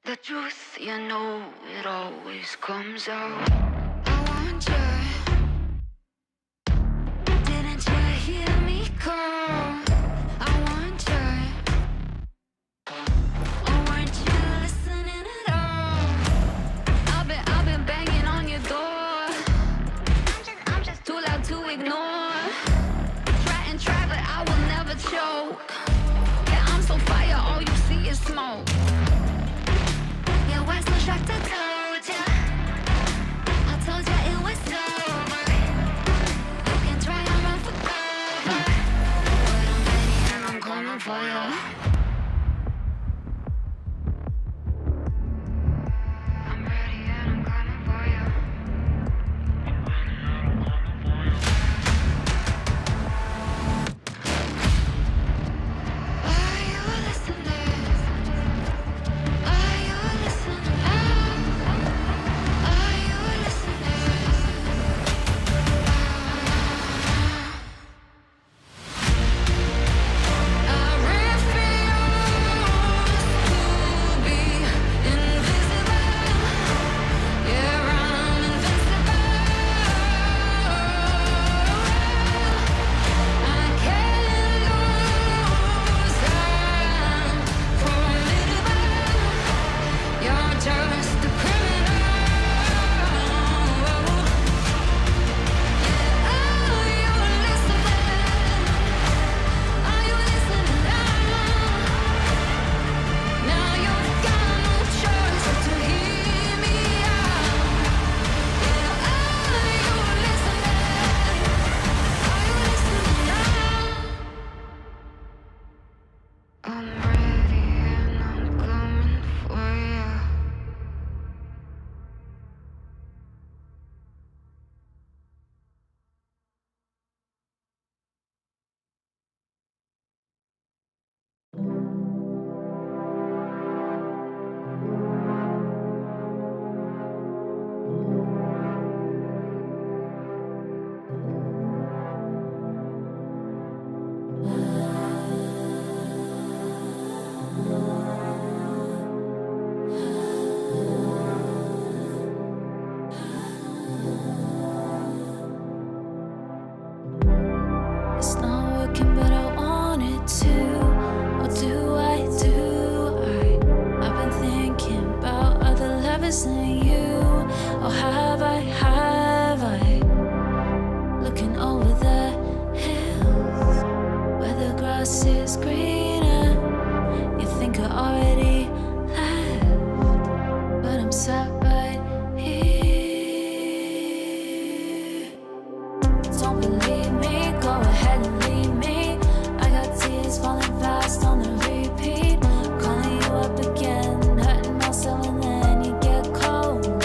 The truth, you know, it always comes out. I want you. Didn't you hear me call? I want you. Oh, weren't you listening at all? I've been banging on your door. I'm just too loud to ignore. Try, but I will never choke. Yeah, I'm so fire, all you see is smoke. Was no shock, I told ya. I told ya it was over. You can try and run for cover, but I'm ready and I'm coming for ya. I'm ready and I'm coming for ya. Are you listening? Are you listening? Are you listening? I refuse to be invisible. Yeah, I'm invincible. I can't lose. I'm formidable. You're just a criminal. Are you listening? Are you listening now? Now you've got no choice but to hear me out. Are you listening? Are you listening now? I'm ready and I'm coming for you. It's not working, but I want it to. What do I do? I've been thinking about other lovers than you. Or have I? Looking over the hills where the grass is greener. You think I already left, but I'm sat right here. Don't believe me, go ahead and leave me. I got tears falling fast on the repeat. Calling you up again, hurting myself and then you get colder.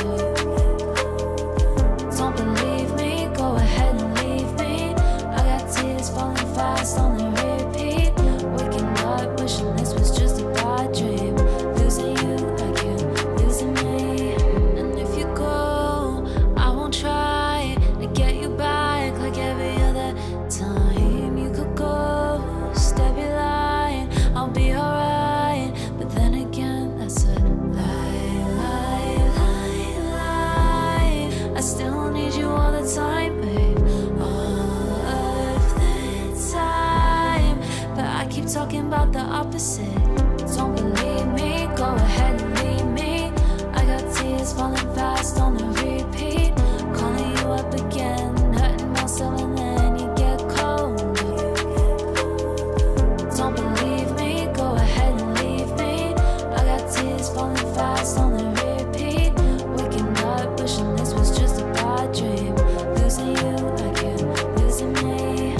Don't believe me, go ahead and leave me. I got tears falling fast on the repeat. Waking up, wishing this was just a bad dream. Losing you like you're losing me. And if you go, I won't try to get you back like every other time. You could go, step your line, I'll be alright. But then again, that's a lie. I still need you all the time, babe, all of the time. But I keep talking about the opposite. Don't believe me, go ahead and leave me. I got tears falling fast on the repeat. Calling you up again, hurting myself and then you get colder. Don't believe me, go ahead and leave me. I got tears falling fast on the repeat. Waking up, wishing this was just a bad dream. Losing you like you're losing me.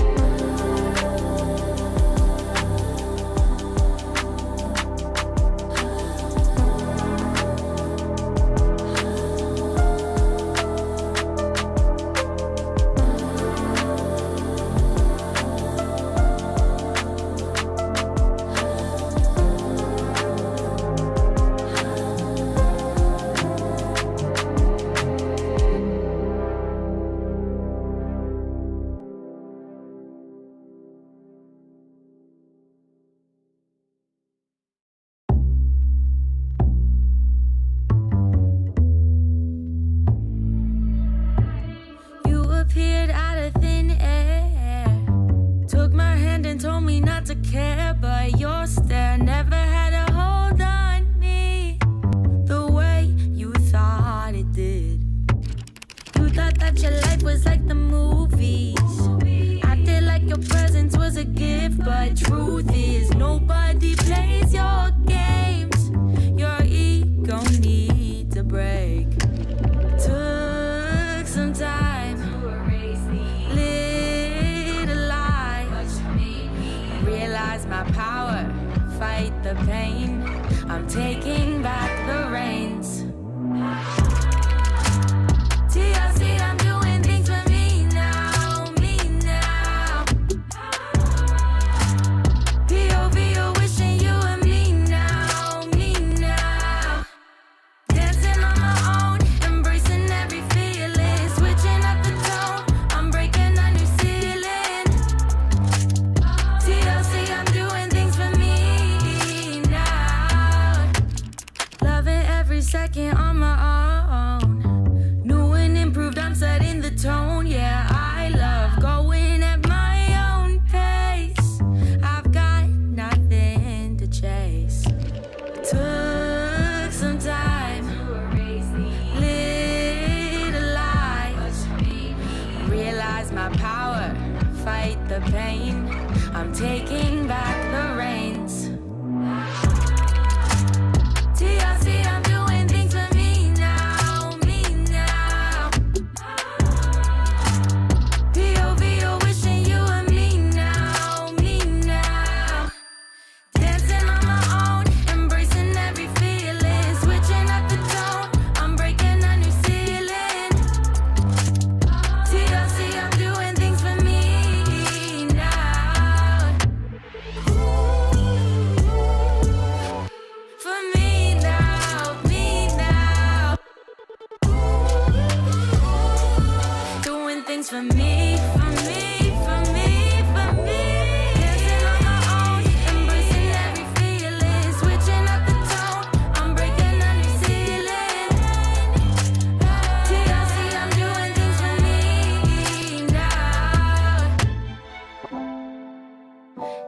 truth is nobody plays your games. Your ego needs a break. Took some time, lit a light, realize my power, fight the pain. I'm taking back the reins. TLC, I'm doing things for me now, me now. POV, you're wishing you were me now, me now. Dancing on my own, embracing every feeling, switching up the tone, I'm breaking a new ceiling. TLC, I'm doing things for me now. Loving every second on my own. New and improved, I'm setting the tone. Yeah, I love going at my own pace. I've got nothing to chase. Took some time, lit a light, realize my power, fight the pain. I'm taking back the reins. TLC, I'm doing things for me now, me now. POV, you're wishing you were me now, me now. Dancing on my own, embracing every feeling, switching up the tone, I'm breaking a new ceiling. TLC, I'm doing things for me now. For me now, me now. Doing things for me, for me, for me, for me. Dancing on my own, embracing every feeling, switching up the tone, I'm breaking a new ceiling. TLC, I'm doing things for me now.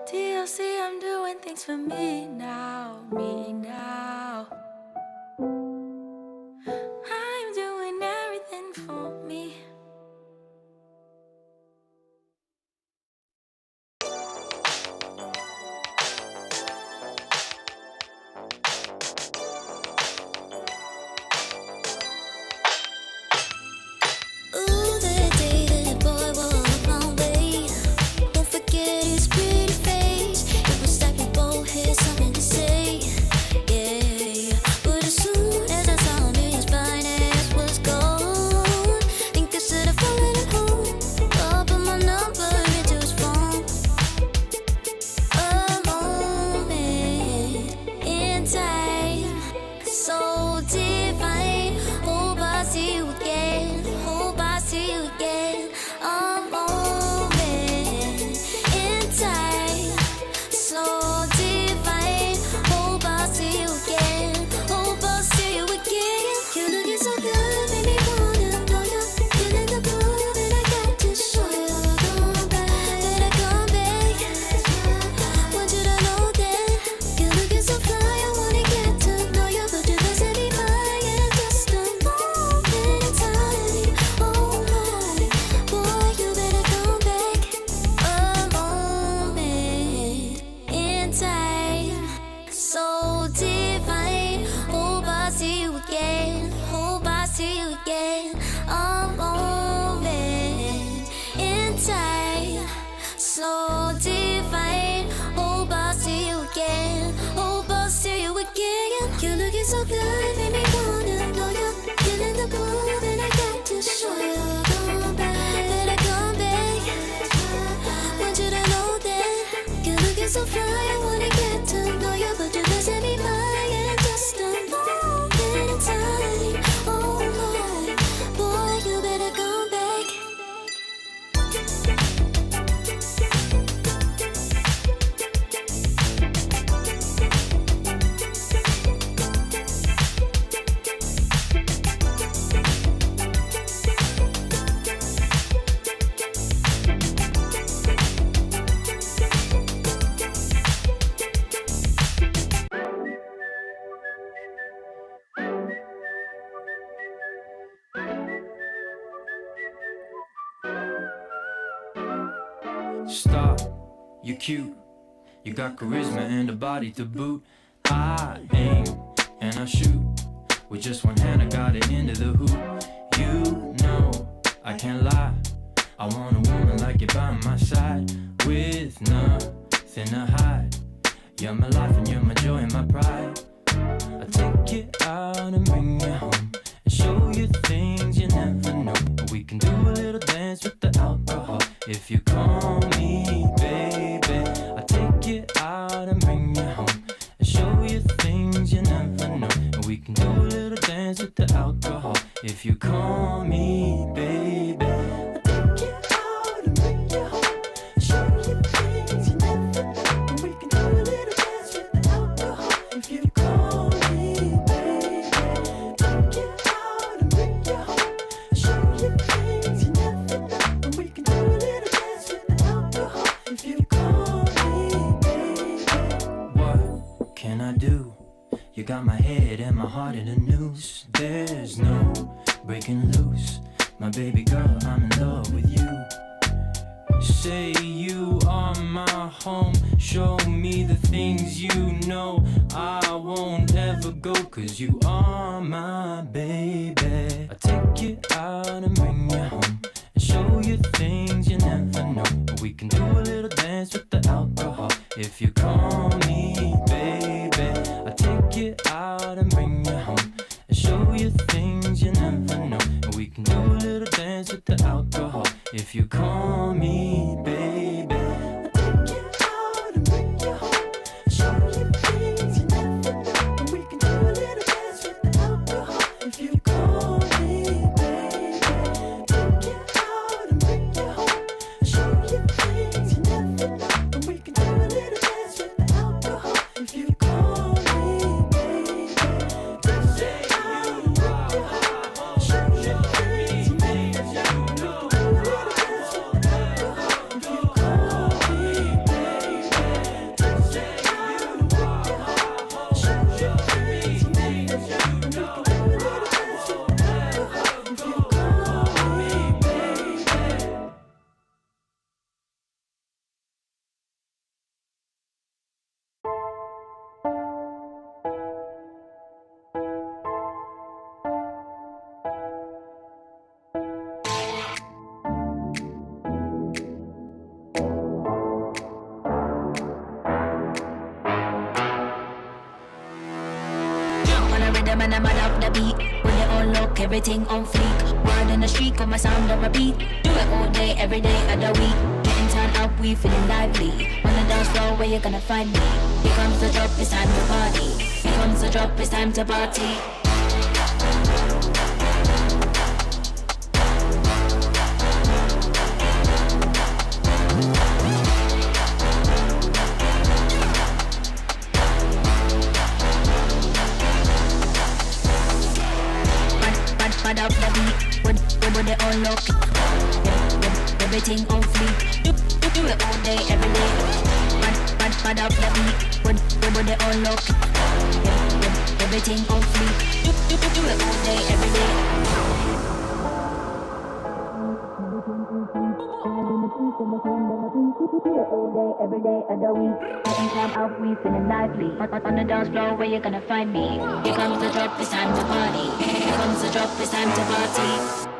TLC, I'm doing things for me now, me now. I'm doing everything for me. Ooh, the day that boy walked my way. Won't forget his pretty face. It was like we both had something to say. Yeah, but as soon as I saw him, his fine ass was gone. Think I should have followed him home. Or put my number into his phone. A moment in time, so divine. Hope I see you again. Hope I see you again. A moment in time, so divine. Hope I see you again. Hope I see you again. You looking so good, made me wanna know you. Feeling the groove, and I got to show you. Come back, better come back. Want you to know that you're looking so fly. I wanna get to know you, but you're missing me by just a moment in time. Oh my, boy, you better come back. A moment in time, so divine. Hope I see you again. Hope I see you again. A moment in time, so divine. Hope I see you again. Hope I see you again. You're looking so good, made me wanna know you. Feeling the groove, and I got to show you. Come back, better come back. Want you to know that you're looking so fly. I wanna get to know you, but you're missing me by just a moment in time. Oh my, boy, you better come back. Stop, you're cute. You got charisma and a body to boot. I aim and I shoot. With just one hand I got it into the hoop. You know I can't lie. I want a woman like you by my side, with nothing to hide. You're my life and you're my joy and my pride. I take you out and bring you home and show you things you never know. We can do a little dance with the alcohol if you call me baby. I take you out and bring you home and show you things you never know. We can do a little dance with the alcohol if you call me baby. I take you out and bring you home and show you things you never know. We can do a little dance with the alcohol if you call me baby. Take you out and bring you home and show you things you never know. We can do a little dance with the alcohol if you call me baby. What can I do? You got my head and my heart in a noose. There's no breaking loose. My baby girl, I'm in love with you. Say you are my home. Show me the things you know. I won't ever go, cause you are my baby. I take you out and bring you home and show you things you never know. We can do a little dance with the alcohol if you call me baby. I take you out and bring you home and show you things you never know. We can do a little dance with the alcohol if you call me baby. I take you out and bring you home and show you things you never know. We can do a little dance with the alcohol if you call me baby. Take you out and bring you home and show you things you never know. We can do a little dance with the alcohol if you call me baby. Say you are, show you things you never know. We can do a little dance with the alcohol if you call me baby. Say you are, show you things you never know. We can do a little dance with the alcohol if you call me baby. On a rhythm and I'm up the beat. When it all look, everything on fleek. Word on the street, got my sound on repeat. Do it all day, every day of the week. Getting turned up, we feeling lively. On the dance floor, where you gonna find me? Here comes the drop, it's time to party. Here comes the drop, it's time to party. Bad up the beat, when it all look. Everything on fleek. Do it all day, every day. Bad up the beat, when it all look. Everything on fleek. Do it all day, every day. All day, every day of the week. Getting time out, we feeling lively. On the dance floor, where you gonna find me? Here comes the drop, it's time to party. Here comes the drop, it's time to party.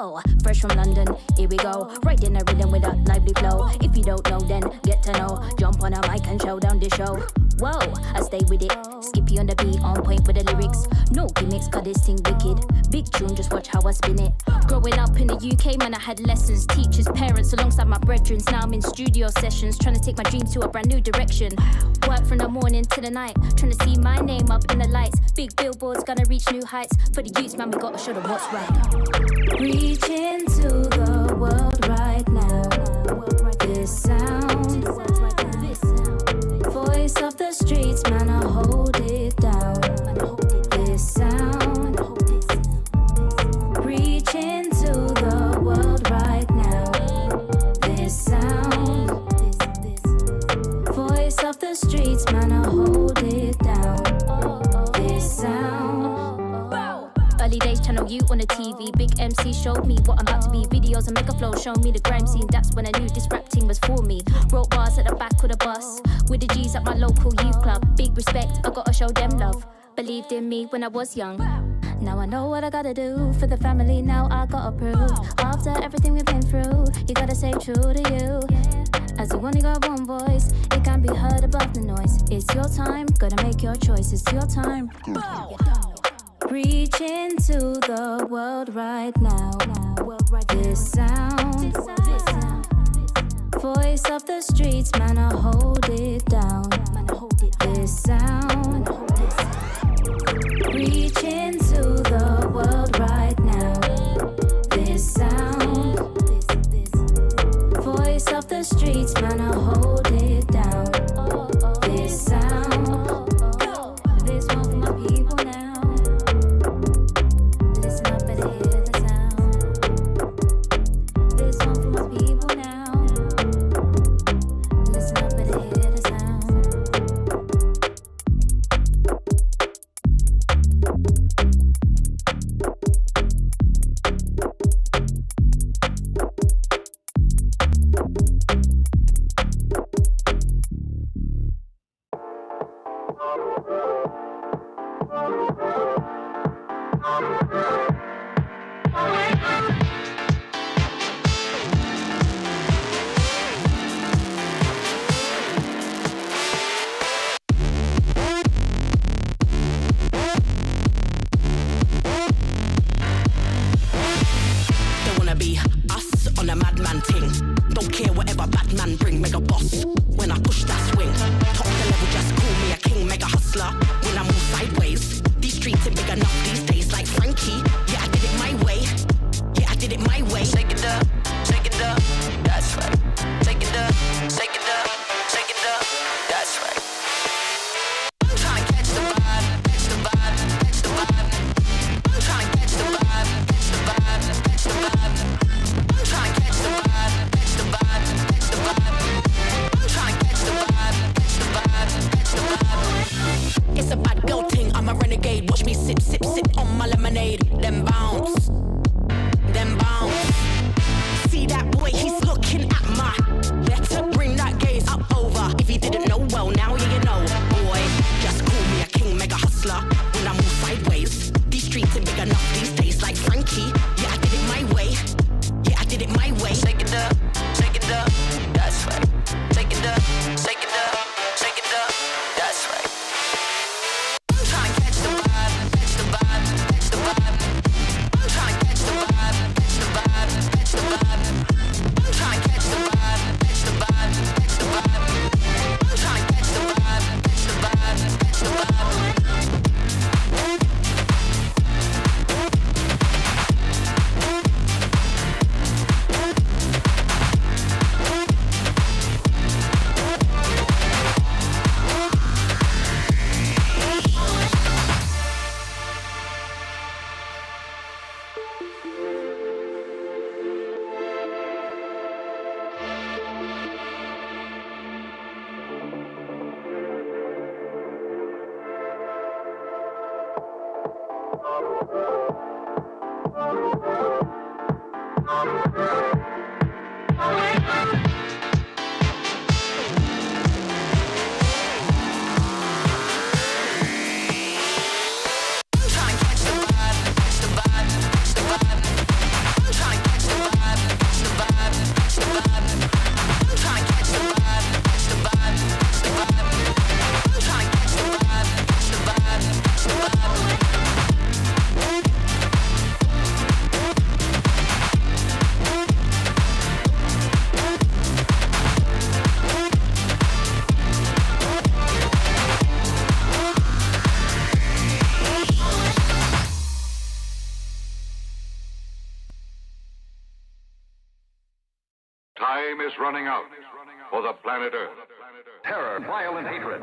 Whoa, fresh from London, here we go. Right in the rhythm with a lively flow. If you don't know, then get to know. Jump on a mic and show down the show. Whoa, I stay with it. Skippy on the beat, on point with the lyrics. No gimmicks, cause this thing wicked. Big tune, just watch how I spin it. Growing up in the UK, man, I had lessons. Teachers, parents, alongside my brethren. Now I'm in studio sessions, trying to take my dreams to a brand new direction. Work from the morning to the night, trying to see my name up in the lights. Big billboards, gonna reach new heights. For the youths, man, we gotta show them what's right. Reach into the world right now. This sound, voice of the streets, man, I hold it down. This sound, reach into the world right now. This sound, voice of the streets, man, I hold it down. This sound. Early days, channel you on the TV. Big MC showed me what I'm about to be. Videos and mega flow showed me the grime scene. That's when I knew this rap team was for me. Wrote bars at the back of the bus with the G's at my local youth club. Big respect, I gotta show them love. Believed in me when I was young. Now I know what I gotta do for the family. Now I gotta prove. After everything we've been through, you gotta stay true to you. As you only got one voice, it can't be heard above the noise. It's your time, gotta make your choice. It's your time. Reach into the world right now. This sound, voice of the streets, man, I hold it down. This sound, reach into the world right now. This sound, voice of the streets, man, I hold it down. This sound, this one for my people now. Listen up and hear the sound. This one for my people now. Listen up and hear the sound. They wanna be us on a madman ting. Don't care whatever bad man bring, mega boss. When I push that swing, top the level, just call me a king, mega hustler. When I'm running out for the planet Earth. Terror, violent hatred.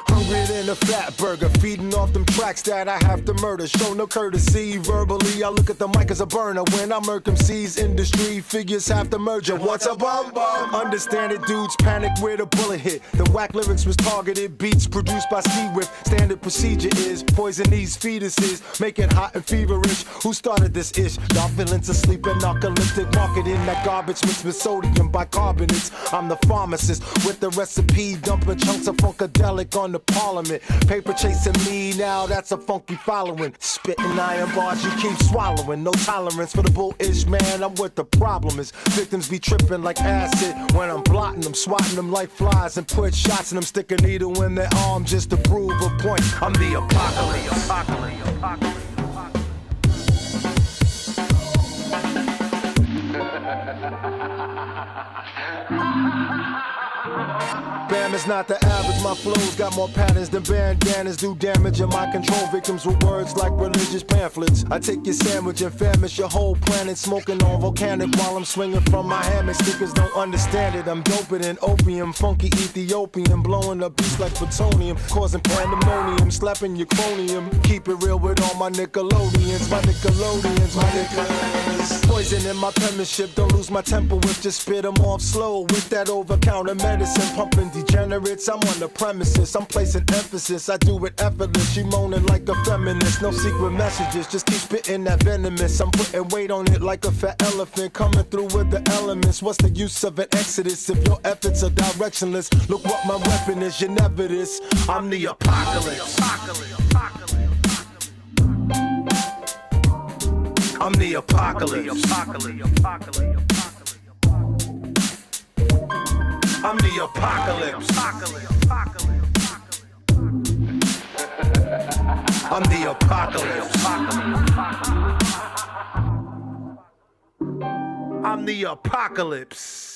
Hungrier than a fat burger, feeding off them tracks that I have to murder. Show no courtesy, verbally I look at the mic as a burner. When I murk MCs, industry figures have to merge. What's a bum bum? Understand it, dudes panic where the bullet hit. The whack lyrics was targeted, beats produced by Ski Whip. Standard procedure is poison these fetuses, make it hot and feverish. Who started this ish? Y'all feelings asleep and narcoleptic marketing that garbage mixed with sodium bicarbonates. I'm the pharmacist with the recipe, dumping chunks of funkadelic on the parliament. Paper chasing me, now that's a funky following. Spitting iron bars you keep swallowing. No tolerance for the bullish, man, I'm what the problem is. Victims be tripping like acid when I'm blotting them, swatting them like flies and put shots in them. Stick a needle in their arm just to prove a point. I'm the apocalypse. Bam is not the average, my flows got more patterns than bandanas do damage, and my control victims with words like religious pamphlets. I take your sandwich and famish your whole planet, smoking on volcanic while I'm swinging from my hammock. Stickers don't understand it, I'm doper than opium, funky Ethiopian, blowing up beats like plutonium, causing pandemonium, slapping your cronium. Keep it real with all my Nickelodeons, my niggas. Poison in my penmanship, don't lose my temper with, just spit them off slow with that over-counter medicine, pumping degenerates. I'm on the premises, I'm placing emphasis, I do it effortless. You moaning like a feminist, no secret messages, just keep spitting that venomous. I'm putting weight on it like a fat elephant, coming through with the elements. What's the use of an exodus if your efforts are directionless? Look what my weapon is, you never this. I'm the apocalypse. I'm the apocalypse. I'm the apocalypse. I'm the apocalypse. I'm the apocalypse.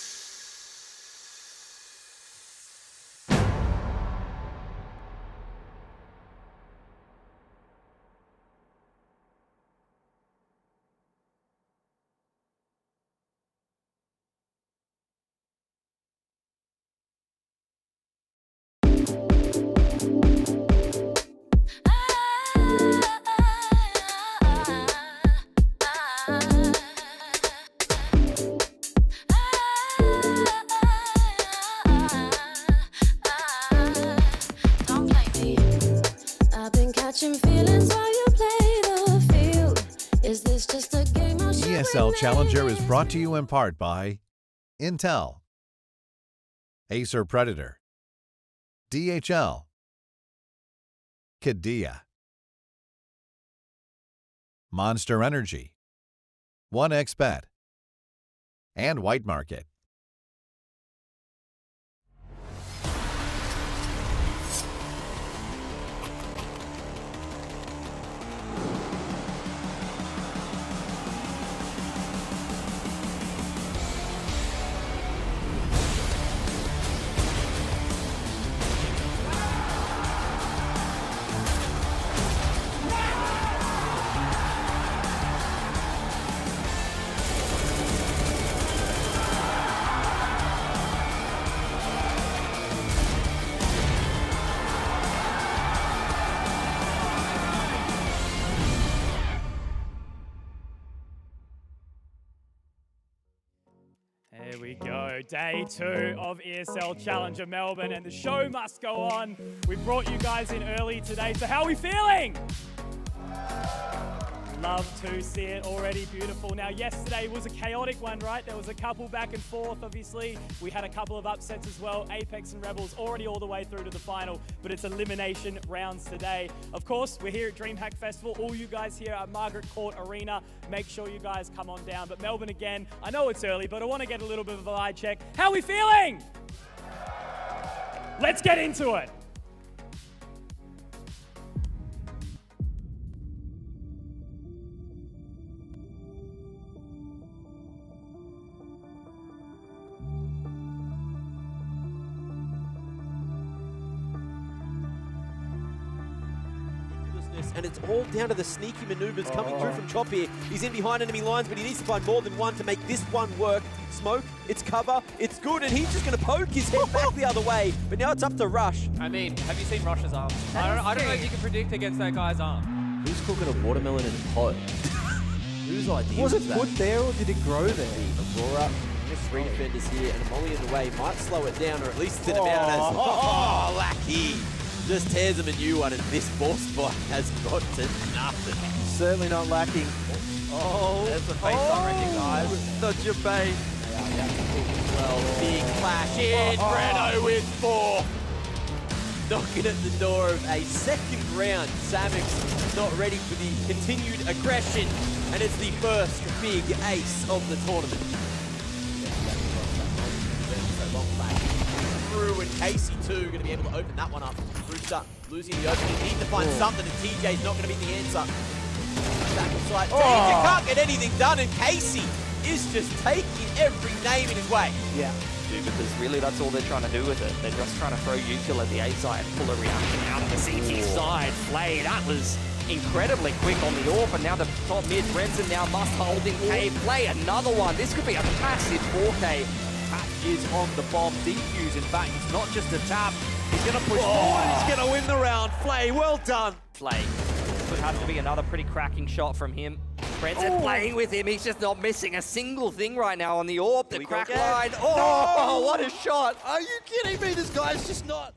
ESL Challenger is brought to you in part by Intel, Acer Predator, DHL, Qiddiya, Monster Energy, 1xBet, and White Market. There we go, day 2 of ESL Challenger Melbourne, and the show must go on. We brought you guys in early today, so how are we feeling? Love to see it already, beautiful. Now, yesterday was a chaotic one, right? There was a couple back and forth, obviously. We had a couple of upsets as well. Apex and Rebels already all the way through to the final, but it's elimination rounds today. Of course, we're here at DreamHack Festival. All you guys here at Margaret Court Arena, make sure you guys come on down. But Melbourne again, I know it's early, but I want to get a little bit of a vibe check. How are we feeling? Let's get into it. first, and it's all down to the sneaky maneuvers coming through from Chop here. He's in behind enemy lines, but he needs to find more than one to make this one work. Smoke, it's cover, it's good, and he's just going to poke his head back the other way. But now it's up to Rush. I mean, have you seen Rush's arm? I don't know if you can predict against that guy's arm. Who's cooking a watermelon in a pot? Whose idea was it that? put there or did it grow there? Aurora, just 3 defenders here, and a molly in the way might slow it down, or at least thin him out as... Oh, Lackey! Just tears him a new one, and this ball spot has got to nothing. Certainly not lacking. Oh, there's the face I recognise. Not your bait. Well, big clash in. Breno with 4. Knocking at the door of a second round. Samix not ready for the continued aggression, and it's the first big ace of the tournament. Through, and Casey too going to be able to open that one up. Brewster losing the opening. Need to find something, and TJ's not going to be the answer. Back inside. TJ can't get anything done, and Casey is just taking every name in his way. Yeah. Because really that's all they're trying to do with it. They're just trying to throw Util at the A side, pull a reaction out of the CT side. Flay, that was incredibly quick on the AWP, and now the top mid, Brenton now must hold in K. Play another one. This could be a massive 4K. Tap is on the bomb. Defuse, in fact, it's not just a tap. He's going to push forward. He's going to win the round. Flay, well done. Flay. Could have to be another pretty cracking shot from him. Brenton playing with him. He's just not missing a single thing right now on the AWP. The crack line. Oh, what a shot. Are you kidding me? This guy's just not...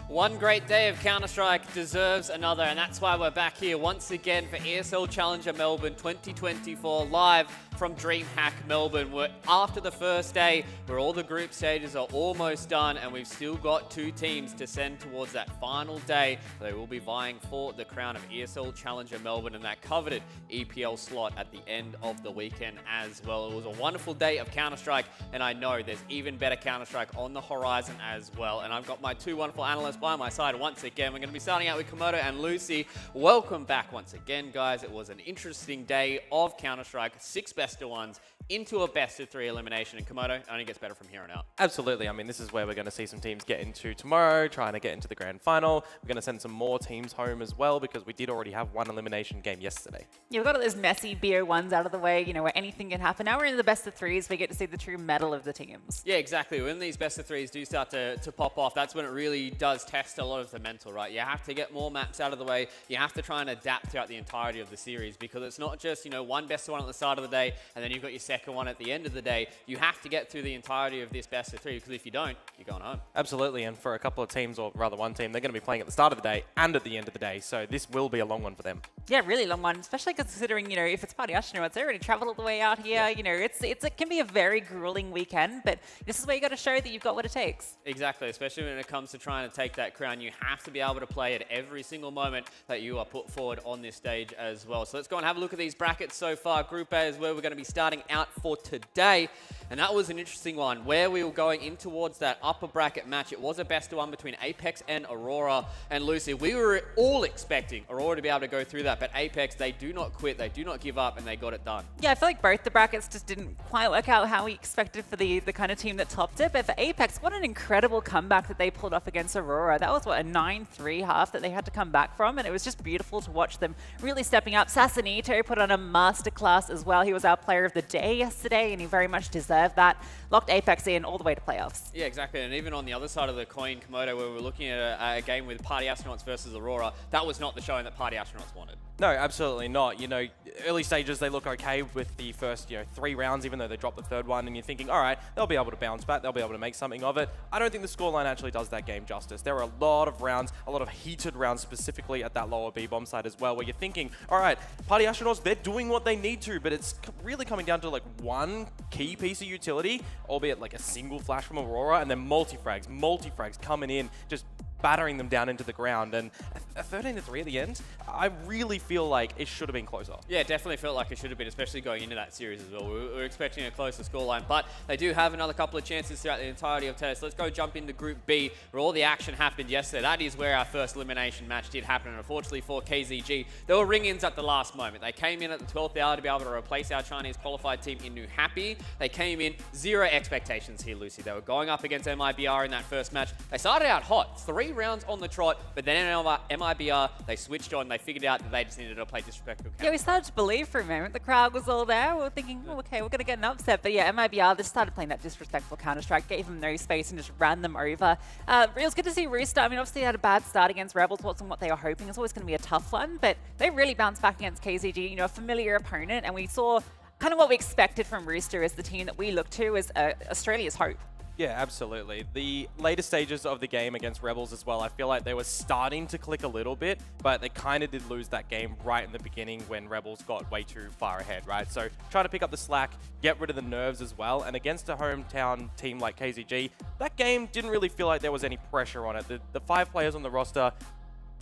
One great day of Counter-Strike deserves another, and that's why we're back here once again for ESL Challenger Melbourne 2024 live from DreamHack Melbourne. We're after the first day where all the group stages are almost done, and we've still got 2 teams to send towards that final day. They will be vying for the crown of ESL Challenger Melbourne and that coveted EPL slot at the end of the weekend as well. It was a wonderful day of Counter-Strike, and I know there's even better Counter-Strike on the horizon as well. And I've got my 2 wonderful analysts by my side once again. We're going to be starting out with Komodo and Lucy. Welcome back once again, guys. It was an interesting day of Counter-Strike. 6 best-of-1s into a best-of-3 elimination, and Komodo only gets better from here on out. Absolutely. I mean, this is where we're going to see some teams get into tomorrow, trying to get into the grand final. We're going to send some more teams home as well, because we did already have 1 elimination game yesterday. Yeah, we've got all those messy BO1s out of the way, you know, where anything can happen. Now we're in the best-of-3s. We get to see the true mettle of the teams. Yeah, exactly. When these best-of-3s do start to pop off, that's when it really does test a lot of the mental, right? You have to get more maps out of the way. You have to try and adapt throughout the entirety of the series, because it's not just, you know, one best-of-1 at the start of the day, and then you've got your second one at the end of the day. You have to get through the entirety of this best-of-3, because if you don't, you're going home. Absolutely, and for a couple of teams, or rather one team, they're going to be playing at the start of the day and at the end of the day, so this will be a long one for them. Yeah, really long one, especially considering, you know, if it's Party Astronauts, they already traveled all the way out here. Yeah. You know, it can be a very grueling weekend, but this is where you got to show that you've got what it takes. Exactly, especially when it comes to trying to take that crown. You have to be able to play at every single moment that you are put forward on this stage as well. So let's go and have a look at these brackets so far. Group A is where we're going to be starting out for today. And that was an interesting one, where we were going in towards that upper bracket match. It was a best-of-1 between Apex and Aurora. And Lucy, we were all expecting Aurora to be able to go through that, but Apex, they do not quit, they do not give up, and they got it done. Yeah, I feel like both the brackets just didn't quite work out how we expected for the kind of team that topped it. But for Apex, what an incredible comeback that they pulled off against Aurora. That was, what, a 9-3 half that they had to come back from, and it was just beautiful to watch them really stepping up. Sassanito put on a masterclass as well. He was our player of the day yesterday, and he very much deserved that. Locked Apex in all the way to playoffs. Yeah, exactly. And even on the other side of the coin, Komodo, where we're looking at a game with Party Astronauts versus Aurora, that was not the showing that Party Astronauts wanted. No, absolutely not. You know, early stages, they look okay with the first, 3 rounds, even though they dropped the 3rd one, and you're thinking, all right, they'll be able to bounce back, they'll be able to make something of it. I don't think the scoreline actually does that game justice. There are a lot of rounds, a lot of heated rounds, specifically at that lower B-bomb side as well, where you're thinking, all right, Party Astronauts, they're doing what they need to, but it's really coming down to like one key piece of utility, albeit like a single flash from Aurora, and then multi-frags coming in, just battering them down into the ground. And a 13-3 at the end, I really feel like it should have been closer. Yeah, definitely felt like it should have been, especially going into that series as well. We were expecting a closer scoreline, but they do have another couple of chances throughout the entirety of today. So let's go jump into Group B, where all the action happened yesterday. That is where our first elimination match did happen, and unfortunately for KZG, there were ring-ins at the last moment. They came in at the 12th hour to be able to replace our Chinese qualified team in New Happy. They came in, zero expectations here, Lucy. They were going up against MIBR in that first match. They started out hot, 3 rounds on the trot, but then in MIBR, they switched on. They figured out that they just needed to play disrespectful counter. Yeah, we started to believe for a moment. The crowd was all there. We were thinking, oh, okay, we're going to get an upset. But yeah, MIBR, they started playing that disrespectful Counter-Strike, gave them no space and just ran them over. It was good to see Rooster. I mean, obviously they had a bad start against Rebels. Wasn't what they were hoping. It's always going to be a tough one, but they really bounced back against KZG, you know, a familiar opponent, and we saw kind of what we expected from Rooster as the team that we look to as Australia's hope. Yeah, absolutely. The later stages of the game against Rebels as well, I feel like they were starting to click a little bit, but they kind of did lose that game right in the beginning when Rebels got way too far ahead, right? So trying to pick up the slack, get rid of the nerves as well, and against a hometown team like KZG, that game didn't really feel like there was any pressure on it. The 5 players on the roster,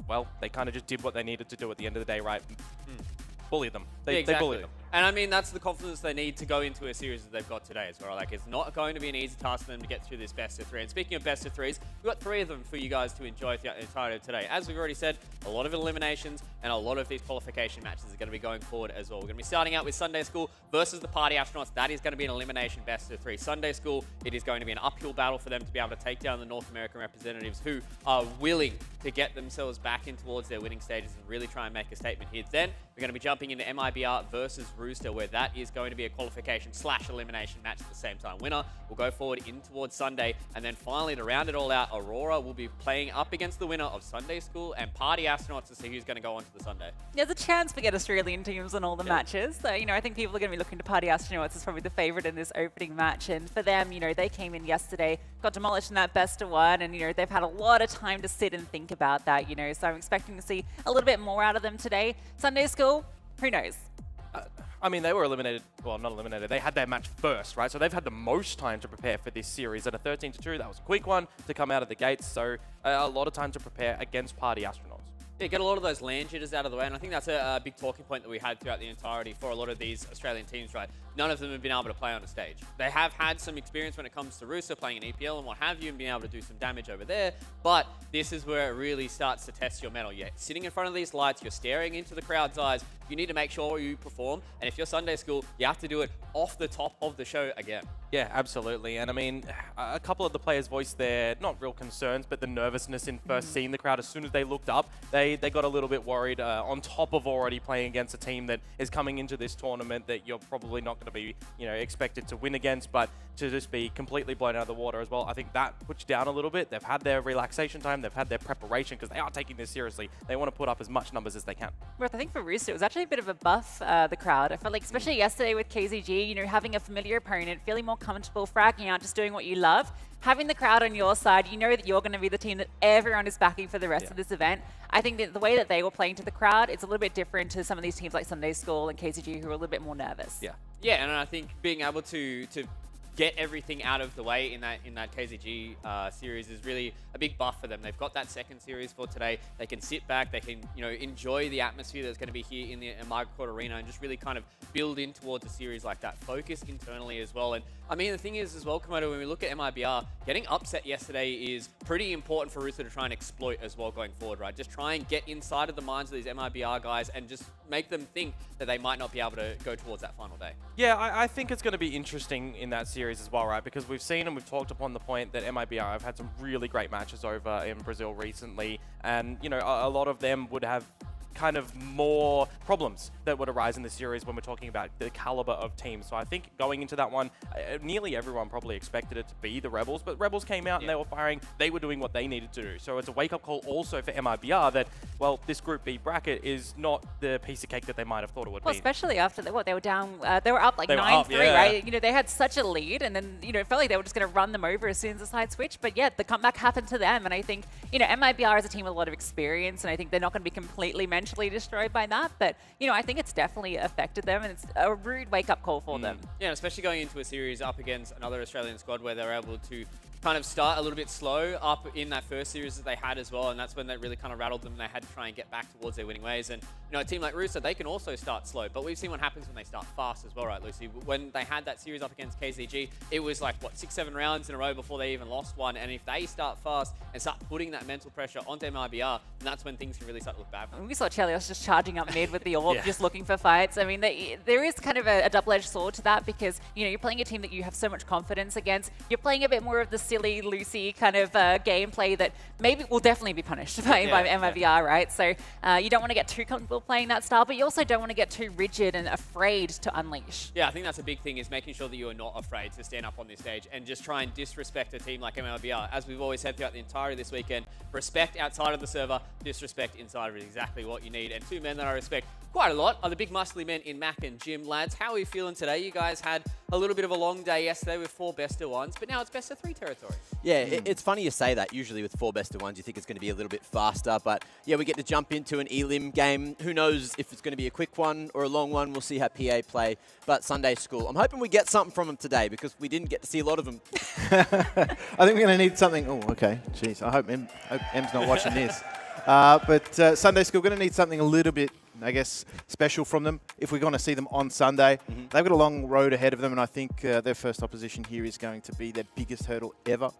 well, they kind of just did what they needed to do at the end of the day, right? Bullied them. They bullied them. And I mean, that's the confidence they need to go into a series that they've got today as well. Like, it's not going to be an easy task for them to get through this best of 3. And speaking of best of 3s, we've got 3 of them for you guys to enjoy throughout the entirety of today. As we've already said, a lot of eliminations and a lot of these qualification matches are going to be going forward as well. We're going to be starting out with Sunday School versus the Party Astronauts. That is going to be an elimination best of 3. Sunday School, it is going to be an uphill battle for them to be able to take down the North American representatives who are willing to get themselves back in towards their winning stages and really try and make a statement here. Then we're going to be jumping into MIBR versus Rooster, where that is going to be a qualification/elimination match at the same time. Winner will go forward in towards Sunday, and then finally to round it all out, Aurora will be playing up against the winner of Sunday School and Party Astronauts to see who's going to go on to the Sunday. There's a chance we get Australian teams in all the matches. So, you know, I think people are going to be looking to Party Astronauts as probably the favourite in this opening match. And for them, you know, they came in yesterday, got demolished in that best of 1, and, you know, they've had a lot of time to sit and think about that, you know. So I'm expecting to see a little bit more out of them today. Sunday School, who knows? I mean, they were eliminated, well, not eliminated, they had their match first, right? So they've had the most time to prepare for this series. At a 13-2, that was a quick one to come out of the gates, so a lot of time to prepare against Party Astronauts. Yeah, get a lot of those land jitters out of the way, and I think that's a big talking point that we had throughout the entirety for a lot of these Australian teams, right? None of them have been able to play on a stage. They have had some experience when it comes to Rooster playing an EPL and what have you, and being able to do some damage over there, but this is where it really starts to test your mettle. Yeah, sitting in front of these lights, you're staring into the crowd's eyes, you need to make sure you perform, and if you're Sunday School, you have to do it off the top of the show again. Yeah, absolutely. And I mean, a couple of the players voiced their, not real concerns, but the nervousness in first seeing the crowd. As soon as they looked up, they got a little bit worried on top of already playing against a team that is coming into this tournament that you're probably not going to be, you know, expected to win against, but to just be completely blown out of the water as well. I think that puts you down a little bit. They've had their relaxation time. They've had their preparation because they are taking this seriously. They want to put up as much numbers as they can. Ruth, I think for Rooster, it was actually a bit of a buff, the crowd. I felt like, especially yesterday with KZG, you know, having a familiar opponent, feeling more comfortable, fragging out, just doing what you love. Having the crowd on your side, you know that you're going to be the team that everyone is backing for the rest of this event. I think that the way that they were playing to the crowd, it's a little bit different to some of these teams like Sunday School and KZG who are a little bit more nervous. Yeah, and I think being able to get everything out of the way in that KZG series is really a big buff for them. They've got that second series for today. They can sit back, they can, you know, enjoy the atmosphere that's going to be here in the Margaret Court Arena and just really kind of build in towards a series like that. Focus internally as well. And I mean, the thing is as well, Komodo, when we look at MIBR, getting upset yesterday is pretty important for Rooster to try and exploit as well going forward, right? Just try and get inside of the minds of these MIBR guys and just make them think that they might not be able to go towards that final day. Yeah, I think it's going to be interesting in that series as well, right? Because we've seen and we've talked upon the point that MIBR have had some really great matches over in Brazil recently. And, you know, a lot of them would have kind of more problems that would arise in the series when we're talking about the caliber of teams. So I think going into that one, nearly everyone probably expected it to be the Rebels, but Rebels came out and they were firing, they were doing what they needed to do. So it's a wake-up call also for MIBR that, well, this Group B bracket is not the piece of cake that they might have thought it would be. Especially after they were down, they were up like 9-3, right? You know, they had such a lead, and then, you know, it felt like they were just going to run them over as soon as the side switched. But yeah, the comeback happened to them, and I think, you know, MIBR is a team with a lot of experience, and I think they're not going to be completely mentally destroyed by that. But, you know, I think it's definitely affected them, and it's a rude wake-up call for them. Yeah, especially going into a series up against another Australian squad where they're able to kind of start a little bit slow up in that first series that they had as well, and that's when they really kind of rattled them and they had to try and get back towards their winning ways. And a team like Rooster, they can also start slow, but we've seen what happens when they start fast as well, right, Lucy? When they had that series up against KZG, it was like, what, 6-7 rounds in a row before they even lost one, and if they start fast and start putting that mental pressure onto MIBR, then that's when things can really start to look bad for them. We saw Chelios just charging up mid with the AWP, just looking for fights. I mean, there is kind of a double-edged sword to that because, you're playing a team that you have so much confidence against. You're playing a bit more of the silly, loosey kind of gameplay that maybe will definitely be punished by MIBR, right? So you don't want to get too comfortable playing that style, but you also don't want to get too rigid and afraid to unleash. Yeah, I think that's a big thing, is making sure that you are not afraid to stand up on this stage and just try and disrespect a team like MIBR. As we've always said throughout the entirety of this weekend, respect outside of the server, disrespect inside of it, exactly what you need. And two men that I respect quite a lot are the big muscly men in Mac and Jim. Lads, how are you feeling today? You guys had a little bit of a long day yesterday with 4 best-of-1s, but now it's best-of-3 territory. Yeah, it's funny you say that. Usually with 4 best-of-1s, you think it's going to be a little bit faster, but yeah, we get to jump into an Elim game. Who knows if it's going to be a quick one or a long one. We'll see how PA play, but Sunday school. I'm hoping we get something from them today because we didn't get to see a lot of them. I think we're going to need something. Oh, okay. Jeez, I hope Em's not watching this. But Sunday school, going to need something a little bit, I guess, special from them if we're going to see them on Sunday. They've got a long road ahead of them, and I think their first opposition here is going to be their biggest hurdle ever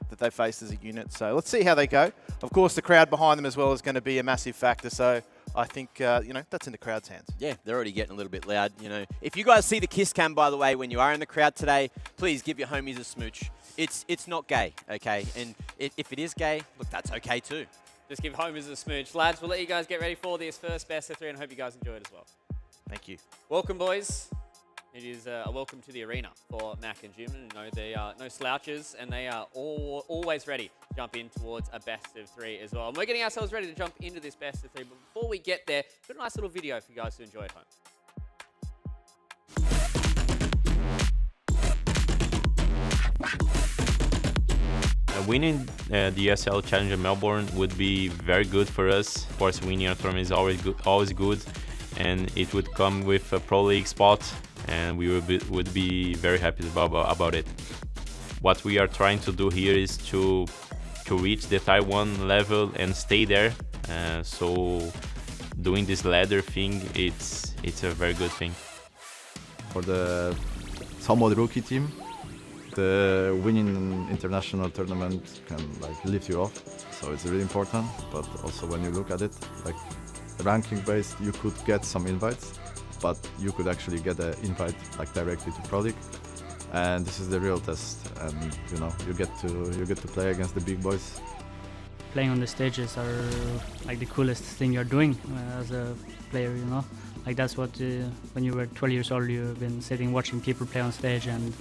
that they faced as a unit. So let's see how they go. Of course, the crowd behind them as well is going to be a massive factor. So I think, that's in the crowd's hands. Yeah, they're already getting a little bit loud. If you guys see the kiss cam, by the way, when you are in the crowd today, please give your homies a smooch. It's not gay, okay? And if it is gay, look, that's okay too. Just give homers a smooch. Lads, we'll let you guys get ready for this first best-of-3, and I hope you guys enjoy it as well. Thank you. Welcome, boys. It is a welcome to the arena for Mac and Jim. And they are no slouches, and they are always ready to jump in towards a best-of-3 as well. And we're getting ourselves ready to jump into this best-of-3. But before we get there, we've got a nice little video for you guys to enjoy at home. Winning the ESL Challenger Melbourne would be very good for us. Of course, winning a tournament is always good, and it would come with a Pro League spot, and we would be very happy about it. What we are trying to do here is to reach the Taiwan level and stay there. So doing this ladder thing, it's a very good thing. For the somewhat rookie team, the winning an international tournament can lift you off, so it's really important. But also when you look at it, ranking based, you could get some invites, but you could actually get an invite directly to Pro League, and this is the real test. And you get to play against the big boys. Playing on the stages are the coolest thing you're doing as a player. That's what when you were 12 years old, you've been sitting watching people play on stage, and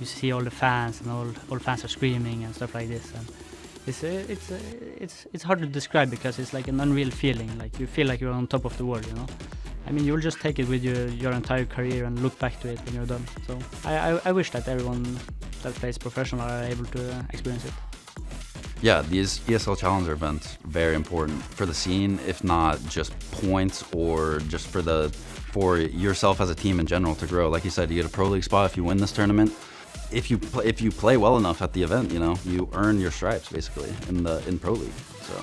you see all the fans, and all fans are screaming and stuff like this. And it's hard to describe because it's like an unreal feeling. You feel like you're on top of the world. I mean, you'll just take it with your entire career and look back to it when you're done. So I wish that everyone that plays professional are able to experience it. Yeah, these ESL Challenger events, very important for the scene, if not just points or just for yourself as a team in general to grow. Like you said, you get a Pro League spot if you win this tournament. If you play well enough at the event, you earn your stripes basically in Pro League. So.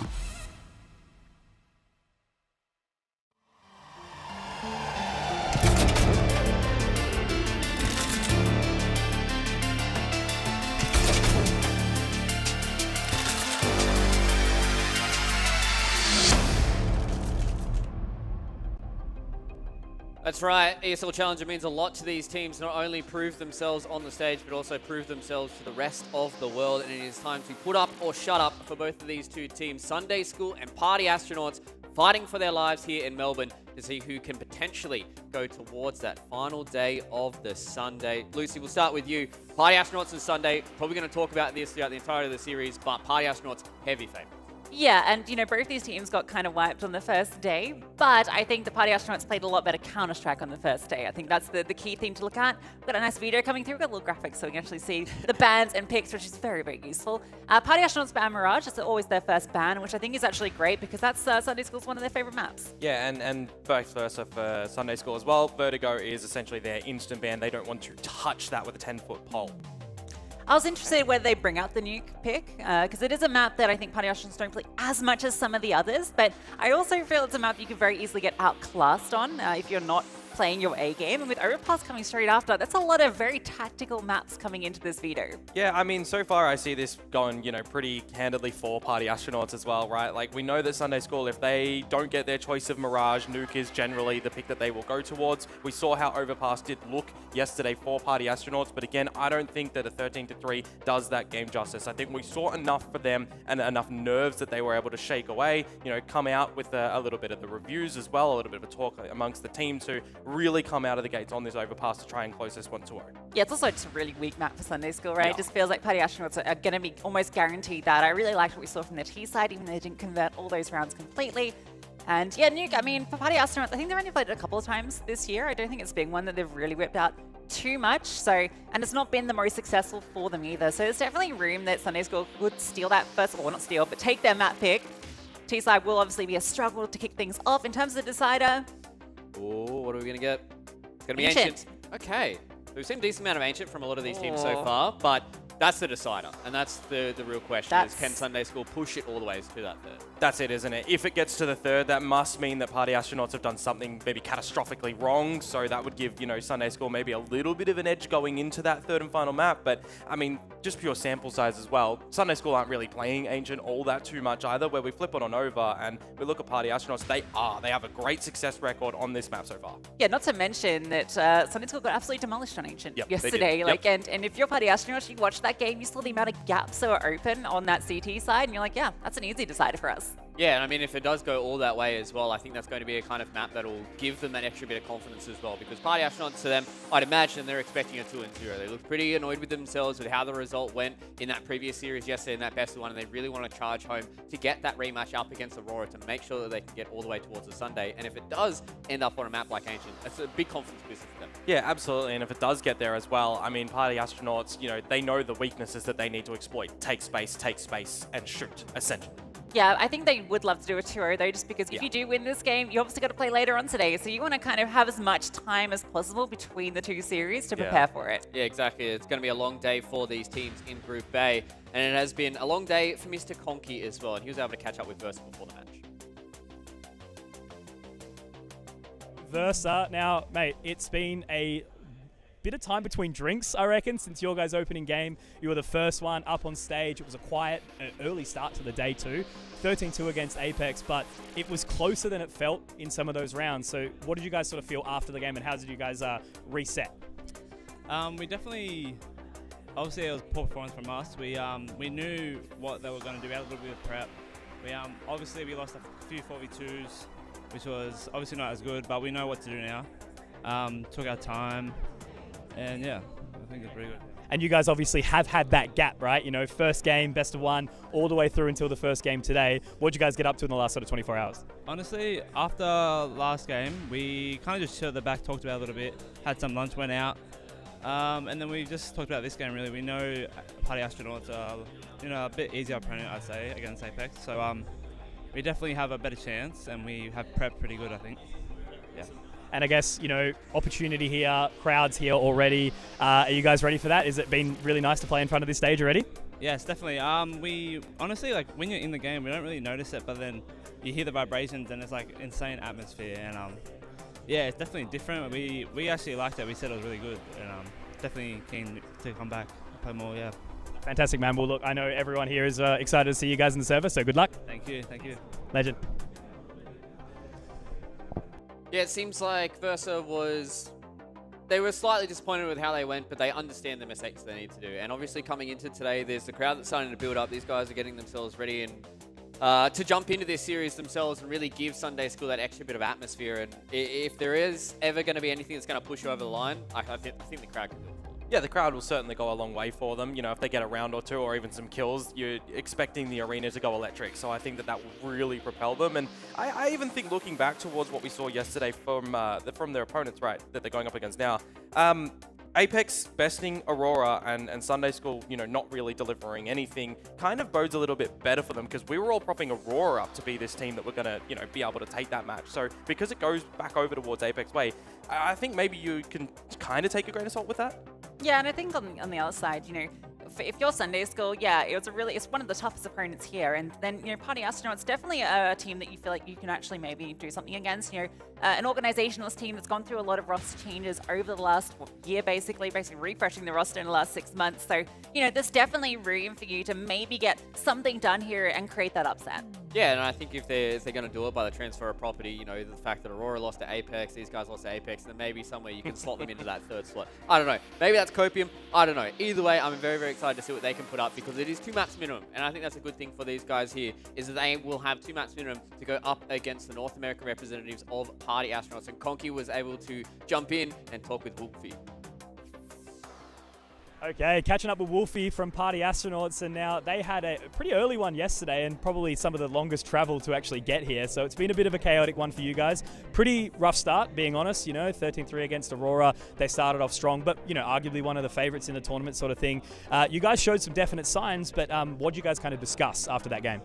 That's right. ESL Challenger means a lot to these teams. Not only prove themselves on the stage, but also prove themselves to the rest of the world. And it is time to put up or shut up for both of these two teams. Sunday School and Party Astronauts fighting for their lives here in Melbourne to see who can potentially go towards that final day of the Sunday. Lucy, we'll start with you. Party Astronauts and Sunday, probably going to talk about this throughout the entirety of the series, but Party Astronauts, heavy favourites. Yeah, and both these teams got kind of wiped on the first day, but I think the Party Astronauts played a lot better Counter-Strike on the first day. I think that's the key thing to look at. We've got a nice video coming through. We've got little graphics so we can actually see the bans and picks, which is very, very useful. Party Astronauts ban Mirage. It's always their first ban, which I think is actually great because that's Sunday School's one of their favourite maps. Yeah, and vice versa for Sunday School as well. Vertigo is essentially their instant ban. They don't want to touch that with a 10-foot pole. I was interested whether they bring out the nuke pick, because it is a map that I think Party Astronauts don't play as much as some of the others, but I also feel it's a map you could very easily get outclassed on if you're not playing your A game. And with Overpass coming straight after, that's a lot of very tactical maps coming into this veto. Yeah, I mean, so far I see this going, pretty handedly for Party Astronauts as well, right? Like, we know that Sunday School, if they don't get their choice of Mirage, Nuke is generally the pick that they will go towards. We saw how Overpass did look yesterday for Party Astronauts, but again, I don't think that a 13-3 does that game justice. I think we saw enough for them and enough nerves that they were able to shake away, come out with a little bit of the reviews as well, a little bit of a talk amongst the team to really come out of the gates on this Overpass to try and close this 1-0. Yeah, it's also just a really weak map for Sunday School, right? Yeah. It just feels like Party Astronauts are going to be almost guaranteed that. I really liked what we saw from the T side, even though they didn't convert all those rounds completely. And yeah, Nuke, I mean, for Party Astronauts, I think they've only played it a couple of times this year. I don't think it's been one that they've really whipped out too much. So, and it's not been the most successful for them either. So there's definitely room that Sunday School could steal that first, or not steal, but take their map pick. T side will obviously be a struggle to kick things off. In terms of the decider, oh, what are we going to get? It's going to be Ancient. Okay. We've seen a decent amount of Ancient from a lot of these teams so far, but that's the decider. And that's the real question is, can Sunday School push it all the way to that third? That's it, isn't it? If it gets to the third, that must mean that Party Astronauts have done something maybe catastrophically wrong. So that would give, Sunday School maybe a little bit of an edge going into that third and final map. But, I mean, just pure sample size as well. Sunday School aren't really playing Ancient all that too much either. Where we flip it on over and we look at Party Astronauts, they have a great success record on this map so far. Yeah, not to mention that Sunday School got absolutely demolished on Ancient yesterday. And if you're Party Astronauts, you watched that game, you saw the amount of gaps that were open on that CT side, and you're like, yeah, that's an easy decider for us. Yeah, and I mean, if it does go all that way as well, I think that's going to be a kind of map that will give them that extra bit of confidence as well. Because Party Astronauts, to them, I'd imagine they're expecting a 2-0. They look pretty annoyed with themselves with how the result went in that previous series yesterday in that best of one, and they really want to charge home to get that rematch up against Aurora to make sure that they can get all the way towards the Sunday. And if it does end up on a map like Ancient, that's a big confidence boost for them. Yeah, absolutely. And if it does get there as well, I mean, Party Astronauts, they know the weaknesses that they need to exploit. Take space, and shoot, essentially. Yeah, I think they would love to do a 2-0 though, just because if you do win this game, you obviously got to play later on today. So you want to kind of have as much time as possible between the two series to prepare for it. Yeah, exactly. It's going to be a long day for these teams in Group A. And it has been a long day for Mr. Conky as well. And he was able to catch up with Versa before the match. Versa, now, mate, it's been a bit of time between drinks, I reckon, since your guys' opening game. You were the first one up on stage. It was a quiet, early start to the day too. 13-2 against Apex, but it was closer than it felt in some of those rounds. So what did you guys sort of feel after the game, and how did you guys reset? We definitely, obviously it was poor performance from us. We knew what they were going to do. We had a little bit of prep. Obviously we lost a few 4v2s, which was obviously not as good, but we know what to do now. Took our time. And yeah, I think it's pretty good. And you guys obviously have had that gap, right? First game, best of one, all the way through until the first game today. What did you guys get up to in the last sort of 24 hours? Honestly, after last game, we kind of just chilled at the back, talked about it a little bit, had some lunch, went out. And then we just talked about this game, really. We know Party Astronauts are, a bit easier opponent, I'd say, against Apex. So we definitely have a better chance, and we have prepped pretty good, I think. Yeah. And I guess, opportunity here, crowds here already. Are you guys ready for that? Has it been really nice to play in front of this stage already? Yes, definitely. We honestly, when you're in the game, we don't really notice it, but then you hear the vibrations and it's like insane atmosphere. And yeah, it's definitely different. We actually liked it. We said it was really good, and definitely keen to come back, play more. Yeah. Fantastic, man. Well, look, I know everyone here is excited to see you guys in the server, so good luck. Thank you. Legend. Yeah, it seems like Versa they were slightly disappointed with how they went, but they understand the mistakes they need to do. And obviously coming into today, there's the crowd that's starting to build up. These guys are getting themselves ready and to jump into this series themselves and really give Sunday School that extra bit of atmosphere. And if there is ever going to be anything that's going to push you over the line, I think the crowd can do it. Yeah, the crowd will certainly go a long way for them. If they get a round or two or even some kills, you're expecting the arena to go electric. So I think that will really propel them. And I even think looking back towards what we saw yesterday from their opponents, right, that they're going up against now, Apex besting Aurora and Sunday School, not really delivering anything kind of bodes a little bit better for them, because we were all propping Aurora up to be this team that we're going to, be able to take that match. So because it goes back over towards Apex way, I think maybe you can kind of take a grain of salt with that. Yeah, and I think on the other side, if you're Sunday School, yeah, it's one of the toughest opponents here. And then, you know, Party Astronauts definitely a team that you feel like you can actually maybe do something against. You know, an organizationalist team that's gone through a lot of roster changes over the last year, basically refreshing the roster in the last 6 months. So, you know, there's definitely room for you to maybe get something done here and create that upset. Yeah, and I think if they're going to do it by the transfer of property, you know, the fact that Aurora lost to Apex, these guys lost to Apex, then maybe somewhere you can slot them into that third slot. I don't know. Maybe that's Copium. I don't know. Either way, I'm very, very excited to see what they can put up because it is 2 maps minimum. And I think that's a good thing for these guys here, is that they will have 2 maps minimum to go up against the North American representatives of Party Astronauts. And Conky was able to jump in and talk with Wolfie. Okay, catching up with Wolfie from Party Astronauts, and now they had a pretty early one yesterday and probably some of the longest travel to actually get here. So it's been a bit of a chaotic one for you guys. Pretty rough start, being honest, you know, 13-3 against Aurora. They started off strong, but, you know, arguably one of the favorites in the tournament sort of thing. You guys showed some definite signs, but what did you guys kind of discuss after that game?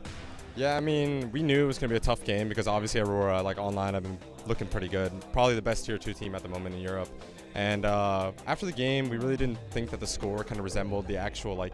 Yeah, I mean, we knew it was going to be a tough game because obviously Aurora, like online, have been looking pretty good. Probably the best tier 2 team at the moment in Europe. And after the game, we really didn't think that the score kind of resembled the actual, like,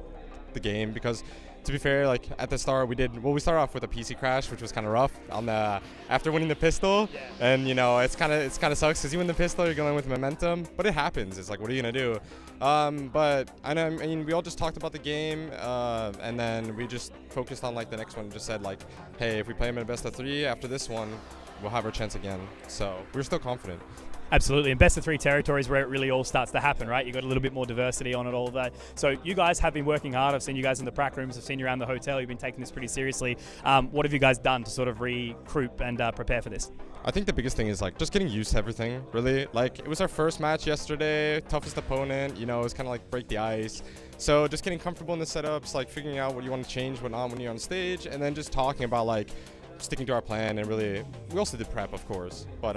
the game because, to be fair, like, at the start, we started off with a PC crash, which was kind of rough on the after winning the pistol. Yeah. And, you know, it's kind of sucks because you win the pistol, you're going with momentum, but it happens. It's like, what are you going to do? But I mean, we all just talked about the game, and then we just focused on, like, the next one and just said, like, hey, if we play them in a best of 3 after this one, we'll have our chance again. So we're still confident. Absolutely, and best of 3 territories where it really all starts to happen, right? You've got a little bit more diversity on it, all of that. So you guys have been working hard. I've seen you guys in the prac rooms. I've seen you around the hotel. You've been taking this pretty seriously. What have you guys done to sort of recruit and prepare for this? I think the biggest thing is, like, just getting used to everything, really. Like, it was our first match yesterday, toughest opponent, you know, it was kind of like break the ice. So just getting comfortable in the setups, like figuring out what you want to change, what not when you're on stage, and then just talking about, like, sticking to our plan. And really, we also did prep, of course, but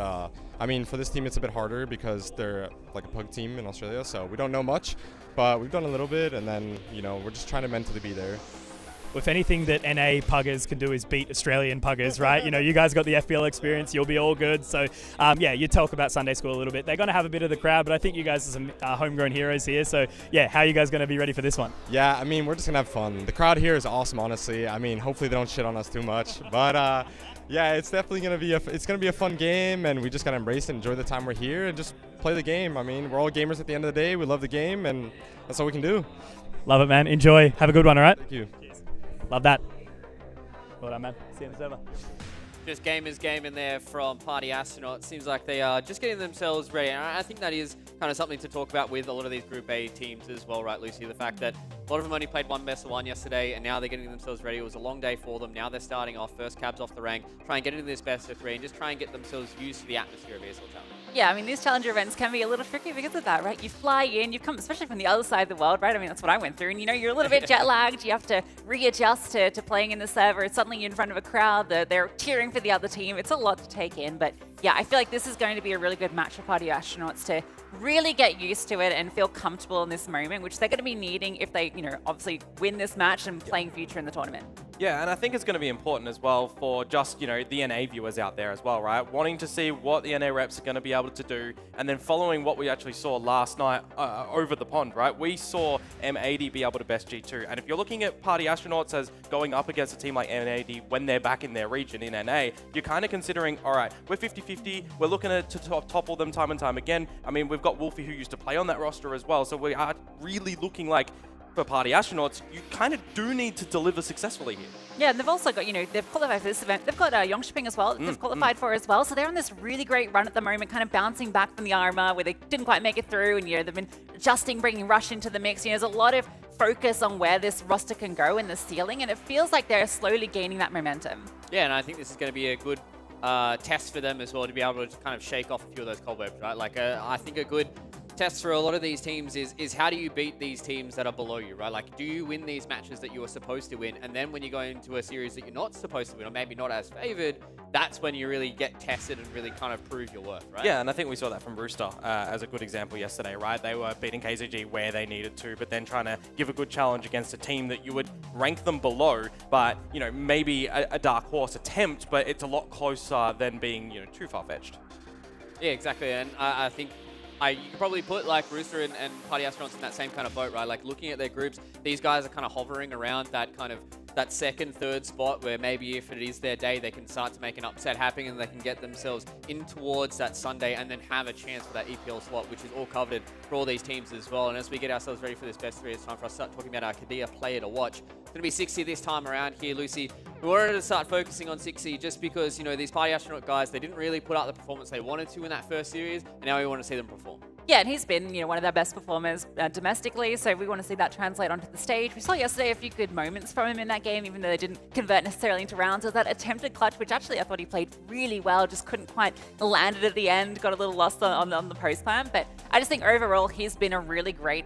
I mean, for this team it's a bit harder because they're like a pug team in Australia, so we don't know much, but we've done a little bit, and then, you know, we're just trying to mentally be there. If anything that NA puggers can do is beat Australian puggers, right? You know, you guys got the FPL experience, you'll be all good. So, yeah, you talk about Sunday School a little bit. They're going to have a bit of the crowd, but I think you guys are some homegrown heroes here. So, yeah, how are you guys going to be ready for this one? Yeah, I mean, we're just going to have fun. The crowd here is awesome, honestly. I mean, hopefully they don't shit on us too much. But, yeah, it's definitely going to be a fun game, and we just got to embrace it, enjoy the time we're here, and just play the game. I mean, we're all gamers at the end of the day. We love the game, and that's all we can do. Love it, man. Enjoy. Have a good one, all right? Thank you. Cheers. Love that. Well done, man. See you in the server. Just gamers game in there from Party Astronauts. Seems like they are just getting themselves ready. And I think that is kind of something to talk about with a lot of these Group A teams as well, right, Lucy? The fact that a lot of them only played one best of 1 yesterday, and now they're getting themselves ready. It was a long day for them. Now they're starting off, first cabs off the rank, try and get into this best of 3, and just try and get themselves used to the atmosphere of ESL Challenge. Yeah, I mean, these challenger events can be a little tricky because of that, right? You fly in, you come, especially from the other side of the world, right? I mean, that's what I went through. And, you know, you're a little bit jet lagged. You have to readjust to playing in the server. Suddenly you're in front of a crowd. They're cheering for the other team. It's a lot to take in. But, yeah, I feel like this is going to be a really good match for Party Astronauts to really get used to it and feel comfortable in this moment, which they're going to be needing if they, you know, obviously win this match and playing future in the tournament. Yeah, and I think it's going to be important as well for just, you know, the NA viewers out there as well, right? Wanting to see what the NA reps are going to be able to do, and then following what we actually saw last night over the pond, right? We saw M80 be able to best G2, and if you're looking at Party Astronauts as going up against a team like M80 when they're back in their region in NA, you're kind of considering, all right, we're 50-50, we're looking to topple them time and time again. I mean, we've got Wolfie who used to play on that roster as well, so we are really looking like, for Party Astronauts, you kind of do need to deliver successfully here. Yeah, and they've also got, you know, they've qualified for this event. They've got Yongshipping as well that they've qualified for as well. So they're on this really great run at the moment, kind of bouncing back from the Arma where they didn't quite make it through, and, you know, they've been adjusting, bringing Rush into the mix. You know, there's a lot of focus on where this roster can go in the ceiling, and it feels like they're slowly gaining that momentum. Yeah, and I think this is going to be a good test for them as well to be able to kind of shake off a few of those cobwebs, right? Like, I think a good test for a lot of these teams is how do you beat these teams that are below you, right? Like, do you win these matches that you are supposed to win? And then when you go into a series that you're not supposed to win, or maybe not as favored, that's when you really get tested and really kind of prove your worth, right? Yeah, and I think we saw that from Rooster as a good example yesterday, right? They were beating KZG where they needed to, but then trying to give a good challenge against a team that you would rank them below, but, you know, maybe a dark horse attempt, but it's a lot closer than being, you know, too far-fetched. Yeah, exactly. And I think you could probably put like Rooster and Party Astronauts in that same kind of boat, right? Like looking at their groups, these guys are kind of hovering around that second, third spot where maybe if it is their day, they can start to make an upset happen and they can get themselves in towards that Sunday and then have a chance for that EPL slot, which is all coveted for all these teams as well. And as we get ourselves ready for this best three, it's time for us to start talking about our Kadia player to watch. It's going to be 60 this time around here, Lucy. We wanted to start focusing on 60 just because, you know, these Party Astronaut guys, they didn't really put out the performance they wanted to in that first series, and now we want to see them perform. Yeah, and he's been, you know, one of their best performers domestically, so we want to see that translate onto the stage. We saw yesterday a few good moments from him in that game, even though they didn't convert necessarily into rounds. There was that attempted clutch, which actually I thought he played really well, just couldn't quite land it at the end, got a little lost on the post plan. But I just think overall he's been a really great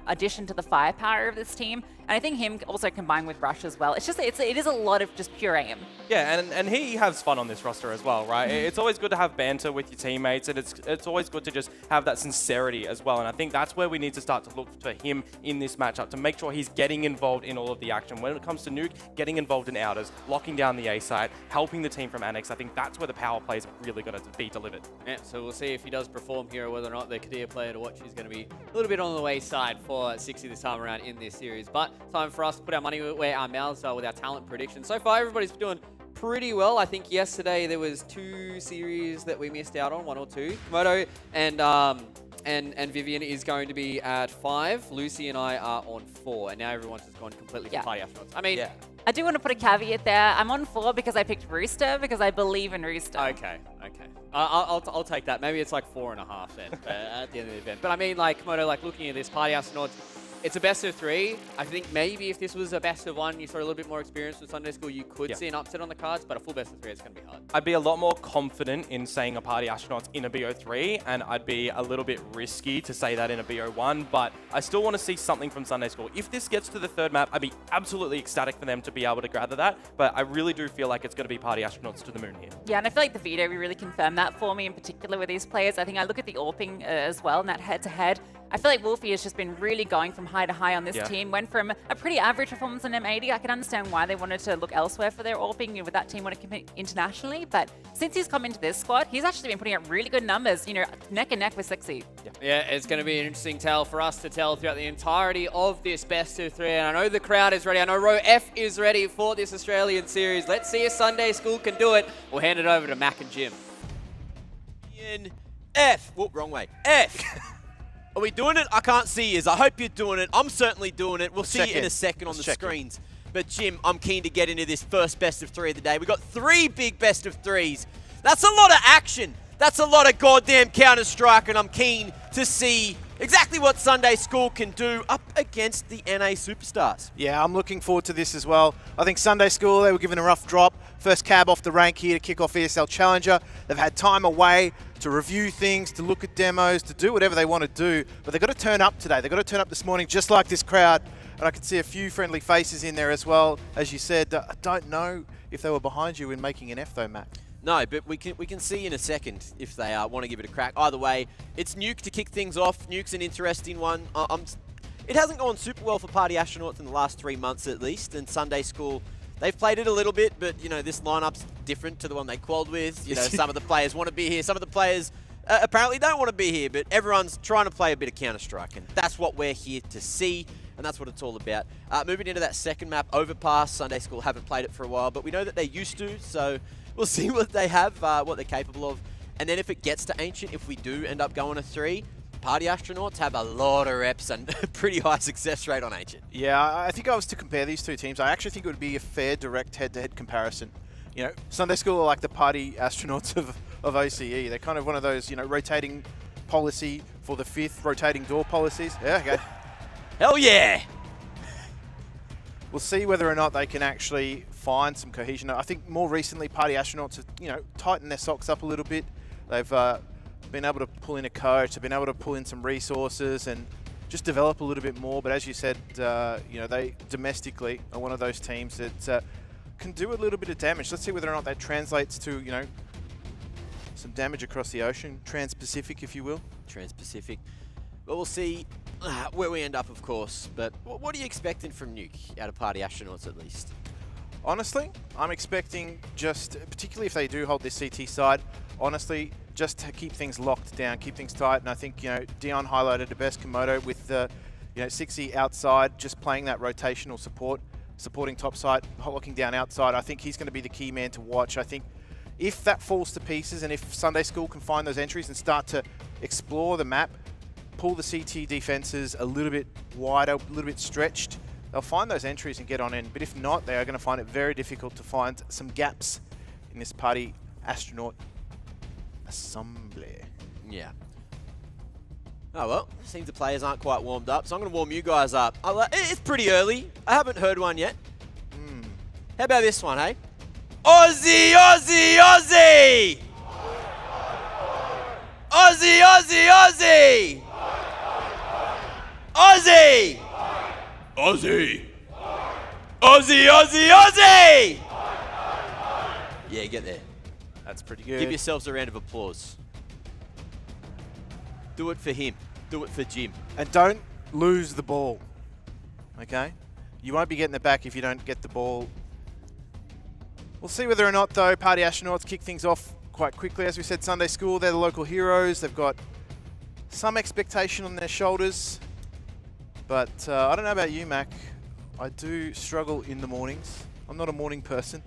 addition to the firepower of this team. And I think him also combined with Rush as well. It's just, it is a lot of just pure aim. Yeah, and he has fun on this roster as well, right? It's always good to have banter with your teammates, and it's always good to just have that sincerity as well. And I think that's where we need to start to look for him in this matchup, to make sure he's getting involved in all of the action. When it comes to Nuke, getting involved in outers, locking down the A site, helping the team from Annex. I think that's where the power plays are really going to be delivered. Yeah, so we'll see if he does perform here or whether or not the Kadia player to watch is going to be a little bit on the wayside for 60 this time around in this series. But time for us to put our money where our mouths are with our talent predictions. So far, everybody's doing pretty well. I think yesterday there was 2 series that we missed out on, 1 or 2. Komodo and Vivian is going to be at 5. Lucy and I are on 4, and now everyone's just gone completely for Party Astronauts. I mean, I do want to put a caveat there. I'm on 4 because I picked Rooster because I believe in Rooster. Okay. I'll take that. Maybe it's like 4.5 then at the end of the event. But I mean, like Komodo, like looking at this Party Astronauts, it's a best of 3. I think maybe if this was a best of 1, you saw a little bit more experience with Sunday School, you could see an upset on the cards, but a full best of 3 is going to be hard. I'd be a lot more confident in saying a Party Astronauts in a BO3, and I'd be a little bit risky to say that in a BO1, but I still want to see something from Sunday School. If this gets to the 3rd map, I'd be absolutely ecstatic for them to be able to gather that, but I really do feel like it's going to be Party Astronauts to the moon here. Yeah, and I feel like the veto really confirmed that for me in particular with these players. I think I look at the AWPing as well in that head-to-head. I feel like Wolfie has just been really going from high to high on this team. Went from a pretty average performance on M80. I can understand why they wanted to look elsewhere for their AWPing with that team want to compete internationally. But since he's come into this squad, he's actually been putting up really good numbers, you know, neck and neck with 60. Yeah, it's going to be an interesting tale for us to tell throughout the entirety of this best of 3. And I know the crowd is ready. I know Row F is ready for this Australian series. Let's see if Sunday School can do it. We'll hand it over to Mac and Jim. F. Whoop, wrong way. F. Are we doing it? I can't see you. I hope you're doing it. I'm certainly doing it. We'll see you in a second on the screens. But Jim, I'm keen to get into this first best of 3 of the day. We've got 3 big best of 3s. That's a lot of action. That's a lot of goddamn Counter-Strike, and I'm keen to see exactly what Sunday School can do up against the NA Superstars. Yeah, I'm looking forward to this as well. I think Sunday School, they were given a rough drop. First cab off the rank here to kick off ESL Challenger. They've had time away to review things, to look at demos, to do whatever they want to do. But they've got to turn up today. They've got to turn up this morning just like this crowd. And I can see a few friendly faces in there as well. As you said, I don't know if they were behind you in making an F though, Matt. No, but we can see in a second if they want to give it a crack. Either way, it's Nuke to kick things off. Nuke's an interesting one. It hasn't gone super well for Party Astronauts in the last 3 months at least, and Sunday School, they've played it a little bit, but you know, this lineup's different to the one they qualified with. You know, some of the players want to be here, some of the players apparently don't want to be here, but everyone's trying to play a bit of Counter-Strike, and that's what we're here to see, and that's what it's all about. Moving into that second map, Overpass. Sunday School haven't played it for a while, but we know that they used to, so we'll see what they have, what they're capable of. And then if it gets to Ancient, if we do end up going to 3, Party Astronauts have a lot of reps and a pretty high success rate on Ancient. Yeah, I think I was to compare these 2 teams, I actually think it would be a fair direct head-to-head comparison. You know, Sunday School are like the Party Astronauts of OCE. They're kind of one of those, you know, rotating policy for the 5th, rotating door policies. Yeah, okay. Hell yeah! We'll see whether or not they can actually find some cohesion. I think more recently, Party Astronauts have, you know, tightened their socks up a little bit. They've been able to pull in a coach, they've been able to pull in some resources and just develop a little bit more. But as you said, you know, they domestically are one of those teams that can do a little bit of damage. Let's see whether or not that translates to, you know, some damage across the ocean. Trans-Pacific, if you will. Trans-Pacific. But we'll see where we end up, of course. But what are you expecting from Nuke out of Party Astronauts, at least? Honestly, I'm expecting just, particularly if they do hold this CT side, honestly, just to keep things locked down, keep things tight. And I think, you know, Dion highlighted the best Komodo with, you know, 60 outside, just playing that rotational support, supporting top side, locking down outside. I think he's going to be the key man to watch. I think if that falls to pieces and if Sunday School can find those entries and start to explore the map, pull the CT defenses a little bit wider, a little bit stretched, they'll find those entries and get on in. But if not, they are going to find it very difficult to find some gaps in this Party Astronaut assembly. Yeah. Oh well, seems the players aren't quite warmed up, so I'm going to warm you guys up. It's pretty early. I haven't heard one yet. How about this one, hey? Aussie, Aussie, Aussie! Aussie, Aussie, Aussie! Aussie! Aussie! Aussie, Aussie, Aussie! Yeah, get there. That's pretty good. Give yourselves a round of applause. Do it for him. Do it for Jim. And don't lose the ball, okay? You won't be getting it back if you don't get the ball. We'll see whether or not, though, Party Astronauts kick things off quite quickly. As we said, Sunday School, they're the local heroes. They've got some expectation on their shoulders. But I don't know about you, Mac. I do struggle in the mornings. I'm not a morning person.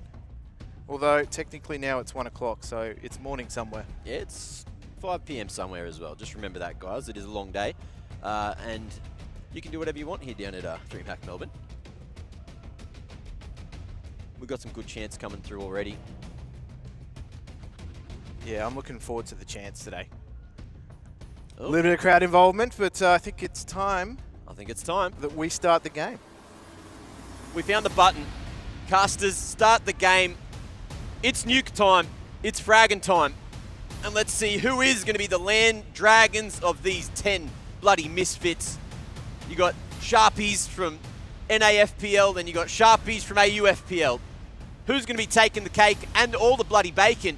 Although, technically now it's 1 o'clock, so it's morning somewhere. Yeah, it's 5 p.m. somewhere as well. Just remember that, guys. It is a long day. And you can do whatever you want here down at DreamHack Melbourne. We've got some good chants coming through already. Yeah, I'm looking forward to the chants today. Oh. A little bit of crowd involvement, but I think it's time. I think it's time that we start the game. We found the button. Casters, start the game. It's nuke time. It's fragging time. And let's see who is going to be the land dragons of these 10 bloody misfits. You got Sharpies from NAFPL, then you got Sharpies from AUFPL. Who's going to be taking the cake and all the bloody bacon?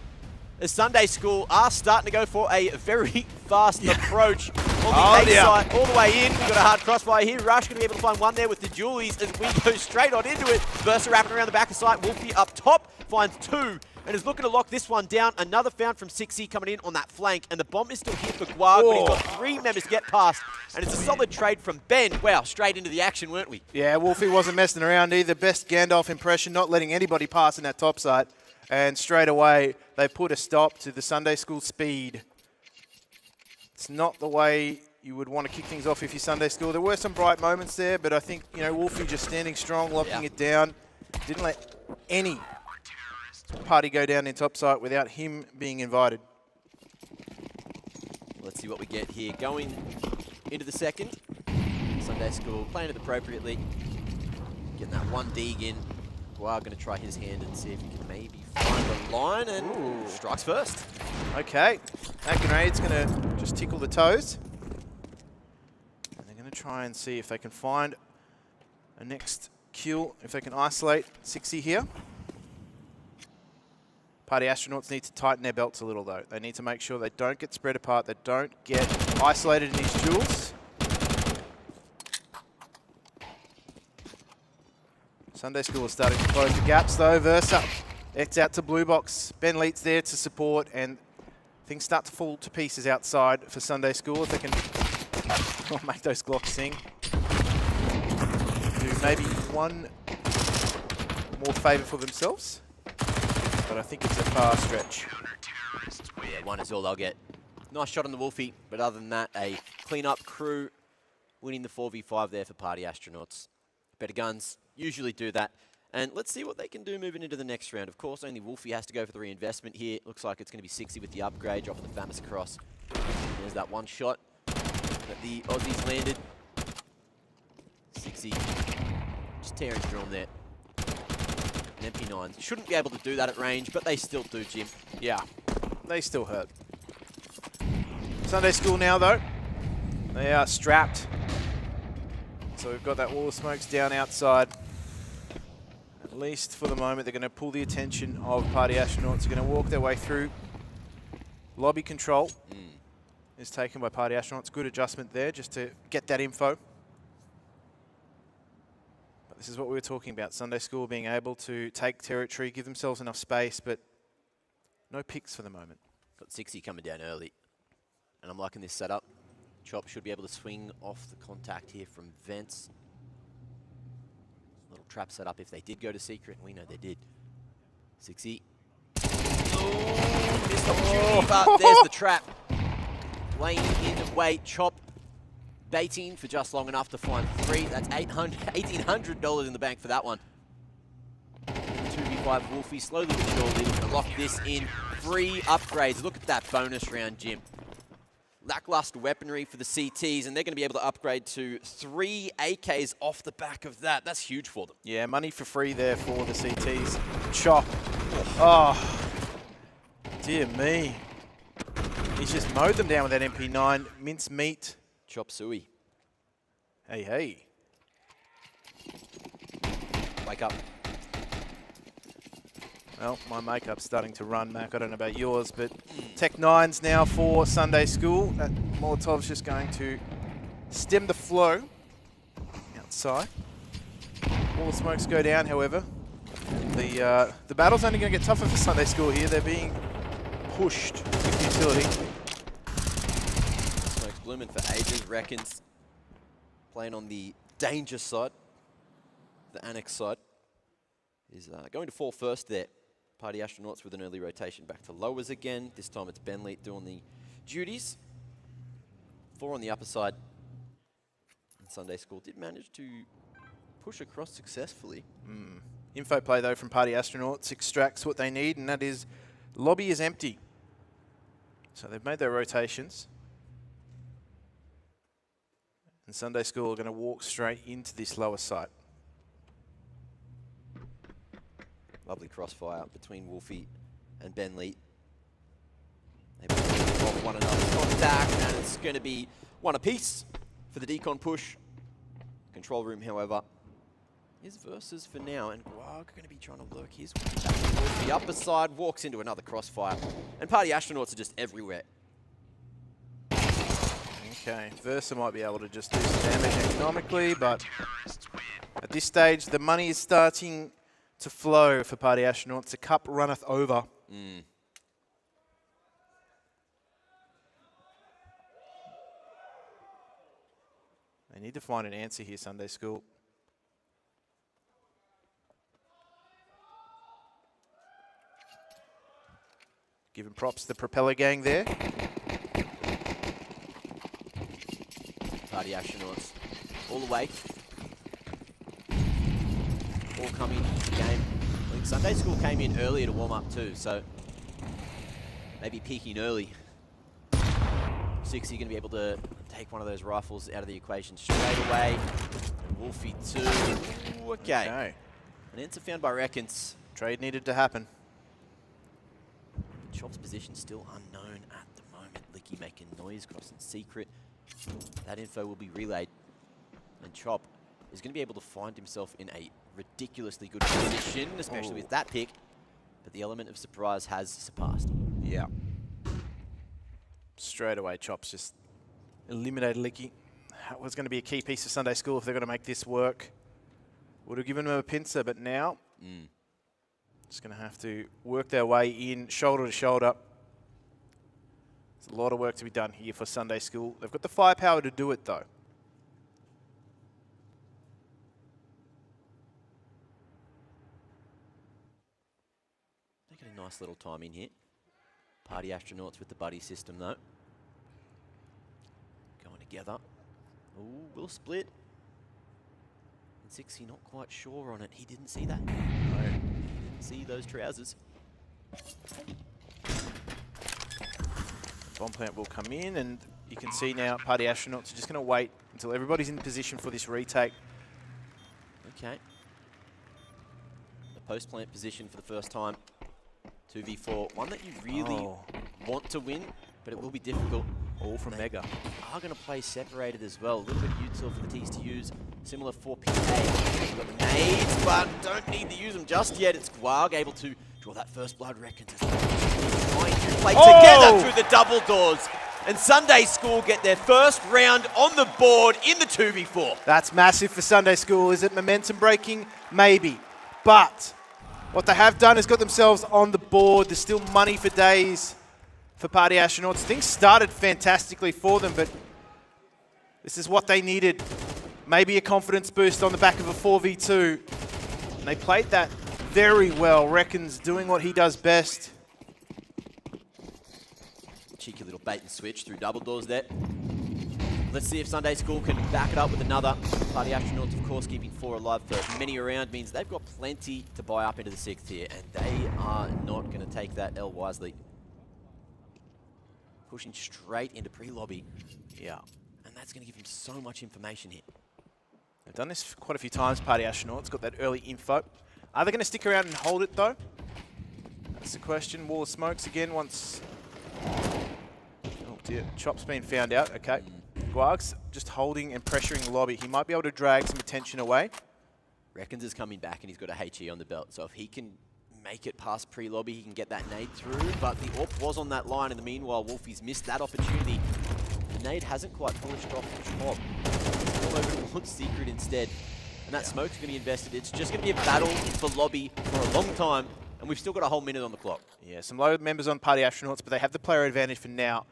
As Sunday School are starting to go for a very fast approach on the A side, all the way in. We've got a hard crossfire here. Rush going to be able to find one there with the Julies as we go straight on into it. Versa wrapping around the back of sight. Wolfie up top finds 2 and is looking to lock this one down. Another found from 60 coming in on that flank, and the bomb is still here for Guag, but he's got 3 members to get past, and it's a solid trade from Ben. Wow, straight into the action, weren't we? Yeah, Wolfie wasn't messing around either. Best Gandalf impression, not letting anybody pass in that top side. And straight away, they put a stop to the Sunday School speed. It's not the way you would want to kick things off if you're Sunday School. There were some bright moments there, but I think, you know, Wolfie just standing strong, locking it down. Didn't let any party go down in top side without him being invited. Let's see what we get here. Going into the second. Sunday School playing it appropriately. Getting that one dig in. Guag going to try his hand and see if he can maybe find the line, and strikes first. Okay, that grenade's going to just tickle the toes. And they're going to try and see if they can find a next kill, if they can isolate 60 here. Party Astronauts need to tighten their belts a little, though. They need to make sure they don't get spread apart, they don't get isolated in these duels. Sunday School is starting to close the gaps, though. Versa, it's out to Blue Box. Ben Leet's there to support, and things start to fall to pieces outside for Sunday School. If they can make those Glocks sing. Do maybe one more favour for themselves. But I think it's a far stretch. Yeah, one is all they'll get. Nice shot on the Wolfie, but other than that, a clean-up crew winning the 4v5 there for Party Astronauts. Better guns usually do that. And let's see what they can do moving into the next round. Of course, only Wolfie has to go for the reinvestment here. Looks like it's going to be 60 with the upgrade, dropping the Famis across. There's that one shot that the Aussies landed. 60 just tearing through them there. And MP9s shouldn't be able to do that at range, but they still do, Jim. Yeah, they still hurt. Sunday School now, though. They are strapped. So we've got that wall of smokes down outside. At least for the moment, they're going to pull the attention of Party Astronauts. They're going to walk their way through. Lobby control is taken by Party Astronauts. Good adjustment there just to get that info. But this is what we were talking about. Sunday School being able to take territory, give themselves enough space, but no picks for the moment. Got 60 coming down early. And I'm liking this setup. Chop should be able to swing off the contact here from Vents. Little trap set up if they did go to Secret, and we know they did. 60. Oh, missed opportunity, but there's the trap. Laying in wait, Chop baiting for just long enough to find 3. That's $1,800 in the bank for that one. 2v5 Wolfie slowly but surely going to lock this in. 3 upgrades. Look at that bonus round, Jim. Lackluster weaponry for the CTs, and they're going to be able to upgrade to 3 AKs off the back of that. That's huge for them. Yeah, money for free there for the CTs. Chop. Oh, dear me. He's just mowed them down with that MP9. Mince meat. Chop suey. Hey, hey. Wake up. Well, my makeup's starting to run, Mac. I don't know about yours, but Tech 9's now for Sunday School. That Molotov's just going to stem the flow outside. All the smokes go down, however. The battle's only going to get tougher for Sunday School here. They're being pushed with utility. Smokes blooming for ages. Reckons playing on the danger side, the annex side, is going to fall first there. Party Astronauts with an early rotation back to lowers again. This time it's Benleet doing the duties. 4 on the upper side. And Sunday School did manage to push across successfully. Info play, though, from Party Astronauts extracts what they need, and that is lobby is empty. So they've made their rotations. And Sunday School are going to walk straight into this lower site. Lovely crossfire between Wolfie and Benleet. They both off one another's contact, and it's going to be one apiece for the decon push. Control room, however, is versus for now, and Guag going to be trying to lurk his way back towards the upper side, walks into another crossfire, and Party Astronauts are just everywhere. Okay, Versa might be able to just do some damage economically, but at this stage, the money is starting to flow for Party Astronauts. The cup runneth over. They need to find an answer here, Sunday School. Giving props to the Propeller Gang there. Party Astronauts all awake. All coming into the game. I think Sunday School came in earlier to warm up too, so maybe peaking early. 60 going to be able to take one of those rifles out of the equation straight away. And Wolfie too. Ooh, okay. An answer found by Reckons. Trade needed to happen. Chop's position still unknown at the moment. Licky making noise, crossing Secret. That info will be relayed. And Chop is going to be able to find himself in a ridiculously good position, especially with that pick. But the element of surprise has surpassed. Yeah. Straight away, Chop's just eliminated Licky. That was going to be a key piece of Sunday School if they're going to make this work. Would have given them a pincer, but now just going to have to work their way in shoulder to shoulder. There's a lot of work to be done here for Sunday School. They've got the firepower to do it, though. They get a nice little time in here. Party Astronauts with the buddy system, though. Going together. Ooh, will split. And 60 not quite sure on it. He didn't see that. No, he didn't see those trousers. Bomb plant will come in, and you can see now Party Astronauts are just going to wait until everybody's in position for this retake. Okay. The post plant position for the first time. 2v4, one that you really want to win, but it will be difficult. All from Mega. Are going to play separated as well. A little bit util for the T's to use. Similar for PA. They've got the nades, but don't need to use them just yet. It's Guag able to draw that first blood. Reckons trying to play together through the double doors. And Sunday School get their first round on the board in the 2v4. That's massive for Sunday School. Is it momentum breaking? Maybe. But what they have done is got themselves on the board. There's still money for days for Party Astronauts. Things started fantastically for them, but this is what they needed. Maybe a confidence boost on the back of a 4v2. And they played that very well. Reckons doing what he does best. Cheeky little bait and switch through double doors there. Let's see if Sunday School can back it up with another. Party Astronauts, of course, keeping 4 alive for many around means they've got plenty to buy up into the 6th here, and they are not going to take that L wisely. Pushing straight into pre-lobby. Yeah. And that's going to give him so much information here. They've done this quite a few times, Party Astronauts. Got that early info. Are they going to stick around and hold it, though? That's the question. Wall of smokes again once... Oh, dear. Chop's been found out. Okay. Guarg's just holding and pressuring lobby. He might be able to drag some attention away. Reckons is coming back and he's got a HE on the belt. So if he can make it past pre-lobby, he can get that nade through. But the AWP was on that line. In the meanwhile, Wolfie's missed that opportunity. The nade hasn't quite polished off the top. All over to Launch Secret instead. And that smoke's going to be invested. It's just going to be a battle for lobby for a long time. And we've still got a whole minute on the clock. Yeah, some low members on Party Astronauts, but they have the player advantage for now.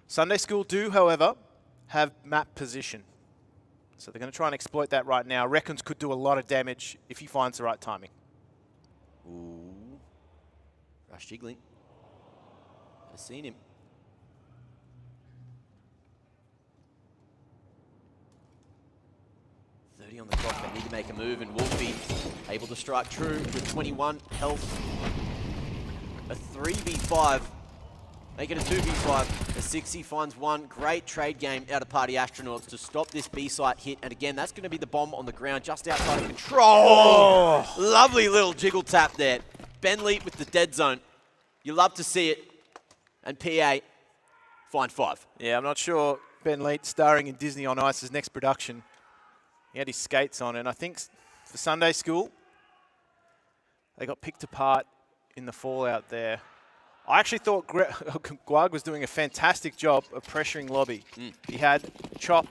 Sunday School do, however, have map position. So they're going to try and exploit that right now. Reckons could do a lot of damage if he finds the right timing. Ooh. Rush jiggling. I've seen him. On the clock, they need to make a move, and Wolfie able to strike true with 21 health. A 3v5, make it a 2v5. A 60 finds one. Great trade game out of Party Astronauts to stop this B-site hit, and again, that's going to be the bomb on the ground just outside of control. Oh. Lovely little jiggle tap there. Ben Leet with the dead zone. You love to see it, and PA find 5. Yeah, I'm not sure Ben Leet starring in Disney on Ice's next production. He had his skates on, and I think for Sunday School, they got picked apart in the fallout there. I actually thought Guag was doing a fantastic job of pressuring lobby. He had Chop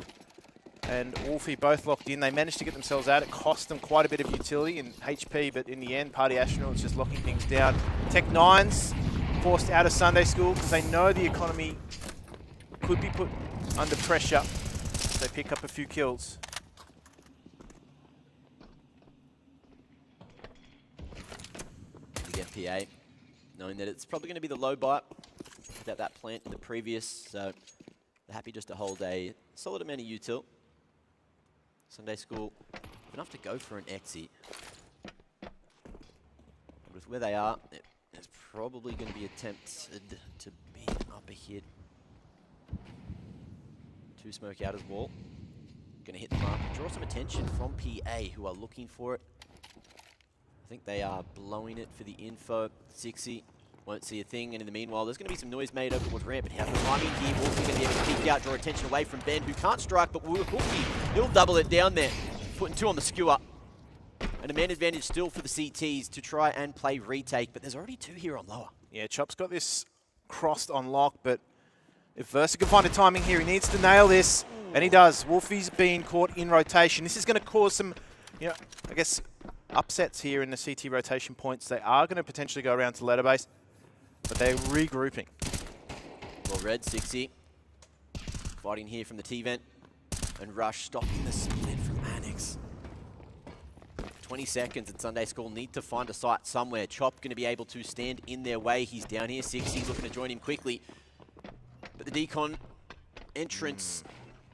and Wolfie both locked in. They managed to get themselves out. It cost them quite a bit of utility and HP, but in the end, Party Astronauts just locking things down. Tech Nines forced out of Sunday School because they know the economy could be put under pressure. They pick up a few kills. PA, knowing that it's probably going to be the low bite without that plant in the previous, so they're happy just to hold a solid amount of util. Sunday School, enough to go for an exit. But with where they are, it's probably going to be attempted to be up a hit. 2 smoke out as wall. Going to hit the mark, draw some attention from PA, who are looking for it. I think they are blowing it for the info. 60 won't see a thing, and in the meanwhile, there's going to be some noise made over towards ramp, but he has the timing here. Wolfie going to be able to peek out, draw attention away from Ben, who can't strike, but Wolfie, he'll double it down there, putting 2 on the skewer. And a man advantage still for the CTs to try and play retake, but there's already 2 here on lower. Yeah, Chop's got this crossed on lock, but if Versa can find a timing here, he needs to nail this, and he does. Wolfie's been caught in rotation. This is going to cause some, you know, I guess, upsets here in the CT rotation points. They are going to potentially go around to ladder base, but they're regrouping. Well, Red 60 fighting here from the T-Vent, and Rush stopping the split from Annex. 20 seconds and Sunday School need to find a site somewhere. Chop going to be able to stand in their way. He's down here. 60 looking to join him quickly, but the decon entrance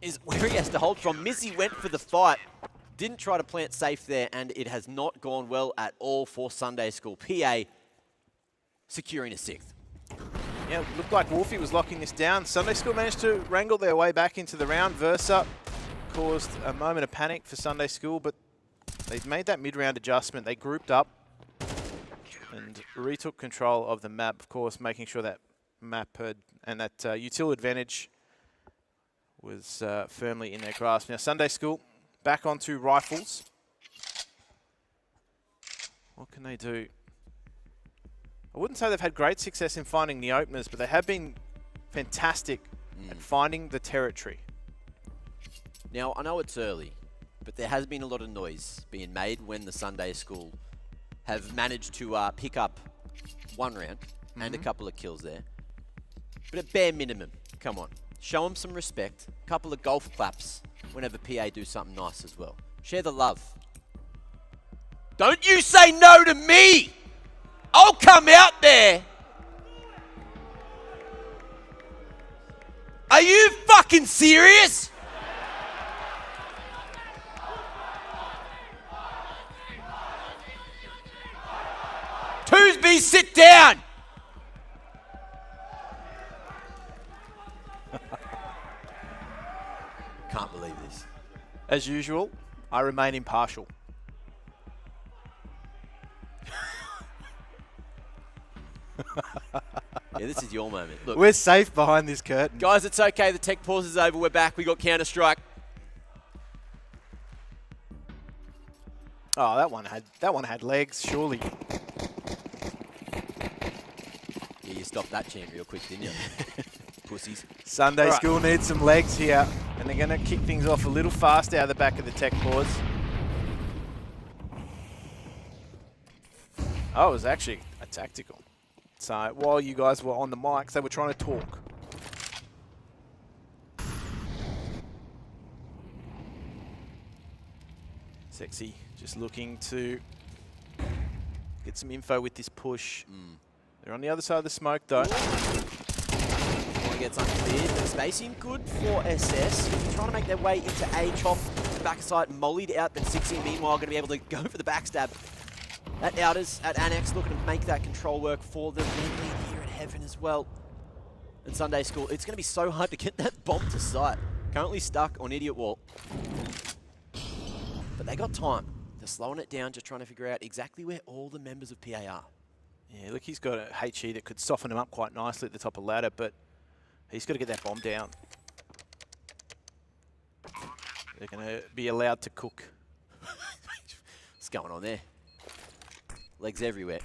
is where he has to hold from. Mizzy went for the fight. Didn't try to plant safe there, and it has not gone well at all for Sunday School. PA securing a 6th. Yeah, it looked like Wolfie was locking this down. Sunday School managed to wrangle their way back into the round. Versa caused a moment of panic for Sunday School, but they've made that mid-round adjustment. They grouped up and retook control of the map, of course, making sure that map and that util advantage was firmly in their grasp. Now, Sunday School back onto rifles. What can they do? I wouldn't say they've had great success in finding the openers, but they have been fantastic at finding the territory. Now, I know it's early, but there has been a lot of noise being made when the Sunday School have managed to pick up 1 round and a couple of kills there. But at bare minimum, come on, show them some respect. A couple of golf claps whenever PA do something nice as well. Share the love. Don't you say no to me! I'll come out there! Are you fucking serious? Toosby, sit down! Can't believe this. As usual, I remain impartial. Yeah, this is your moment. Look, we're safe behind this curtain. Guys, it's okay. The tech pause is over. We're back. We got Counter-Strike. Oh, that one had legs, surely. Yeah, you stopped that chant real quick, didn't you? Pussies. Sunday All right. School needs some legs here, and they're going to kick things off a little fast out of the back of the tech pause. Oh, it was actually a tactical. So while you guys were on the mics, they were trying to talk. Sexy, just looking to get some info with this push. They're on the other side of the smoke, though. Want to get something cleared. The spacing good for SS. Trying to make their way into A. Chop, backside, mollied out, but 16 meanwhile going to be able to go for the backstab. At Outers, at Annex, looking to make that control work for them. They lead here at Heaven as well. And Sunday School, it's going to be so hard to get that bomb to sight. Currently stuck on Idiot Wall. But they got time. They're slowing it down, just trying to figure out exactly where all the members of PA are. Yeah, look, he's got a HE that could soften him up quite nicely at the top of the ladder, but he's got to get that bomb down. They're going to be allowed to cook. What's going on there? Legs everywhere.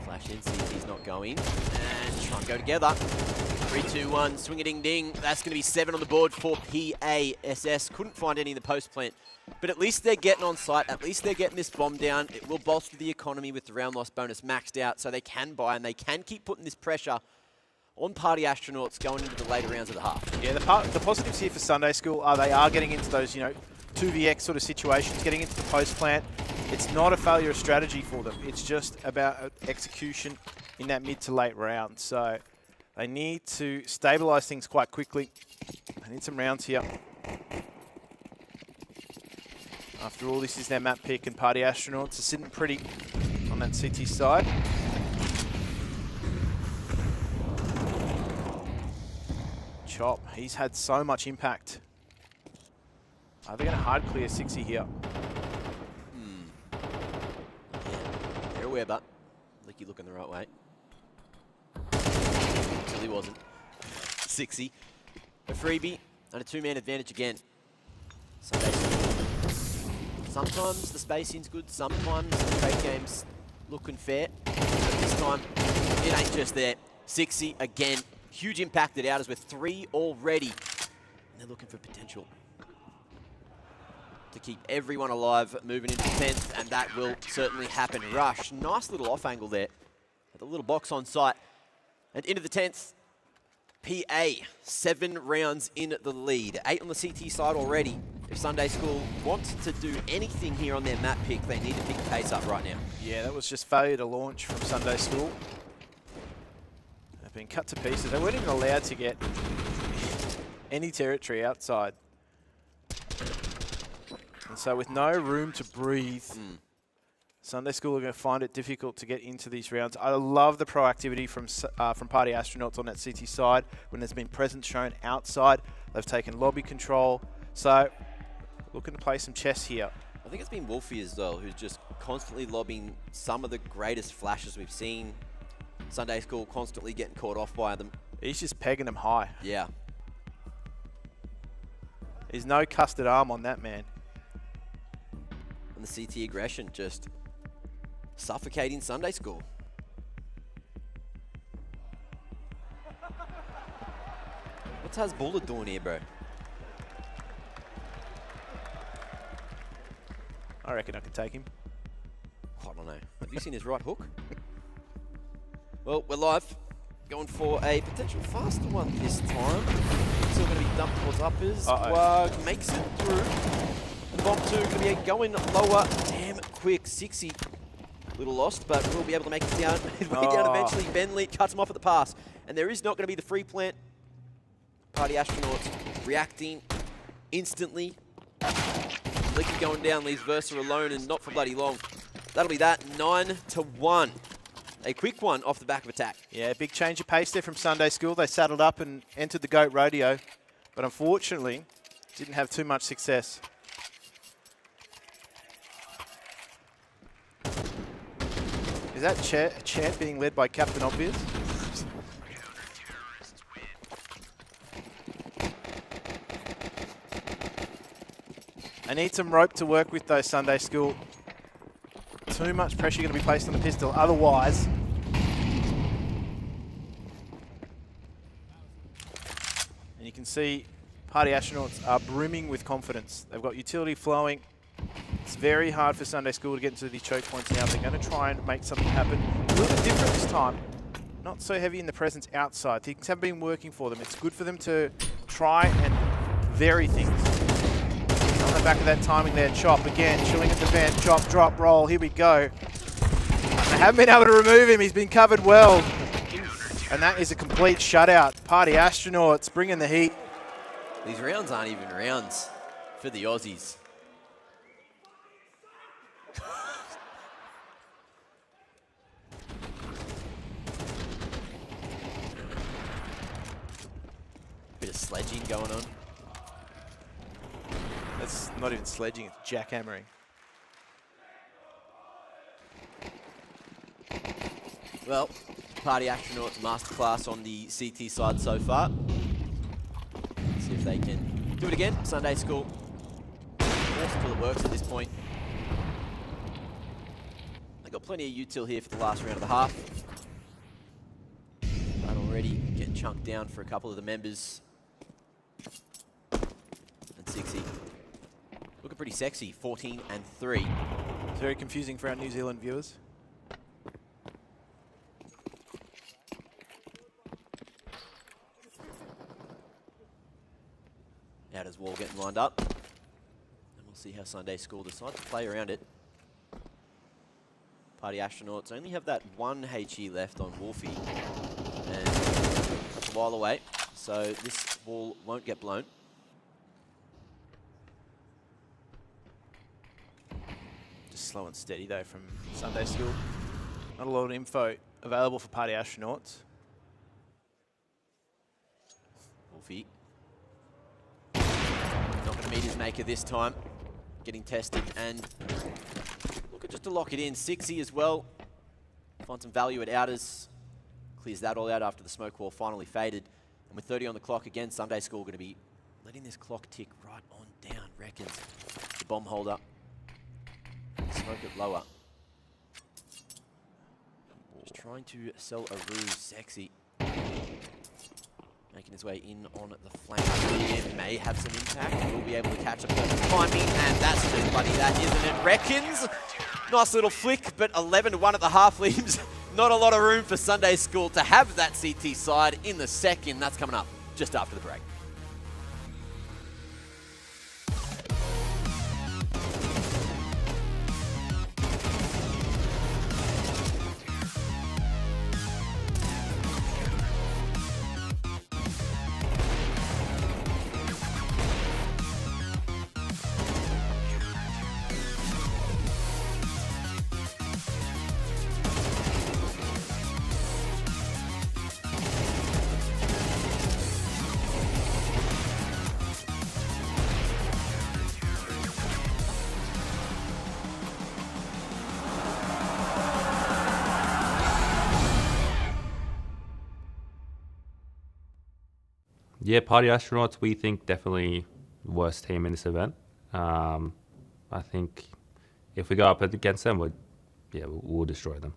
Flash in, see if he's not going. And try and go together. 3, 2, 1, swing-a-ding-ding. That's going to be 7 on the board for PASS. Couldn't find any in the post plant. But at least they're getting on site. At least they're getting this bomb down. It will bolster the economy with the round loss bonus maxed out, so they can buy and they can keep putting this pressure on Party Astronauts going into the later rounds of the half. Yeah, the positives here for Sunday School are they are getting into those, 2vx sort of situations, getting into the post plant. It's not a failure of strategy for them. It's just about execution in that mid to late round. So they need to stabilize things quite quickly. They need some rounds here. After all, this is their map pick, and Party Astronauts are sitting pretty on that CT side. Chop, he's had so much impact. Are they going to hard clear 60 here? They're aware, but Licky looking the right way. Until he wasn't. 60. A freebie and a 2-man advantage again. Sometimes the spacing's good, sometimes the trade game's looking fair. But this time, it ain't just there. 60 again. Huge impact at Outers with 3 already. And they're looking for potential to keep everyone alive moving into 10th, and that will certainly happen. Rush, nice little off angle there. The little box on site. And into the 10th, PA, 7 rounds in the lead. 8 on the CT side already. If Sunday School wants to do anything here on their map pick, they need to pick the pace up right now. Yeah, that was just failure to launch from Sunday School. They've been cut to pieces. They weren't even allowed to get any territory outside. And so with no room to breathe, Sunday School are going to find it difficult to get into these rounds. I love the proactivity from Party Astronauts on that CT side. When there's been presence shown outside, they've taken lobby control. So looking to play some chess here. I think it's been Wolfie as well, who's just constantly lobbing some of the greatest flashes we've seen. Sunday School constantly getting caught off by them. He's just pegging them high. Yeah. There's no custard arm on that man. And the CT aggression just suffocating Sunday School. What's Hasbulla doing here, bro? I reckon I can take him. I don't know. Have you seen his right hook? Well, we're live. going for a potential faster one this time. Still going to be dumped towards uppers. Uh-oh. Makes it through. And bomb 2 going to be going lower. Damn quick. 60. Little lost, but will be able to make it down. Way down eventually. Bentley cuts him off at the pass. And there is not going to be the free plant. Party Astronauts reacting instantly. Licky going down leaves Versa alone, and not for bloody long. That'll be that. 9-1. A quick one off the back of attack. Yeah, big change of pace there from Sunday School. They saddled up and entered the GOAT Rodeo, but unfortunately didn't have too much success. Is that chant being led by Captain Obvious? I need some rope to work with though, Sunday School. Too much pressure going to be placed on the pistol, otherwise. And you can see Party Astronauts are brimming with confidence. They've got utility flowing. It's very hard for Sunday School to get into these choke points now. They're going to try and make something happen. A little bit different this time. Not so heavy in the presence outside. Things have been working for them. It's good for them to try and vary things. On the back of that timing there, Chop again, chilling at the vent, Chop, drop, roll, here we go. They haven't been able to remove him, he's been covered well. And that is a complete shutout. Party Astronauts bringing the heat. These rounds aren't even rounds for the Aussies. Bit of sledging going on. That's not even sledging, it's jackhammering. Well, Party Astronauts masterclass on the CT side so far. Let's see if they can do it again. Sunday School. Force until it works at this point. They got plenty of util here for the last round of the half. But already getting chunked down for a couple of the members. And 60. Looking pretty sexy, 14-3. It's very confusing for our New Zealand viewers. Out as Wall getting lined up. And we'll see how Sunday School decides to play around it. Party Astronauts only have that one HE left on Wolfie. And that's a while away, so this wall won't get blown. Slow and steady though from Sunday School. Not a lot of info available for Party Astronauts. Wolfie. Not going to meet his maker this time. Getting tested and looking just to lock it in. 60 as well. Find some value at outers. Clears that all out after the smoke wall finally faded. And with 30 on the clock again, Sunday School going to be letting this clock tick right on down, reckons. The bomb holder. Smoke it lower. Just trying to sell a ruse. Sexy. Making his way in on the flank here. May have some impact. Will be able to catch up the timing. And that's just bloody that, isn't it? Reckons. Nice little flick, but 11-1 at the half leaves. Not a lot of room for Sunday School to have that CT side in the second. That's coming up just after the break. Yeah, Party Astronauts, we think definitely worst team in this event. I think if we go up against them, we'll destroy them.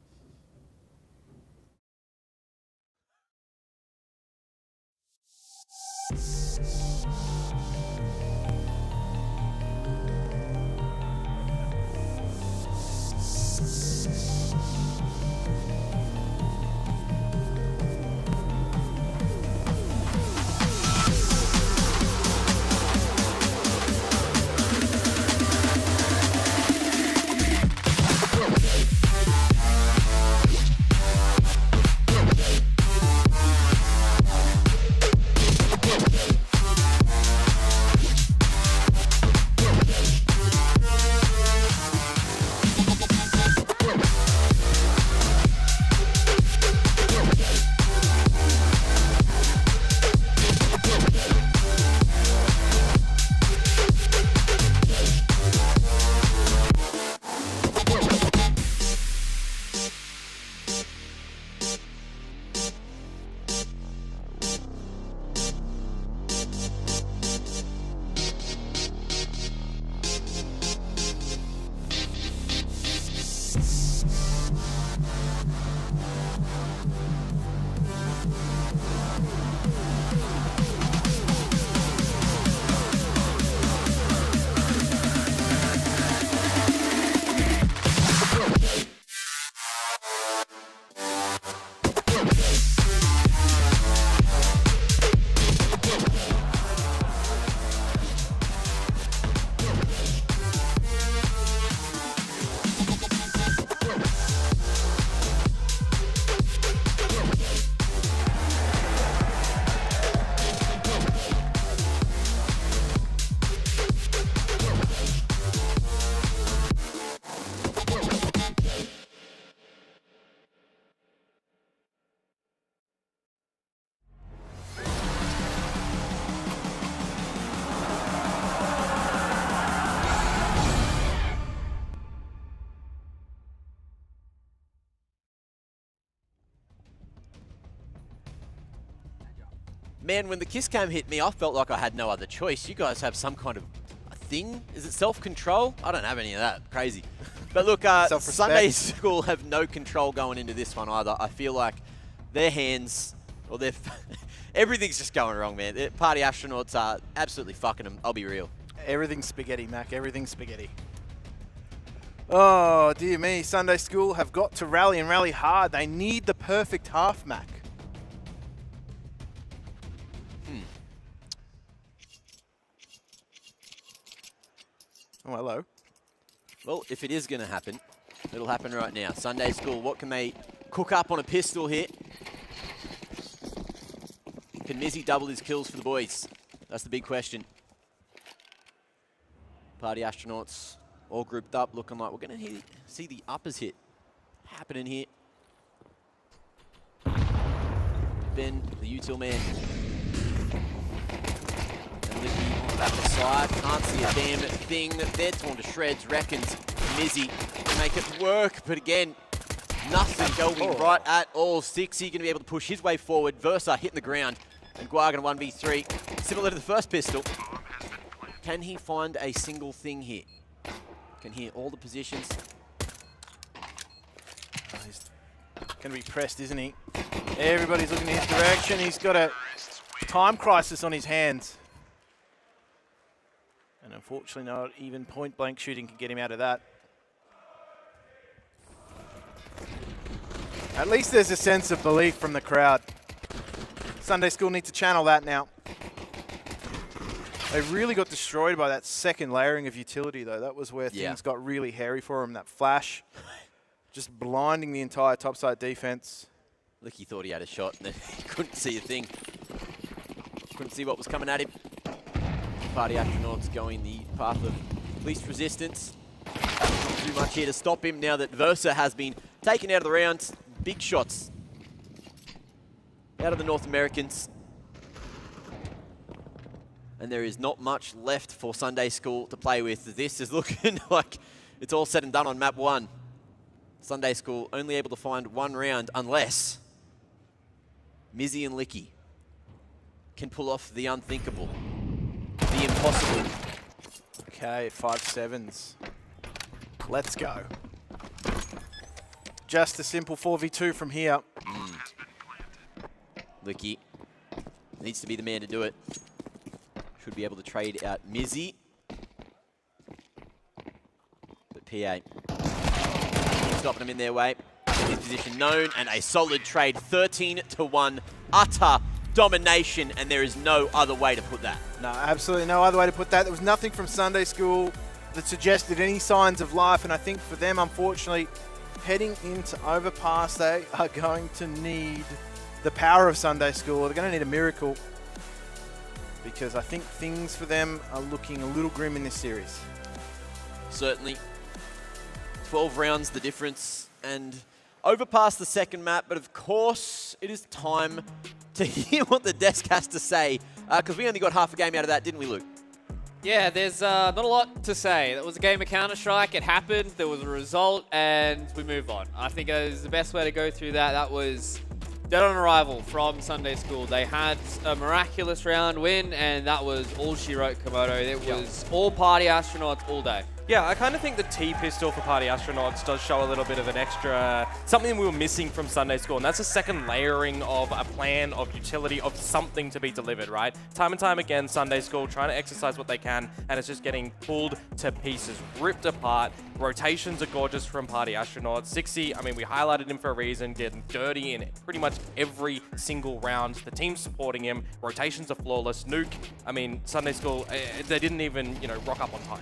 Man, when the kiss cam hit me, I felt like I had no other choice. You guys have some kind of a thing? Is it self-control? I don't have any of that. Crazy. But look, Sunday School have no control going into this one either. I feel like their hands, or their everything's just going wrong, man. Party Astronauts are absolutely fucking them. I'll be real. Everything's spaghetti, Mac. Everything's spaghetti. Oh, dear me. Sunday School have got to rally and rally hard. They need the perfect half, Mac. Oh, hello. Well, if it is going to happen, it'll happen right now. Sunday School, what can they cook up on a pistol here? Can Mizzy double his kills for the boys? That's the big question. Party Astronauts all grouped up, looking like we're going to see the uppers hit happening here. Ben, the util man. Lippy on the back of the side, can't see a damn thing. They're torn to shreds, reckons Mizzy can make it work, but again, nothing going right at all. Sixy going to be able to push his way forward. Versa hitting the ground, and Guar going to 1v3. Similar to the first pistol. Can he find a single thing here? Can hear all the positions. Oh, he's going to be pressed, isn't he? Everybody's looking in his direction. He's got a time crisis on his hands. And unfortunately, not even point-blank shooting can get him out of that. At least there's a sense of belief from the crowd. Sunday School need to channel that now. They really got destroyed by that second layering of utility, though. That was where things got really hairy for him. That flash, just blinding the entire topside defense. Licky thought he had a shot, and then he couldn't see a thing. Couldn't see what was coming at him. Party Astronauts going the path of least resistance. Not too much here to stop him now that Versa has been taken out of the round. Big shots out of the North Americans. And there is not much left for Sunday School to play with. This is looking like it's all said and done on map 1. Sunday School only able to find one round unless Mizzy and Licky can pull off the unthinkable. The impossible. Okay, 5-7s. Let's go. Just a simple 4v2 from here. Licky needs to be the man to do it. Should be able to trade out Mizzy. But PA stopping them in their way. His position known, and a solid trade. 13-1. Utter domination, and there is no other way to put that. No, absolutely no other way to put that. There was nothing from Sunday School that suggested any signs of life, and I think for them, unfortunately, heading into Overpass, they are going to need the power of Sunday School. They're going to need a miracle, because I think things for them are looking a little grim in this series. Certainly. 12 rounds, the difference, and Overpass the second map, but of course, it is time to hear what the desk has to say, because we only got half a game out of that, didn't we, Luke? Yeah, there's not a lot to say. That was a game of Counter-Strike. It happened. There was a result, and we move on. I think it was the best way to go through that. That was dead on arrival from Sunday School. They had a miraculous round win, and that was all she wrote, Komodo. It was all Party Astronauts all day. Yeah, I kind of think the T-pistol for Party Astronauts does show a little bit of an extra, something we were missing from Sunday School, and that's a second layering of a plan, of utility, of something to be delivered, right? Time and time again, Sunday School trying to exercise what they can, and it's just getting pulled to pieces, ripped apart. Rotations are gorgeous from Party Astronauts. Sixy, I mean, we highlighted him for a reason, getting dirty in pretty much every single round. The team's supporting him. Rotations are flawless. Nuke, I mean, Sunday School, they didn't even, rock up on time.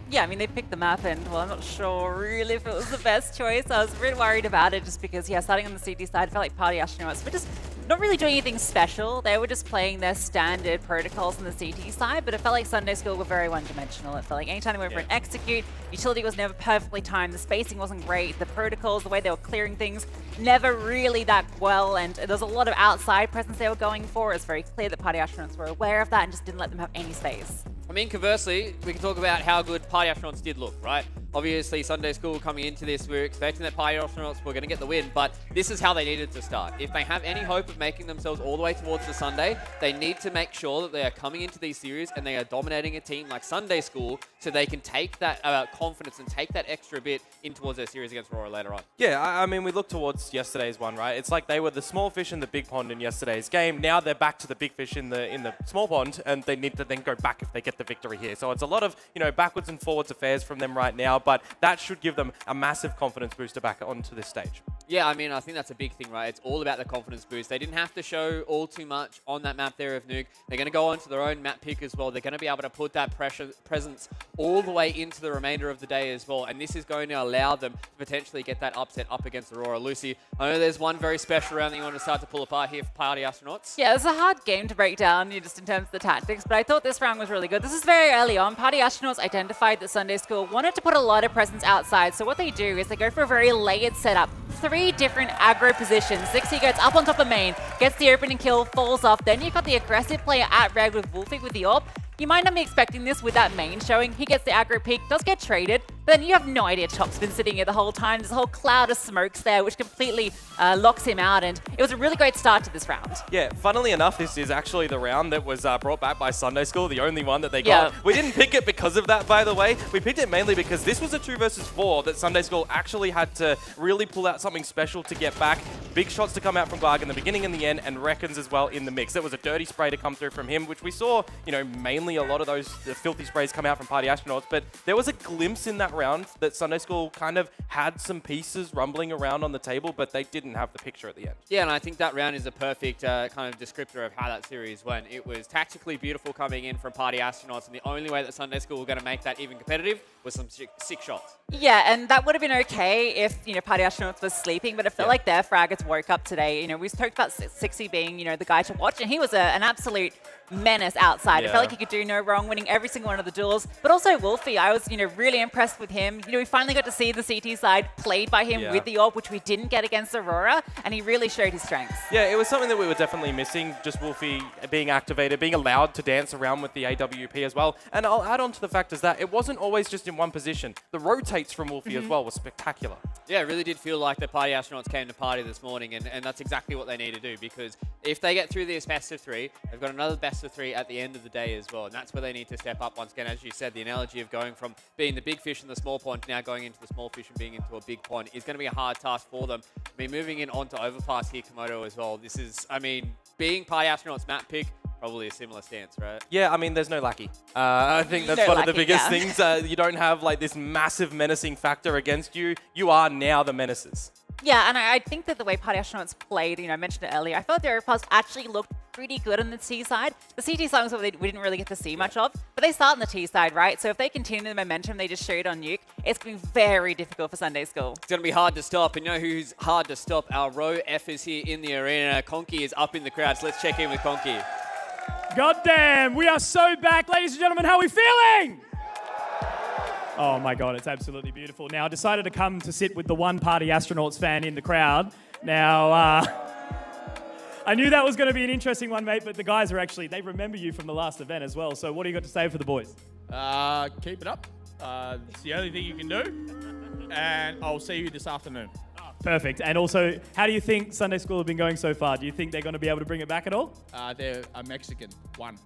Yeah, I mean, they picked the map, and, well, I'm not sure really if it was the best choice. I was really worried about it just because, yeah, starting on the CT side, I felt like Party Astronauts were just not really doing anything special. They were just playing their standard protocols on the CT side, but it felt like Sunday School were very one-dimensional. It felt like anytime they went for an execute, utility was never perfectly timed, the spacing wasn't great, the protocols, the way they were clearing things, never really that well, and there was a lot of outside presence they were going for. It's very clear that Party Astronauts were aware of that and just didn't let them have any space. I mean, conversely, we can talk about how good Party Astronauts did look, right? Obviously, Sunday School coming into this, we're expecting that Party Astronauts were going to get the win, but this is how they needed to start. If they have any hope of making themselves all the way towards the Sunday, they need to make sure that they are coming into these series and they are dominating a team like Sunday School so they can take that confidence and take that extra bit in towards their series against Aurora later on. Yeah, I mean, we look towards yesterday's one, right? It's like they were the small fish in the big pond in yesterday's game. Now they're back to the big fish in the small pond, and they need to then go back if they get the victory here. So it's a lot of, backwards and forwards affairs from them right now, but that should give them a massive confidence booster back onto this stage. Yeah, I mean, I think that's a big thing, right? It's all about the confidence boost. They didn't have to show all too much on that map there of Nuke. They're going to go on to their own map pick as well. They're going to be able to put that presence all the way into the remainder of the day as well. And this is going to allow them to potentially get that upset up against Aurora. Lucy, I know there's one very special round that you want to start to pull apart here for Party Astronauts. Yeah, it's a hard game to break down just in terms of the tactics, but I thought this round was really good. This is very early on. Party Astronauts identified that Sunday School wanted to put a lot of presence outside. So what they do is they go for a very layered setup. 3 different aggro positions. Zixi goes up on top of main, gets the opening kill, falls off. Then you've got the aggressive player at red with Wolfie with the AWP. You might not be expecting this with that main showing. He gets the aggro peak, does get traded, but then you have no idea Chop's been sitting here the whole time. There's a whole cloud of smokes there, which completely locks him out, and it was a really great start to this round. Yeah, funnily enough, this is actually the round that was brought back by Sunday School, the only one that they got. Yeah. We didn't pick it because of that, by the way. We picked it mainly because this was a 2 versus 4 that Sunday School actually had to really pull out something special to get back. Big shots to come out from Glarg in the beginning and the end, and Reckons as well in the mix. There was a dirty spray to come through from him, which we saw, mainly a lot of those filthy sprays come out from Party Astronauts, but there was a glimpse in that round that Sunday School kind of had some pieces rumbling around on the table, but they didn't have the picture at the end. Yeah, and I think that round is a perfect kind of descriptor of how that series went. It was tactically beautiful coming in from Party Astronauts, and the only way that Sunday School were going to make that even competitive was some sick shots. Yeah, and that would have been okay if, Party Astronauts was sleeping, but it felt like their fraggers woke up today. We talked about Sixy being, the guy to watch, and he was an absolute menace outside. It felt like he could do no wrong, winning every single one of the duels. But also Wolfie, I was, really impressed with him. We finally got to see the CT side played by him with the AWP, which we didn't get against Aurora, and he really showed his strengths. Yeah, it was something that we were definitely missing, just Wolfie being activated, being allowed to dance around with the AWP as well. And I'll add on to the fact is that it wasn't always just in one position. The rotates from Wolfie as well was spectacular. Yeah, it really did feel like the Party Astronauts came to party this morning, and that's exactly what they need to do, because if they get through this best of 3, they've got another best of 3 at the end of the day as well, and that's where they need to step up once again. As you said, the analogy of going from being the big fish in the small pond to now going into the small fish and being into a big pond is going to be a hard task for them. I mean, moving in onto Overpass here, Komodo as well. This is, being Party Astronauts map pick, probably a similar stance, right? Yeah, I mean, there's no Lackey. I think that's one of the biggest things. You don't have this massive menacing factor against you. You are now the menaces. Yeah, and I think that the way Party Astronauts played, I mentioned it earlier, I felt the Overpass actually looked pretty good on the T side. The CT side was what we didn't really get to see much of, but they start on the T side, right? So if they continue the momentum they just showed on Nuke, it's going to be very difficult for Sunday School. It's going to be hard to stop, and who's hard to stop? Our row F is here in the arena. Conky is up in the crowd, so let's check in with Conky. God damn, we are so back. Ladies and gentlemen, how are we feeling? Oh my God, it's absolutely beautiful. Now, I decided to come to sit with the one Party Astronauts fan in the crowd. Now, I knew that was going to be an interesting one, mate, but the guys are actually, they remember you from the last event as well. So what do you got to say for the boys? Keep it up. It's the only thing you can do. And I'll see you this afternoon. Perfect. And also, how do you think Sunday School have been going so far? Do you think they're going to be able to bring it back at all? They're a Mexican. 1.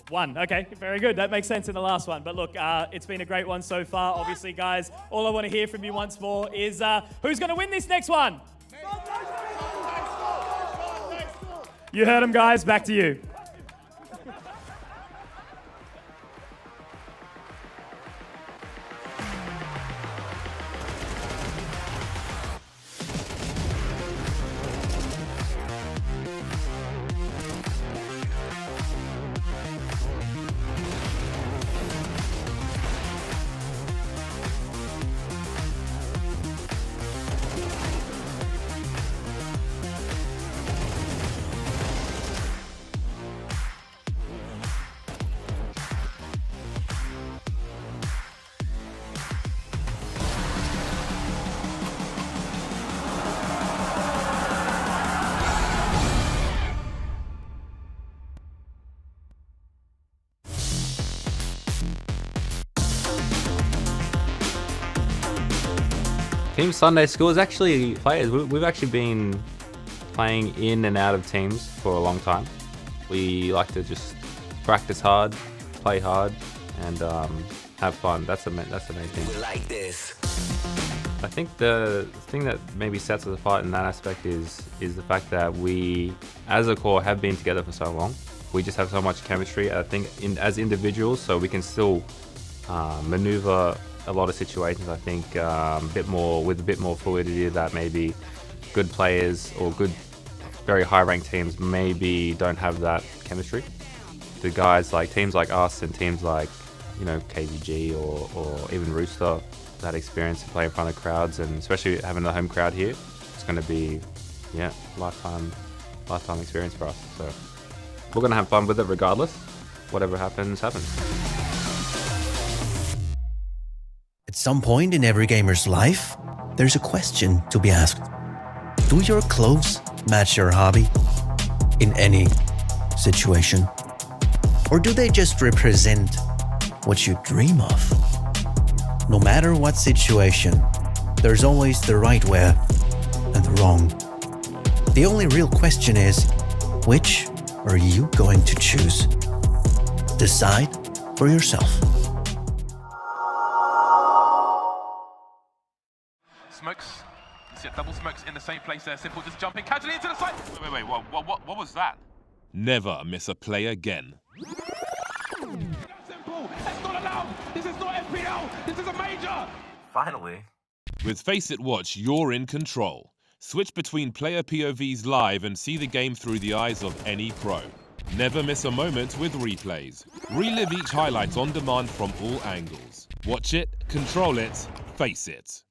1. Okay, very good. That makes sense in the last one. But look, it's been a great one so far. Obviously, guys, all I want to hear from you once more is who's going to win this next one? You heard them, guys. Back to you. Team Sunday School is actually players. We've actually been playing in and out of teams for a long time. We like to just practice hard, play hard, and have fun. That's the main thing. Like this. I think the thing that maybe sets us apart in that aspect is the fact that we, as a core, have been together for so long. We just have so much chemistry, I think, as individuals, so we can still maneuver a lot of situations, I think, with a bit more fluidity that maybe good players or good, very high-ranked teams maybe don't have that chemistry. The guys like teams like us and teams like, KVG or even Rooster, that experience to play in front of crowds, and especially having the home crowd here, it's going to be, lifetime experience for us. So we're going to have fun with it regardless. Whatever happens, happens. At some point in every gamer's life, there's a question to be asked. Do your clothes match your hobby in any situation? Or do they just represent what you dream of? No matter what situation, there's always the right way and the wrong. The only real question is, which are you going to choose? Decide for yourself. Smokes. You see double smokes in the same place there. Simple just jumping casually into the side. Wait. What was that? Never miss a play again. Simple. That's not allowed. This is not FPL. This is a major. Finally. With Face It Watch, you're in control. Switch between player POVs live and see the game through the eyes of any pro. Never miss a moment with replays. Relive each highlight on demand from all angles. Watch it, control it, face it.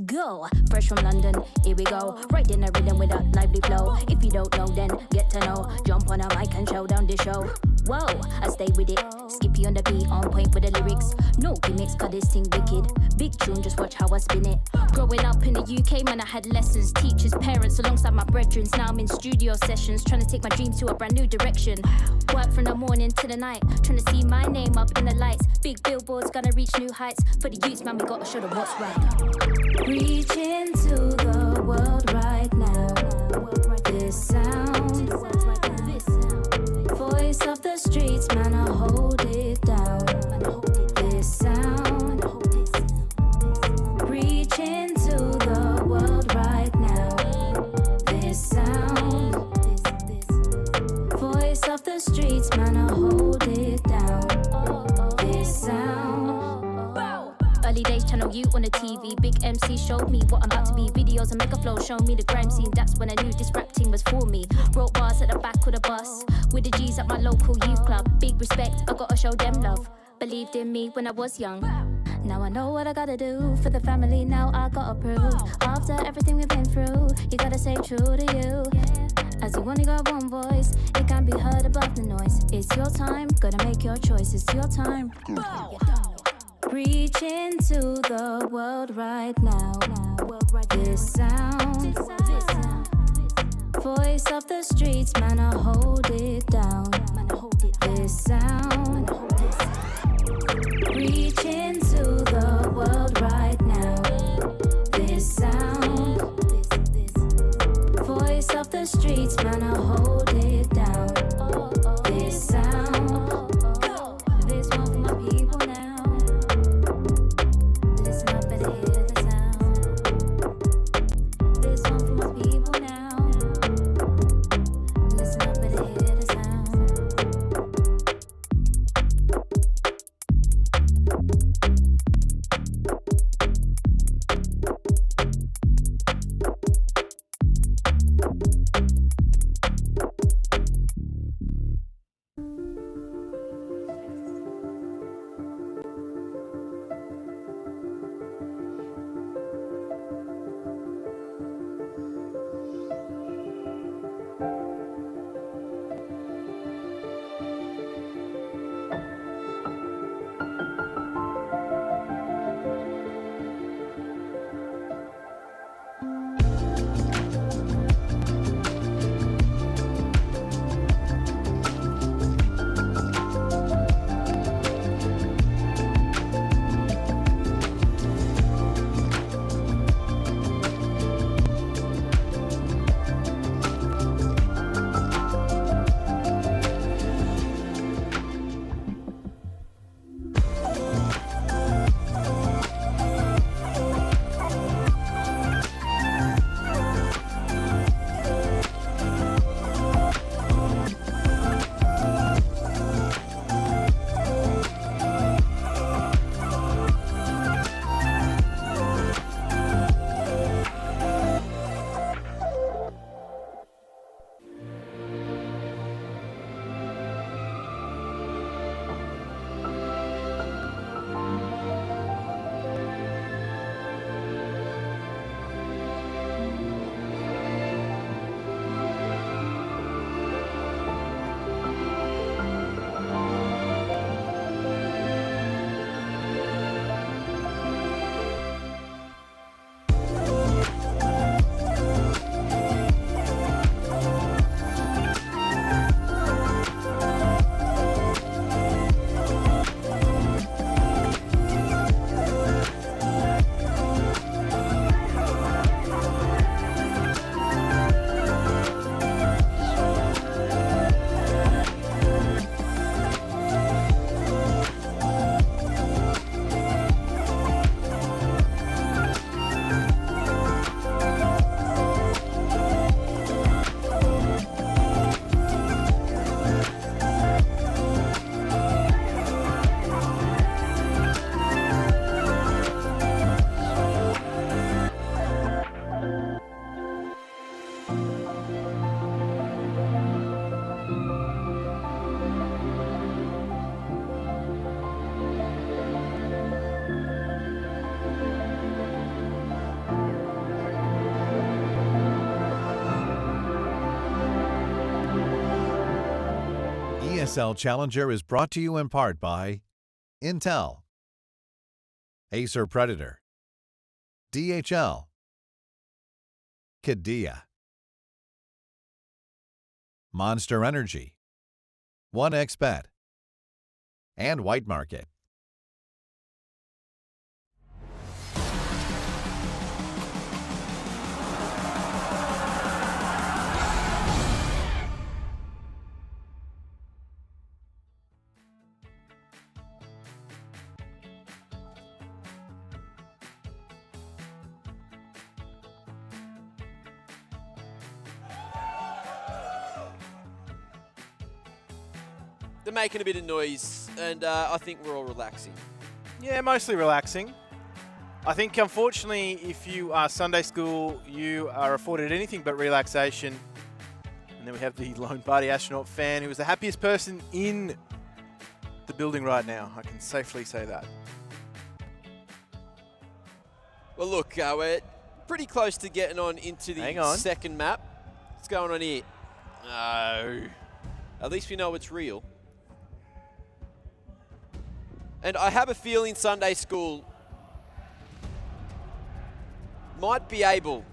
Go, fresh from London, here we go. Right in the rhythm with a lively flow. If you don't know, then get to know. Jump on a mic and show down the show. Whoa, I stay with it. Skippy on the beat, on point with the lyrics. No gimmicks, cause this thing wicked. Big tune, just watch how I spin it. Growing up in the UK, man, I had lessons. Teachers, parents, alongside my brethren. Now I'm in studio sessions, trying to take my dreams to a brand new direction. Work from the morning to the night, trying to see my name up in the lights. Big billboards, gonna reach new heights. For the youths, man, we gotta show them what's right. Reach into the world right now. This sound, voice of the streets, man, I hold it down. This sound, reach into the world right now. This sound, voice of the streets, man, I hold it down. This sound. Early days, channel you on the TV. Big MC showed me what I'm about to be. Videos and mega flow showed me the grime scene. That's when I knew this rap team was for me. Wrote bars at the back of the bus with the G's at my local youth club. Big respect, I gotta show them love. Believed in me when I was young. Now I know what I gotta do for the family. Now I gotta prove. After everything we've been through, you gotta stay true to you. As you only got one voice, it can't be heard above the noise. It's your time, gotta make your choice. It's your time. Reach into the world right now. This sound, voice of the streets, man, I hold it down. This sound, reach into the world right now. This sound, voice of the streets, man, I hold it down. This sound, this one for my people now. ESL Challenger is brought to you in part by Intel, Acer Predator, DHL, Qiddiya, Monster Energy, 1xBet, and White Market. They're making a bit of noise, and I think we're all relaxing. Yeah, mostly relaxing. I think, unfortunately, if you are Sunday school, you are afforded anything but relaxation. And then we have the lone party astronaut fan who is the happiest person in the building right now. I can safely say that. Well, look, we're pretty close to getting on into the second map. What's going on here? No. At least we know it's real. And I have a feeling Sunday School might be able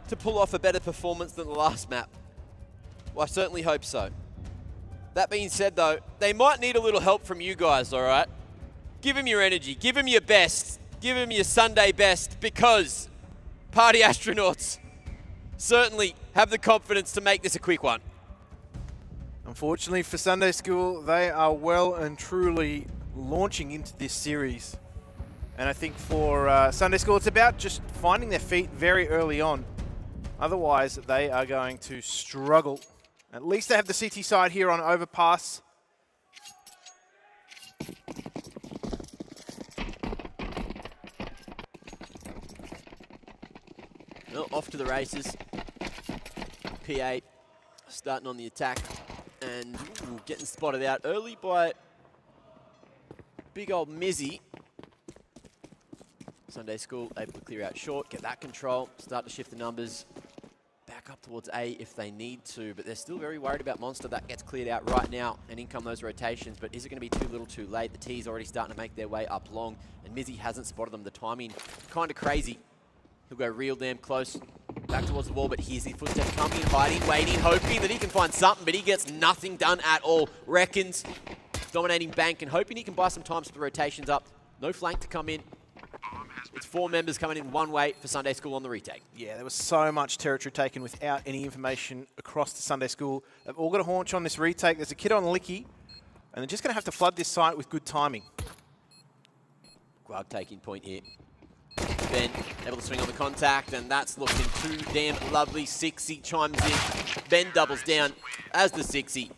to pull off a better performance than the last map. Well, I certainly hope so. That being said, though, they might need a little help from you guys, all right? Give them your energy. Give them your best. Give them your Sunday best, because Party Astronauts certainly have the confidence to make this a quick one. Unfortunately for Sunday School, they are well and truly launching into this series. And I think for Sunday School, it's about just finding their feet very early on. Otherwise, they are going to struggle. At least they have the CT side here on overpass. Well, off to the races. P8 starting on the attack and getting spotted out early by big old Mizzy. Sunday School able to clear out short, get that control, start to shift the numbers back up towards A if they need to, but they're still very worried about Monster. That gets cleared out right now, and in come those rotations, but is it going to be too little too late? The T's already starting to make their way up long, and Mizzy hasn't spotted them. The timing kind of crazy. He'll go real damn close back towards the wall, but here's the footstep coming, hiding, waiting, hoping that he can find something, but he gets nothing done at all. Reckons dominating bank and hoping he can buy some time to the rotations up. No flank to come in. It's 4 members coming in one way for Sunday School on the retake. Yeah, there was so much territory taken without any information across the Sunday School. They've all got a haunch on this retake. There's a kid on Licky, and they're just going to have to flood this site with good timing. Guag taking point here. Ben able to swing on the contact, and that's looking too damn lovely. 60 chimes in. Ben doubles down as the 60.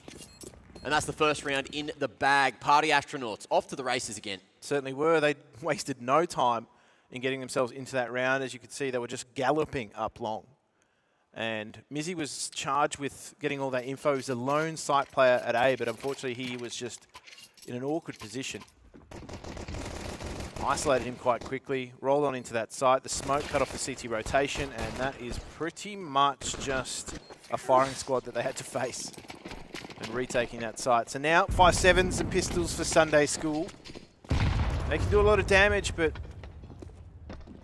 And that's the first round in the bag. Party Astronauts off to the races again. Certainly were. They wasted no time in getting themselves into that round. As you could see, they were just galloping up long. And Mizzy was charged with getting all that info. He was a lone site player at A, but unfortunately he was just in an awkward position. Isolated him quite quickly, rolled on into that site. The smoke cut off the CT rotation, and that is pretty much just a firing squad that they had to face. And retaking that site. So now 5.7s and pistols for Sunday School. They can do a lot of damage, but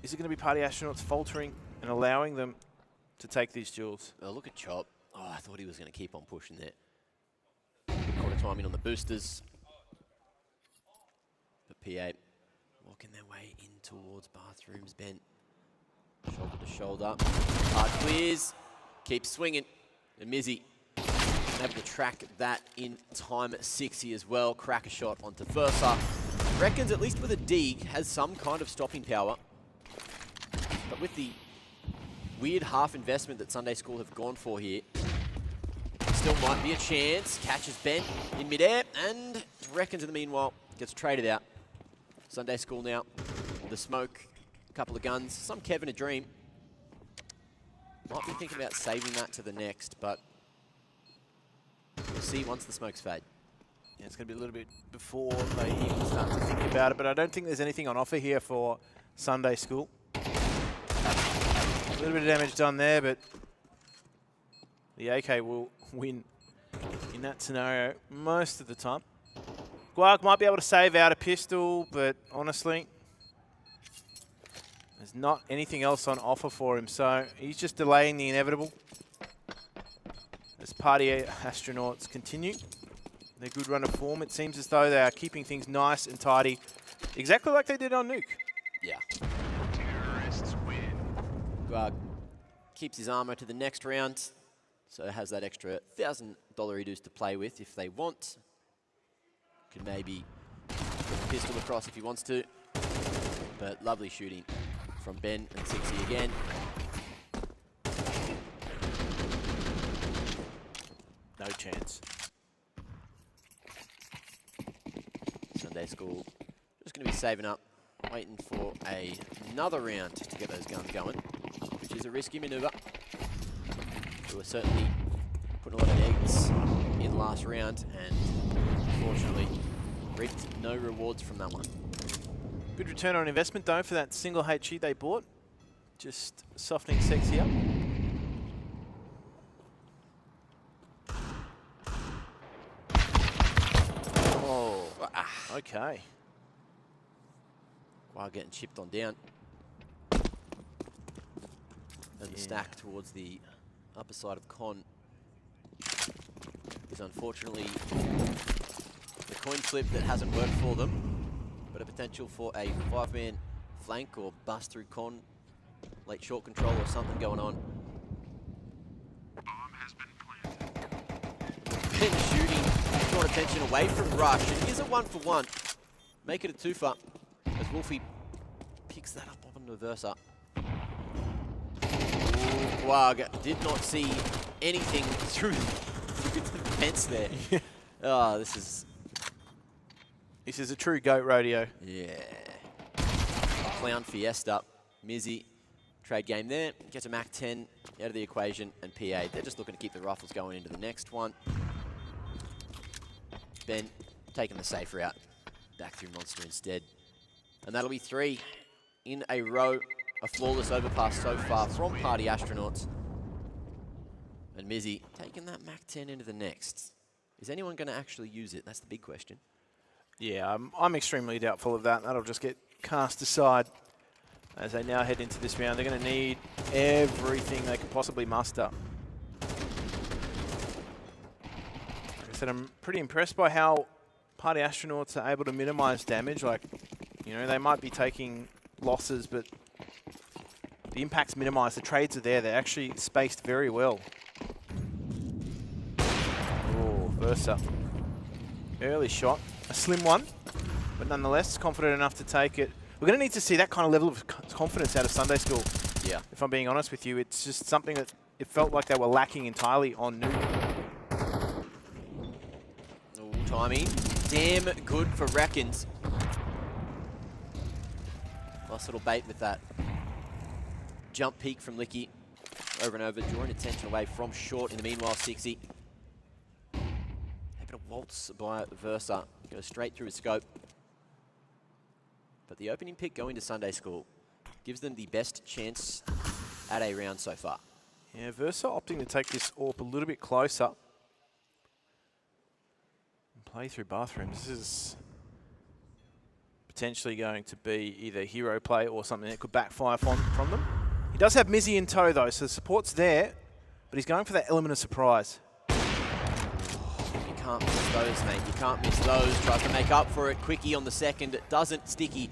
is it going to be Party Astronauts faltering and allowing them to take these duels? Oh, look at Chop. Oh, I thought he was going to keep on pushing there. Quarter timing on the boosters. But P8 walking their way in towards bathrooms. Ben shoulder to shoulder. Hard clears. Keeps swinging. And Mizzy able to track that in time 60 as well. Crack a shot onto Versa. Reckons, at least with a Deeg, has some kind of stopping power. But with the weird half investment that Sunday School have gone for here, still might be a chance. Catches Ben in midair, and Reckons in the meanwhile gets traded out. Sunday School now, the smoke, a couple of guns, some Kevin a dream. Might be thinking about saving that to the next, but we'll see once the smokes fade. Yeah, it's going to be a little bit before they even start to think about it, but I don't think there's anything on offer here for Sunday School. A little bit of damage done there, but the AK will win in that scenario most of the time. Guag might be able to save out a pistol, but honestly, there's not anything else on offer for him, so he's just delaying the inevitable. As Party Astronauts continue their good run of form, it seems as though they are keeping things nice and tidy, exactly like they did on Nuke. Yeah. Guag keeps his armor to the next round, so has that extra $1,000 reduce to play with if they want. Could maybe put the pistol across if he wants to, but lovely shooting from Ben and Sixy again. No chance. Sunday School just going to be saving up, waiting for another round to get those guns going, which is a risky maneuver. We were certainly putting a lot of eggs in last round, and unfortunately reaped no rewards from that one. Good return on investment though for that single HE they bought. Just softening Sexy up. Oh, okay. Wow, getting chipped on down. And the stack towards the upper side of Con is unfortunately the coin flip that hasn't worked for them, but a potential for a 5-man flank or bust through Con, late short control or something going on. Ben shooting, drawn attention away from Rush, and here's a 1-for-1. Make it a 2-for, as Wolfie picks that up on the Versa. Guag did not see anything through the fence there. Oh, this is a true goat rodeo. Yeah. Clown Fiesta. Mizzy, trade game there. Gets a Mac 10 out of the equation, and PA. They're just looking to keep the rifles going into the next one. Ben taking the safe route. Back through Monster instead. And that'll be 3 in a row. A flawless overpass so far from Party Astronauts. And Mizzy taking that Mac 10 into the next. Is anyone going to actually use it? That's the big question. Yeah, I'm extremely doubtful of that. That'll just get cast aside as they now head into this round. They're going to need everything they can possibly muster. Like I said, I'm pretty impressed by how Party Astronauts are able to minimize damage. Like, you know, they might be taking losses, but the impact's minimized. The trades are there. They're actually spaced very well. Oh, Versa. Early shot. A slim one, but nonetheless confident enough to take it. We're going to need to see that kind of level of confidence out of Sunday School. Yeah. If I'm being honest with you, it's just something that it felt like they were lacking entirely on Nuke. Oh, timing. Damn good for Reckons. Nice little bait with that jump peek from Licky. Over and over, drawing attention away from short. In the meanwhile, Sixy. A bit of waltz by Versa. Goes straight through his scope. But the opening pick going to Sunday School gives them the best chance at a round so far. Yeah, Versa opting to take this AWP a little bit closer. And play through bathrooms. This is potentially going to be either hero play or something that could backfire from them. He does have Mizzy in tow though, so the support's there, but he's going for that element of surprise. You can't miss those, mate. You can't miss those. Tries to make up for it. Quickie on the second. It doesn't. Sticky.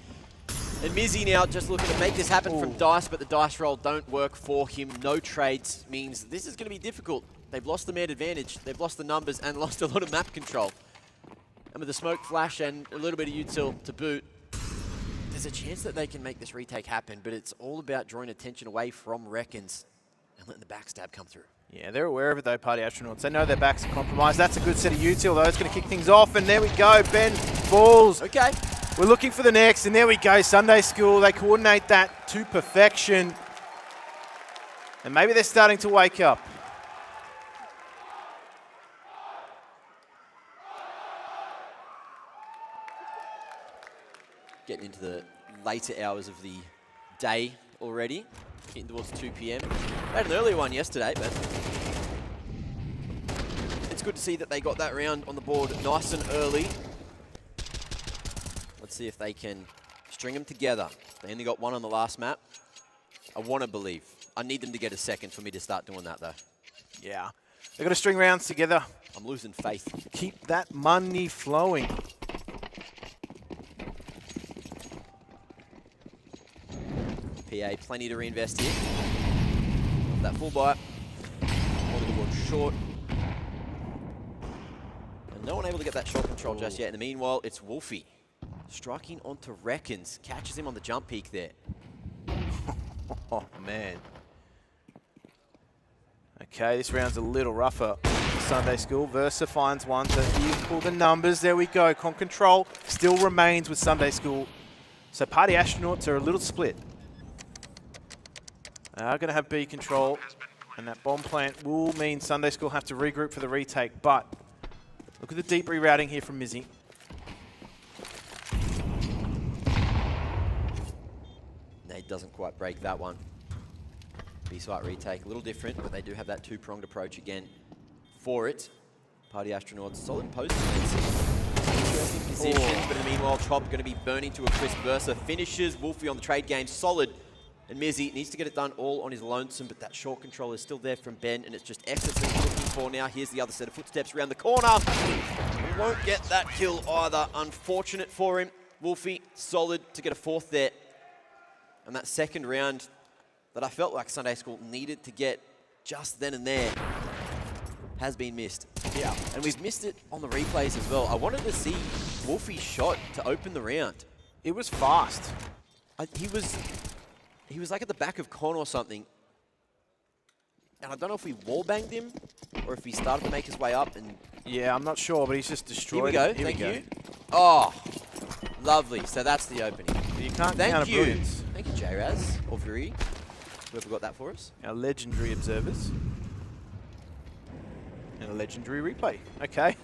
And Mizzy now just looking to make this happen from Dice, but the dice roll don't work for him. No trades means this is going to be difficult. They've lost the man advantage. They've lost the numbers and lost a lot of map control. And with the smoke flash and a little bit of util to boot, there's a chance that they can make this retake happen, but it's all about drawing attention away from Reckons and letting the backstab come through. Yeah, they're aware of it though, Party Astronauts. They know their backs are compromised. That's a good set of util though. It's going to kick things off, and there we go. Ben falls. Okay. We're looking for the next, and there we go. Sunday School, they coordinate that to perfection. And maybe they're starting to wake up. Getting into the later hours of the day already, getting towards 2 p.m. We had an earlier one yesterday, but it's it's good to see that they got that round on the board nice and early. Let's see if they can string them together. They only got one on the last map. I want to believe. I need them to get a second for me to start doing that, though. Yeah. They've got to string rounds together. I'm losing faith. Keep that money flowing. PA, plenty to reinvest here. That full bite. Wanted to work short. And no one able to get that shot control just yet. In the meanwhile, it's Wolfie. Striking onto Reckons. Catches him on the jump peak there. Oh, man. Okay, this round's a little rougher. Sunday School. Versa finds one to equal the numbers. There we go. Con control still remains with Sunday School. So Party Astronauts are a little split. They are going to have B control. And that bomb plant will mean Sunday School have to regroup for the retake. But look at the deep rerouting here from Mizzy. Nate doesn't quite break that one. B-site retake, a little different, but they do have that two-pronged approach again for it. Party Astronauts, solid post interesting positions, but in the meanwhile, Chop going to be burning to a crisp. Versa finishes. Wolfie on the trade game, solid. And Mizzy needs to get it done all on his lonesome, but that short control is still there from Ben, and it's just exits that he's looking for now. Here's the other set of footsteps around the corner. He won't get that kill either. Unfortunate for him. Wolfie, solid to get a fourth there. And that second round that I felt like Sunday School needed to get just then and there has been missed. Yeah. And we've missed it on the replays as well. I wanted to see Wolfie's shot to open the round. It was fast. He was like at the back of Con or something. And I don't know if we wall banged him or if he started to make his way up. And yeah, I'm not sure, but he's just destroyed it. Here we go. Thank you. Oh, lovely. So that's the opening. You can't count a brilliance. Thank you, J-Raz or Viri. Whoever got that for us. Our legendary observers. And a legendary replay. Okay.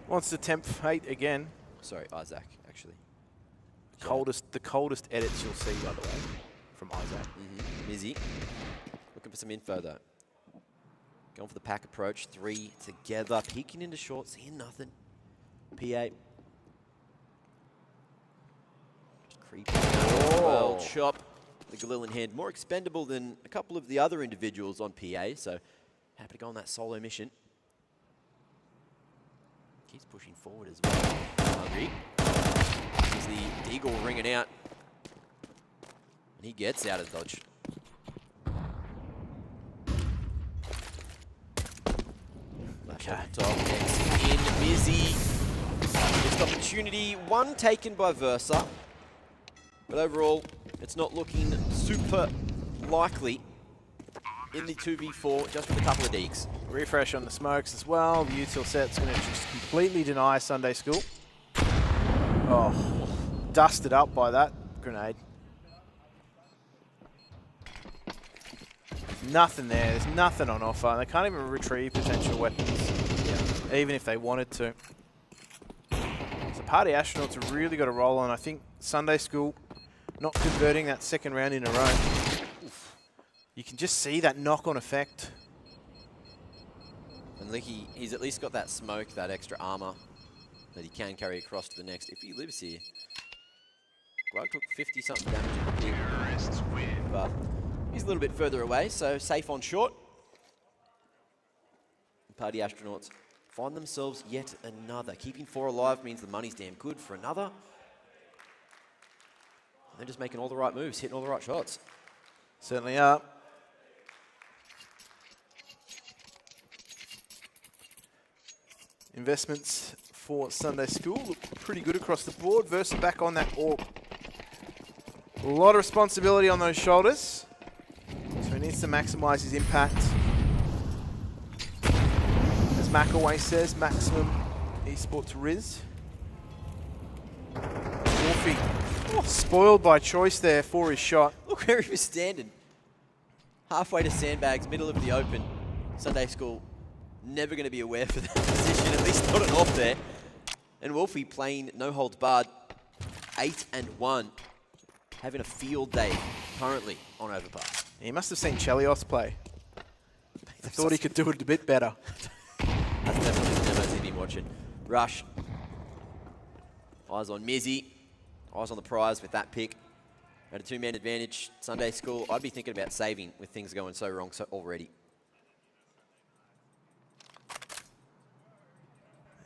Wants to tempt fate again. Sorry, Isaac, actually. The coldest edits you'll see, by the way, from Isaac. Mizzy. Looking for some info, though. Going for the pack approach. 3 together. Peeking into short. Seeing nothing. PA. Just creeping. Well, Chop. The Galil in hand. More expendable than a couple of the other individuals on PA, so happy to go on that solo mission. Keeps pushing forward as well. Hungry. Here's the Deagle ringing out. And he gets out of dodge. Flash on the top. Next in Mizzy. Missed opportunity. One taken by Versa. But overall, it's not looking super likely in the 2v4, just with a couple of deeks. Refresh on the smokes as well. The util set's going to just completely deny Sunday School. Oh, dusted up by that grenade. Nothing there. There's nothing on offer. They can't even retrieve potential weapons, even if they wanted to. So Party Astronauts have really got a roll on. I think Sunday School not converting that second round in a row. Oof. You can just see that knock-on effect. And Licky, he's at least got that smoke, that extra armor that he can carry across to the next if he lives here. Grug took 50-something damage in the peak, but he's a little bit further away, so safe on short. Party Astronauts find themselves yet another. Keeping 4 alive means the money's damn good for another. They're just making all the right moves, hitting all the right shots. Certainly are. Investments for Sunday School look pretty good across the board. Versa back on that orb. A lot of responsibility on those shoulders. So he needs to maximize his impact. As Mac always says, maximum esports Riz. Wolfie. Spoiled by choice there for his shot. Look where he was standing. Halfway to sandbags, middle of the open. Sunday School never going to be aware for that position, at least not an off there. And Wolfie playing no holds barred, 8-1. Having a field day currently on Overpass. He must have seen Chelios play. I thought he could do it a bit better. That's definitely watching. Rush. Eyes on Mizzy. Eyes on the prize with that pick. At a 2-man advantage, Sunday School, I'd be thinking about saving with things going so wrong already.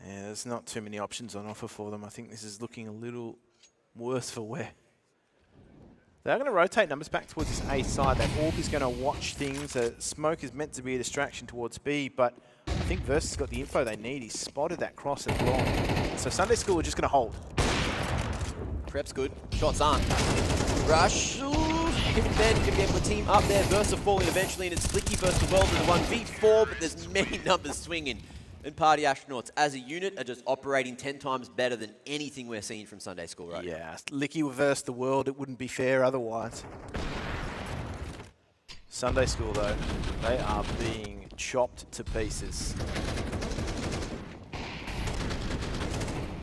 Yeah, there's not too many options on offer for them. I think this is looking a little worse for wear. They're going to rotate numbers back towards this A side. That Orb is going to watch things. Smoke is meant to be a distraction towards B, but I think Versus has got the info they need. He's spotted that cross at long. So Sunday School are just going to hold. Prep's good. Shots aren't. Rush. Hidden bed can be able to team up there. Versa falling eventually, and it's Flicky versus the World in the 1v4, but there's many numbers swinging. And Party Astronauts, as a unit, are just operating 10 times better than anything we're seeing from Sunday School right now. Yeah, Licky versus the World. It wouldn't be fair otherwise. Sunday School, though, they are being chopped to pieces.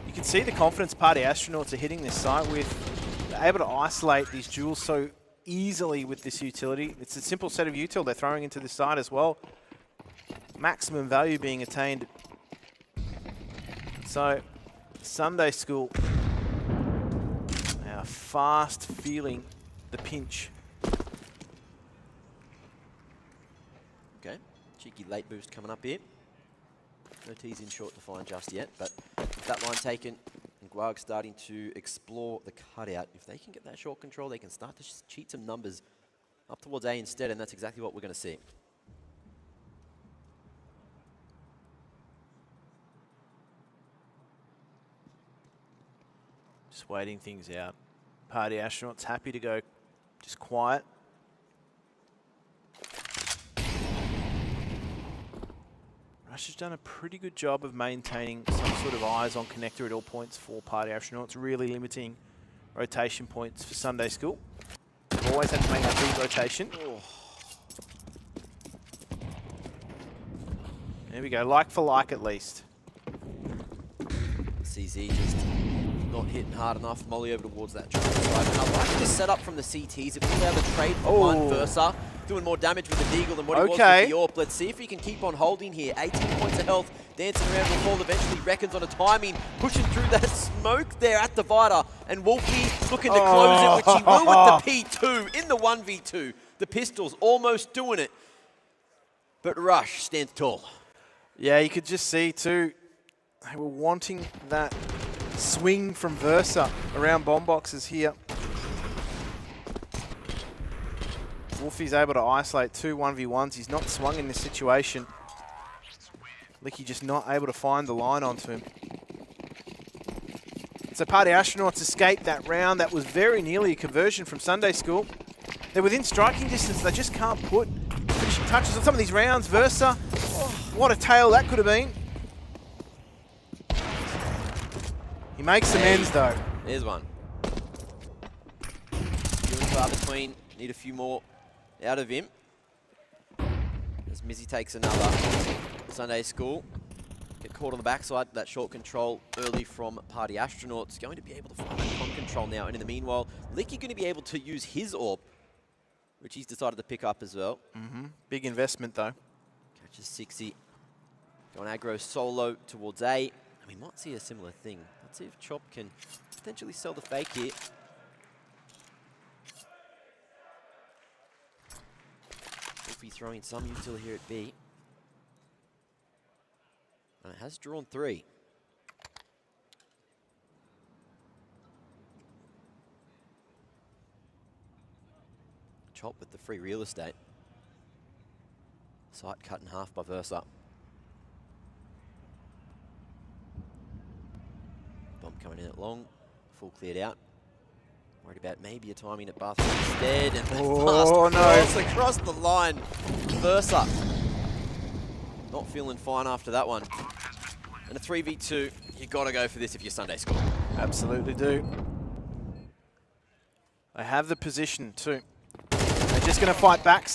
You can see the confidence Party Astronauts are hitting this site with. They're able to isolate these duels so easily with this utility. It's a simple set of util they're throwing into this side as well. Maximum value being attained. So, Sunday School are fast feeling the pinch. Okay, cheeky late boost coming up here. No T's in short to find just yet, but that line taken, and Guag starting to explore the cutout. If they can get that short control, they can start to cheat some numbers up towards A instead, and that's exactly what we're going to see. Just waiting things out. Party Astronauts happy to go just quiet. Rush has done a pretty good job of maintaining some sort of eyes on connector at all points for Party Astronauts, really limiting rotation points for Sunday School. Always had to make that big rotation. Oh. There we go, like for like at least. CZ just not hitting hard enough. Molly over towards that trade side. And I like this setup from the CTs. If we're able to trade for one Versa, doing more damage with the Deagle than what he was with the Orb. Let's see if he can keep on holding here. 18 points of health, dancing around the ball. Eventually reckons on a timing, pushing through that smoke there at Divider. And Wolfie looking to close it, which he will with the P2 in the 1v2. The Pistols almost doing it. But Rush stands tall. Yeah, you could just see too, they were wanting that swing from Versa around bomb boxes here. Wolfie's able to isolate 2 1v1s. He's not swung in this situation. Licky just not able to find the line onto him. So Party Astronauts escaped that round. That was very nearly a conversion from Sunday School. They're within striking distance. They just can't put finishing touches on some of these rounds. Versa, what a tail that could have been. He makes amends though. There's one. Few and far between. Need a few more out of him. As Mizzy takes another. Sunday School. Get caught on the backside. That short control early from Party Astronauts. Going to be able to find that con control now. And in the meanwhile, Licky going to be able to use his Orb, which he's decided to pick up as well. Big investment though. Catches 60. Going aggro solo towards A. And we might see a similar thing. Let's see if Chop can potentially sell the fake here. Wolfie throwing some util here at B. And it has drawn 3. Chop with the free real estate. Site cut in half by Versa. Bomb coming in at long, full cleared out. Worried about maybe a timing at bathroom instead, and fast across the line. Versa not feeling fine after that one. And a 3v2, you got to go for this if you're Sunday School. Absolutely do. They have the position too. They're just going to fight back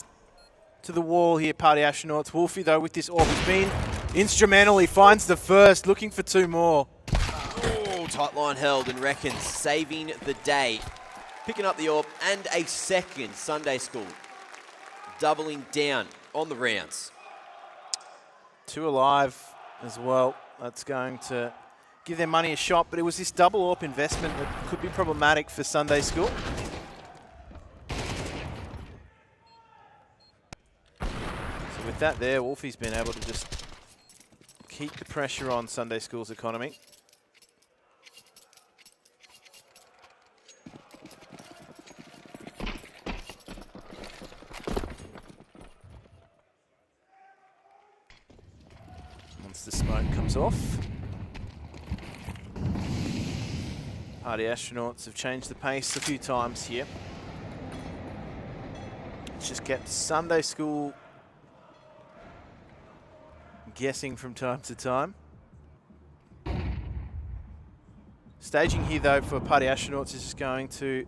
to the wall here, Party Astronauts. Wolfie though with this Orb has been instrumental. He finds the first, looking for 2 more. Tight line held and Reckons saving the day. Picking up the Orb and a second. Sunday School doubling down on the rounds. 2 alive as well. That's going to give their money a shot, but it was this double AWP investment that could be problematic for Sunday School. So with that there, Wolfie's been able to just keep the pressure on Sunday School's economy. Once the smoke comes off. Party Astronauts have changed the pace a few times here. It's just kept Sunday School guessing from time to time. Staging here though for Party Astronauts is just going to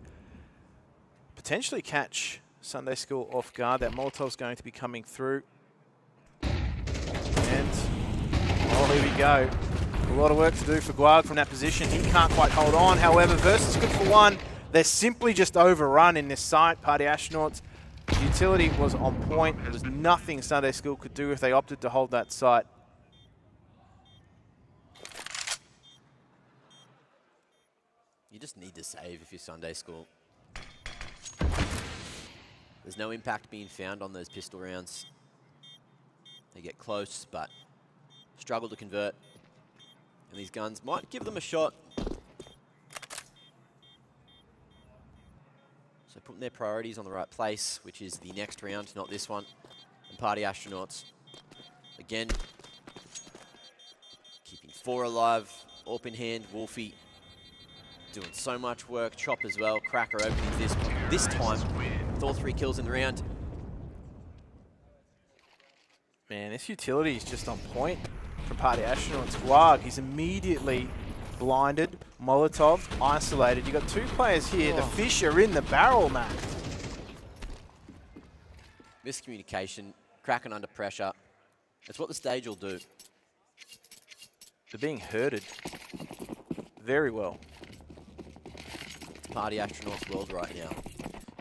potentially catch Sunday School off guard. That Molotov's going to be coming through. And, oh, here we go. A lot of work to do for Guag from that position. He can't quite hold on. However, Versus good for one. They're simply just overrun in this site. Party Astronauts, the utility was on point. There was nothing Sunday School could do if they opted to hold that site. You just need to save if you're Sunday School. There's no impact being found on those pistol rounds. They get close, but struggle to convert. And these guns might give them a shot. So putting their priorities on the right place, which is the next round, not this one. And Party Astronauts, again, keeping 4 alive, AWP in hand. Wolfie doing so much work. Chop as well. Cracker opening this time with all 3 kills in the round. Man, this utility is just on point for Party Astronauts. Guag, he's immediately blinded. Molotov, isolated. You got 2 players here. The fish are in the barrel, man. Miscommunication, Kraken under pressure. That's what the stage will do. They're being herded very well. It's Party Astronauts world right now.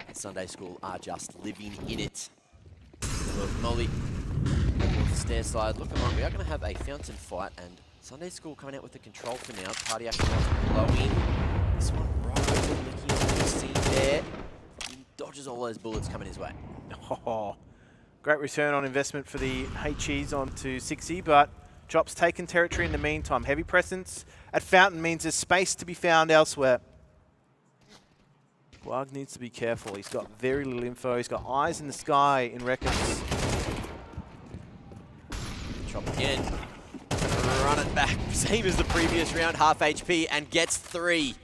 And Sunday School are just living in it. Look, Molly, the stair side, looking like we are going to have a fountain fight, and Sunday School coming out with the control for now. Party Astronauts blowing this one right over Licky on the scene there. He dodges all those bullets coming his way. Oh, great return on investment for the HEs onto 6E, but Chop's taken territory in the meantime. Heavy presence at Fountain means there's space to be found elsewhere. Guag needs to be careful. He's got very little info. He's got eyes in the sky in records. Chop again. Run it back. Same as the previous round. Half HP and gets 3.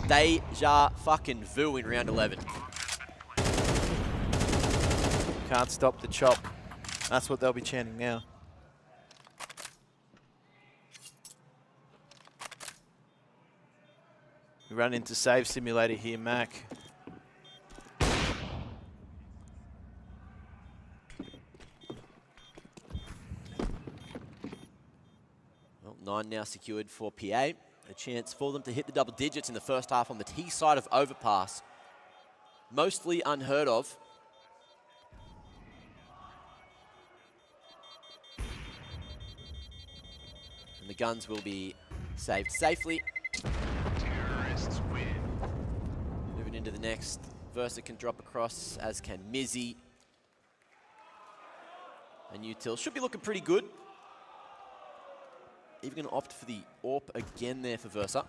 Deja fucking vu in round 11. Can't stop the Chop. That's what they'll be chanting now. We run into Save Simulator here, Mac. Well, 9 now secured for PA. A chance for them to hit the double digits in the first half on the T side of Overpass. Mostly unheard of. And the guns will be saved safely. Moving into the next. Versa can drop across, as can Mizzy. And Util should be looking pretty good. Even going to opt for the AWP again there for Versa.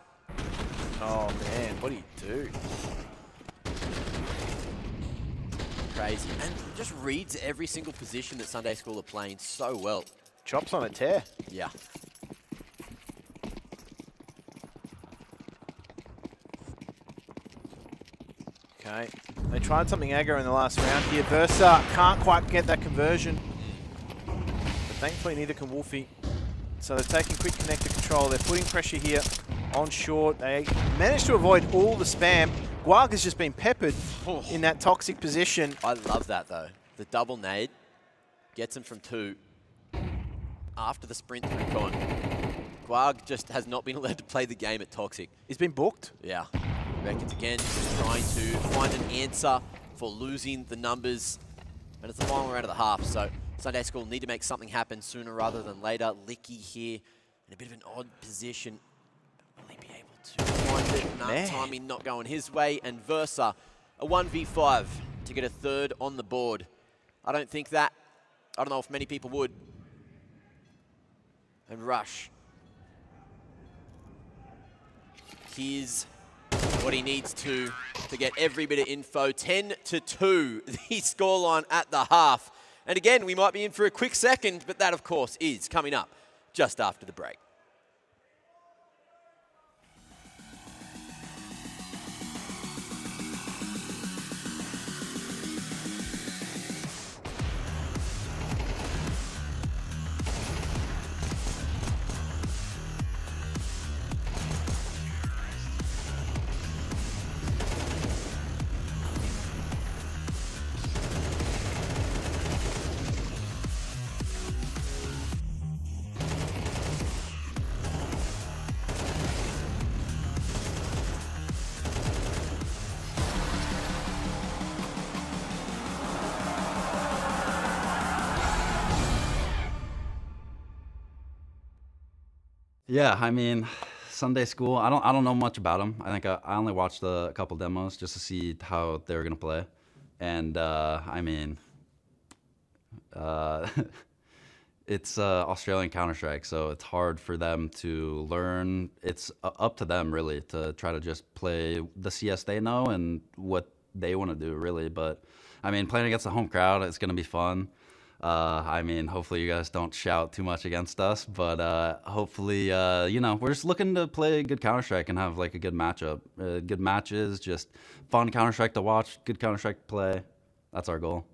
Oh man, what do you do? Crazy. And just reads every single position that Sunday School are playing so well. Chop's on a tear. Yeah. Okay, they tried something aggro in the last round here. Versa can't quite get that conversion. But thankfully neither can Wolfie. So they're taking quick connector control. They're putting pressure here on short. They managed to avoid all the spam. Guag has just been peppered in that toxic position. I love that though. The double nade gets him from 2 after the sprint through con. Guag just has not been allowed to play the game at Toxic. He's been booked? Yeah. Reckons again, just trying to find an answer for losing the numbers. And it's the final round of the half, so Sunday School need to make something happen sooner rather than later. Licky here in a bit of an odd position. Will he be able to find it? No, timing not going his way. And Versa, a 1v5 to get a third on the board. I don't know if many people would. And Rush. Here's what he needs to get every bit of info. 10-2, the scoreline at the half. And again, we might be in for a quick second, but that, of course, is coming up just after the break. Yeah, I mean, Sunday school. I don't know much about them. I think I only watched a couple demos just to see how they were gonna play, and I mean, it's Australian Counter-Strike, so it's hard for them to learn. It's up to them really to try to just play the CS they know and what they want to do really. But I mean, playing against the home crowd, it's gonna be fun. I mean, hopefully you guys don't shout too much against us, but hopefully, you know, we're just looking to play good Counter-Strike and have like a good matchup. Good matches, just fun Counter-Strike to watch, good Counter-Strike to play. That's our goal.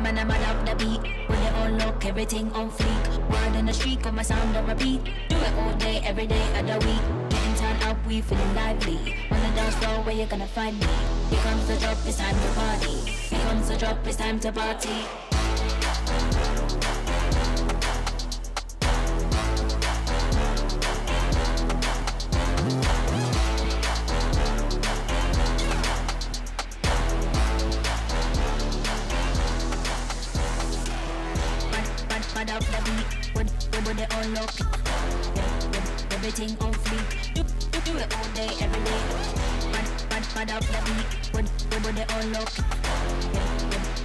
And I'm up the beat. When it all look, everything on fleek. Word on the street, got my sound on repeat. Do it all day, every day of the week. Getting turned up, we feeling lively. On the dance floor, where you gonna find me? Here comes the drop, it's time to party. Here comes the drop, it's time to party. Up the beat, with it all look, everything on fleek. Do it all day, every day. Mad up the beat, with it all look,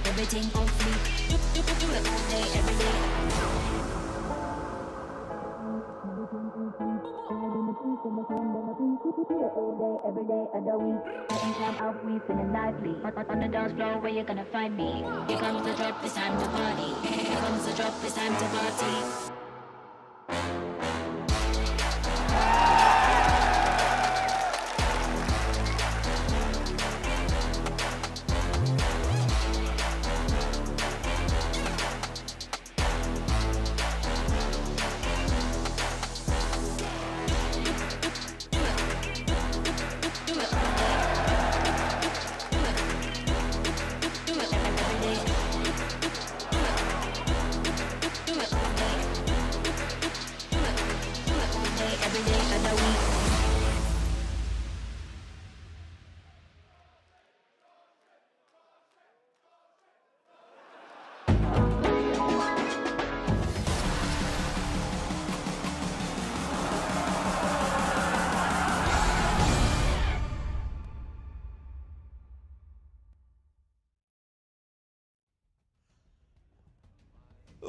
everything on fleek. Do it all day, every day. Every day of the week, getting time out, we feeling lively. On the dance floor, where you gonna find me? Here comes the drop, it's time to party. Here comes the drop, it's time to party.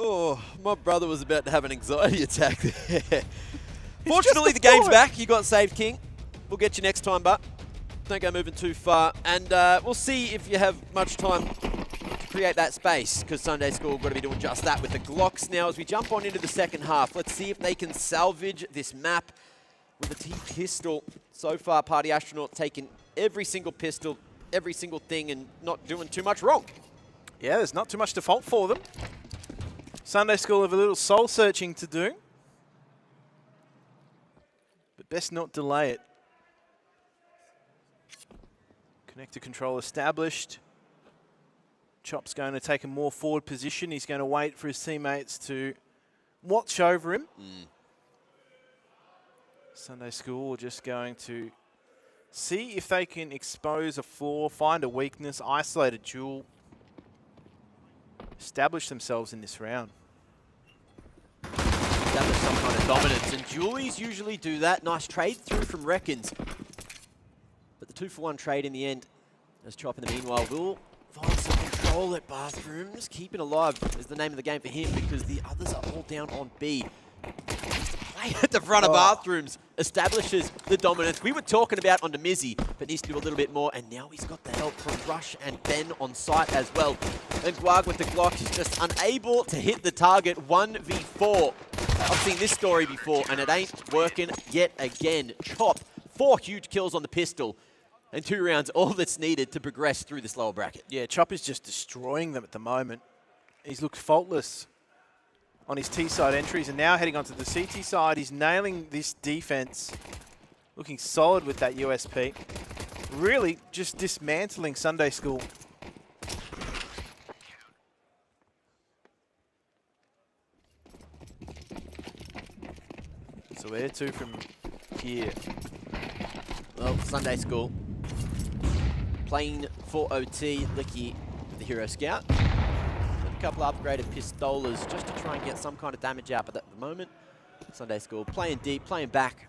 Oh, my brother was about to have an anxiety attack there. Fortunately, the game's back. You got saved, King. We'll get you next time, but don't go moving too far. And we'll see if you have much time to create that space, because Sunday School are going to be doing just that with the Glocks now as we jump on into the second half. Let's see if they can salvage this map with a T-pistol. So far, Party Astronaut taking every single pistol, every single thing, and not doing too much wrong. Yeah, there's not too much to fault for them. Sunday School have a little soul searching to do, but best not delay it. Connector control established. Chop's going to take a more forward position. He's going to wait for his teammates to watch over him. Sunday School are just going to see if they can expose a flaw, find a weakness, isolate a duel, establish themselves in this round. Establish some kind of dominance, and Julies usually do that. Nice trade through from Reckons. But the 2-for-1 trade in the end, as Chop in the meanwhile will find some control at Bathrooms. Keeping alive is the name of the game for him because the others are all down on B. Play at the front of Bathrooms establishes the dominance we were talking about on Mizzy, but needs to do a little bit more, and now he's got the help from Rush and Ben on site as well. And Guag with the Glock is just unable to hit the target. 1v4. I've seen this story before, and it ain't working yet again. Chop, 4 huge kills on the pistol, and 2 rounds, all that's needed to progress through this lower bracket. Yeah, Chop is just destroying them at the moment. He's looked faultless on his T-side entries, and now heading onto the CT side, he's nailing this defense. Looking solid with that USP. Really just dismantling Sunday School. So where to from here? Well, Sunday School playing for OT. Licky, the Hero Scout. A couple of upgraded pistolas just to try and get some kind of damage out, but at the moment, Sunday School playing deep, playing back.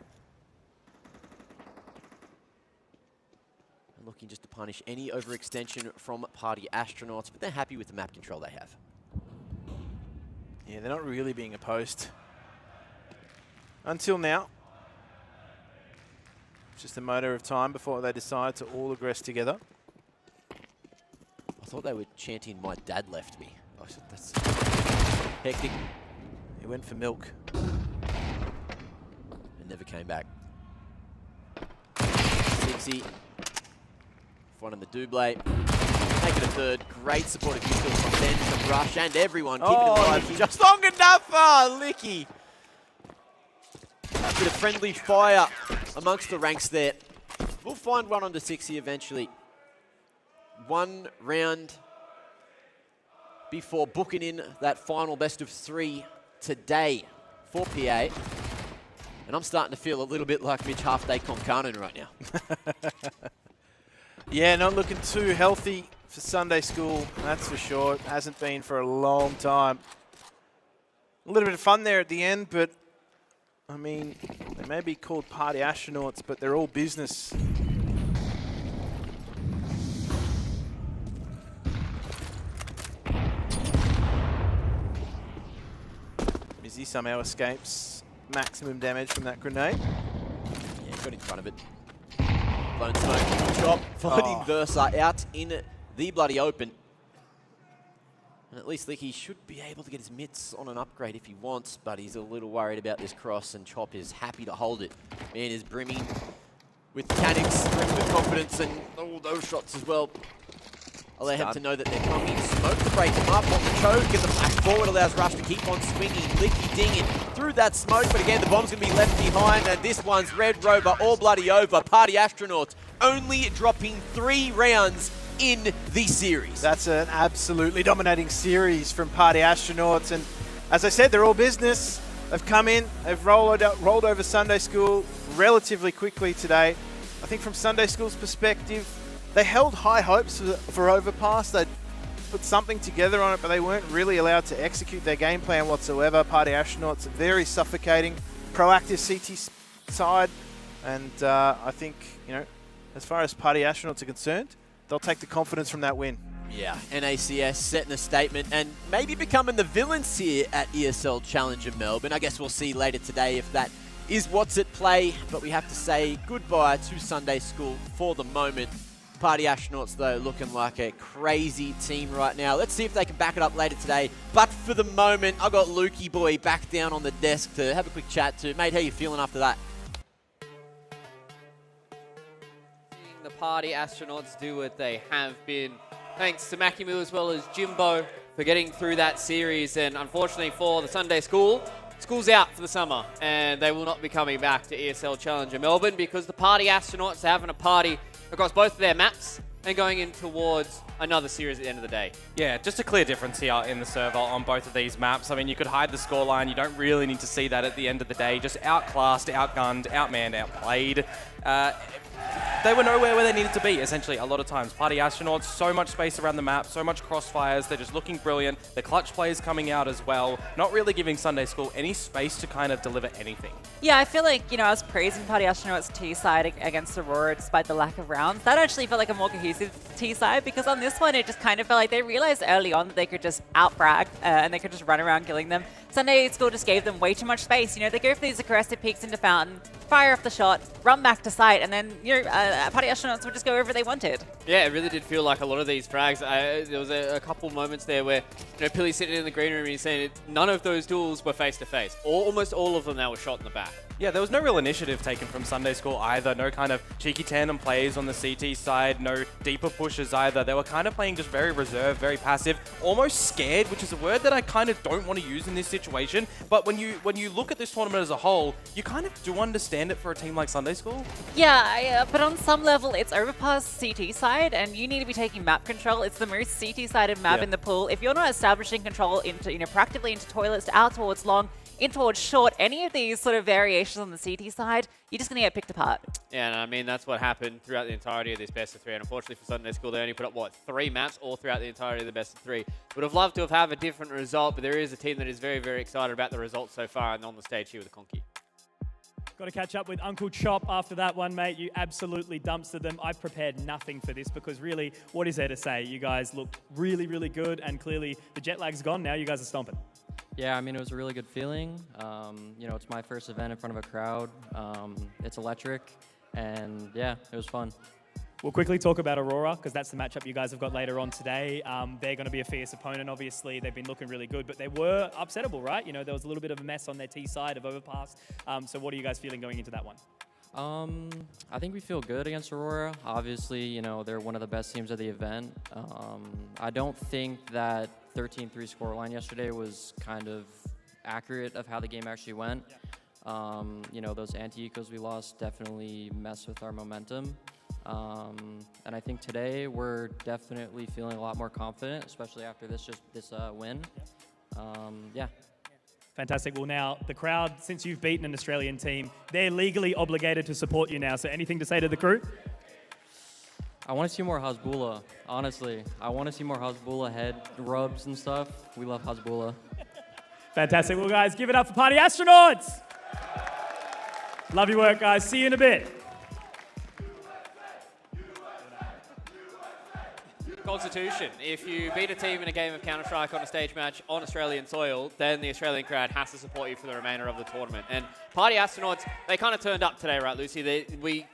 And looking just to punish any overextension from Party Astronauts, but they're happy with the map control they have. Yeah, they're not really being opposed. Until now. It's just a matter of time before they decide to all aggress together. I thought they were chanting, "My dad left me." I said, that's hectic. He went for milk. And never came back. 60. Finding the double. Make it a third. Great supportive use from Ben, from Rush, and everyone. Keeping it alive. Licky. Just long enough. Oh, Licky. A bit of friendly fire amongst the ranks there. We'll find one onto 60 eventually. 1 round before booking in that final best of 3 today for PA. And I'm starting to feel a little bit like Mitch Halfday Concarnon right now. Yeah, not looking too healthy for Sunday School, that's for sure. It hasn't been for a long time. A little bit of fun there at the end, but I mean, they may be called Party Astronauts, but they're all business. Mizzy somehow escapes maximum damage from that grenade. Yeah, got in front of it. Blown smoke, Chop, finding Versa out in the bloody open. And at least Licky should be able to get his mitts on an upgrade if he wants, but he's a little worried about this cross, and Chop is happy to hold it. Man is brimming with mechanics, brimming with confidence, and all those shots as well allow him to know that they're coming. Smoke to break them up on the choke, and the flash forward allows Rush to keep on swinging. Licky dinging through that smoke, but again, the bomb's going to be left behind, and this one's Red Rover all bloody over. Party Astronauts only dropping 3 rounds in the series. That's an absolutely dominating series from Party Astronauts, and as I said, they're all business. They've come in, they've rolled over Sunday School relatively quickly today. I think from Sunday School's perspective, they held high hopes for Overpass. They'd put something together on it, but they weren't really allowed to execute their game plan whatsoever. Party Astronauts are very suffocating, proactive CT side, and I think, you know, as far as Party Astronauts are concerned, they'll take the confidence from that win. Yeah, NACS setting a statement and maybe becoming the villains here at ESL Challenger Melbourne. I guess we'll see later today if that is what's at play, but we have to say goodbye to Sunday School for the moment. Party Astronauts, though, looking like a crazy team right now. Let's see if they can back it up later today. But for the moment, I've got Lukey Boy back down on the desk to have a quick chat to. Mate, how you feeling after that? The Party Astronauts do what they have been. Thanks to Makimu as well as Jimbo for getting through that series. And unfortunately for the Sunday School, school's out for the summer. And they will not be coming back to ESL Challenger Melbourne because the Party Astronauts are having a party across both of their maps and going in towards another series at the end of the day. Yeah, just a clear difference here in the server on both of these maps. I mean, you could hide the scoreline. You don't really need to see that at the end of the day. Just outclassed, outgunned, outmanned, outplayed. They were nowhere where they needed to be, essentially, a lot of times. Party Astronauts, so much space around the map, so much crossfires. They're just looking brilliant. The clutch plays coming out as well. Not really giving Sunday School any space to kind of deliver anything. Yeah, I feel like, I was praising Party Astronauts T-side against Aurora despite the lack of rounds. That actually felt like a more cohesive T-side, because on this one, it just kind of felt like they realized early on that they could just out-frag and they could just run around killing them. Sunday School just gave them way too much space. They go for these aggressive peeks into Fountain, fire off the shot, run back to site, and then, Party Astronauts would just go wherever they wanted. Yeah, it really did feel like a lot of these frags. There was a couple moments there where, Pilly's sitting in the green room and he's saying none of those duels were face-to-face. Almost all of them now were shot in the back. Yeah, there was no real initiative taken from Sunday School either. No kind of cheeky tandem plays on the CT side. No deeper pushes either. They were kind of playing just very reserved, very passive, almost scared, which is a word that I kind of don't want to use in this situation. But when you look at this tournament as a whole, you kind of do understand it for a team like Sunday School. Yeah, but on some level, it's Overpass CT side, and you need to be taking map control. It's the most CT-sided map in the pool. If you're not establishing control into, proactively into toilets, out towards long, in towards short, any of these sort of variations on the CT side, you're just going to get picked apart. Yeah, and I mean, that's what happened throughout the entirety of this best of 3. And unfortunately for Sunday School, they only put up, 3 maps all throughout the entirety of the best of 3. Would have loved to have had a different result, but there is a team that is very, very excited about the results so far and on the stage here with the Conky. Got to catch up with Uncle Chop after that one, mate. You absolutely dumpstered them. I prepared nothing for this because really, what is there to say? You guys looked really, really good, and clearly the jet lag's gone now. You guys are stomping. Yeah, I mean, it was a really good feeling. It's my first event in front of a crowd. It's electric, and yeah, it was fun. We'll quickly talk about Aurora, because that's the matchup you guys have got later on today. They're going to be a fierce opponent, obviously. They've been looking really good, but they were upsettable, right? There was a little bit of a mess on their T side of Overpass. So what are you guys feeling going into that one? I think we feel good against Aurora. Obviously, they're one of the best teams of the event. I don't think that 13-3 scoreline yesterday was kind of accurate of how the game actually went. Those anti-ecos we lost definitely messed with our momentum. And I think today we're definitely feeling a lot more confident, especially after this win. Yeah. Fantastic. Well, now, the crowd, since you've beaten an Australian team, they're legally obligated to support you now. So anything to say to the crew? I want to see more Hasbulla, honestly. I want to see more Hasbulla head rubs and stuff. We love Hasbulla. Fantastic. Well, guys, give it up for Party Astronauts. Love your work, guys. See you in a bit. Constitution. If you beat a team in a game of Counter-Strike on a stage match on Australian soil, then the Australian crowd has to support you for the remainder of the tournament. And Party Astronauts, they kind of turned up today, right, Lucy?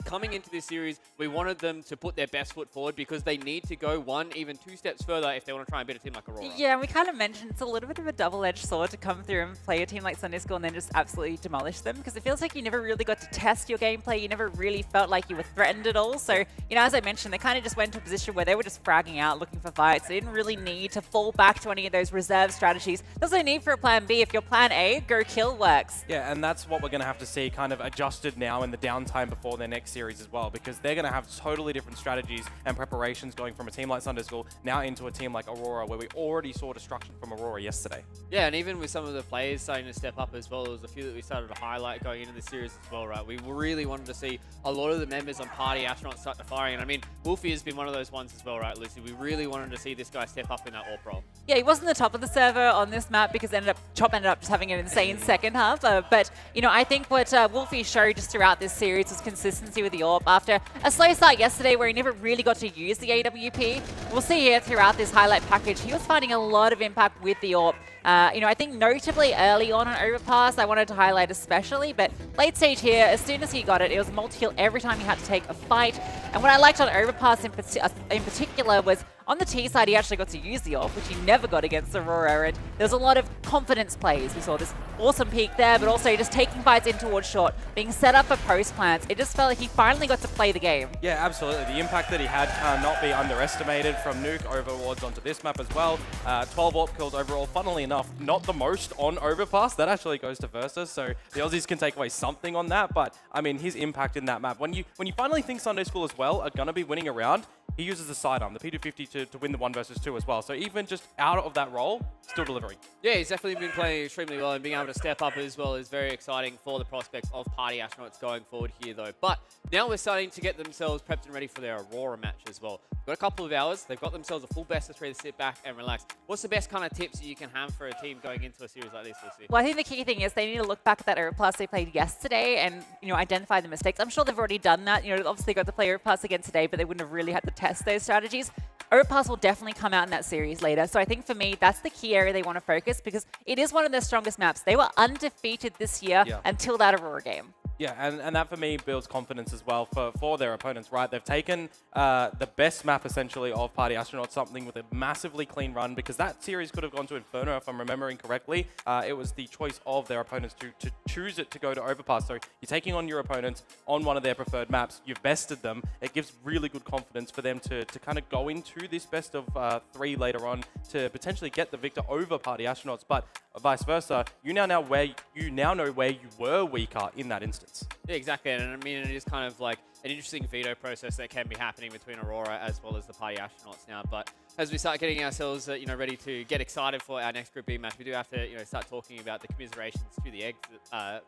Coming into this series, we wanted them to put their best foot forward because they need to go 1, even 2 steps further if they want to try and beat a team like Aurora. Yeah, and we kind of mentioned it's a little bit of a double-edged sword to come through and play a team like Sunday School and then just absolutely demolish them, because it feels like you never really got to test your gameplay. You never really felt like you were threatened at all. So, as I mentioned, they kind of just went to a position where they were just fragging out, looking for fights. They didn't really need to fall back to any of those reserve strategies. There's no need for a plan B if your plan A, go kill, works. Yeah, and that's what we're going to have to see kind of adjusted now in the downtime before their next series as well, because they're going to have totally different strategies and preparations going from a team like Sunday School now into a team like Aurora, where we already saw destruction from Aurora yesterday. Yeah, and even with some of the players starting to step up as well, there was a few that we started to highlight going into the series as well, right? We really wanted to see a lot of the members on Party Astronauts start to firing, and I mean, Wolfie has been one of those ones as well, right, Lucy? We really wanted to see this guy step up in that AWP role. Yeah, he wasn't the top of the server on this map because Chop ended up just having an insane second half. But, I think what Wolfie showed just throughout this series was consistency with the AWP. After a slow start yesterday where he never really got to use the AWP, we'll see here throughout this highlight package, he was finding a lot of impact with the AWP. I think notably early on Overpass, I wanted to highlight especially, but late stage here, as soon as he got it, it was multi-kill every time he had to take a fight. And what I liked on Overpass in particular was on the T side, he actually got to use the AWP, which he never got against Aurora, and there's a lot of confidence plays. We saw this awesome peak there, but also just taking fights in towards short, being set up for post plants. It just felt like he finally got to play the game. Yeah, absolutely. The impact that he had cannot be underestimated from Nuke overwards onto this map as well. 12 AWP kills overall, funnily enough, not the most on Overpass. That actually goes to Versus, so the Aussies can take away something on that, but I mean, his impact in that map. When you finally think Sunday School as well are going to be winning a round, he uses the sidearm, the P250 to win the 1 versus 2 as well. So even just out of that role, still delivering. Yeah, he's definitely been playing extremely well, and being able to step up as well is very exciting for the prospects of Party Astronauts going forward here, though. But now we're starting to get themselves prepped and ready for their Aurora match as well. Got a couple of hours. They've got themselves a full best of 3 to sit back and relax. What's the best kind of tips that you can have for a team going into a series like this, Lucy? Well, I think the key thing is they need to look back at that Overpass they played yesterday and, identify the mistakes. I'm sure they've already done that. Obviously got to play Overpass again today, but they wouldn't have really had to test those strategies. Overpass will definitely come out in that series later. So I think for me, that's the key area they want to focus because it is one of their strongest maps. They were undefeated this year until that Aurora game. Yeah, and that for me builds confidence as well for their opponents, right? They've taken the best map essentially of Party Astronauts, something with a massively clean run, because that series could have gone to Inferno if I'm remembering correctly. It was the choice of their opponents to choose it to go to Overpass. So you're taking on your opponents on one of their preferred maps, you've bested them. It gives really good confidence for them to kind of go into this best of 3 later on to potentially get the victor over Party Astronauts, but vice versa. You now know where you were weaker in that instance. Yeah, exactly. And I mean, it is kind of like an interesting veto process that can be happening between Aurora as well as the Party Astronauts now. But as we start getting ourselves, ready to get excited for our next Group B match, we do have to, start talking about the commiserations to the Egg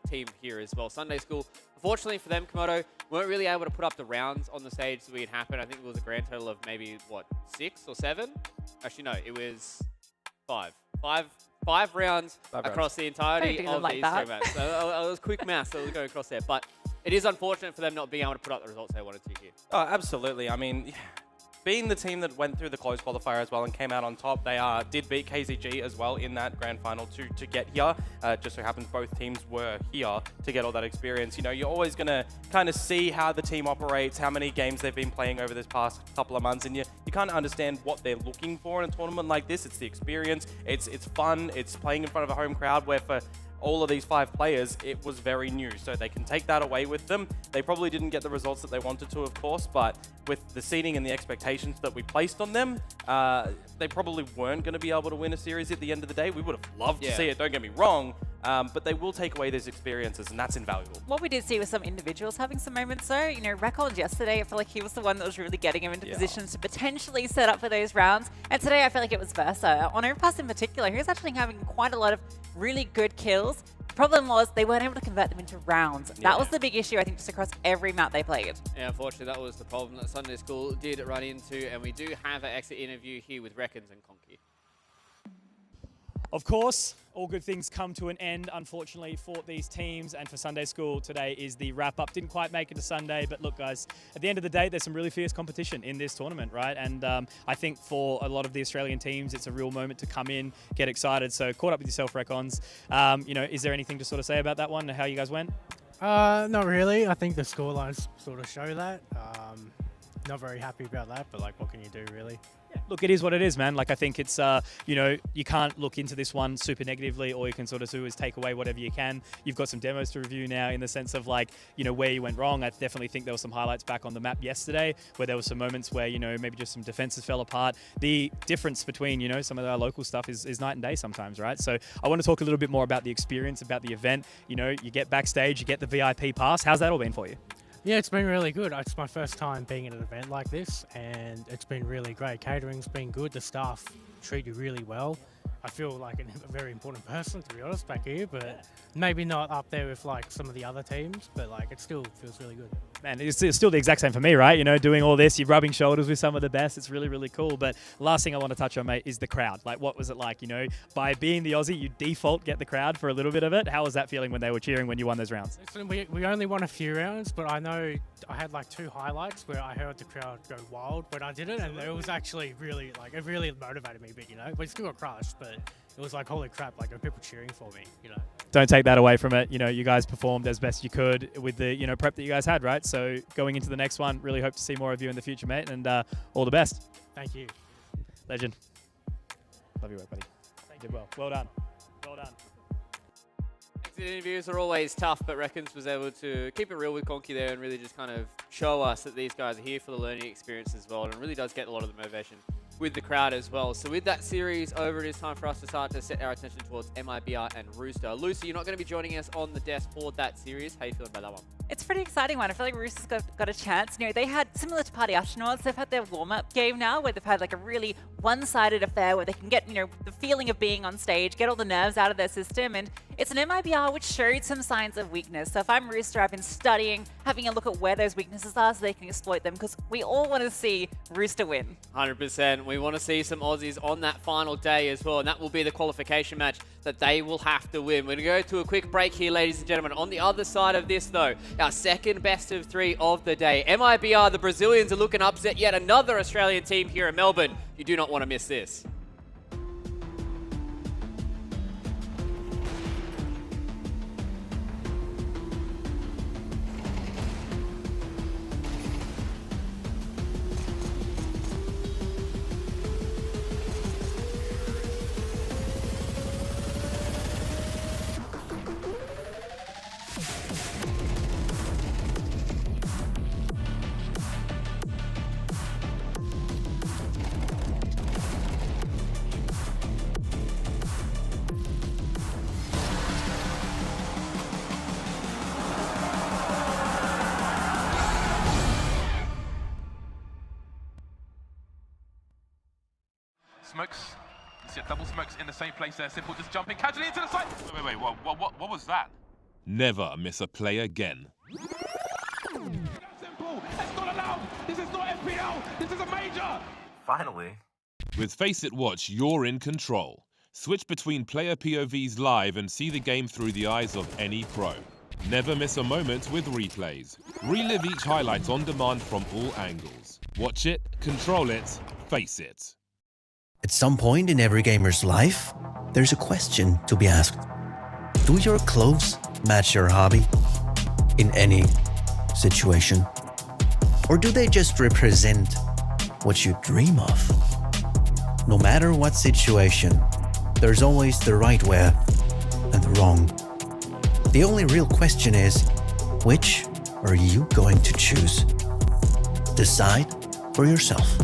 team here as well. Sunday School, unfortunately for them, Komodo, weren't really able to put up the rounds on the stage that we had happened. I think it was a grand total of maybe, 6 or 7? Actually, no, it was 5. Five rounds across the entirety of the Eastern match. So it was quick maths that was going across there. But it is unfortunate for them not being able to put up the results they wanted to here. Oh, Absolutely. I mean, being the team that went through the close qualifier as well and came out on top, they did beat KZG as well in that grand final to get here. Just so happens both teams were here to get all that experience. You're always going to kind of see how the team operates, how many games they've been playing over this past couple of months, and you kind of understand what they're looking for in a tournament like this. It's the experience, it's fun, it's playing in front of a home crowd, where for all of these 5 players, it was very new, so they can take that away with them. They probably didn't get the results that they wanted to, of course, but with the seeding and the expectations that we placed on them, they probably weren't going to be able to win a series at the end of the day. We would have loved to see it, don't get me wrong, but they will take away these experiences, and that's invaluable. What we did see was some individuals having some moments, though. Rackons yesterday, I feel like he was the one that was really getting him into positions to potentially set up for those rounds, and today I feel like it was versa. On Overpass in particular, he was actually having quite a lot of really good kills. The problem was they weren't able to convert them into rounds. That was the big issue, I think, just across every map they played. Yeah, unfortunately, that was the problem that Sunday School did run into, and we do have an exit interview here with Reckons and Conky. Of course, all good things come to an end, unfortunately, for these teams. And for Sunday School, today is the wrap-up. Didn't quite make it to Sunday, but look, guys, at the end of the day, there's some really fierce competition in this tournament, right? And I think for a lot of the Australian teams, it's a real moment to come in, get excited. So caught up with yourself, Reckons. Is there anything to sort of say about that one, how you guys went? Not really. I think the scorelines sort of show that. Not very happy about that, but what can you do, really? Look, it is what it is, man. I think it's, you can't look into this one super negatively. All you can sort of do is take away whatever you can. You've got some demos to review now in the sense of where you went wrong. I definitely think there were some highlights back on the map yesterday where there were some moments where, maybe just some defenses fell apart. The difference between, some of our local stuff is night and day sometimes, right? So I want to talk a little bit more about the experience, about the event. You get backstage, you get the VIP pass. How's that all been for you? Yeah, it's been really good. It's my first time being at an event like this, and it's been really great. Catering's been good. The staff treat you really well. I feel like a very important person, to be honest, back here, but maybe not up there with some of the other teams, but it still feels really good. Man, it's still the exact same for me, right? Doing all this, you're rubbing shoulders with some of the best. It's really, really cool. But last thing I want to touch on, mate, is the crowd. What was it like? By being the Aussie, you default get the crowd for a little bit of it. How was that feeling when they were cheering when you won those rounds? Listen, we only won a few rounds, but I know I had 2 highlights where I heard the crowd go wild when I did it, and it was actually really, it really motivated me a bit, We still got crushed, but it was holy crap, there were people cheering for me, Don't take that away from it. You guys performed as best you could with the, prep that you guys had, right? So going into the next one, really hope to see more of you in the future, mate, and all the best. Thank you. Legend. Love your work, buddy. You did well. Well done. Well done. Exit interviews are always tough, but Reckons was able to keep it real with Conky there and really just kind of show us that these guys are here for the learning experience as well, and it really does get a lot of the motivation with the crowd as well. So with that series over, it is time for us to start to set our attention towards MIBR and Rooster. Lucy, you're not going to be joining us on the desk for that series. How you feeling about that one? It's a pretty exciting one. I feel like Roosters got a chance. You know, they had, similar to Party Astronauts, they've had their warm-up game now where they've had like a really one-sided affair where they can get, you know, the feeling of being on stage, get all the nerves out of their system. And it's an MIBR which showed some signs of weakness. So if I'm Rooster, I've been studying, having a look at where those weaknesses are so they can exploit them, because we all want to see Rooster win. 100%. We want to see some Aussies on that final day as well, and that will be the qualification match that they will have to win. We're going to go to a quick break here, ladies and gentlemen. On the other side of this, though, our second best of 3 of the day. MIBR, the Brazilians are looking upset yet another Australian team here in Melbourne. You do not want to miss this. Smokes. You see double smokes in the same place there. Simple just jumping casually into the side. Wait, what was that? Never miss a play again. Simple, that's not allowed. This is not FPL. This is a major. Finally. With Face It Watch, you're in control. Switch between player POVs live and see the game through the eyes of any pro. Never miss a moment with replays. Relive each highlight on demand from all angles. Watch it, control it, face it. At some point in every gamer's life, there's a question to be asked. Do your clothes match your hobby? In any situation? Or do they just represent what you dream of? No matter what situation, there's always the right way and the wrong. The only real question is, which are you going to choose? Decide for yourself.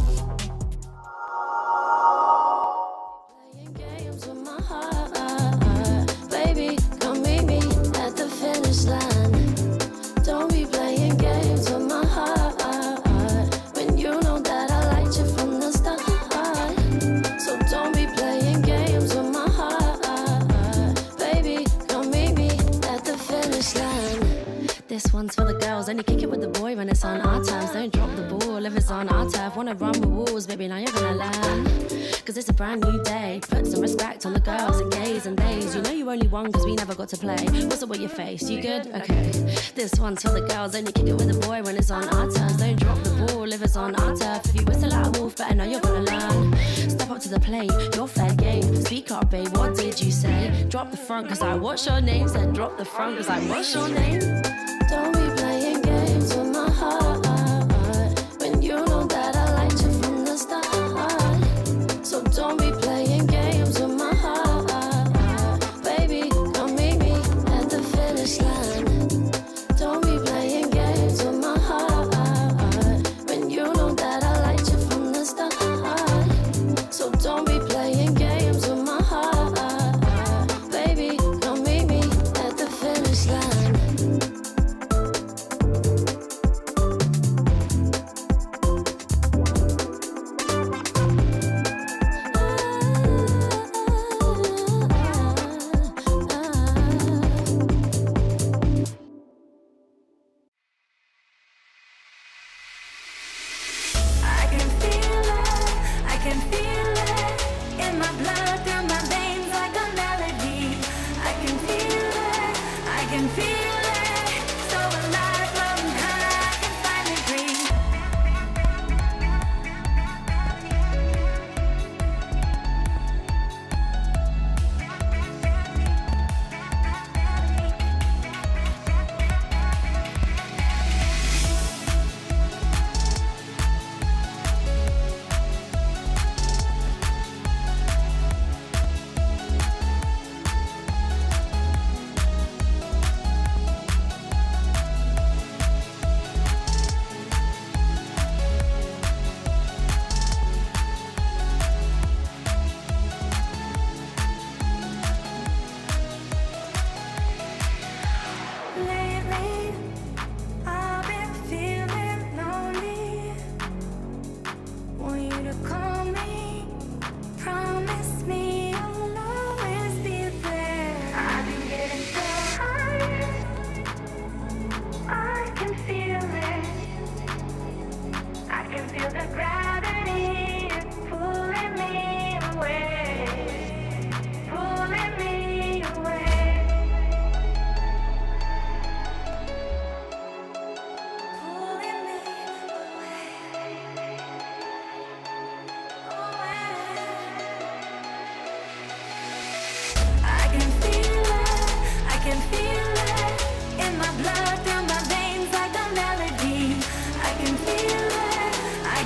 This one's for the girls, only kick it with the boy when it's on our terms. Don't drop the ball if it's on our turf. Wanna run with walls, baby, now you're gonna learn. Cause it's a brand new day. Put some respect on the girls and gays and days. You know you only won cause we never got to play. What's up with your face? You good? Okay. This one's for the girls, only kick it with the boy when it's on our terms. Don't drop the ball if it's on our turf. If you whistle like a wolf, better know you're gonna learn. Step up to the plate, you're fair game. Speak up, babe, what did you say? Drop the front cause I watch your name. Said drop the front cause I watch your name. Don't be playing games with my heart when you know that I liked you from the start. So don't be playing games with my heart, baby. Come meet me at the finish line. Don't be playing games with my heart when you know that I liked you from the start. So don't be playing games with my heart, baby. Come meet me at the finish line.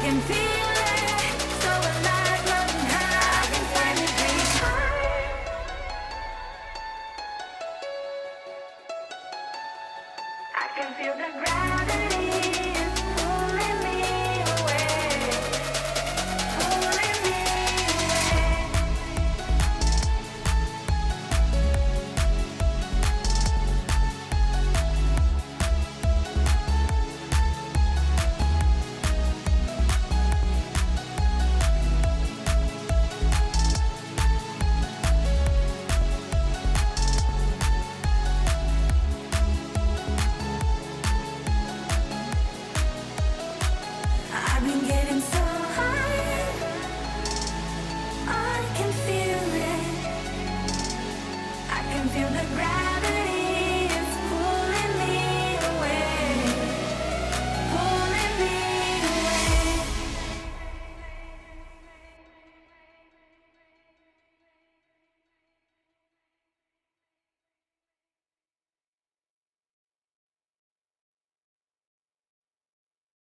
can feel it, so alive, running high in 20 degrees high. I can feel the gravity is pulling me away, pulling me away. I've been getting so high, I can feel it. I can feel the gravity is pulling me away, pulling me away.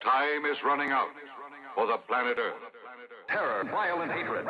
Time is running out for the planet Earth. Terror, violent hatred.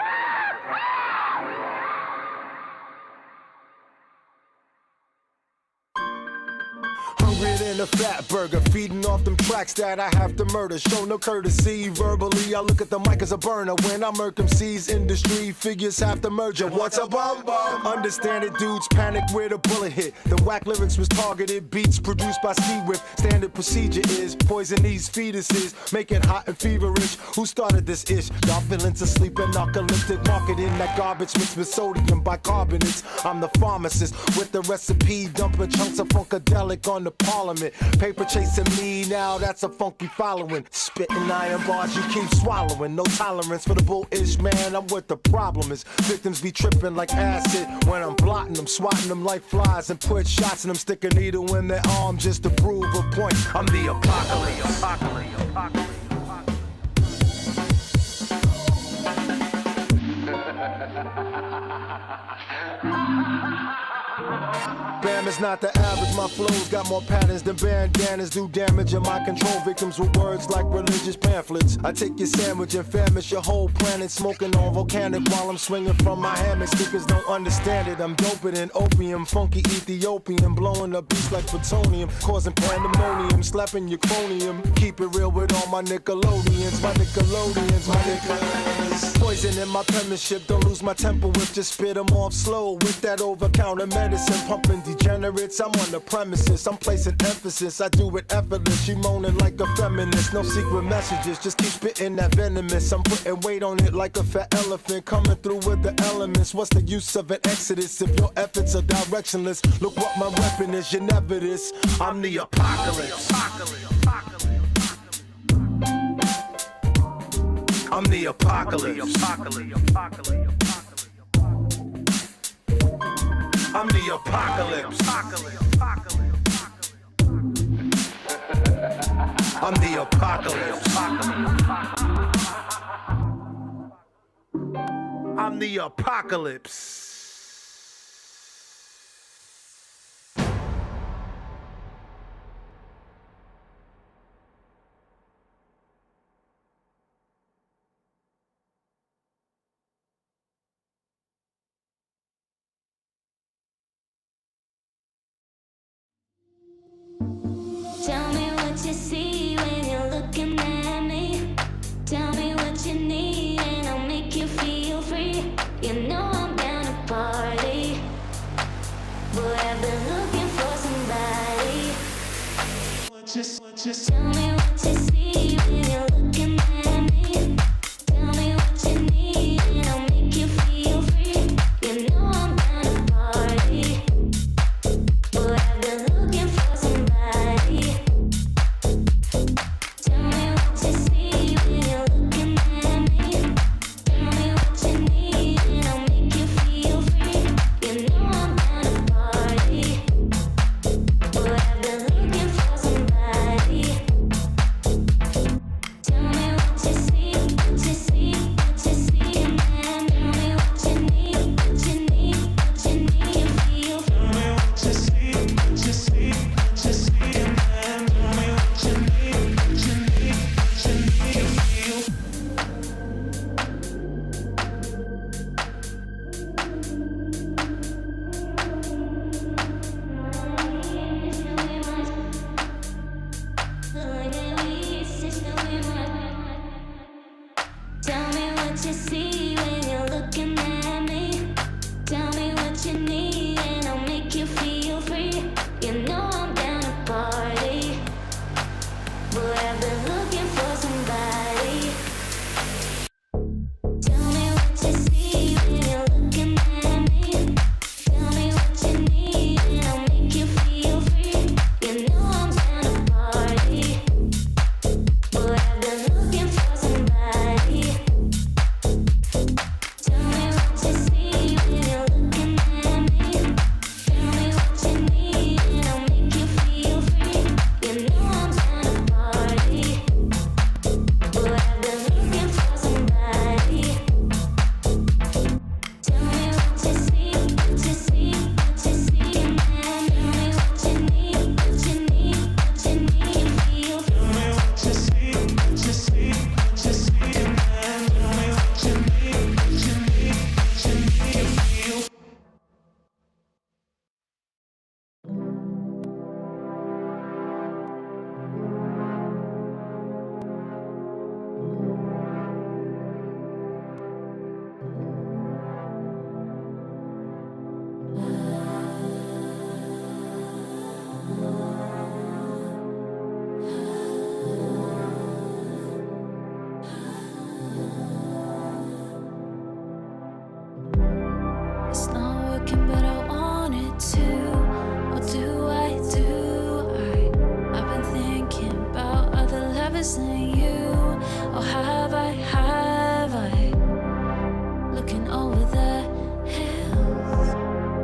Hungrier than a fat burger, feeding off them tracks that I have to murder. Show no courtesy verbally. I look at the mic as a burner. When I murk MCs, industry figures have to merger. What's a bum bum? Understand it, dudes panic where the bullet hit. The whack lyrics was targeted, beats produced by Ski-Whip. Standard procedure is poison these fetuses, make it hot and feverish. Who started this ish? Y'all feelings asleep and narcoleptic marketing. That garbage mixed with sodium bicarbonates. I'm the pharmacist with the recipe, dumping chunks of funkadelic on the parliament. Paper chasing me now, that's a funky following. Spitting iron bars you keep swallowing. No tolerance for the bullish, man, I'm what the problem is. Victims be tripping like acid when I'm blotting them, swatting them like flies and put shots in them. Stick a needle in their arm just to prove a point. I'm the apocalypse. Bam is not the average, my flows got more patterns than bandanas do damage in my control. Victims with words like religious pamphlets. I take your sandwich and famish your whole planet, smoking on volcanic while I'm swinging from my hammock. Speakers don't understand it, I'm doper than opium, funky Ethiopian, blowing up beats like plutonium, causing pandemonium, slapping your cronium. Keep it real with all my Nickelodeons, my niggas. Poison in my penmanship, don't lose my temper with, just spit them off slow with that over-counter medicine, pumping degenerates. I'm on the premises, I'm placing emphasis, I do it effortless. You moaning like a feminist, no secret messages, just keep spitting that venomous. I'm putting weight on it like a fat elephant, coming through with the elements. What's the use of an exodus if your efforts are directionless? Look what my weapon is, you never this. I'm the apocalypse. I'm the apocalypse. I'm the apocalypse. I'm the apocalypse. I'm the apocalypse. Tell me what you see when you're looking at me. Tell me what you need and I'll make you feel free. You know I'm down to missing you? Or have I? Looking over the hills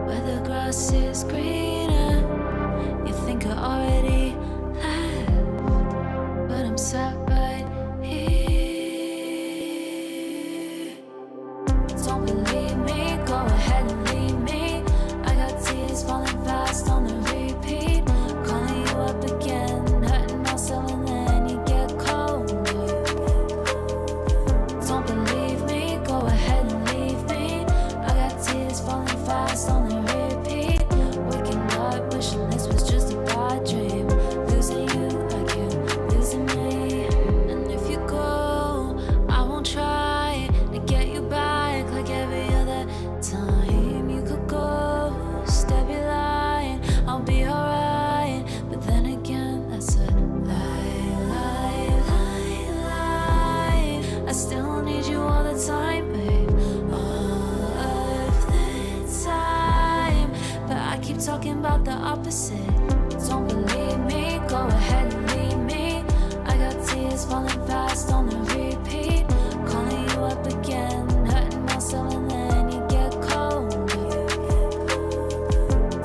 where the grass is greener. You think I already left, but I'm sat right here. Don't believe me, go ahead and leave me. I got tears falling fast on the repeat. Calling you up again, hurting myself and then you get cold. Don't believe me, go ahead and leave me. I got tears falling fast on the repeat. Waking up, wishing this was just a bad dream. Losing you like you losing me. And if you go, I won't try to get you back like every other time. You could go, step your line, I'll be alright. But then again, that's a lie. I still need you all the time, babe. All of the time. But I keep talking about the opposite. Don't believe me, go ahead and leave me. I got tears falling fast on the repeat. Calling you up again, hurting myself and then you get cold.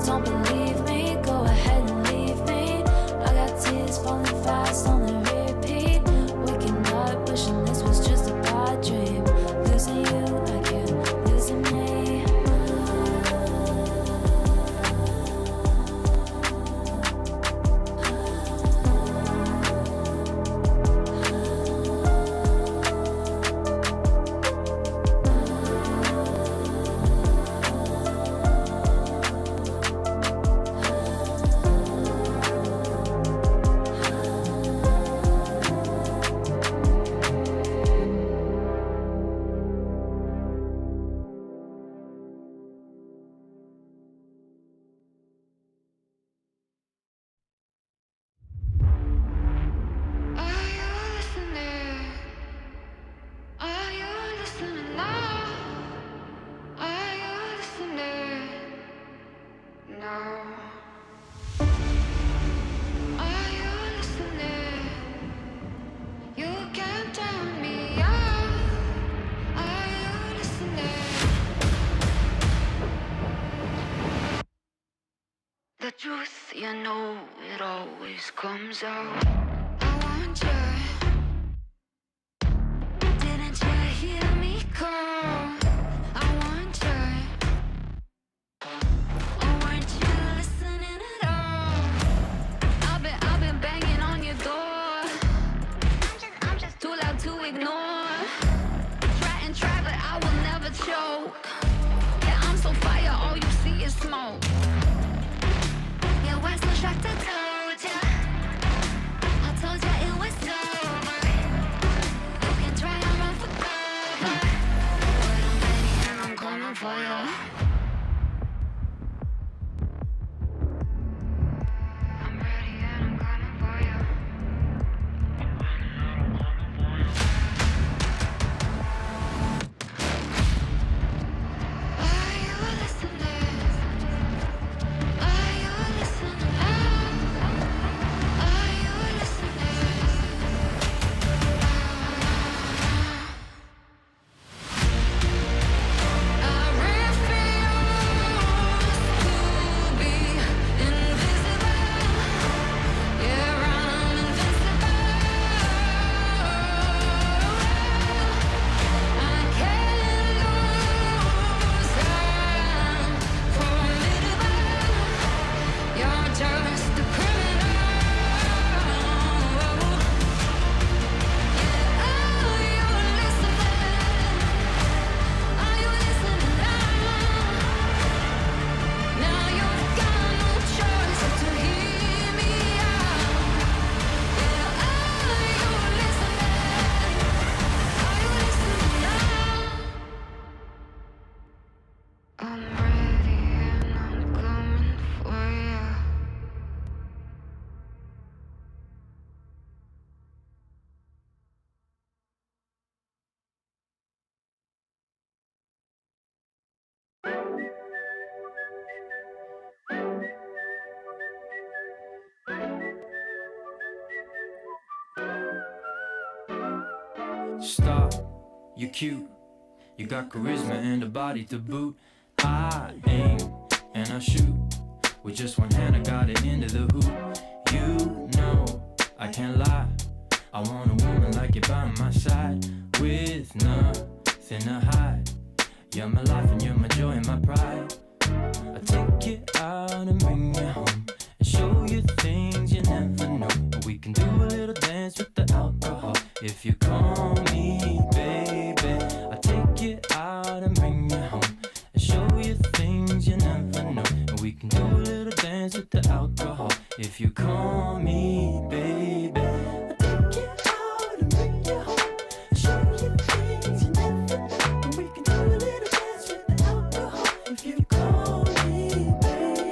Don't believe me, go ahead and leave me. I got tears falling fast on the repeat. Waking up, wishing this was just a bad dream. Losing you like you losing me. The truth, you know, it always comes out. I want you. Didn't you hear me call? I want you. Oh, weren't you listening at all? I've been banging on your door. I'm just too loud to ignore. Try, but I will never choke. Yeah, I'm so fire, all you see is smoke. Was so shocked I told ya. I told ya it was over. You can try and run for cover, but I'm ready and I'm coming for ya. I'm ready and I'm coming for ya. Are you listening? Are you listening? Stop, you're cute. You got charisma and a body to boot. I aim and I shoot. With just one hand I got it into the hoop. You know I can't lie. I want a woman like you by my side. With nothing to hide. You're my life and you're my joy and my pride. I take you out and bring you home. And show you things you never know. We can do a little dance with the alcohol. If you call me baby, I take you out and bring you home. And show you things you never know. And we can do a little dance with the alcohol. If you call me baby, I take you out and bring you home. And show you things you never know. And we can do a little dance with the alcohol. If you call me baby,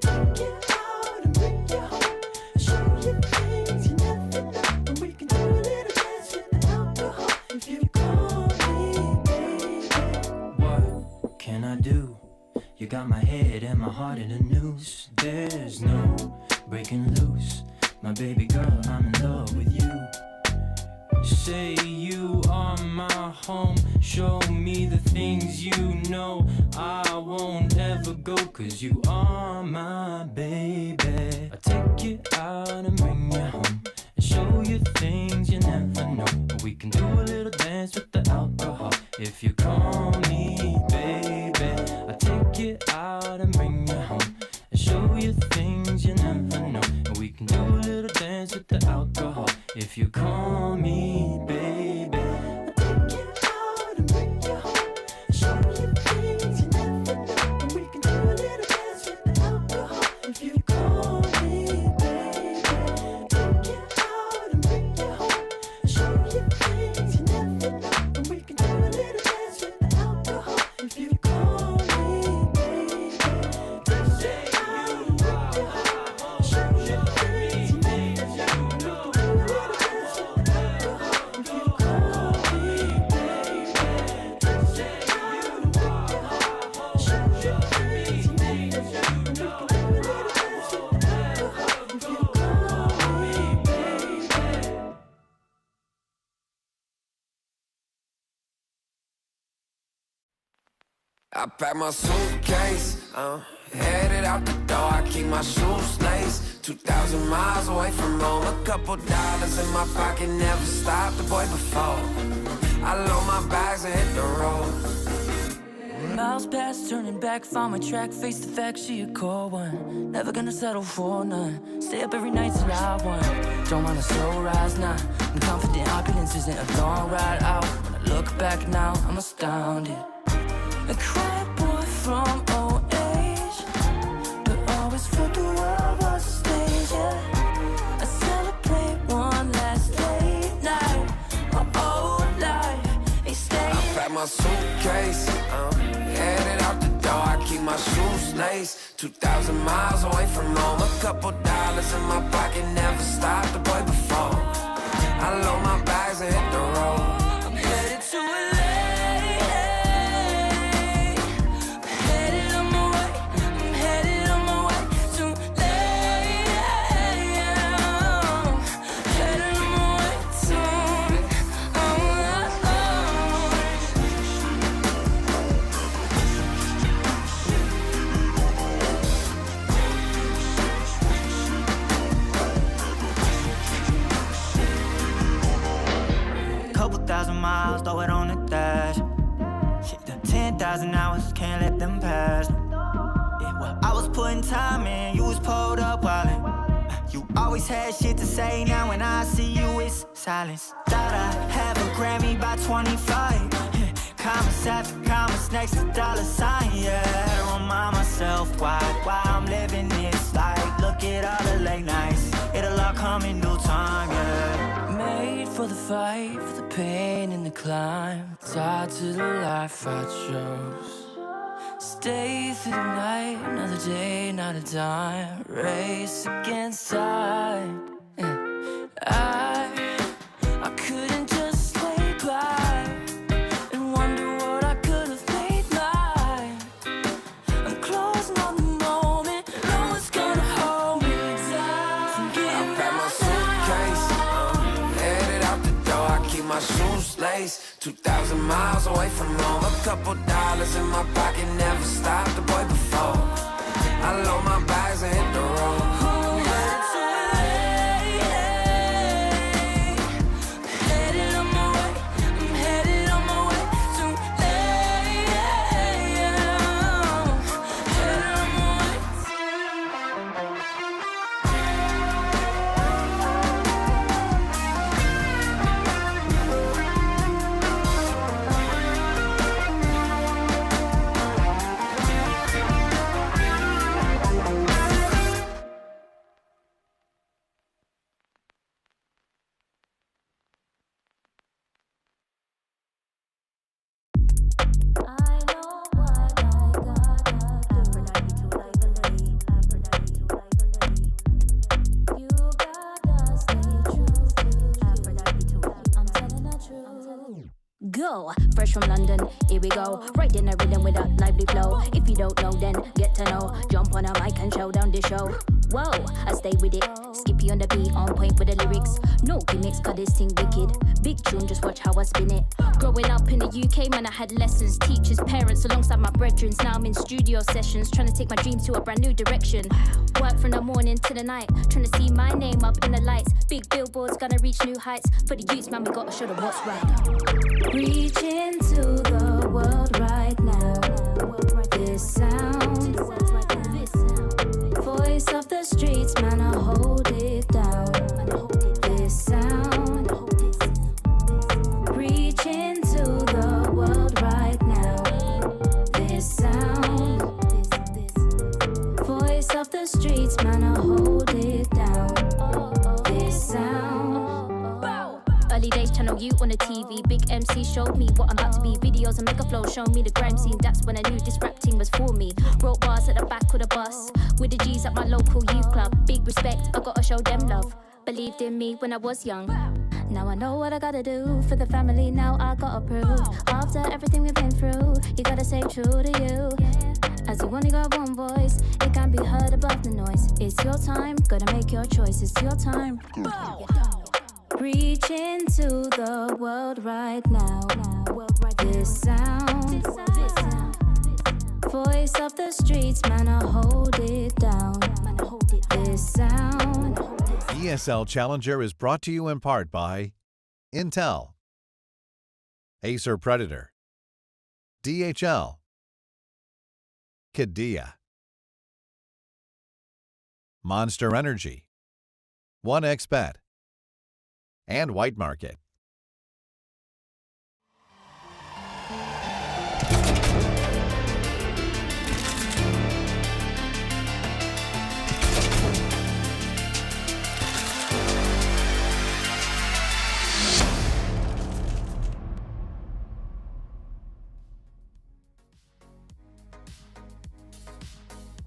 take you out and bring you home. And show you things you never know. And we can do a little dance with the alcohol. If you call me baby. What can I do? You got my head and my heart in a noose. There's no breaking loose. My baby girl, I'm in love with you. Say you are my home. Show me the things you know. I won't ever go, 'cause you are my baby. I take you out and bring you home. And show you things you never know. We can do a little dance with the alcohol. If you call me baby, I take you out and bring you home. And show you things you never know. And we can do a little dance with the alcohol. If you call me baby, I take you out and bring you home. Show you things you never know. And we can do a little dance with the alcohol. If you call me baby, take you out and bring you home. Show you things you never know. And we can do a little dance with the alcohol. If you call me baby, say you are home. Show you things you never know. I pack my suitcase, headed out the door. I keep my shoes laced. 2,000 miles away from home. A couple dollars in my pocket, never stopped the boy before. I load my bags and hit the road. Miles past, turning back, found my track, face the fact, she a cold one. Never gonna settle for none. Stay up every night till I won. Don't want a slow rise now. I'm confident opulence isn't a long ride out. When I look back now, I'm astounded. A quiet boy from old age, but always felt the world was a stage, yeah. I celebrate one last late night. My whole life ain't staying. I pack my suitcase, headed out the door. I keep my shoes laced. 2,000 miles away from home. A couple dollars in my pocket, never stopped the boy before. I load my bags and hit the road. I'm headed to LA. Miles, throw it on the dash. Shit, the 10,000 hours, can't let them pass. Yeah, well, I was putting time in, you was pulled up wildin'. You always had shit to say, now when I see you, it's silence. Thought I have a Grammy by 25. Commas after commas next to dollar sign, yeah. Remind myself why I'm living this life. Look at all the late nights, it'll all come in due time, yeah. Made for the fight, for the pain and the climb. Tied to the life I chose. Stay through the night, another day, not a dime. Race against time. I couldn't just lay by and wonder what I could have made mine. I'm closing on the moment, no one's gonna hold me down. I pack my suitcase, headed out the door. I keep my my shoes laced. 2,000 miles away from home. A couple dollars in my pocket, never stopped the boy before. I load my bags and hit the road. Headed on my way, I'm headed on my way to Go, fresh from London, here we go. Right in a rhythm with a lively flow. If you don't know, then get to know. Jump on a mic and show down the show. Whoa, I stay with it. Skippy on the beat, on point with the lyrics. No gimmicks, got this thing wicked. Big tune, just watch how I spin it. Growing up in the UK, man, I had lessons, teachers, parents, alongside my brethren. Now I'm in studio sessions, trying to take my dreams to a brand new direction. Work from the morning to the night, trying to see my name up in the lights. Big billboards, gonna reach new heights. For the youths, man, we gotta show them what's right. reach into the world right now. This sound, voice of the streets, man, I hold it down. This sound, reach into the world right now. This sound, voice of the streets, man, I hold it down. This sound. Early days, channel you on the TV. Big MC showed me what I'm about to be. Videos and mega flow showed me the grime scene. That's when I knew this rap team was for me. Wrote bars at the back of the bus with the G's at my local youth club. Big respect, I gotta show them love. Believed in me when I was young. Now I know what I gotta do for the family. Now I gotta prove. After everything we've been through, you gotta stay true to you. As you only got one voice, it can't be heard above the noise. It's your time, gotta make your choice. It's your time. Reach into the world right now. This sound, voice of the streets, man, I hold it down. This sound. ESL Challenger is brought to you in part by Intel, Acer Predator, DHL, Qiddiya, Monster Energy, 1xBet, and White Market.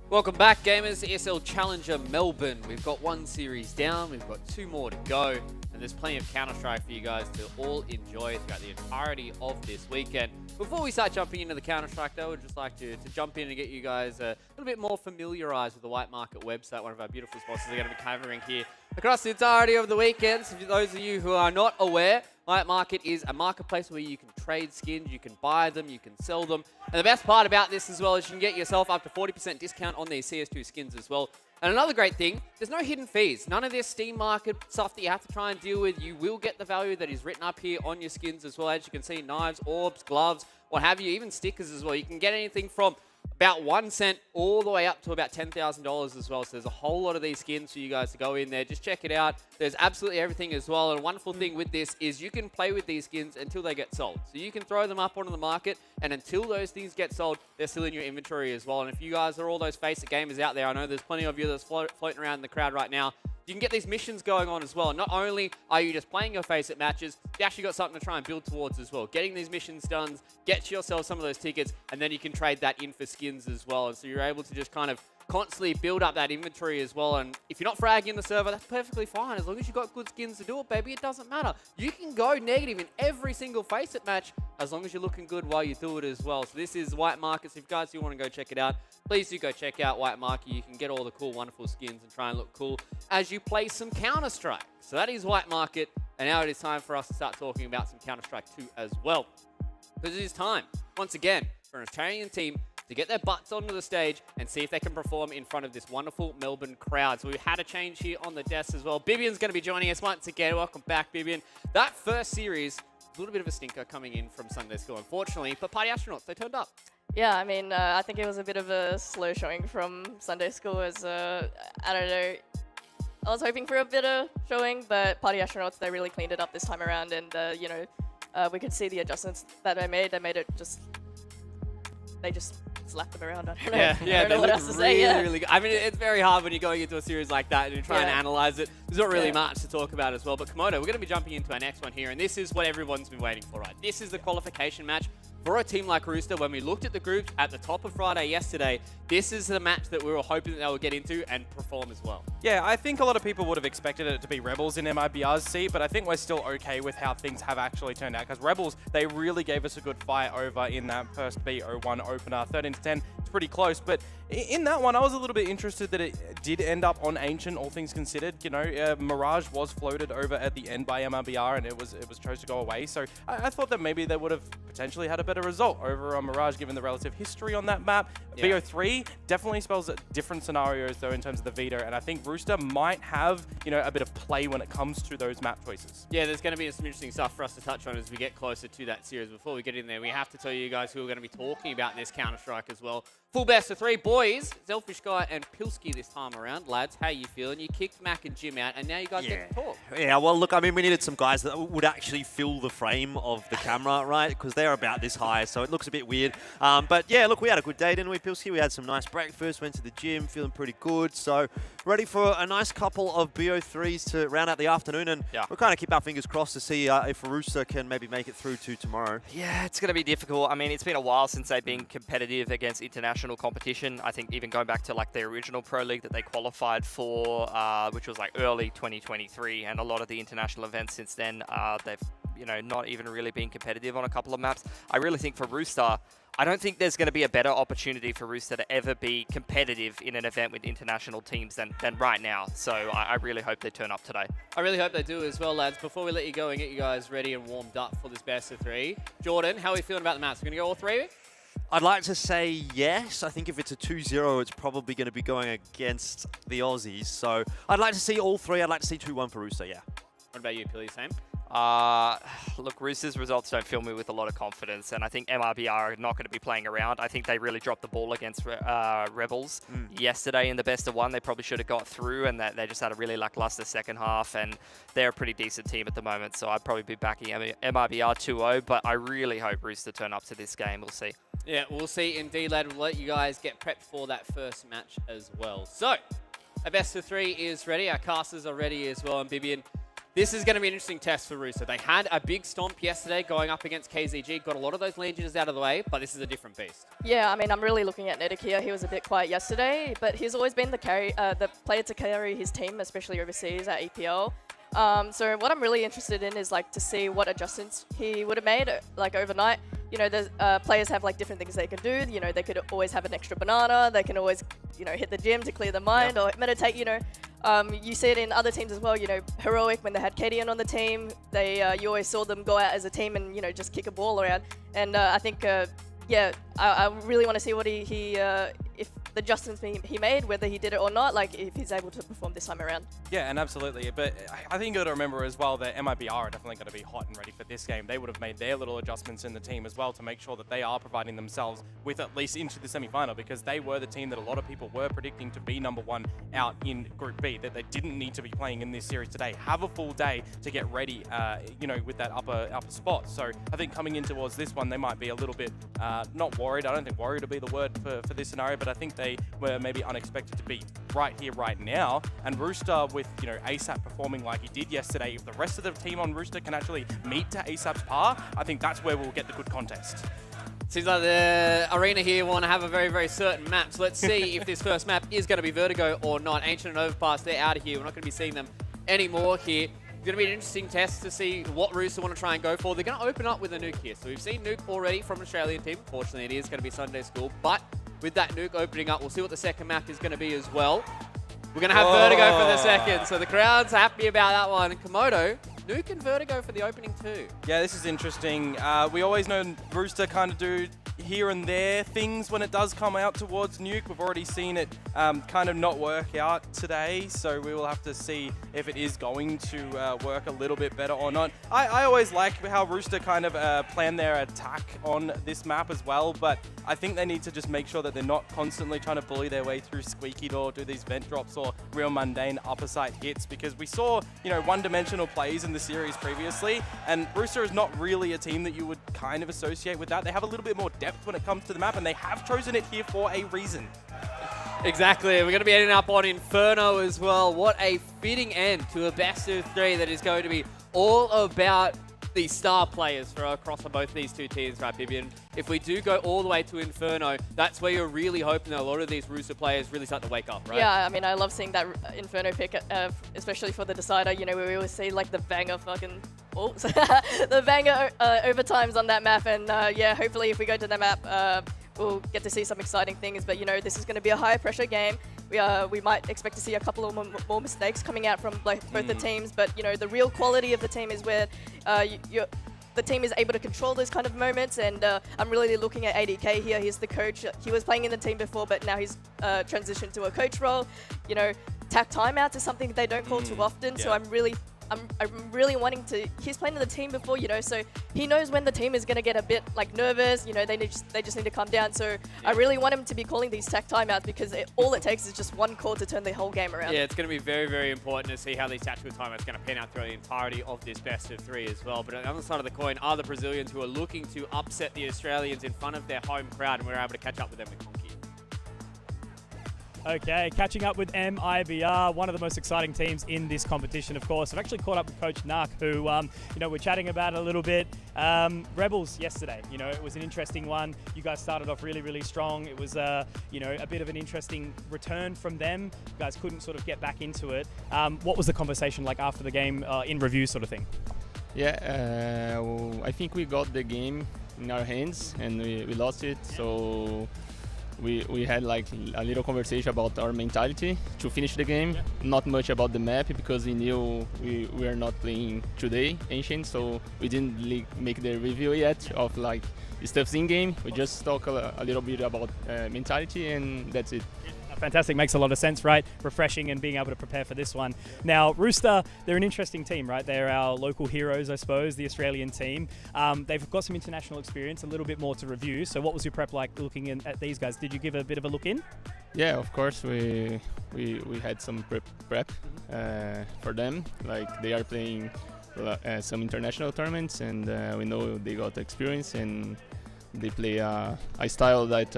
Welcome back, gamers. ESL Challenger Melbourne. We've got one series down, we've got two more to go, and there's plenty of Counter-Strike for you guys to all enjoy throughout the entirety of this weekend. Before we start jumping into the Counter-Strike, though, I'd just like to jump in and get you guys a little bit more familiarized with the White Market website, one of our beautiful sponsors we're going to be covering here across the entirety of the weekend. So for those of you who are not aware, White Market is a marketplace where you can trade skins, you can buy them, you can sell them. And the best part about this as well is you can get yourself up to 40% discount on these CS2 skins as well. And another great thing, there's no hidden fees. None of this Steam Market stuff that you have to try and deal with. You will get the value that is written up here on your skins as well. As you can see, knives, orbs, gloves, what have you, even stickers as well. You can get anything from about 1 cent all the way up to about $10,000 as well. So there's a whole lot of these skins for you guys to go in there. Just check it out. There's absolutely everything as well. And a wonderful thing with this is you can play with these skins until they get sold. So you can throw them up onto the market, and until those things get sold, they're still in your inventory as well. And if you guys are all those Face It gamers out there, I know there's plenty of you that's floating around in the crowd right now, you can get these missions going on as well. Not only are you just playing your Face It matches, you actually got something to try and build towards as well. Getting these missions done, get yourself some of those tickets, and then you can trade that in for skins as well. And so you're able to just kind of constantly build up that inventory as well. And if you're not fragging the server, that's perfectly fine. As long as you've got good skins to do it, baby, it doesn't matter. You can go negative in every single Face It match as long as you're looking good while you do it as well. So this is White Market. So if you guys do want to go check it out, please do go check out White Market. You can get all the cool, wonderful skins and try and look cool as you play some Counter-Strike. So that is White Market. And now it is time for us to start talking about some Counter-Strike 2 as well. Because it is time, once again, for an Australian team to get their butts onto the stage and see if they can perform in front of this wonderful Melbourne crowd. So we've had a change here on the desk as well. Bibian's going to be joining us once again. Welcome back, Bibian. That first series, a little bit of a stinker coming in from Sunday School, unfortunately. But Party Astronauts, they turned up. Yeah, I mean, I think it was a bit of a slow showing from Sunday School as, I don't know, I was hoping for a better showing, but Party Astronauts, they really cleaned it up this time around, and, you know, we could see the adjustments that they made. They made it just, they just slapped them around. I don't know. Yeah, I don't know what else to say. Yeah. Really good. I mean, it's very hard when you're going into a series like that and you're trying to analyze it. There's not really Yeah. much to talk about as well. But Komodo, we're going to be jumping into our next one here, and this is what everyone's been waiting for, right? This is the qualification match for a team like Rooster. When we looked at the groups at the top of Friday yesterday, this is the match that we were hoping that they would get into and perform as well. Yeah, I think a lot of people would have expected it to be Rebels in MIBR's seat, but I think we're still okay with how things have actually turned out, because Rebels, they really gave us a good fight over in that first B01 opener. 13-10, it's pretty close, but in that one, I was a little bit interested that it did end up on Ancient, all things considered. You know, Mirage was floated over at the end by MIBR, and it was chose to go away, so I thought that maybe they would have potentially had a better result over on Mirage, given the relative history on that map. Yeah. BO3 definitely spells different scenarios, though, in terms of the Vita, and I think Rooster might have, you know, a bit of play when it comes to those map choices. Yeah, there's going to be some interesting stuff for us to touch on as we get closer to that series. Before we get in there, we have to tell you guys who are going to be talking about this Counter-Strike as well. Full best of three boys, Selfish Guy and Pilsky this time around. Lads, how you feeling? You kicked Mac and Jim out, and now you guys get to talk. Yeah, well, look, I mean, we needed some guys that would actually fill the frame of the camera, right? Because they're about this high, so it looks a bit weird. But yeah, look, we had a good day, didn't we, Pilsky? We had some nice breakfast, went to the gym, feeling pretty good. So ready for a nice couple of BO3s to round out the afternoon, and we'll kind of keep our fingers crossed to see if Rooster can maybe make it through to tomorrow. Yeah, it's going to be difficult. I mean, it's been a while since they've been competitive against international competition. I think even going back to like the original Pro League that they qualified for, which was like early 2023, and a lot of the international events since then, they've, you know, not even really been competitive on a couple of maps. I really think for Rooster, I don't think there's going to be a better opportunity for Rooster to ever be competitive in an event with international teams than right now. So I really hope they turn up today. I really hope they do as well, lads. Before we let you go and get you guys ready and warmed up for this best of three, Jordan, how are we feeling about the maps? We're going to go all three? I'd like to say yes. I think if it's a 2-0, it's probably going to be going against the Aussies. So I'd like to see all three. I'd like to see 2-1 for Rooster, yeah. What about you, Pilly? Same? Look, Rooster's results don't fill me with a lot of confidence, and I think MRBR are not going to be playing around. I think they really dropped the ball against Rebels yesterday in the best of one. They probably should have got through, and they just had a really lackluster second half, and they're a pretty decent team at the moment, so I'd probably be backing MRBR 2-0, but I really hope Rooster turn up to this game. We'll see. Yeah, we'll see indeed, lad. We'll let you guys get prepped for that first match as well. So, a best of three is ready. Our casters are ready as well, and Bibian, this is going to be an interesting test for Rooster. They had a big stomp yesterday going up against KZG, got a lot of those Legioners out of the way, but this is a different beast. Yeah, I mean, I'm really looking at Nedic here. He was a bit quiet yesterday, but he's always been the player to carry his team, especially overseas at EPL. So what I'm really interested in is like to see what adjustments he would have made like overnight. You know, the players have like different things they can do. You know, they could always have an extra banana. They can always, you know, hit the gym to clear their mind or meditate. You know, you see it in other teams as well. You know, Heroic, when they had Kadian on the team, they you always saw them go out as a team and, you know, just kick a ball around. And I think, yeah, I really want to see what if the adjustments he made, whether he did it or not, like if he's able to perform this time around. Yeah, and absolutely. But I think you got to remember as well that MIBR are definitely going to be hot and ready for this game. They would have made their little adjustments in the team as well to make sure that they are providing themselves with at least into the semi-final, because they were the team that a lot of people were predicting to be #1 out in Group B, that they didn't need to be playing in this series today. Have a full day to get ready, you know, with that upper spot. So I think coming in towards this one, they might be a little bit not worried. I don't think worried would be the word for this scenario, but I think they were maybe unexpected to be right here, right now. And Rooster with, you know, ASAP performing like he did yesterday, if the rest of the team on Rooster can actually meet to ASAP's par, I think that's where we'll get the good contest. Seems like the arena here want to have a very, very certain map. So let's see if this first map is going to be Vertigo or not. Ancient and Overpass, they're out of here. We're not going to be seeing them anymore here. It's going to be an interesting test to see what Rooster want to try and go for. They're going to open up with a nuke here. So we've seen nuke already from an Australian team. Fortunately, it is going to be Sunday School. But with that nuke opening up, we'll see what the second map is going to be as well. We're going to have Vertigo for the second. So the crowd's happy about that one. And Komodo, Nuke and Vertigo for the opening two. Yeah, this is interesting. We always know Rooster kind of do here and there things when it does come out towards Nuke. We've already seen it kind of not work out today, so we will have to see if it is going to work a little bit better or not. I always like how Rooster kind of plan their attack on this map as well, but I think they need to just make sure that they're not constantly trying to bully their way through Squeaky Door, do these vent drops or real mundane upper side hits, because we saw, one-dimensional plays in the series previously, and Rooster is not really a team that you would kind of associate with that. They have a little bit more depth when it comes to the map, and they have chosen it here for a reason. Exactly. We're going to be ending up on Inferno as well. What a fitting end to a best of three that is going to be all about the star players for across both these two teams, right, Vivian? If we do go all the way to Inferno, that's where you're really hoping that a lot of these Rooster players really start to wake up, right? Yeah, I mean, I love seeing that Inferno pick, especially for the decider. Where we always see like the banger the banger overtimes on that map, and yeah, hopefully if we go to that map, we'll get to see some exciting things. But this is going to be a high pressure game. We might expect to see a couple of more mistakes coming out from both the teams, but the real quality of the team is where the team is able to control those kind of moments, and I'm really looking at ADK here. He's the coach. He was playing in the team before, but now he's transitioned to a coach role. Tack timeouts is something that they don't call too often, so I'm really wanting to. He's played in the team before, so he knows when the team is going to get a bit nervous. They just need to calm down. So I really want him to be calling these tech timeouts, because all it takes is just one call to turn the whole game around. Yeah, it's going to be very, very important to see how these tactical timeouts are going to pan out throughout the entirety of this best of three as well. But on the other side of the coin are the Brazilians, who are looking to upset the Australians in front of their home crowd, and we're able to catch up with them in Conky. Okay, catching up with MIBR, one of the most exciting teams in this competition, of course. I've actually caught up with Coach Nark, who, we're chatting about a little bit. Rebels yesterday, it was an interesting one. You guys started off really, really strong. It was, a bit of an interesting return from them. You guys couldn't sort of get back into it. What was the conversation like after the game, in review sort of thing? Yeah, I think we got the game in our hands and we lost it, so we had like a little conversation about our mentality to finish the game. Not much about the map, because we knew we are not playing today Ancient, so we didn't really make the review yet of like stuff in game. We just talk a little bit about mentality, and that's it. Fantastic, makes a lot of sense, right? Refreshing and being able to prepare for this one. Now, Rooster, they're an interesting team, right? They're our local heroes, I suppose, the Australian team. They've got some international experience, a little bit more to review. So what was your prep like looking at these guys? Did you give a bit of a look in? Yeah, of course, we had some prep for them. Like, they are playing some international tournaments, and we know they got experience, and they play a style that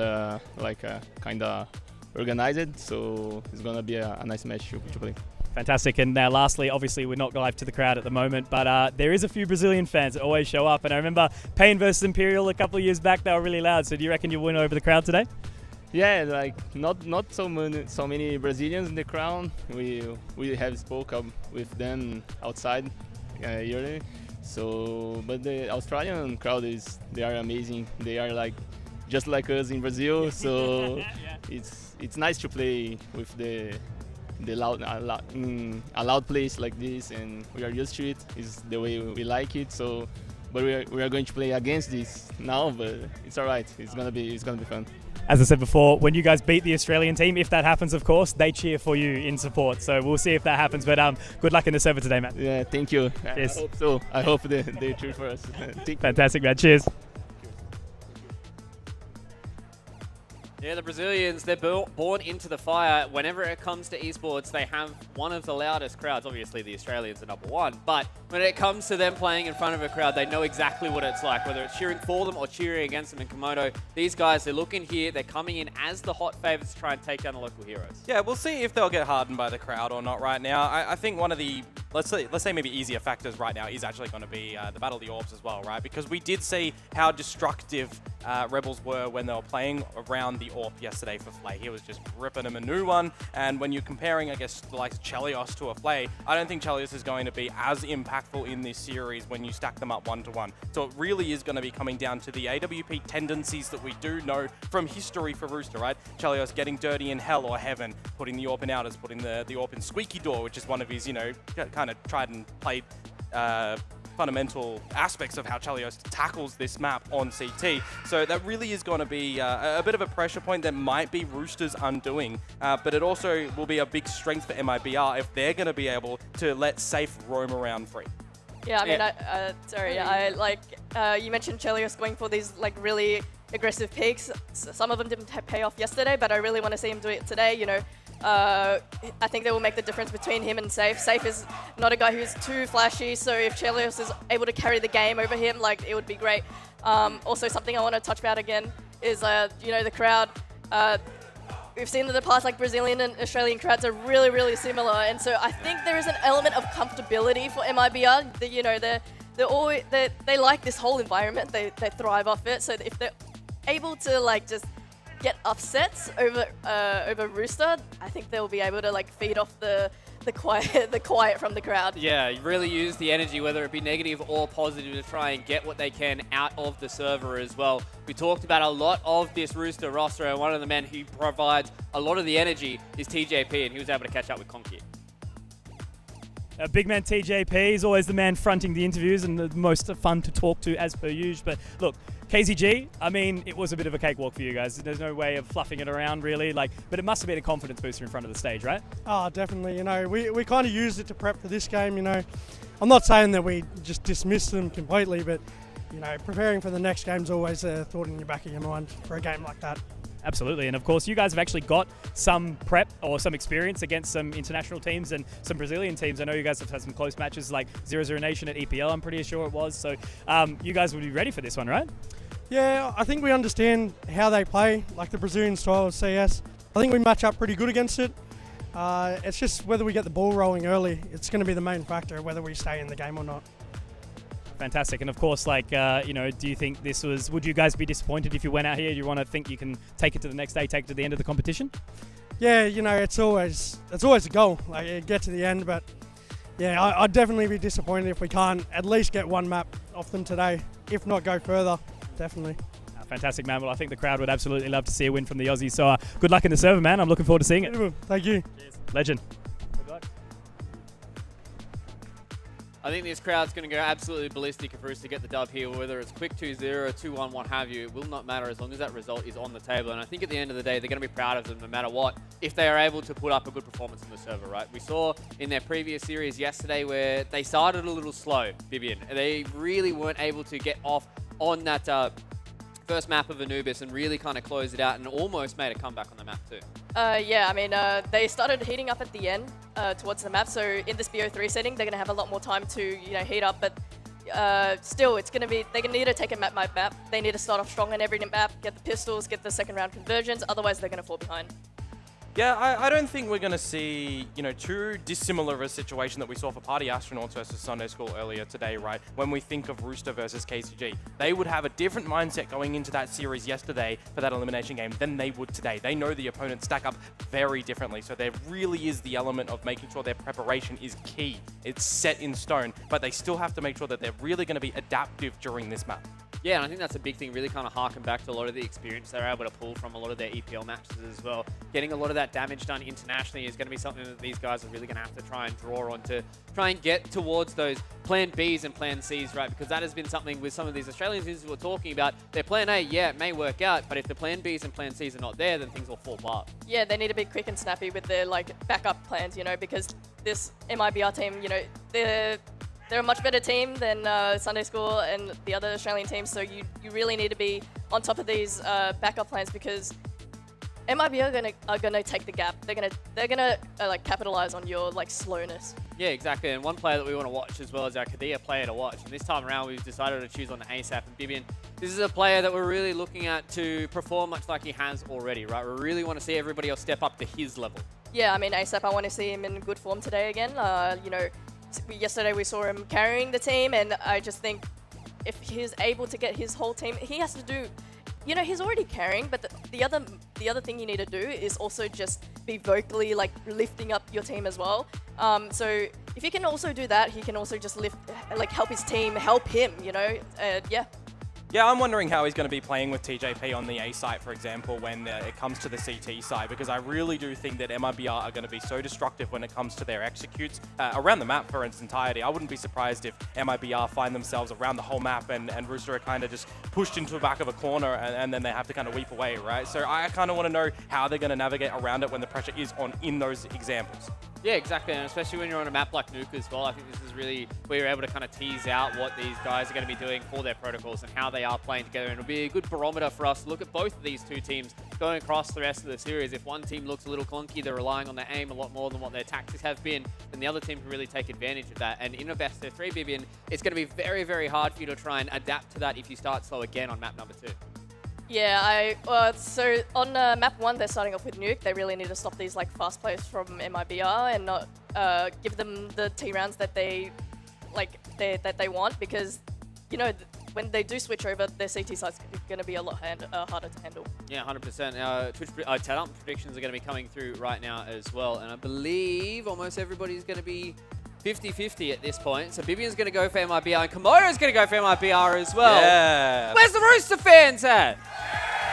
kind of organized, so it's gonna be a nice match to play. Fantastic. And now lastly, obviously we're not live to the crowd at the moment, but there is a few Brazilian fans that always show up, and I remember Pain versus Imperial a couple of years back, they were really loud. So do you reckon you'll win over the crowd today? Yeah, like not so many Brazilians in the crowd. We have spoken with them outside yearly. So, but the Australian crowd they are amazing. They are like just like us in Brazil. So it's nice to play with the a loud place like this, and we are used to it. It's the way we like it. So, but we are going to play against this now, but it's all right. It's gonna be fun. As I said before, when you guys beat the Australian team, if that happens, of course, they cheer for you in support. So we'll see if that happens. But good luck in the server today, man. Yeah, thank you. Cheers. I hope so. I hope they cheer for us. Fantastic, man. Cheers. Yeah, the Brazilians, they're born into the fire. Whenever it comes to esports, they have one of the loudest crowds. Obviously, the Australians are number one. But when it comes to them playing in front of a crowd, they know exactly what it's like, whether it's cheering for them or cheering against them in Komodo. These guys, they're looking here. They're coming in as the hot favorites to try and take down the local heroes. Yeah, we'll see if they'll get hardened by the crowd or not right now. I think one of the, let's say maybe easier factors right now is actually going to be the Battle of the Orbs as well, right? Because we did see how destructive Rebels were when they were playing around the Orb yesterday for Flay. He was just ripping them a new one, and when you're comparing, I guess, the likes of Chelios to a Flay, I don't think Chelios is going to be as impactful in this series when you stack them up 1-to-1. So it really is going to be coming down to the AWP tendencies that we do know from history for Rooster, right? Chelios getting dirty in Hell or Heaven, putting the AWP in Outers, putting the AWP in Squeaky Door, which is one of his, kind of tried and played fundamental aspects of how Chelios tackles this map on CT. So that really is going to be a bit of a pressure point that might be Roosters' undoing, but it also will be a big strength for MIBR if they're going to be able to let Safe roam around free. Yeah, I mean, you mentioned Chelios going for these like really aggressive picks. Some of them didn't pay off yesterday, but I really want to see him do it today. You know, I think that will make the difference between him and Safe. Safe is not a guy who's too flashy, so if Chelios is able to carry the game over him, like, it would be great. Also, something I want to touch about again is, you know, the crowd. We've seen in the past, like, Brazilian and Australian crowds are really, really similar, and so I think there is an element of comfortability for MIBR. You know, they like this whole environment. They thrive off it. So if they're able to like just get upsets over Rooster, I think they'll be able to like feed off the quiet from the crowd. Yeah, really use the energy, whether it be negative or positive, to try and get what they can out of the server as well. We talked about a lot of this Rooster roster, and one of the men who provides a lot of the energy is TJP, and he was able to catch up with Conky. Big man TJP is always the man fronting the interviews and the most fun to talk to as per usual. But look, KZG, I mean, it was a bit of a cakewalk for you guys. There's no way of fluffing it around really, but it must have been a confidence booster in front of the stage, right? Oh, definitely. You know, we kind of used it to prep for this game. You know, I'm not saying that we just dismissed them completely, but you know, preparing for the next game's always a thought in your back of your mind for a game like that. Absolutely, and of course you guys have actually got some prep or some experience against some international teams and some Brazilian teams. I know you guys have had some close matches like 0-0 Nation at EPL, I'm pretty sure it was. So you guys would be ready for this one, right? Yeah, I think we understand how they play, like the Brazilian style of CS. I think we match up pretty good against it. It's just whether we get the ball rolling early. It's going to be the main factor, whether we stay in the game or not. Fantastic. And of course, like, you know, do you think would you guys be disappointed if you went out here? Do you want to think you can take it to the next day, take it to the end of the competition? Yeah, you know, it's always a goal, like get to the end, but yeah, I'd definitely be disappointed if we can't at least get one map off them today, if not go further, definitely. Fantastic, man. Well, I think the crowd would absolutely love to see a win from the Aussies, so good luck in the server, man. I'm looking forward to seeing it. Thank you. Cheers. Legend. I think this crowd's going to go absolutely ballistic if Rooster get the dub here, whether it's quick 2-0 or 2-1, what have you. It will not matter as long as that result is on the table. And I think at the end of the day, they're going to be proud of them no matter what, if they are able to put up a good performance in the server, right? We saw in their previous series yesterday where they started a little slow, Vivian. They really weren't able to get off on that first map of Anubis and really kind of close it out and almost made a comeback on the map too. Yeah, I mean, they started heating up at the end towards the map, so in this BO3 setting, they're going to have a lot more time to, you know, heat up, but still, it's going to be, they're going to need to take it map by map. They need to start off strong on every map, get the pistols, get the second round conversions, otherwise they're going to fall behind. Yeah, I don't think we're going to see, you know, too dissimilar of a situation that we saw for Party Astronauts versus Sunday School earlier today, right? When we think of Rooster versus KCG, they would have a different mindset going into that series yesterday for that elimination game than they would today. They know the opponents stack up very differently, so there really is the element of making sure their preparation is key. It's set in stone, but they still have to make sure that they're really going to be adaptive during this map. Yeah, and I think that's a big thing, really kind of harken back to a lot of the experience they're able to pull from a lot of their EPL matches as well. Getting a lot of that damage done internationally is going to be something that these guys are really going to have to try and draw on to try and get towards those plan Bs and plan Cs, right? Because that has been something with some of these Australian teams we're talking about. Their plan A, yeah, it may work out, but if the plan Bs and plan Cs are not there, then things will fall apart. Yeah, they need to be quick and snappy with their like backup plans, you know, because this MIBR team, you know, they're a much better team than Sunday School and the other Australian teams, so you really need to be on top of these backup plans because MIB are gonna take the gap. They're gonna like capitalize on your like slowness. Yeah, exactly. And one player that we want to watch as well is our Kadia player to watch. And this time around, we've decided to choose on the ASAP and Bibian. This is a player that we're really looking at to perform much like he has already, right? We really want to see everybody else step up to his level. Yeah, I mean ASAP. I want to see him in good form today again. You know, yesterday we saw him carrying the team, and I just think if he's able to get his whole team, he has to do. You know, he's already carrying, but the other thing you need to do is also just be vocally like lifting up your team as well. So if he can also do that, he can also just lift, like help his team, help him. You know, yeah. Yeah, I'm wondering how he's going to be playing with TJP on the A site, for example, when it comes to the CT side, because I really do think that MIBR are going to be so destructive when it comes to their executes around the map for its entirety. I wouldn't be surprised if MIBR find themselves around the whole map and Rooster are kind of just pushed into the back of a corner and then they have to kind of weep away, right? So I kind of want to know how they're going to navigate around it when the pressure is on in those examples. Yeah, exactly, and especially when you're on a map like Nuke as well, I think this is really where you're able to kind of tease out what these guys are going to be doing for their protocols and how they are playing together, and it'll be a good barometer for us to look at both of these two teams going across the rest of the series. If one team looks a little clunky, they're relying on their aim a lot more than what their tactics have been, then the other team can really take advantage of that, and in a best of 3, Bibian, it's going to be very, very hard for you to try and adapt to that if you start slow again on map number 2. Yeah, so on map 1, they're starting off with Nuke. They really need to stop these like fast plays from MIBR and not give them the T rounds that they want, because you know when they do switch over, their CT side's going to be a lot harder to handle. Yeah, 100%. Twitch talent predictions are going to be coming through right now as well, and I believe almost everybody's going to be 50-50 at this point. So Bibian's going to go for MIBR, and Komodo's going to go for MIBR as well. Yeah. Where's the Rooster fans at?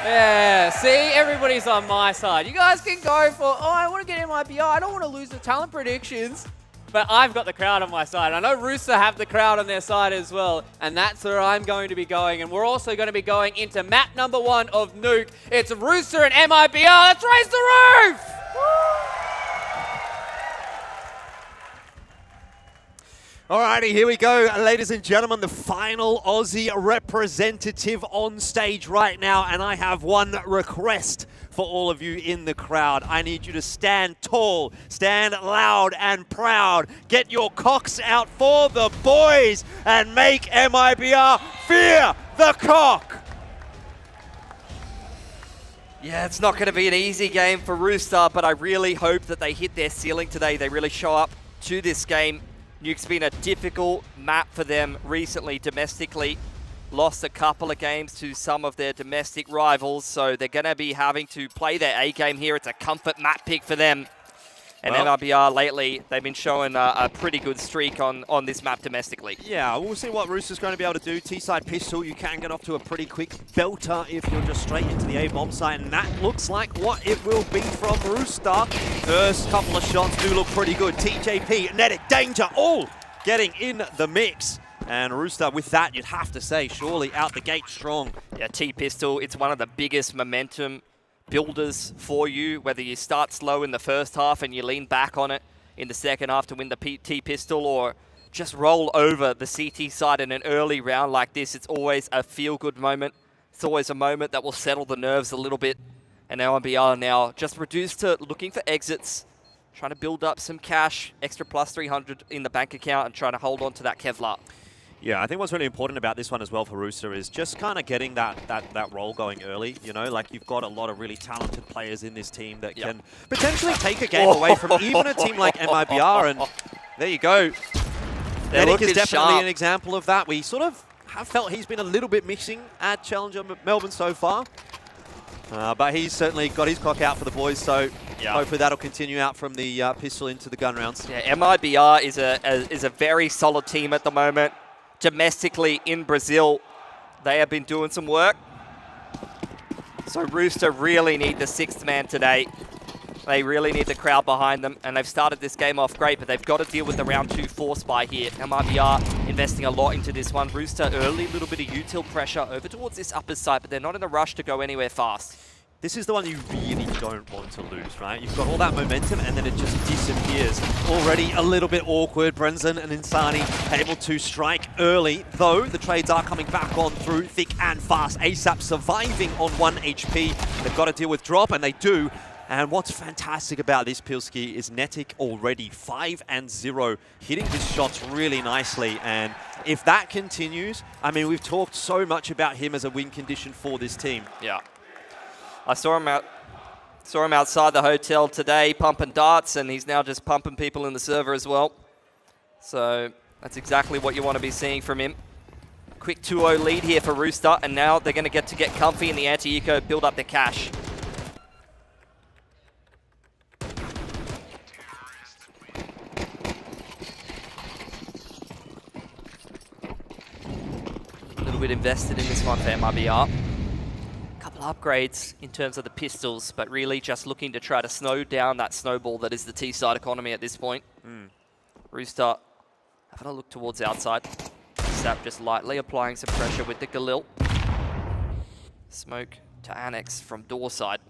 Yeah, see, everybody's on my side. You guys can go for, oh, I want to get MIBR. I don't want to lose the talent predictions. But I've got the crowd on my side. I know Rooster have the crowd on their side as well. And that's where I'm going to be going. And we're also going to be going into map number 1 of Nuke. It's Rooster and MIBR. Let's raise the roof! Alrighty, here we go, ladies and gentlemen, the final Aussie representative on stage right now, and I have one request for all of you in the crowd. I need you to stand tall, stand loud and proud, get your cocks out for the boys, and make MIBR fear the cock! Yeah, it's not going to be an easy game for Rooster, but I really hope that they hit their ceiling today. They really show up to this game. Nuke's been a difficult map for them recently domestically. Lost a couple of games to some of their domestic rivals, so they're going to be having to play their A game here. It's a comfort map pick for them. And Well, MIBR lately, they've been showing a pretty good streak on this map domestically. Yeah, we'll see what Rooster's going to be able to do. T-side pistol, you can get off to a pretty quick belter if you're just straight into the A-bomb site, and that looks like what it will be from Rooster. First couple of shots do look pretty good. TJP, Netic, Danger, all getting in the mix. And Rooster, with that, you'd have to say, surely out the gate strong. Yeah, T-pistol, it's one of the biggest momentum builders for you, whether you start slow in the first half and you lean back on it in the second half to win the T-pistol, or just roll over the CT side in an early round like this. It's always a feel-good moment. It's always a moment that will settle the nerves a little bit. And MIBR now just reduced to looking for exits, trying to build up some cash, extra plus 300 in the bank account, and trying to hold on to that Kevlar. Yeah, I think what's really important about this one as well for Rooster is just kind of getting that role going early, you know? Like, you've got a lot of really talented players in this team that can potentially take a game away from even a team like MIBR, and there you go. Netic is definitely an example of that. We sort of have felt he's been a little bit missing at Challenger Melbourne so far. But he's certainly got his cock out for the boys, so hopefully that'll continue out from the pistol into the gun rounds. Yeah, MIBR is a very solid team at the moment. Domestically in Brazil, they have been doing some work. So Rooster really need the 6th man today. They really need the crowd behind them, and they've started this game off great, but they've got to deal with the round 2 force buy here. MIBR investing a lot into this one. Rooster early, little bit of util pressure over towards this upper side, but they're not in a rush to go anywhere fast. This is the one you really don't want to lose, right? You've got all that momentum and then it just disappears. Already a little bit awkward. Brenzen and Insani able to strike early, though the trades are coming back on through thick and fast. ASAP surviving on 1 HP. They've got to deal with drop, and they do. And what's fantastic about this Pilski is Netic already 5-0, hitting his shots really nicely. And if that continues, I mean, we've talked so much about him as a win condition for this team. Yeah. I saw him outside the hotel today pumping darts, and he's now just pumping people in the server as well. So that's exactly what you want to be seeing from him. Quick 2-0 lead here for Rooster, and now they're going to get comfy in the anti-eco, build up their cash. Little bit invested in this one for MRBR. Couple upgrades in terms of the pistols, but really just looking to try to slow down that snowball that is the T-side economy at this point. Rooster having a look towards outside. Sap just lightly applying some pressure with the Galil. Smoke to Annex from door side.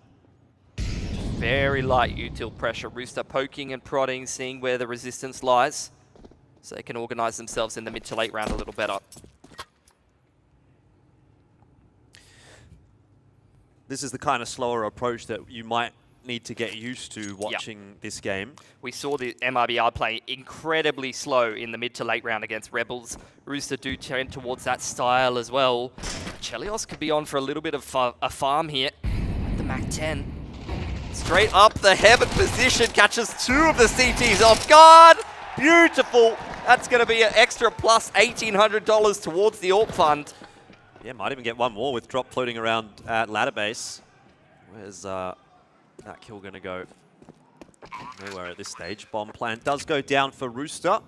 Very light util pressure. Rooster poking and prodding, seeing where the resistance lies, so they can organize themselves in the mid to late round a little better. This is the kind of slower approach that you might need to get used to watching this game. We saw the MRBR play incredibly slow in the mid to late round against Rebels. Rooster do trend towards that style as well. Chelios could be on for a little bit of a farm here. The MAC-10. Straight up the heaven position, catches 2 of the CTs off guard. Beautiful. That's going to be an extra plus $1,800 towards the AWP fund. Yeah, might even get one more with drop floating around at ladder base. Where's that kill going to go? Nowhere at this stage. Bomb plant does go down for Rooster.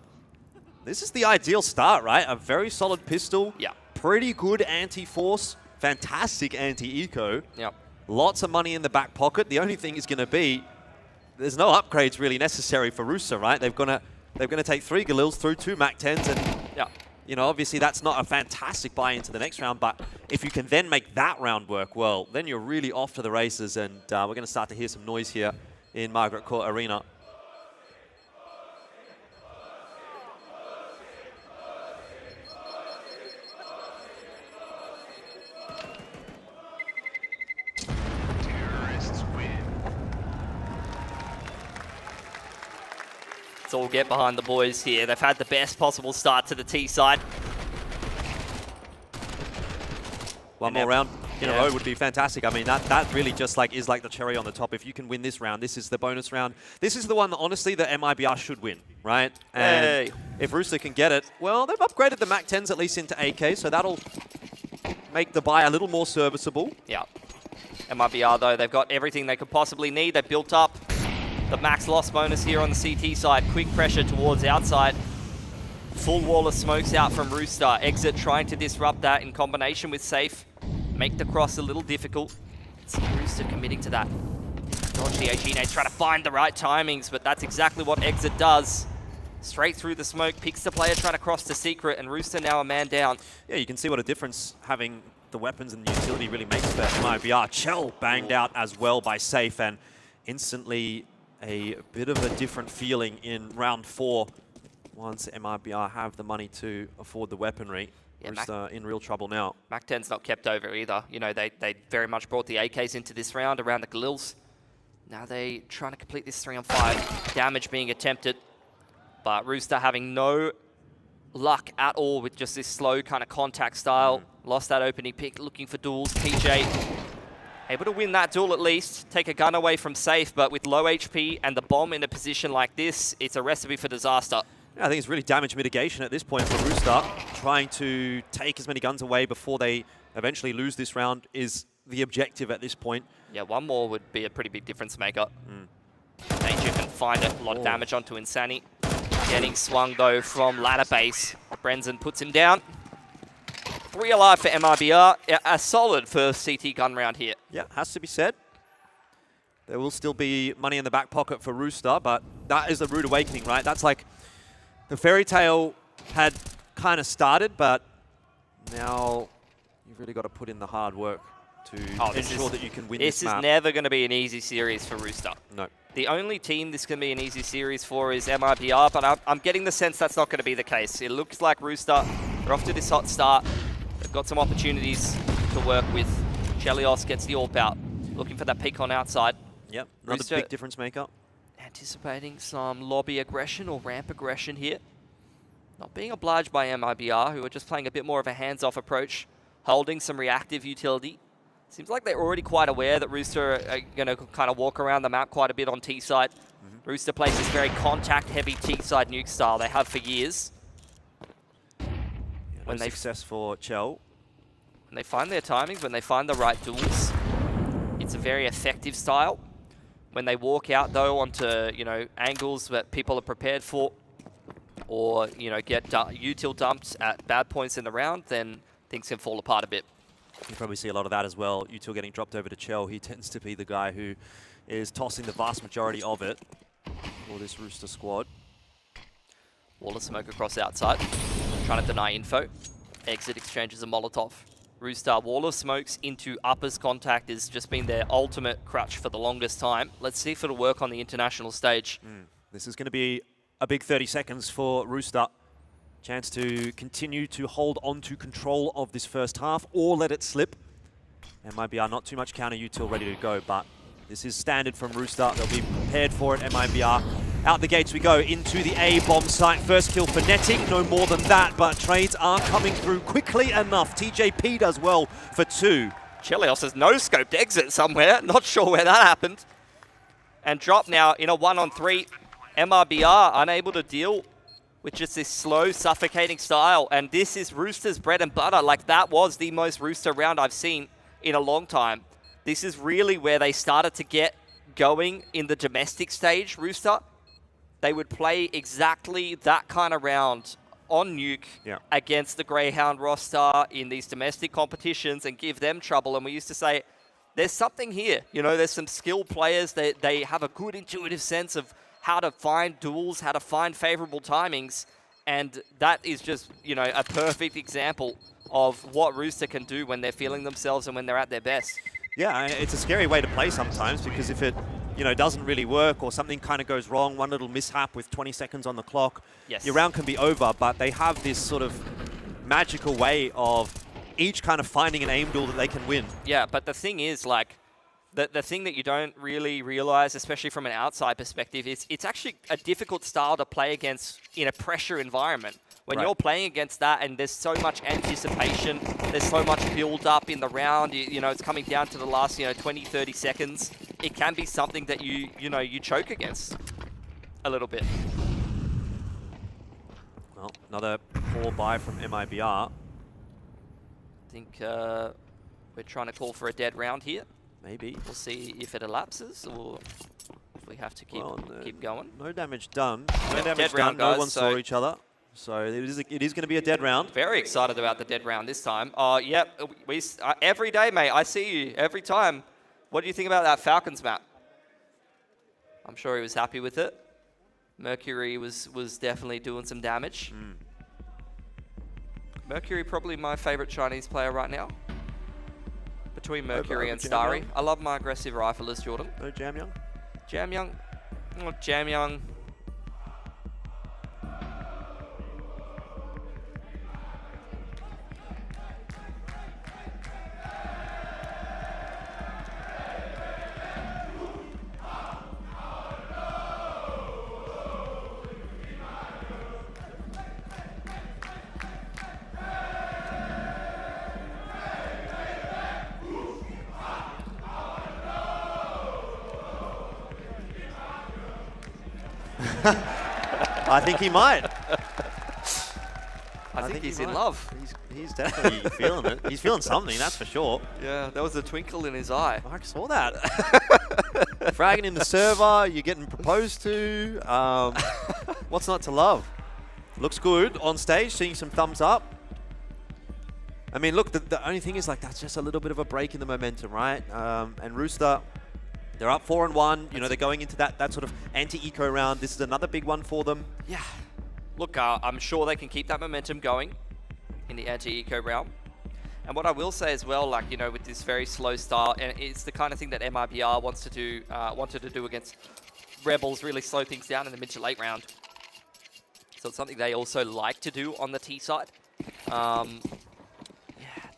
This is the ideal start, right? A very solid pistol. Yeah. Pretty good anti-force. Fantastic anti-eco. Yep. Lots of money in the back pocket. The only thing is going to be, there's no upgrades really necessary for Rooster, right? They're going to take 3 Galils through 2 MAC-10s, and you know, obviously that's not a fantastic buy into the next round, but if you can then make that round work well, then you're really off to the races, and we're going to start to hear some noise here in Margaret Court Arena. Let's all get behind the boys here. They've had the best possible start to the T side. One more round in a row would be fantastic. I mean, that really just is like the cherry on the top. If you can win this round, this is the bonus round. This is the one that, honestly, the MIBR should win, right? And if Rooster can get it, well, they've upgraded the MAC-10s at least into AK, so that'll make the buy a little more serviceable. Yeah. MIBR, though, they've got everything they could possibly need. They've built up the max loss bonus here on the CT side. Quick pressure towards outside. Full wall of smokes out from Rooster. Exit trying to disrupt that in combination with Safe. Make the cross a little difficult. See Rooster committing to that. Dodgy Agine trying to find the right timings, but that's exactly what Exit does. Straight through the smoke, picks the player trying to cross to Secret, and Rooster now a man down. Yeah, you can see what a difference having the weapons and the utility really makes for MIBR. Chell banged out as well by Safe, and instantly a bit of a different feeling in round 4 once MIBR have the money to afford the weaponry. Yeah, Rooster in real trouble now. MAC-10's not kept over either. You know, they very much brought the AKs into this round around the Galils. Now they trying to complete this 3-on-5. Damage being attempted, but Rooster having no luck at all with just this slow kind of contact style. Lost that opening pick, looking for duels. PJ able to win that duel at least. Take a gun away from Safe, but with low HP and the bomb in a position like this, it's a recipe for disaster. Yeah, I think it's really damage mitigation at this point for Rooster. Trying to take as many guns away before they eventually lose this round is the objective at this point. Yeah, one more would be a pretty big difference maker. Danger can find it. A lot of damage onto Insani. Getting swung, though, from ladder base. Brenzen puts him down. 3 alive for MRBR. A solid first CT gun round here. Yeah, has to be said. There will still be money in the back pocket for Rooster, but that is a rude awakening, right? That's like the fairy tale had kind of started, but now you've really got to put in the hard work to ensure that you can win this map. This is never going to be an easy series for Rooster. No. The only team this can be an easy series for is MIBR, but I'm getting the sense that's not going to be the case. It looks like Rooster, they're off to this hot start. They've got some opportunities to work with. Chelios gets the AWP out, looking for that peek on outside. Yep, another big difference maker. Anticipating some lobby aggression or ramp aggression here. Not being obliged by MIBR, who are just playing a bit more of a hands-off approach, holding some reactive utility. Seems like they're already quite aware that Rooster are going to kind of walk around the map quite a bit on T-side. Rooster plays this very contact-heavy T-side nuke style they have for years. When they success for Chell. When they find their timings, when they find the right duels, it's a very effective style. When they walk out, though, onto, you know, angles that people are prepared for, or, you know, get util dumped at bad points in the round, then things can fall apart a bit. You probably see a lot of that as well. Util getting dropped over to Chell. He tends to be the guy who is tossing the vast majority of it for this Rooster squad. Wall of smoke across outside, trying to deny info. Exit exchanges a Molotov. Rooster, wall of smokes into uppers contact has just been their ultimate crutch for the longest time. Let's see if it'll work on the international stage. This is going to be a big 30 seconds for Rooster. Chance to continue to hold on to control of this first half or let it slip. MIBR not too much counter util ready to go, but this is standard from Rooster. They'll be prepared for it. MIBR out the gates we go into the A bomb site. First kill for Netting, no more than that, but trades are coming through quickly enough. TJP does well for 2. Chelios has no-scoped exit somewhere. Not sure where that happened. And drop now in a 1-on-3. MRBR unable to deal with just this slow, suffocating style. And this is Rooster's bread and butter. Like, that was the most Rooster round I've seen in a long time. This is really where they started to get going in the domestic stage, Rooster. They would play exactly that kind of round on Nuke against the Greyhound roster in these domestic competitions and give them trouble. And we used to say, there's something here. You know, there's some skilled players that they have a good intuitive sense of how to find duels, how to find favorable timings. And that is just, you know, a perfect example of what Rooster can do when they're feeling themselves and when they're at their best. Yeah, it's a scary way to play sometimes because if it, you know, doesn't really work or something kind of goes wrong, one little mishap with 20 seconds on the clock, your round can be over. But they have this sort of magical way of each kind of finding an aim duel that they can win. Yeah, but the thing is, like, the thing that you don't really realize, especially from an outside perspective, is it's actually a difficult style to play against in a pressure environment. When you're playing against that and there's so much anticipation, there's so much build up in the round, you know, it's coming down to the last, 20, 30 seconds, it can be something that you choke against a little bit. Well, another poor buy from MIBR. I think we're trying to call for a dead round here. Maybe. We'll see if it elapses or if we have to keep going. No damage done. No Dead damage round, done. guys, No one saw each other. So it is going to be a dead round. Very excited about the dead round this time. Yep, every day, mate. I see you every time. What do you think about that Falcons map? I'm sure he was happy with it. Mercury was definitely doing some damage. Mercury probably my favorite Chinese player right now. Between Mercury and Starry. I love my aggressive riflers, Jordan. No Jamyoung? Jamyoung. Oh, Jamyoung. I think he might. I think he's in love. He's definitely feeling it. He's feeling something, that's for sure. Yeah, there was a twinkle in his eye. I saw that. Fragging in the server, you're getting proposed to. What's not to love? Looks good on stage, seeing some thumbs up. I mean, look, the only thing is, like, that's just a little bit of a break in the momentum, right? And Rooster, they're up 4-1. You know, they're going into that sort of anti-eco round. This is another big one for them. Yeah. Look, I'm sure they can keep that momentum going in the anti-eco round. And what I will say as well, like, you know, with this very slow style, and it's the kind of thing that MIBR wanted to do against Rebels, really slow things down in the mid to late round. So it's something they also like to do on the T side.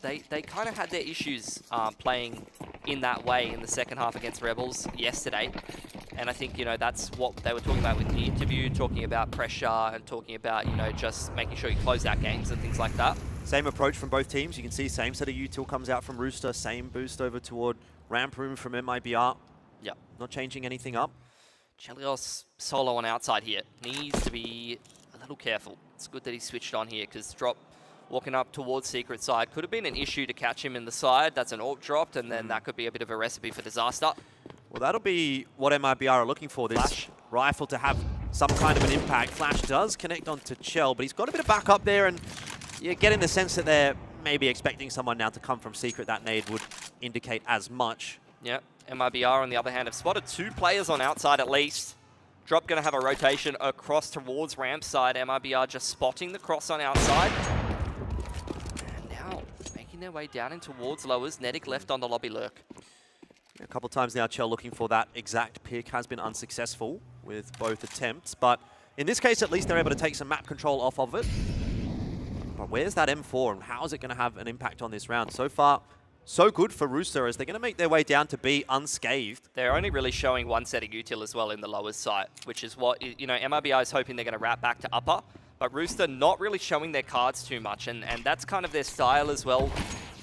They kind of had their issues playing in that way in the second half against Rebels yesterday. And I think, you know, that's what they were talking about with the interview, talking about pressure and talking about, you know, just making sure you close out games and things like that. Same approach from both teams. You can see same set of util comes out from Rooster, same boost over toward ramp room from MIBR. Yep. Not changing anything up. Chelios solo on outside here. Needs to be a little careful. It's good that he switched on here because drop walking up towards secret side could have been an issue to catch him in the side. That's an AWP dropped, and then that could be a bit of a recipe for disaster. Well, that'll be what MIBR are looking for, this Flash rifle to have some kind of an impact. Flash does connect onto Chell, but he's got a bit of backup there, and you're getting the sense that they're maybe expecting someone now to come from Secret. That nade would indicate as much. Yep. MIBR, on the other hand, have spotted 2 players on outside at least. Drop going to have a rotation across towards ramp side. MIBR just spotting the cross on outside. And now making their way down in towards lowers. Netic left on the lobby lurk. A couple times now, Chell looking for that exact pick has been unsuccessful with both attempts. But in this case, at least they're able to take some map control off of it. But where's that M4 and how is it going to have an impact on this round? So far, so good for Rooster as they're going to make their way down to B unscathed. They're only really showing one set of util as well in the lowest site, which is what, you know, MIBI is hoping they're going to wrap back to upper, but Rooster not really showing their cards too much, and that's kind of their style as well.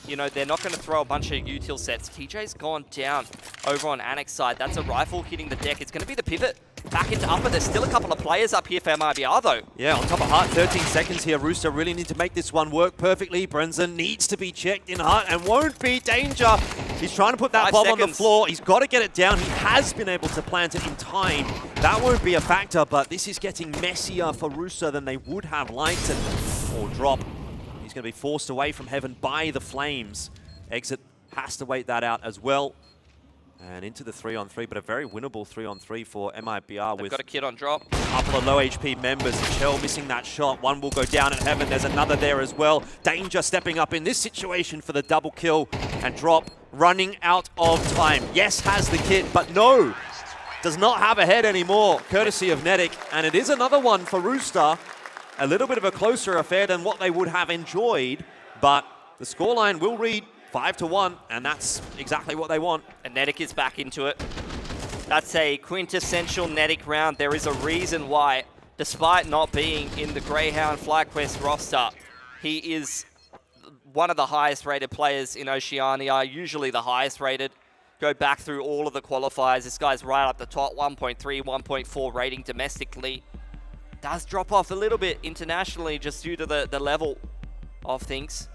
You know, they're not going to throw a bunch of util sets. TJ's gone down over on Annex side. That's a rifle hitting the deck. It's going to be the pivot back into upper. There's still a couple of players up here for MIBR though. Yeah, on top of Hart, 13 seconds here. Rooster really need to make this one work perfectly. Brenzen needs to be checked in Hart and won't be. Danger. He's trying to put that bomb on the floor. He's got to get it down. He has been able to plant it in time. That won't be a factor, but this is getting messier for Rooster than they would have liked. Or drop. He's going to be forced away from heaven by the flames. Exit has to wait that out as well. And into the 3-on-3, but a very winnable 3-on-3 for MIBR. They've with got a kid on drop. A couple of low HP members. Chell missing that shot. One will go down at heaven. There's another there as well. Danger stepping up in this situation for the double kill. And drop running out of time. Yes, has the kit, but no, does not have a head anymore, courtesy of Netic. And it is another one for Rooster. A little bit of a closer affair than what they would have enjoyed, but the scoreline will read 5-1, and that's exactly what they want. And Netic is back into it. That's a quintessential Netic round. There is a reason why, despite not being in the Greyhound FlyQuest roster, he is one of the highest rated players in Oceania, usually the highest rated. Go back through all of the qualifiers. This guy's right up the top, 1.3, 1.4 rating domestically. Does drop off a little bit internationally just due to the level of things.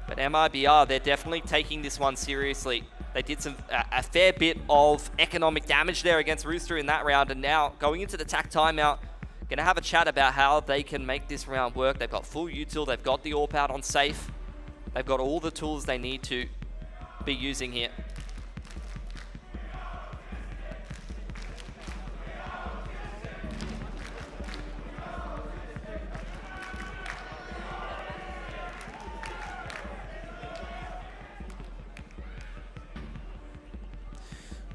But MIBR, they're definitely taking this one seriously. They did a fair bit of economic damage there against Rooster in that round, and now going into the TAC timeout, going to have a chat about how they can make this round work. They've got full util, they've got the AWP out on safe. They've got all the tools they need to be using here.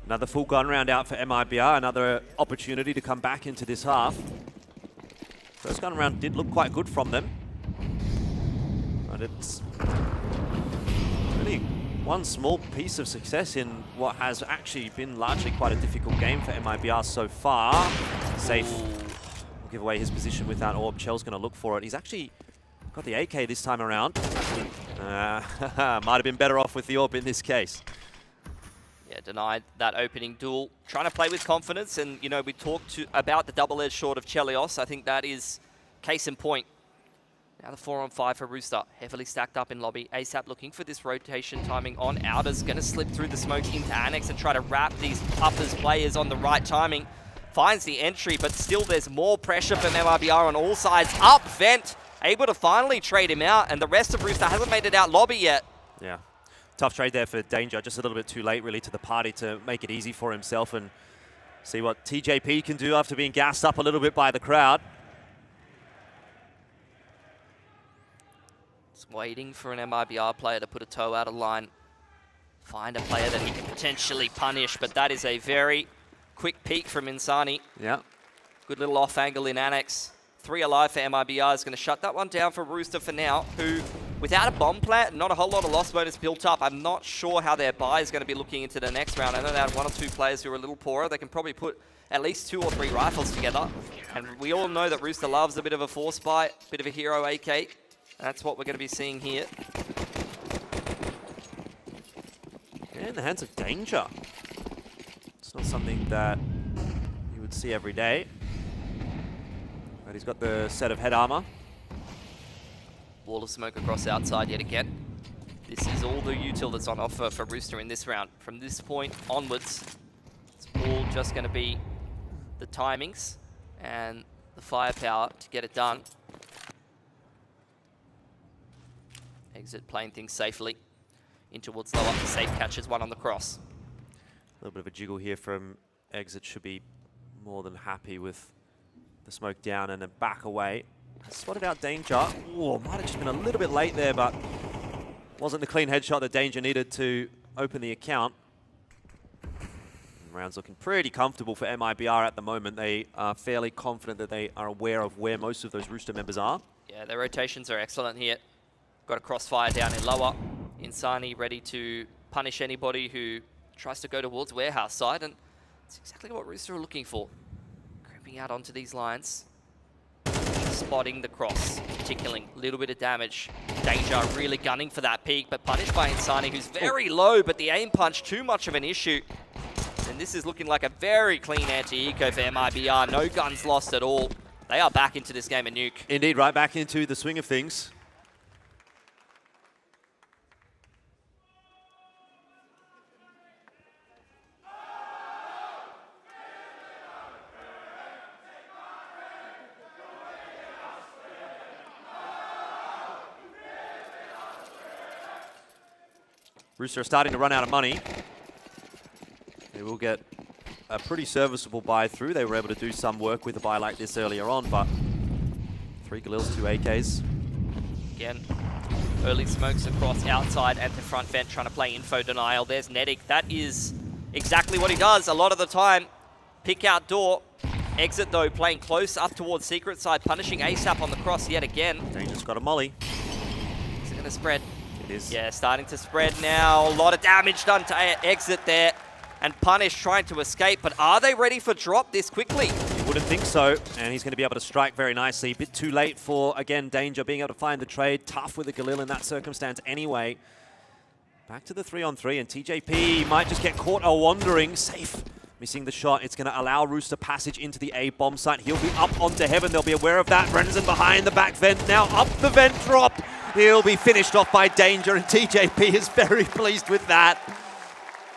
Another full gun round out for MIBR, another opportunity to come back into this half. First gun round did look quite good from them. But it's really one small piece of success in what has actually been largely quite a difficult game for MIBR so far. Safe will give away his position with that AWP. Chell's going to look for it. He's actually got the AK this time around. Might have been better off with the AWP in this case. Yeah, denied that opening duel. Trying to play with confidence, and you know, we talked about the double-edged sword of Chelios. I think that is case in point. Now the 4-on-5 for Rooster, heavily stacked up in lobby. ASAP looking for this rotation timing on. Outers going to slip through the smoke into Annex and try to wrap these uppers players on the right timing. Finds the entry, but still there's more pressure from MIBR on all sides. Up, Vent, able to finally trade him out, and the rest of Rooster hasn't made it out lobby yet. Yeah. Tough trade there for Danger, just a little bit too late really to the party to make it easy for himself and see what TJP can do after being gassed up a little bit by the crowd. Just waiting for an MIBR player to put a toe out of line. Find a player that he can potentially punish, but that is a very quick peek from Insani. Yeah. Good little off angle in Annex. 3 alive for MIBR is going to shut that one down for Rooster for now, who, without a bomb plant, not a whole lot of loss bonus built up. I'm not sure how their buy is going to be looking into the next round. I know they have 1 or 2 players who are a little poorer. They can probably put at least 2 or 3 rifles together. And we all know that Rooster loves a bit of a force buy, a bit of a hero AK. That's what we're going to be seeing here. In the hands of Danger. It's not something that you would see every day. But he's got the set of head armor. Wall of smoke across outside yet again. This is all the util that's on offer for Rooster in this round. From this point onwards, it's all just going to be the timings and the firepower to get it done. Exit playing things safely. In towards low up, the safe catches one on the cross. A little bit of a jiggle here from Exit. Should be more than happy with the smoke down and then back away. Spotted out Danger. Oh, might have just been a little bit late there, but wasn't the clean headshot that Danger needed to open the account. And round's looking pretty comfortable for MIBR at the moment. They are fairly confident that they are aware of where most of those Rooster members are. Yeah, their rotations are excellent here. Got a crossfire down in lower. Insani ready to punish anybody who tries to go towards warehouse side, and it's exactly what Rooster are looking for. Creeping out onto these lines. Spotting the cross, tickling, a little bit of damage. Danger really gunning for that peak, but punished by Insani, who's very low, but the aim punch too much of an issue. And this is looking like a very clean anti-eco for MIBR. No guns lost at all. They are back into this game of Nuke. Indeed, right back into the swing of things. Rooster are starting to run out of money. They will get a pretty serviceable buy through. They were able to do some work with a buy like this earlier on, but 3 Galils, 2 AKs. Again, early smokes across outside and the front vent, trying to play info denial. There's Nedic. That is exactly what he does a lot of the time. Pick out door. Exit though, playing close up towards secret side, punishing ASAP on the cross yet again. Danger's got a molly. Is it going to spread? It is. Yeah, starting to spread now. A lot of damage done to Exit there. And Punish trying to escape, but are they ready for drop this quickly? You wouldn't think so, and he's going to be able to strike very nicely. A bit too late for, again, Danger being able to find the trade. Tough with the Galil in that circumstance anyway. Back to the 3-on-3, and TJP might just get caught wandering. Safe. Missing the shot. It's going to allow Rooster passage into the A bomb site. He'll be up onto Heaven. They'll be aware of that. Renzen behind the back vent. Now up the vent drop. He'll be finished off by Danger, and TJP is very pleased with that.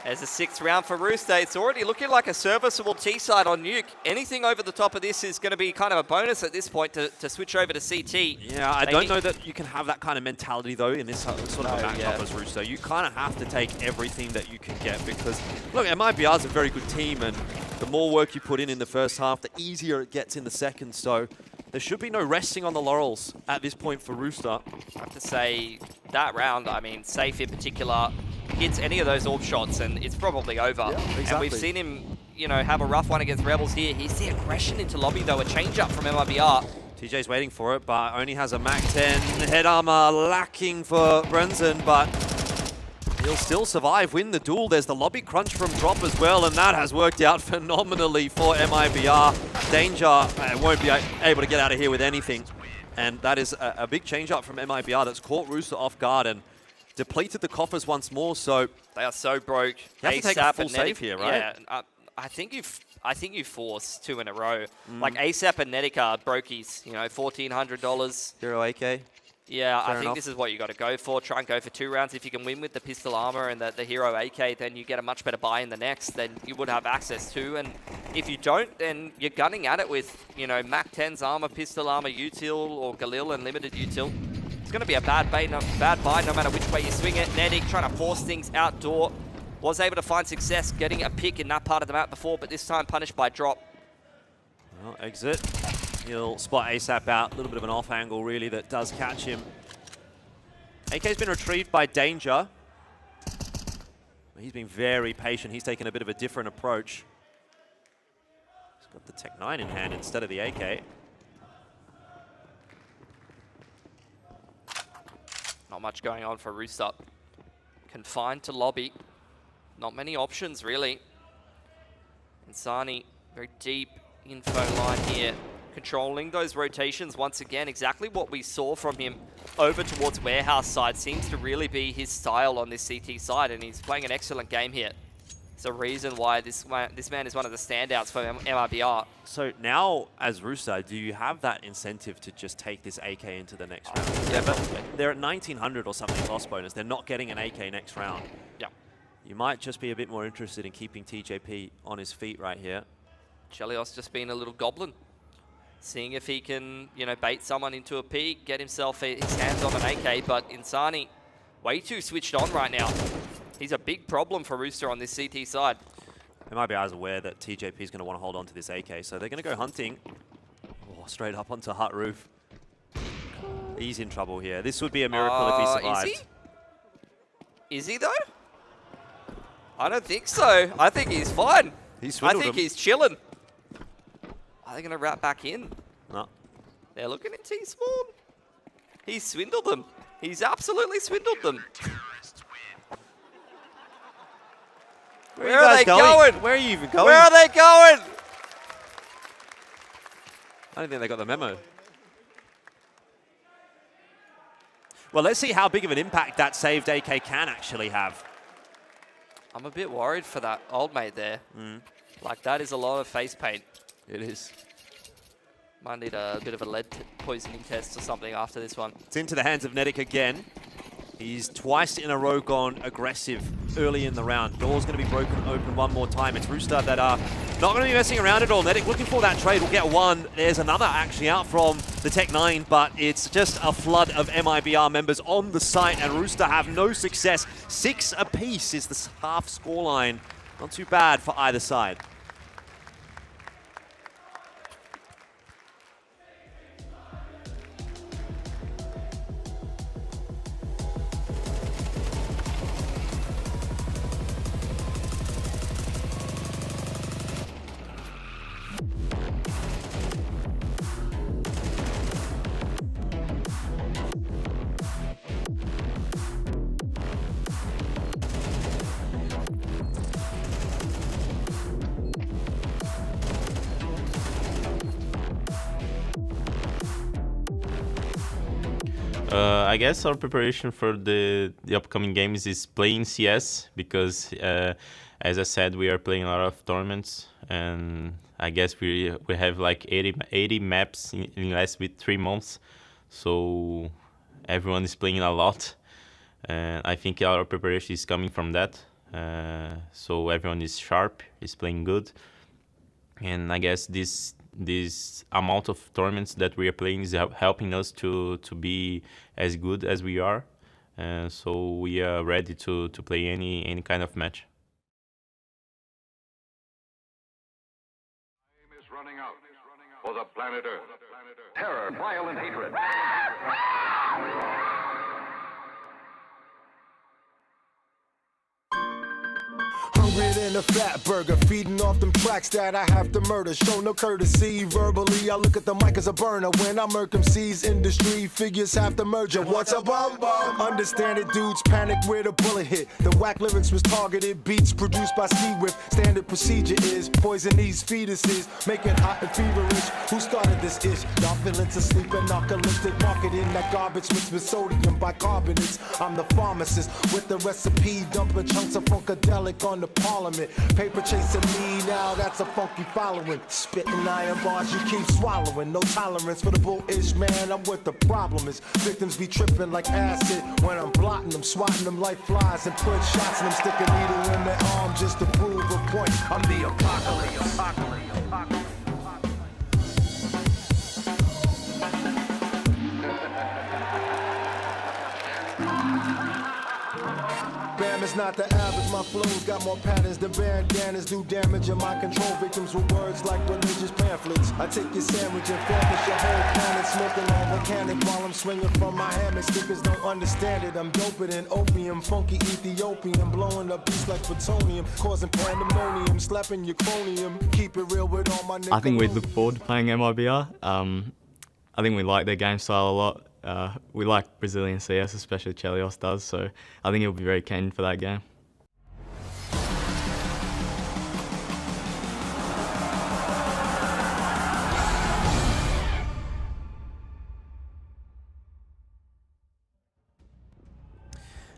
As a 6th round for Rooster, it's already looking like a serviceable T-side on Nuke. Anything over the top of this is going to be kind of a bonus at this point to switch over to CT. Yeah, I don't know that you can have that kind of mentality, though, in this sort of a matchup as Rooster. You kind of have to take everything that you can get because, look, MIBR is a very good team, and the more work you put in the first half, the easier it gets in the second. So there should be no resting on the laurels at this point for Rooster. I have to say, that round, I mean, Safe in particular, hits any of those orb shots and it's probably over. Yeah, exactly. And we've seen him, you know, have a rough one against Rebels here. He's the aggression into lobby though, a change up from MIBR. TJ's waiting for it, but only has a Mac 10 head armor lacking for Renzen, but he'll still survive, win the duel. There's the lobby crunch from Drop as well, and that has worked out phenomenally for MIBR. Danger won't be able to get out of here with anything, and that is a big change up from MIBR that's caught Rooster off guard and depleted the coffers once more. So they are so broke. You have to take a full save here, right? Yeah, I think you force 2 in a row. Like ASAP and Nedic are brokies. You know, $1,400. 0 AK. Yeah, Fair I think enough. this is what you got to go for. Try and go for 2 rounds. If you can win with the pistol armor and the hero AK, then you get a much better buy in the next. Then you would have access to. And if you don't, then you're gunning at it with, you know, Mac 10's armor, pistol armor, util, or Galil and limited util. It's going to be a bad buy no matter which way you swing it. Nedic trying to force things outdoor. Was able to find success getting a pick in that part of the map before, but this time punished by Drop. Well, Exit. He'll spot ASAP out. A little bit of an off angle, really, that does catch him. AK's been retrieved by Danger. He's been very patient. He's taken a bit of a different approach. He's got the Tech 9 in hand instead of the AK. Not much going on for Rooster. Confined to lobby. Not many options, really. Insani, very deep info line here. Controlling those rotations once again. Exactly what we saw from him over towards warehouse side. Seems to really be his style on this CT side, and he's playing an excellent game here. It's a reason why this man is one of the standouts for MIBR. So now, as Rooster, do you have that incentive to just take this AK into the next round? Yeah, but they're at 1900 or something loss bonus. They're not getting an AK next round. Yeah. You might just be a bit more interested in keeping TJP on his feet right here. Chelios just being a little goblin. seeing if he can, you know, bait someone into a peek, get himself his hands on an AK, but Insani way too switched on right now. He's a big problem for Rooster on this CT side. MIBR is aware that TJP is going to want to hold on to this AK, so they're going to go hunting. Oh, straight up onto hut roof. He's in trouble here. This would be a miracle if he survived. Is he? Is he though? I don't think so. I think he's fine. I think he's chilling. Are they going to wrap back in? No. They're looking at T-Spawn. He's swindled them. He's absolutely swindled them. Where are they going? Where are you even going? Where are they going? I don't think they got the memo. Well, let's see how big of an impact that saved AK can actually have. I'm a bit worried for that old mate there. Like, that is a lot of face paint. It is. Might need a bit of a lead poisoning test or something after this one. It's into the hands of Nedic again. He's twice in a row gone aggressive early in the round. Door's going to be broken open one more time. It's Rooster that are not going to be messing around at all. Nedic looking for that trade will get one. There's another actually out from the Tech-9, but it's just a flood of MIBR members on the site, and Rooster have no success. 6 apiece is the half scoreline. Not too bad for either side. I guess our preparation for the upcoming games is playing CS because, as I said, we are playing a lot of tournaments, and I guess we have like 80 maps in less with 3 months, so everyone is playing a lot, and I think our preparation is coming from that. So everyone is sharp, is playing good, and I guess this amount of tournaments that we are playing is helping us to be as good as we are, so we are ready to play any kind of match. Time is running out for the planet Earth. Terror, violent hatred. Hungrier than a fat burger, feeding off them tracks that I have to murder. Show no courtesy verbally. I look at the mic as a burner. When I murk MCs, industry figures have to merger. What's a bum bum? Understand it, dudes panic where the bullet hit. The whack lyrics was targeted, beats produced by C-Whip. Standard procedure is poison these fetuses, making hot and feverish. Who started this ish? Y'all feelings asleep and narcoleptic marketing that garbage mixed with sodium bicarbonates. I'm the pharmacist with the recipe, dumping chunks of funkadelic on the parliament. Paper chasing me now, that's a funky following. Spitting iron bars you keep swallowing. No tolerance for the bullish, man, I'm what the problem is. Victims be tripping like acid when I'm blotting them, swatting them like flies and put shots in them, stick a needle in their arm just to prove a point. I'm the apocalypse. Bam is not the average, my flows got more patterns than bandanas do damage, and my control victims with words like religious pamphlets. I take your sandwich and famish your whole planet, smoking on volcanic while I'm swinging from my hammock. Speakers don't understand it, I'm doper than opium, funky Ethiopian, blowing up beats like plutonium, causing pandemonium, slapping your cronium, keep it real with all my niggas. I think we look forward to playing MIBR. I think we like their game style a lot. We like Brazilian CS, especially Chelios does, so I think he'll be very keen for that game.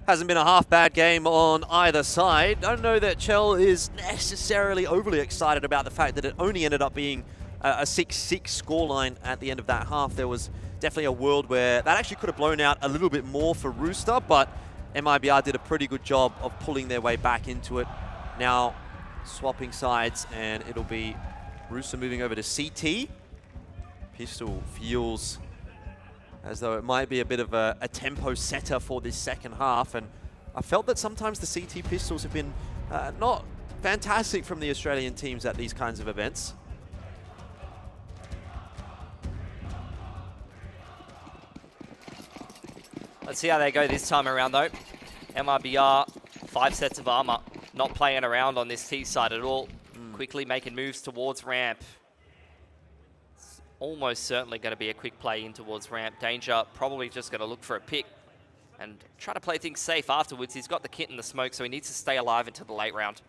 Hasn't been a half bad game on either side. I don't know that Chell is necessarily overly excited about the fact that it only ended up being a 6-6 scoreline at the end of that half. There was definitely a world where that actually could have blown out a little bit more for Rooster, but MIBR did a pretty good job of pulling their way back into it. Now swapping sides, and it'll be Rooster moving over to CT. pistol feels as though it might be a bit of a tempo setter for this second half. And I felt that sometimes the CT pistols have been not fantastic from the Australian teams at these kinds of events. Let's see how they go this time around, though. MIBR, 5 sets of armor. Not playing around on this T side at all. Quickly making moves towards ramp. It's almost certainly going to be a quick play in towards ramp. Danger probably just going to look for a pick and try to play things safe afterwards. He's got the kit and the smoke, so he needs to stay alive until the late round.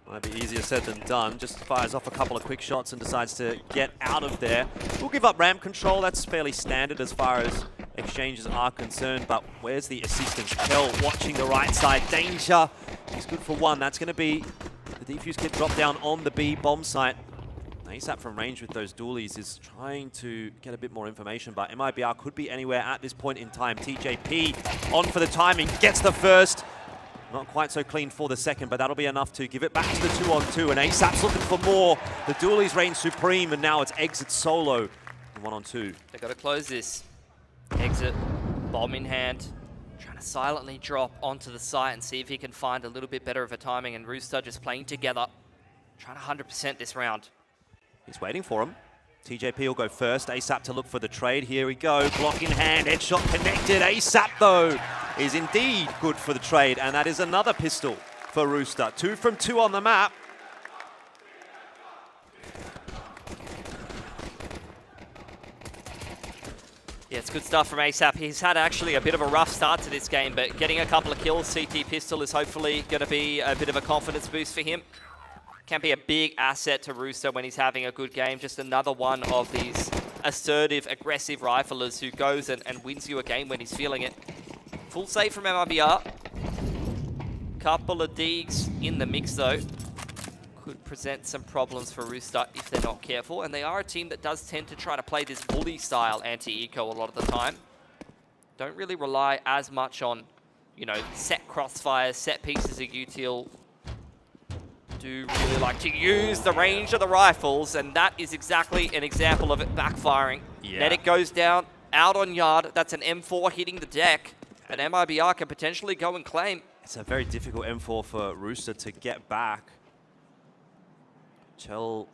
Might be easier said than done. Just fires off a couple of quick shots and decides to get out of there. We'll give up ramp control. That's fairly standard as far as exchanges are concerned. But where's the assistance? Kel watching the right side. Danger. He's good for one. That's going to be the defuse kit drop down on the B bomb site. ASAP from range with those dualies is trying to get a bit more information, but MIBR could be anywhere at this point in time. TJP on for the timing, gets the first. Not quite so clean for the second, but that'll be enough to give it back to the 2-on-2, and ASAP's looking for more. The dualies reign supreme, and now it's Exit solo. 1-on-2. They've got to close this. Exit, bomb in hand, trying to silently drop onto the site and see if he can find a little bit better of a timing, and Rooster just playing together, trying to 100% this round. He's waiting for him. TJP will go first. ASAP to look for the trade. Here we go. Block in hand. Headshot connected. ASAP, though, is indeed good for the trade. And that is another pistol for Rooster. 2 from 2 on the map. Yeah, it's good stuff from ASAP. He's had actually a bit of a rough start to this game, but getting a couple of kills, CT pistol is hopefully going to be a bit of a confidence boost for him. Can be a big asset to Rooster when he's having a good game. Just another one of these assertive, aggressive riflers who goes and wins you a game when he's feeling it. Full save from MIBR. Couple of Deegs in the mix, though. Could present some problems for Rooster if they're not careful. And they are a team that does tend to try to play this bully-style anti-eco a lot of the time. Don't really rely as much on, you know, set crossfires, set pieces of util. Do really like to use the range of the rifles, and that is exactly an example of it backfiring. Yeah. Medic goes down, out on yard. That's an M4 hitting the deck, and MIBR can potentially go and claim. It's a very difficult M4 for Rooster to get back. Chell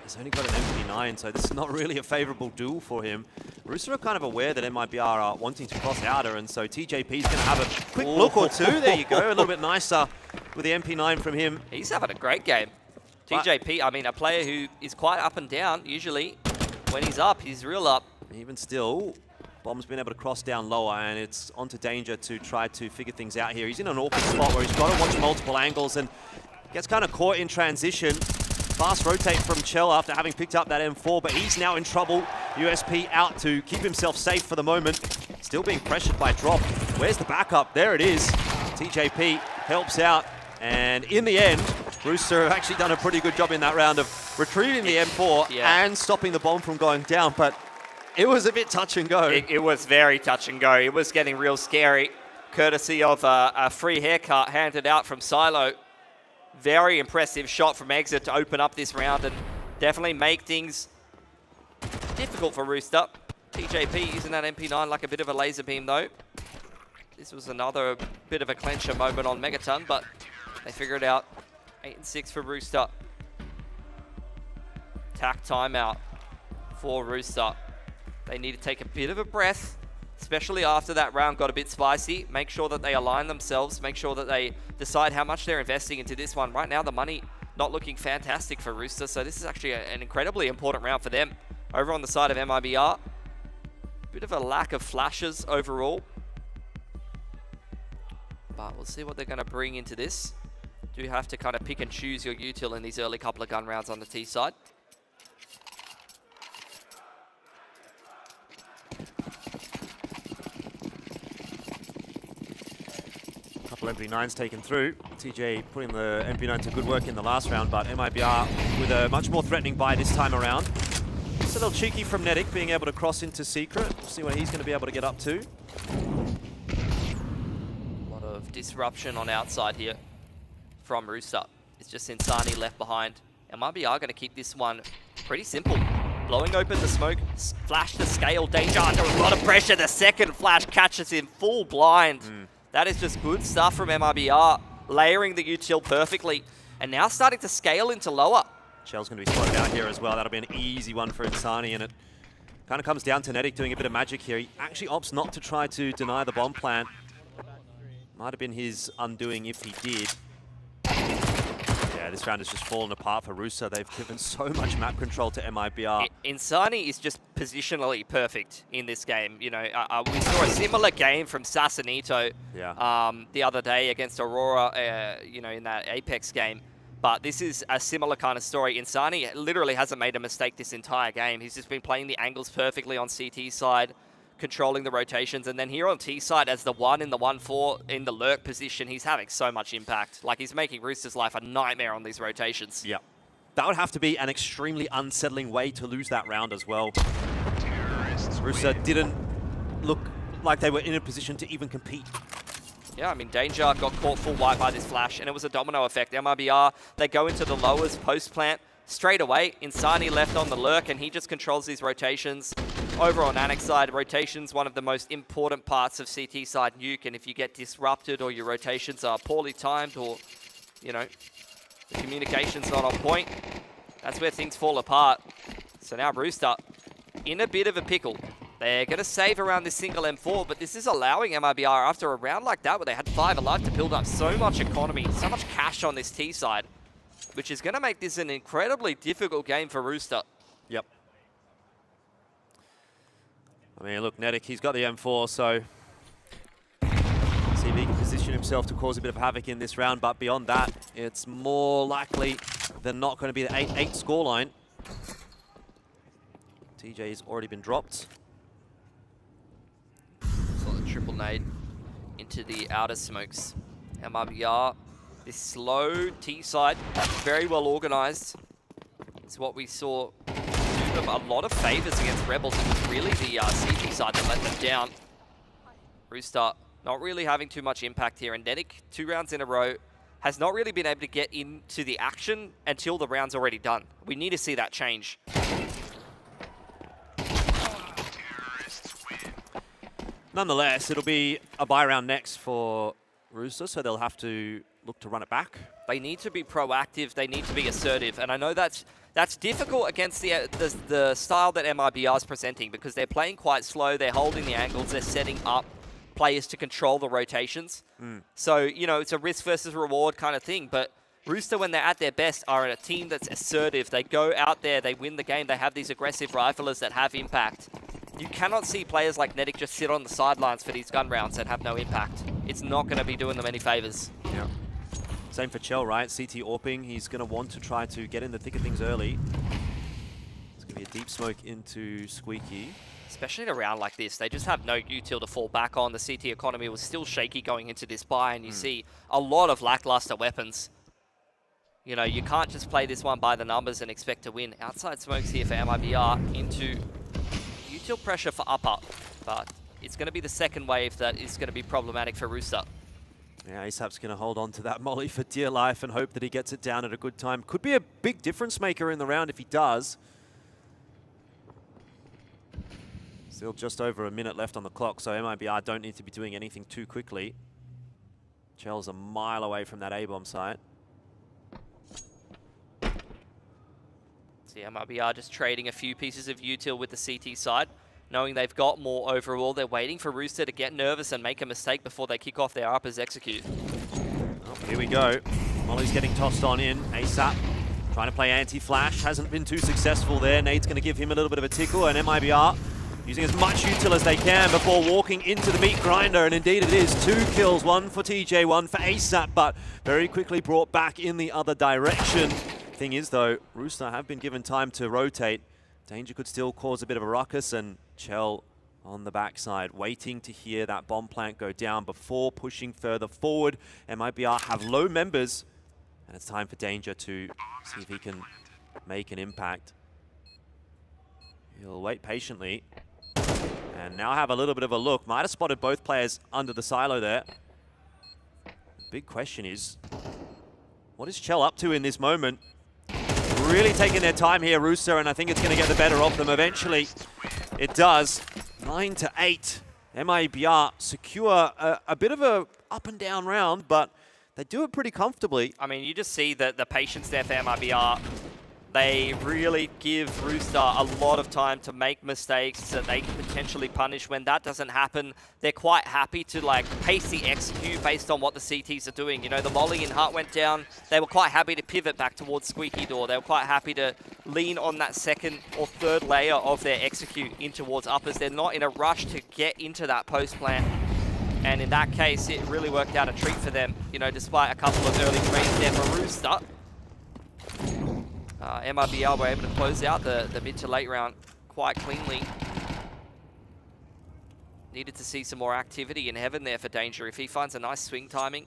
has only got an MP9, so this is not really a favorable duel for him. Rooster are kind of aware that MIBR are wanting to cross outer, and so TJP's going to have a quick look or two. There you go, a little bit nicer with the MP9 from him. He's having a great game. TJP, I mean, a player who is quite up and down. Usually, when he's up, he's real up. Even still, Bomb's been able to cross down lower, and it's onto Danger to try to figure things out here. He's in an awkward spot where he's got to watch multiple angles and gets kind of caught in transition. Fast rotate from Chell after having picked up that M4, but he's now in trouble. USP out to keep himself safe for the moment. Still being pressured by Drop. Where's the backup? There it is. TJP helps out, and in the end, Rooster have actually done a pretty good job in that round of retrieving the M4 and stopping the bomb from going down, but it was a bit touch and go. It was very touch and go. It was getting real scary, courtesy of a free haircut handed out from Silo. Very impressive shot from Exit to open up this round and definitely make things difficult for Rooster. TJP using that MP9 like a bit of a laser beam, though. This was another bit of a clencher moment on Megaton, but they figure it out. 8-6 for Rooster. Tack timeout for Rooster. They need to take a bit of a breath, especially after that round got a bit spicy. Make sure that they align themselves. Make sure that they decide how much they're investing into this one. Right now, the money not looking fantastic for Rooster, so this is actually an incredibly important round for them. Over on the side of MIBR, bit of a lack of flashes overall. But we'll see what they're going to bring into this. Do have to kind of pick and choose your util in these early couple of gun rounds on the T side. Couple MP9s taken through. TJ putting the MP9 to good work in the last round, but MIBR with a much more threatening buy this time around. It's a little cheeky from Nedic being able to cross into Secret. See what he's going to be able to get up to. A lot of disruption on outside here from Rooster. It's just Insani left behind. MIBR going to keep this one pretty simple. Blowing open the smoke, flash to scale, Danger under a lot of pressure. The second flash catches him full blind. That is just good stuff from MIBR, layering the util perfectly, and now starting to scale into lower. Chell's going to be spotted out here as well. That'll be an easy one for Insani, and it kind of comes down to Netic doing a bit of magic here. He actually opts not to try to deny the bomb plant. Might have been his undoing if he did. Yeah, this round has just fallen apart for Rusa. They've given so much map control to MIBR. Insani is just positionally perfect in this game. You know, we saw a similar game from Sassanito the other day against Aurora, you know, in that Apex game. But this is a similar kind of story. Insani literally hasn't made a mistake this entire game. He's just been playing the angles perfectly on CT side, controlling the rotations, and then here on T side as the 1 in the 1-4 in the lurk position, he's having so much impact. Like, he's making Rooster's life a nightmare on these rotations. Yeah. That would have to be an extremely unsettling way to lose that round as well. Rooster didn't look like they were in a position to even compete. Yeah, I mean, Danger got caught full white by this flash, and it was a domino effect. MIBR, they go into the lowers post-plant straight away. Insani left on the lurk, and he just controls these rotations. Over on Annex side, rotations, one of the most important parts of CT side nuke, and if you get disrupted or your rotations are poorly timed or, you know, the communication's not on point, that's where things fall apart. So now Rooster in a bit of a pickle. They're going to save around this single M4, but this is allowing MIBR, after a round like that where they had 5 alive, to build up so much economy, so much cash on this T side, which is going to make this an incredibly difficult game for Rooster. Yep. I mean, look, Netic, he's got the M4, so see if he can position himself to cause a bit of havoc in this round, but beyond that, it's more likely than not going to be the 8-8 scoreline. TJ has already been dropped. Solid triple nade into the outer smokes. MIBR, this slow T side, very well organized. It's what we saw do them a lot of favors against Rebels. It was really the CT side that let them down. Rooster not really having too much impact here, and Netic 2 rounds in a row has not really been able to get into the action until the round's already done. We need to see that change. Nonetheless, it'll be a buy round next for Rooster, so they'll have to look to run it back. They need to be proactive. They need to be assertive, and I know that's difficult against the style that MIBR is presenting, because they're playing quite slow. They're holding the angles. They're setting up players to control the rotations. So, you know, it's a risk versus reward kind of thing. But Rooster, when they're at their best, are a team that's assertive. They go out there. They win the game. They have these aggressive riflers that have impact. You cannot see players like Netic just sit on the sidelines for these gun rounds and have no impact. It's not going to be doing them any favors. Yeah. Same for Chell, right? CT AWPing. He's going to want to try to get in the thick of things early. It's going to be a deep smoke into Squeaky. Especially in a round like this, they just have no util to fall back on. The CT economy was still shaky going into this buy, and you see a lot of lackluster weapons. You know, you can't just play this one by the numbers and expect to win. Outside smokes here for MIBR into util pressure for upper, but it's going to be the second wave that is going to be problematic for Rooster. Yeah, ASAP's going to hold on to that molly for dear life and hope that he gets it down at a good time. Could be a big difference maker in the round if he does. Still just over a minute left on the clock, so MIBR don't need to be doing anything too quickly. Chell's a mile away from that A-bomb site. See, MIBR just trading a few pieces of util with the CT side, knowing they've got more overall. They're waiting for Rooster to get nervous and make a mistake before they kick off their uppers execute. Oh, here we go. Molly's getting tossed on in. ASAP trying to play anti-flash. Hasn't been too successful there. Nade's going to give him a little bit of a tickle, and MIBR using as much util as they can before walking into the meat grinder. And indeed it is 2 kills, 1 for TJ, 1 for ASAP, but very quickly brought back in the other direction. Thing is though, Rooster have been given time to rotate. Danger could still cause a bit of a ruckus, and Chell on the backside, waiting to hear that bomb plant go down before pushing further forward. MIBR have low members, and it's time for Danger to see if he can make an impact. He'll wait patiently, and now have a little bit of a look. Might have spotted both players under the silo there. The big question is, what is Chell up to in this moment? really taking their time here, Rooster, and I think it's going to get the better of them eventually. It does. 9-8. MIBR secure a bit of a up and down round, but they do it pretty comfortably. I mean, you just see the patience there for MIBR. They really give Rooster a lot of time to make mistakes that they can potentially punish. When that doesn't happen, they're quite happy to like pace the execute based on what the CTs are doing. You know, the Molly in Hut went down. They were quite happy to pivot back towards Squeaky Door. They were quite happy to lean on that second or third layer of their execute in towards uppers. They're not in a rush to get into that post plant. And in that case, it really worked out a treat for them, you know, despite a couple of early trades there for Rooster. MIBR were able to close out the mid to late round quite cleanly. Needed to see some more activity in heaven there for Danger. If he finds a nice swing timing,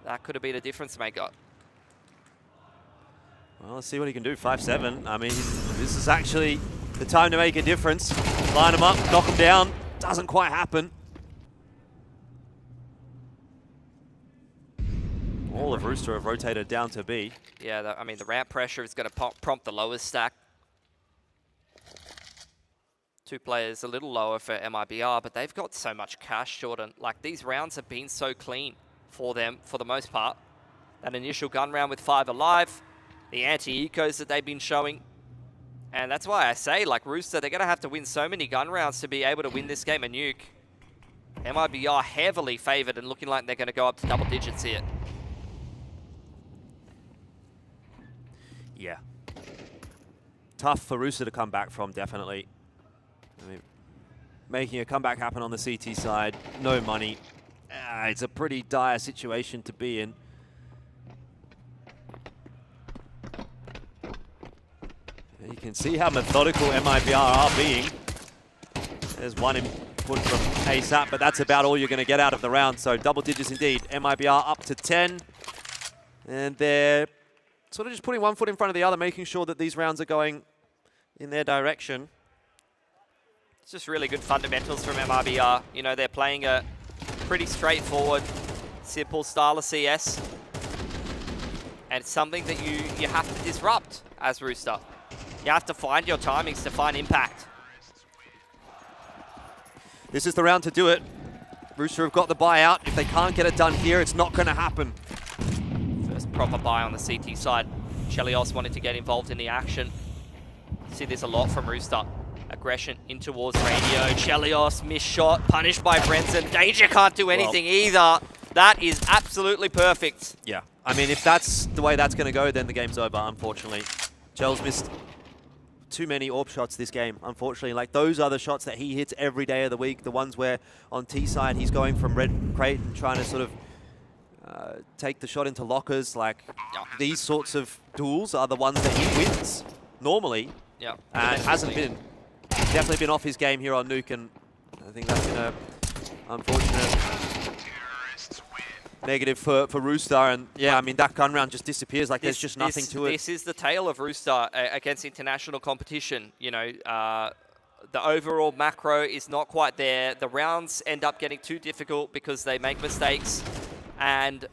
that could have been a difference maker. Well, let's see what he can do. 5-7. I mean, this is actually the time to make a difference. Line him up, knock him down. Doesn't quite happen. All of Rooster have rotated down to B. Yeah, I mean, the ramp pressure is going to prompt the lowest stack. 2 players a little lower for MIBR, but they've got so much cash, Jordan. Like, these rounds have been so clean for them, for the most part. That initial gun round with 5 alive, the anti-ecos that they've been showing. And that's why I say, like, Rooster, they're going to have to win so many gun rounds to be able to win this game of Nuke. MIBR heavily favored and looking like they're going to go up to double digits here. Yeah. Tough for Rooster to come back from, definitely. I mean, making a comeback happen on the CT side, no money. It's a pretty dire situation to be in. You can see how methodical MIBR are being. There's one input from ASAP, but that's about all you're going to get out of the round. So double digits indeed. MIBR up to 10. And they're sort of just putting one foot in front of the other, making sure that these rounds are going in their direction. It's just really good fundamentals from MIBR. You know, they're playing a pretty straightforward, simple style of CS. And it's something that you have to disrupt as Rooster. You have to find your timings to find impact. This is the round to do it. Rooster have got the buyout. If they can't get it done here, it's not going to happen. First proper buy on the CT side. Chelios wanted to get involved in the action. See this a lot from Rooster. Aggression in towards radio. Chelios, missed shot, punished by Brenton. Danger can't do anything either. That is absolutely perfect. Yeah, I mean, if that's the way that's going to go, then the game's over, unfortunately. Chels missed too many AWP shots this game, unfortunately. Like, those are the shots that he hits every day of the week, the ones where on T side he's going from red crate and trying to sort of take the shot into lockers. Like, these sorts of duels are the ones that he wins normally. Yeah, and it hasn't been. Definitely been off his game here on Nuke, and I think that's been a unfortunate negative for Rooster. And yeah, I mean, that gun round just disappears. Like, there's just nothing to it. This is the tale of Rooster against international competition. You know, the overall macro is not quite there. The rounds end up getting too difficult because they make mistakes. And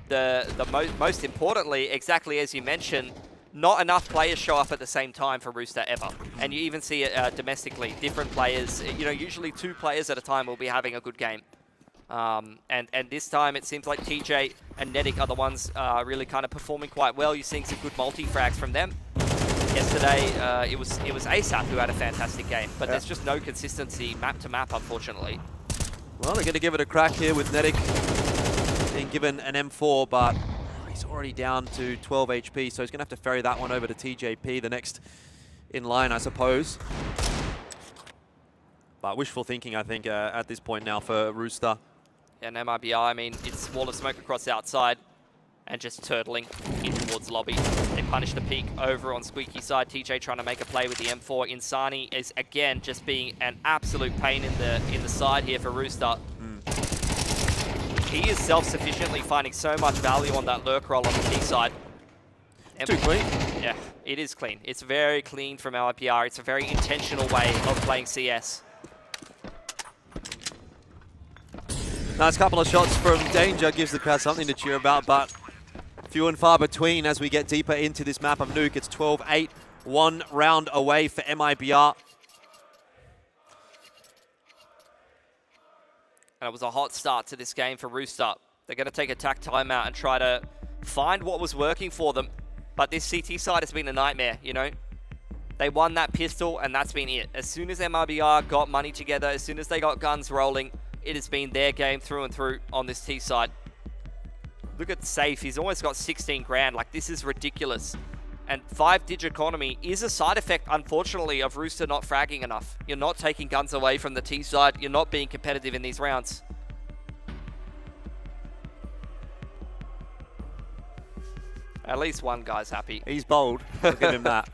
the most importantly, exactly as you mentioned, not enough players show up at the same time for Rooster ever. And you even see it domestically. Different players, you know, usually 2 players at a time will be having a good game. And this time it seems like TJ and Nedic are the ones really kind of performing quite well. You're seeing some good multi-frags from them. Yesterday, it was ASAP who had a fantastic game, but there's just no consistency map to map, unfortunately. Well, they're going to give it a crack here with Nedic being given an M4, but he's already down to 12 HP, so he's going to have to ferry that one over to TJP, the next in line, I suppose. But wishful thinking, I think, at this point now for Rooster. Yeah, and MIBR, I mean, it's wall of smoke across the outside and just turtling in towards lobby. They punish the peak over on Squeaky side. TJ trying to make a play with the M4. Insani is, again, just being an absolute pain in the side here for Rooster. He is self-sufficiently finding so much value on that lurk roll on the T side. Too clean. Yeah, it is clean. It's very clean from MIBR. It's a very intentional way of playing CS. Nice couple of shots from Danger, gives the crowd something to cheer about, but few and far between as we get deeper into this map of Nuke. It's 12-8, 1 round away for MIBR. And it was a hot start to this game for Rooster. They're going to take a tack timeout and try to find what was working for them. But this CT side has been a nightmare, you know. They won that pistol, and that's been it. As soon as MIBR got money together, as soon as they got guns rolling, it has been their game through and through on this T side. Look at Safe. He's almost got 16 grand. Like, this is ridiculous. And 5-digit economy is a side effect, unfortunately, of Rooster not fragging enough. You're not taking guns away from the T side. You're not being competitive in these rounds. At least one guy's happy. He's bold. Look at him that.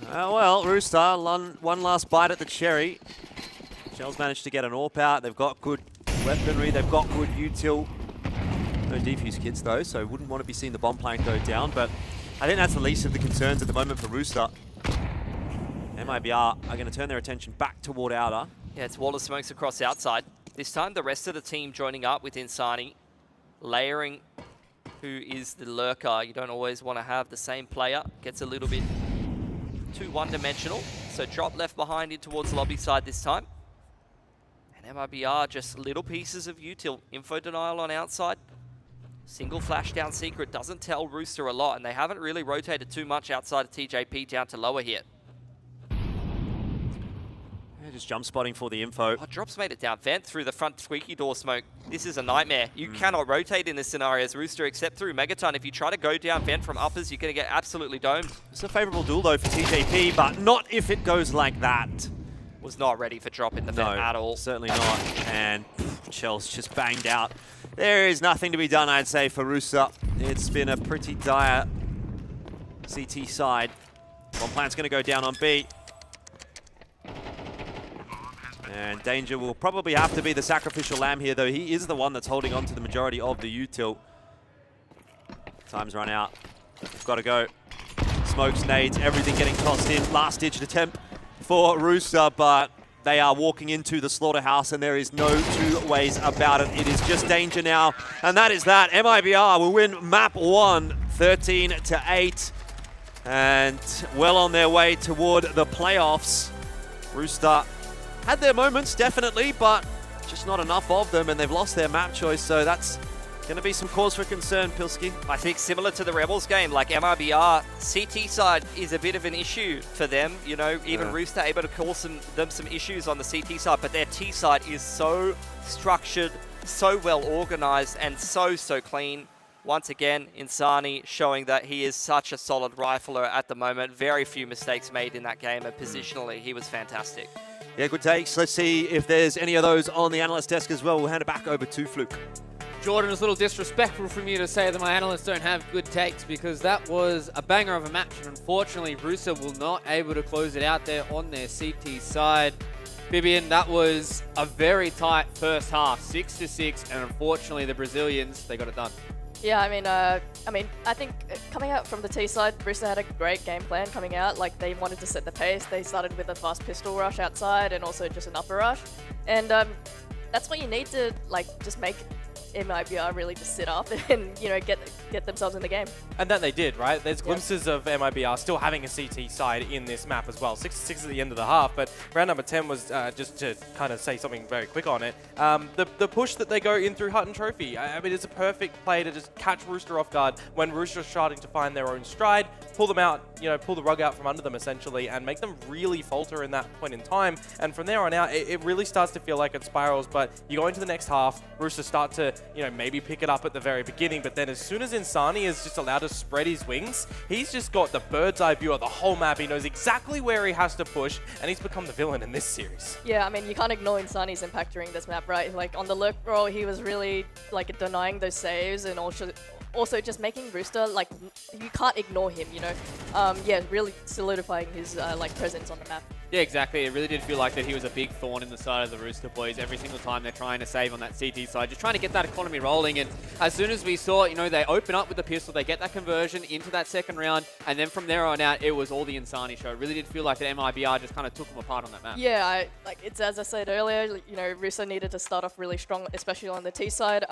Well, Rooster, one last bite at the cherry. Shell's managed to get an AWP out. They've got good weaponry. They've got good util. No defuse kits, though, so wouldn't want to be seeing the bomb plank go down. But I think that's the least of the concerns at the moment for Rooster. MIBR are going to turn their attention back toward outer. Yeah, it's Water Smokes across outside. This time, the rest of the team joining up with Insani, layering who is the lurker. You don't always want to have the same player. Gets a little bit too one-dimensional. So drop left behind in towards lobby side this time. And MIBR just little pieces of util. Info denial on outside. Single flash down secret doesn't tell Rooster a lot, and they haven't really rotated too much outside of TJP down to lower here. Just jump spotting for the info. Oh, Drop's made it down vent through the front squeaky door smoke. This is a nightmare. You cannot rotate in this scenario as Rooster, except through Megaton. If you try to go down vent from uppers, you're going to get absolutely domed. It's a favorable duel, though, for TJP, but not if it goes like that. Was not ready for drop in the vent at all. Certainly not. And Shell's just banged out. There is nothing to be done, I'd say, for Rooster. It's been a pretty dire CT side. Bomb plant's going to go down on B. And Danger will probably have to be the sacrificial lamb here, though. He is the one that's holding on to the majority of the util. Time's run out. We've got to go. Smokes, nades, everything getting tossed in. Last-ditch attempt for Rooster, but they are walking into the slaughterhouse, and there is no two ways about it. It is just Danger now, and that is that. MIBR will win map 1, 13-8, and well on their way toward the playoffs. Rooster had their moments, definitely, but just not enough of them, and they've lost their map choice, so that's going to be some cause for concern, Pilski. I think similar to the Rebels game, like MIBR, CT side is a bit of an issue for them. You know, even Rooster able to cause them some issues on the CT side, but their T side is so structured, so well organized, and so clean. Once again, Insani showing that he is such a solid rifler at the moment. Very few mistakes made in that game, and positionally, he was fantastic. Yeah, good takes. Let's see if there's any of those on the analyst desk as well. We'll hand it back over to Fluke. Jordan, it's a little disrespectful from you to say that my analysts don't have good takes, because that was a banger of a match, and unfortunately Rooster will not able to close it out there on their CT side. Bibian, that was a very tight first half, 6-6, and unfortunately the Brazilians, they got it done. Yeah, I mean, I think coming out from the T side, Rooster had a great game plan coming out. Like, they wanted to set the pace. They started with a fast pistol rush outside and also just an upper rush. And that's what you need to, like, just make MIBR really just sit up and, you know, get themselves in the game. And that they did, right? There's glimpses of MIBR still having a CT side in this map as well. 6-6 at the end of the half, but round number 10 was, just to kind of say something very quick on it, the push that they go in through Hutton Trophy. I mean, it's a perfect play to just catch Rooster off guard when Rooster's starting to find their own stride, pull them out, you know, pull the rug out from under them essentially, and make them really falter in that point in time. And from there on out, it really starts to feel like it spirals, but you go into the next half, Rooster start to, you know, maybe pick it up at the very beginning, but then as soon as Insani is just allowed to spread his wings, he's just got the bird's eye view of the whole map. He knows exactly where he has to push, and he's become the villain in this series. Yeah, I mean, you can't ignore Insani's impact during this map, right? Like, on the lurk roll, he was really, like, denying those saves and also also just making Rooster, like, you can't ignore him, you know? Yeah, really solidifying his, like, presence on the map. Yeah, exactly. It really did feel like that he was a big thorn in the side of the Rooster boys every single time they're trying to save on that CT side, just trying to get that economy rolling. And as soon as we saw, you know, they open up with the pistol, they get that conversion into that second round, and then from there on out, it was all the Insani show. It really did feel like that MIBR just kind of took them apart on that map. Yeah, like it's as I said earlier, you know, Rooster needed to start off really strong, especially on the T side.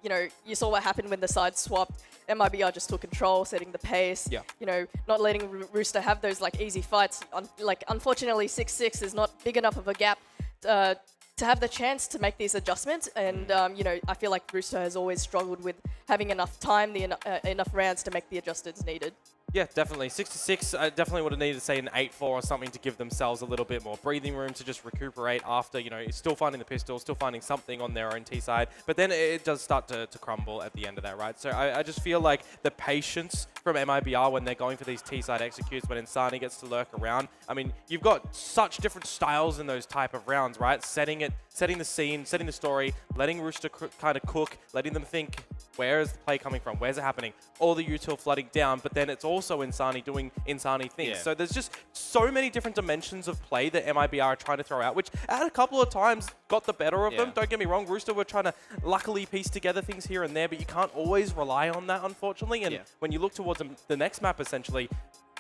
You know, you saw what happened when the sides swapped. MIBR just took control, setting the pace. Yeah. You know, not letting Rooster have those like easy fights. Like unfortunately, 6-6 is not big enough of a gap to have the chance to make these adjustments. And you know, I feel like Rooster has always struggled with having enough time, enough rounds to make the adjustments needed. Yeah, definitely. 6-6, I definitely would have needed to say an 8-4 or something to give themselves a little bit more breathing room to just recuperate after, you know, still finding the pistol, still finding something on their own T side. But then it does start to crumble at the end of that, right? So I just feel like the patience from MIBR when they're going for these T side executes, when Insani gets to lurk around. I mean, you've got such different styles in those type of rounds, right? Setting the scene, setting the story, letting Rooster kind of cook, letting them think, where is the play coming from? Where's it happening? All the util flooding down, but then it's also Insani doing Insani things. Yeah. So there's just so many different dimensions of play that MIBR are trying to throw out, which at a couple of times got the better of them. Don't get me wrong, Rooster were trying to luckily piece together things here and there, but you can't always rely on that, unfortunately. And when you look towards the next map, essentially,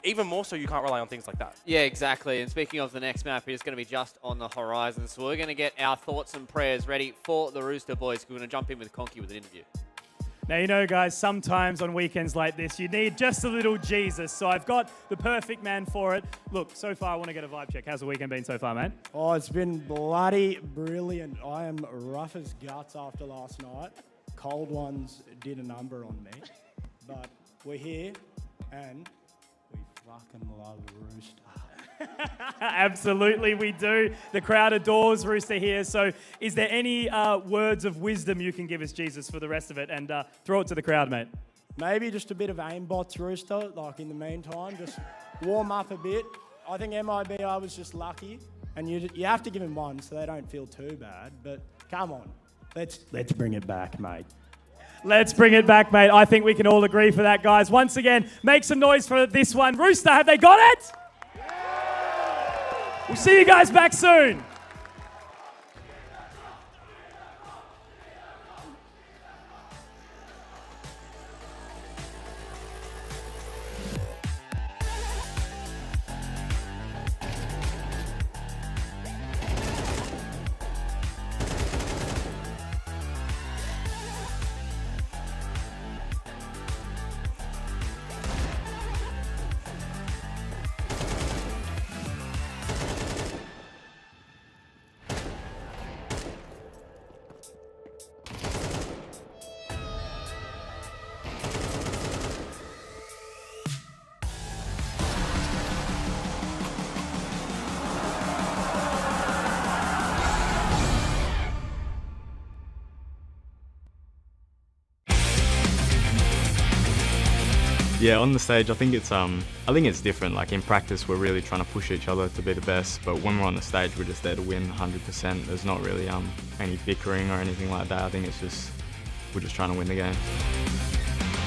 even more so, you can't rely on things like that. Yeah, exactly. And speaking of the next map, it's going to be just on the horizon. So we're going to get our thoughts and prayers ready for the Rooster boys. We're going to jump in with Conky with an interview. Now, you know, guys, sometimes on weekends like this, you need just a little Jesus. So I've got the perfect man for it. Look, so far, I want to get a vibe check. How's the weekend been so far, man? Oh, it's been bloody brilliant. I am rough as guts after last night. Cold ones did a number on me. But we're here, and we fucking love Rooster. Absolutely, we do. The crowd adores Rooster here. So is there any words of wisdom you can give us, Jesus, for the rest of it? And throw it to the crowd, mate. Maybe just a bit of aimbots, Rooster, like in the meantime. Just warm up a bit. I think MIBR was just lucky. And you have to give him one so they don't feel too bad. But come on, let's bring it back, mate. Let's bring it back, mate. I think we can all agree for that, guys. Once again, make some noise for this one. Rooster, have they got it? We'll see you guys back soon. Yeah, on the stage, I think it's different. Like in practice, we're really trying to push each other to be the best, but when we're on the stage, we're just there to win 100%. There's not really any bickering or anything like that. I think we're just trying to win the game.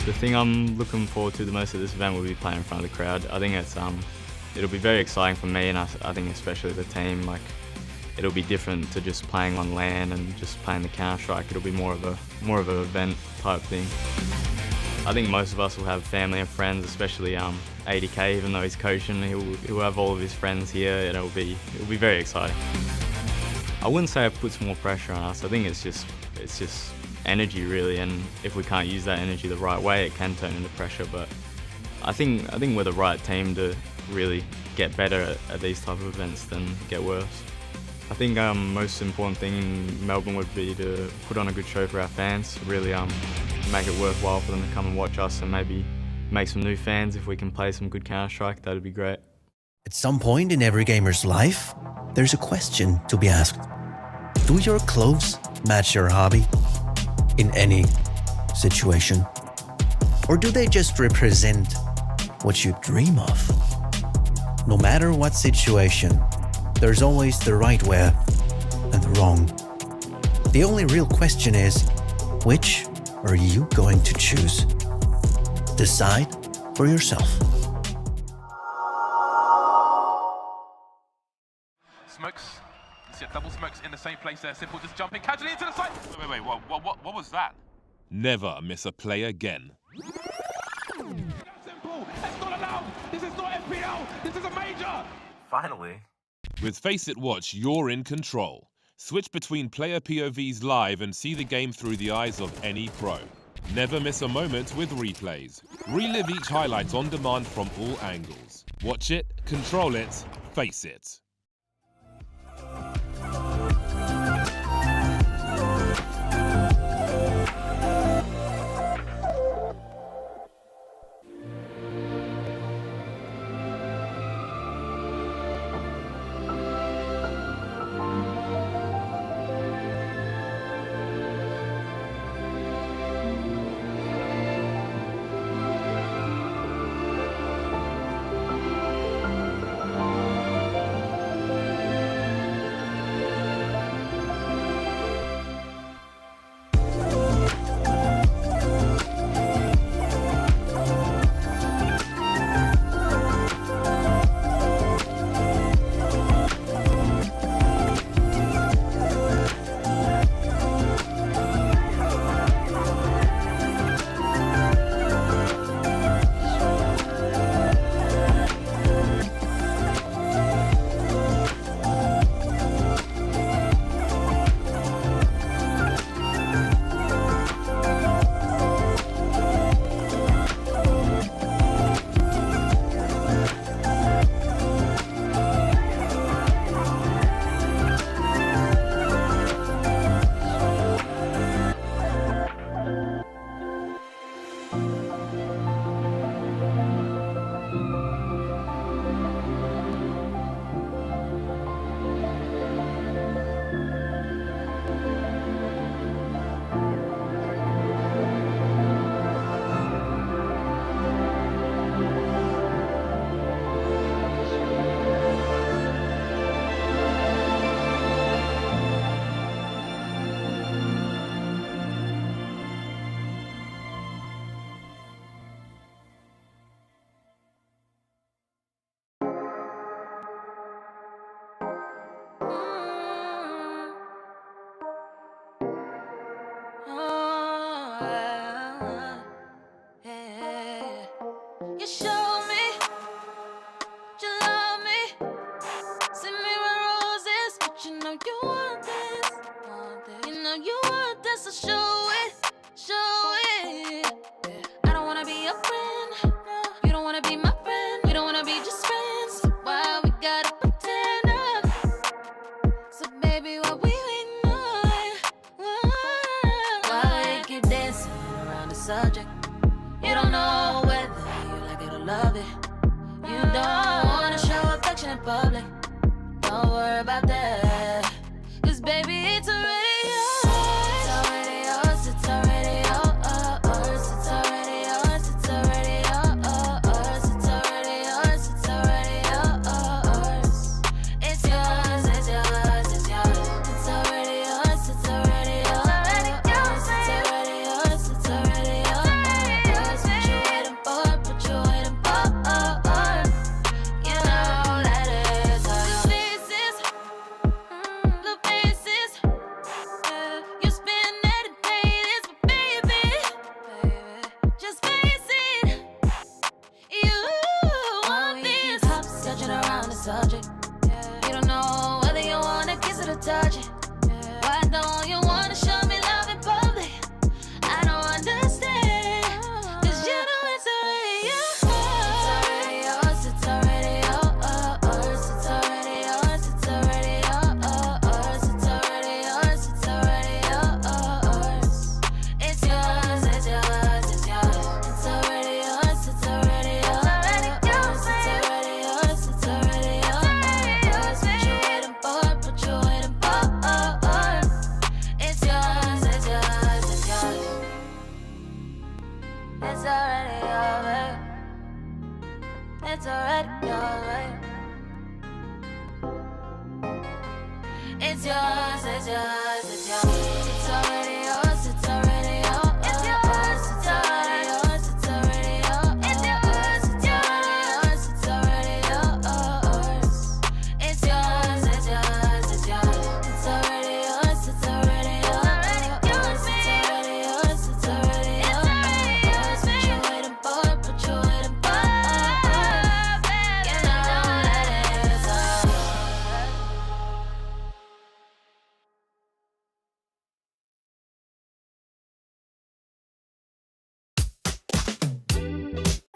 The thing I'm looking forward to the most at this event will be playing in front of the crowd. I think it'll be very exciting for me, and I think especially the team. Like, it'll be different to just playing on LAN and just playing the Counter-Strike. It'll be more of an event type thing. I think most of us will have family and friends, especially ADK, even though he's coaching, he'll have all of his friends here, and it'll be very exciting. I wouldn't say it puts more pressure on us. I think it's just energy really, and if we can't use that energy the right way, it can turn into pressure. But I think we're the right team to really get better at these type of events than get worse. I think most important thing in Melbourne would be to put on a good show for our fans, really make it worthwhile for them to come and watch us, and maybe make some new fans. If we can play some good Counter-Strike, that'd be great. At some point in every gamer's life, there's a question to be asked. Do your clothes match your hobby? In any situation? Or do they just represent what you dream of? No matter what situation, there's always the right wear and the wrong. The only real question is, which are you going to choose? Decide for yourself. Smokes. You see double smokes in the same place there. Simple just jumping casually into the side. Wait. What was that? Never miss a play again. Simple. That's not allowed. This is not FPL. This is a major. Finally. With Face It Watch, you're in control. Switch between player POVs live and see the game through the eyes of any pro. Never miss a moment with replays. Relive each highlight on demand from all angles. Watch it, control it, face it. You show me you love me. Send me roses, but you know you want this. You know you want this, so show it, show it. I don't wanna be your friend. You don't wanna be my friend. We don't wanna be just friends. Why we gotta pretend? So baby, what we waiting on? Why we keep dancing around the subject? You don't know whether you like it or love it. You don't wanna show affection in public. Don't worry about that. 'Cause baby, it's already yours. It's already yours. It's already yours. It's already yours. It's already yours. It's already yours. It's already yours. It's yours. It's yours. It's yours. It's already yours. It's already yours. It's already yours. It's already yours. What you waiting for? What you waiting for? You know that it's all faces. Blue faces. You spend every day this, but baby, just face it. You want this. Touching around the subject. You don't know whether you wanna kiss it or touch it. Why don't you wanna show me love in public? I don't understand. 'Cause you know it's already yours. It's already yours. It's already yours. It's already yours. It's already yours. It's already yours. It's already yours. It's yours. It's yours. It's yours. It's already yours. It's already yours. It's already yours. It's already yours. What you waiting for? What you waiting for? It's yours. It's yours. It's yours. It's already yours. It's already yours. It's yours. It's yours. It's yours. It's already yours. It's already yours. It's yours.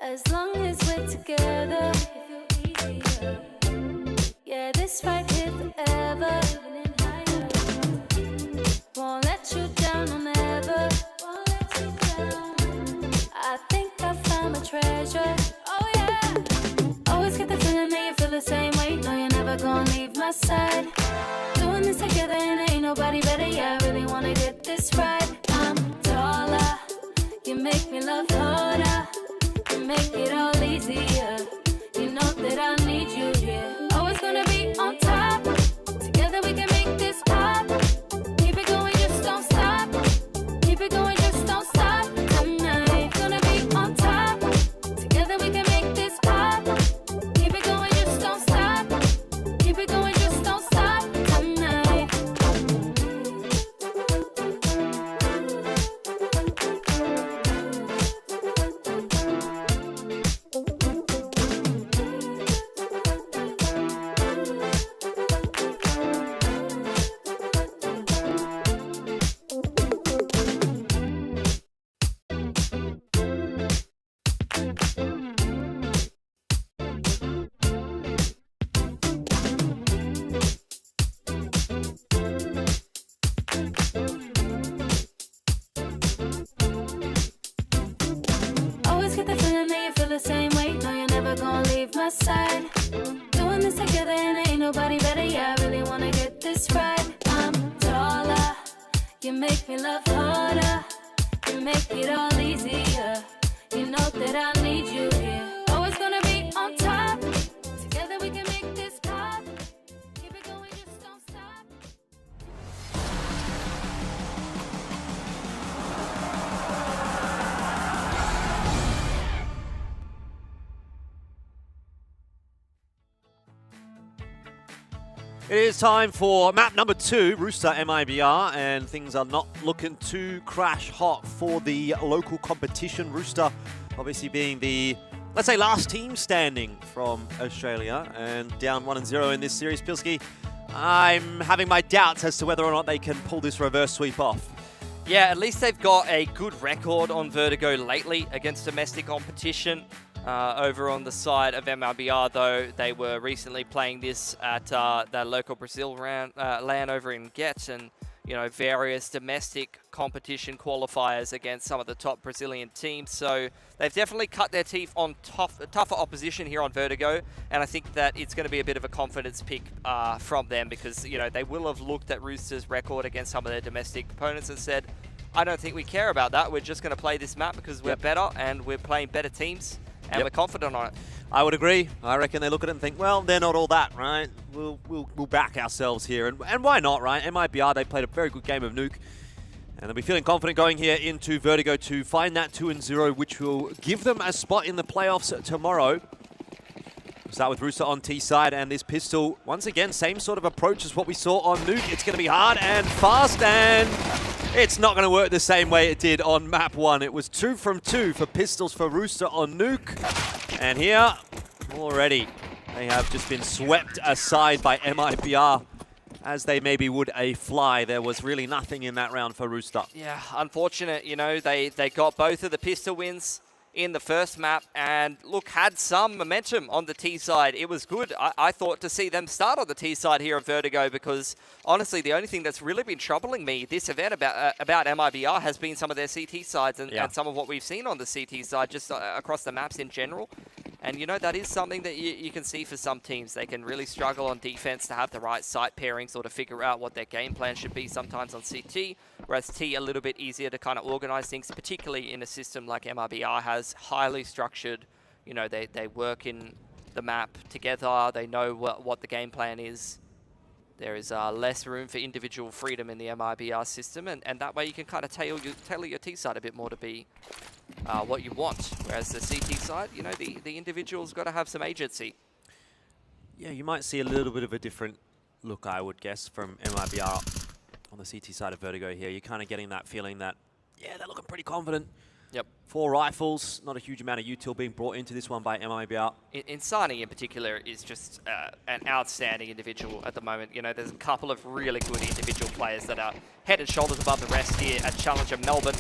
As long as we're together, it feel easier. Yeah, this right here forever. Living higher. Won't let you down, I'll never. Won't let you down. I think I found my treasure. Oh yeah. Always get the feeling that you feel the same way. No, you're never gonna leave my side. Doing this together and ain't nobody better. Yeah, I really wanna get this right. I'm taller. You make me love harder. You make it all easier. You know that I need you here. Always gonna be on top. Together we can make this pop. Keep it going, just don't stop. Keep it going, just don't stop. Tonight, gonna be on top. Together we can make this pop. Keep it going, just don't stop. Keep it going, just don't stop. Tonight. Always get the feeling that you feel the same way. No, you're never gonna leave my side. Doing this together and ain't nobody better. Yeah, I really wanna get this right. I'm taller. You make me love harder. You make it all easier. You know that I need you here. Always gonna be on top. Together we can make this pop. Keep it going, just don't stop. It is time for map number 2, Rooster MIBR, and things are not looking too crash hot for the local competition. Rooster obviously being the, let's say, last team standing from Australia and down 1-0 in this series. Pilski, I'm having my doubts as to whether or not they can pull this reverse sweep off. Yeah, at least they've got a good record on Vertigo lately against domestic competition. Over on the side of MIBR, though, they were recently playing this at their local Brazil LAN over in Get, and you know, various domestic competition qualifiers against some of the top Brazilian teams. So they've definitely cut their teeth on tougher opposition here on Vertigo, and I think that it's going to be a bit of a confidence pick from them, because you know, they will have looked at Rooster's record against some of their domestic opponents and said, I don't think we care about that. We're just going to play this map because we're better and we're playing better teams. And we're confident on it. I would agree. I reckon they look at it and think, well, they're not all that, right? We'll back ourselves here. And why not, right? MIBR, they played a very good game of Nuke. And they'll be feeling confident going here into Vertigo to find that 2-0, which will give them a spot in the playoffs tomorrow. We'll start with Rooster on T side, and this pistol, once again, same sort of approach as what we saw on Nuke. It's going to be hard and fast, and it's not going to work the same way it did on map 1. It was 2 from 2 for pistols for Rooster on Nuke. And here, already, they have just been swept aside by MIBR as they maybe would a fly. There was really nothing in that round for Rooster. Yeah, unfortunate. You know, they got both of the pistol wins in the first map, and look, had some momentum on the T side. It was good, I thought, to see them start on the T side here at Vertigo, because honestly, the only thing that's really been troubling me this event about MIBR has been some of their CT sides and some of what we've seen on the CT side just across the maps in general. And you know, that is something that you can see for some teams. They can really struggle on defense to have the right site pairings or to figure out what their game plan should be sometimes on CT, whereas T a little bit easier to kind of organize things, particularly in a system like MIBR has, highly structured. You know, they work in the map together. They know what the game plan is. There is less room for individual freedom in the MIBR system, and that way you can kind of tailor your T side a bit more to be what you want. Whereas the CT side, you know, the individual's got to have some agency. Yeah, you might see a little bit of a different look, I would guess, from MIBR on the CT side of Vertigo here. You're kind of getting that feeling that, yeah, they're looking pretty confident. Yep. 4 rifles, not a huge amount of util being brought into this one by MIBR. Insani in particular is just an outstanding individual at the moment. You know, there's a couple of really good individual players that are head and shoulders above the rest here at Challenger Melbourne.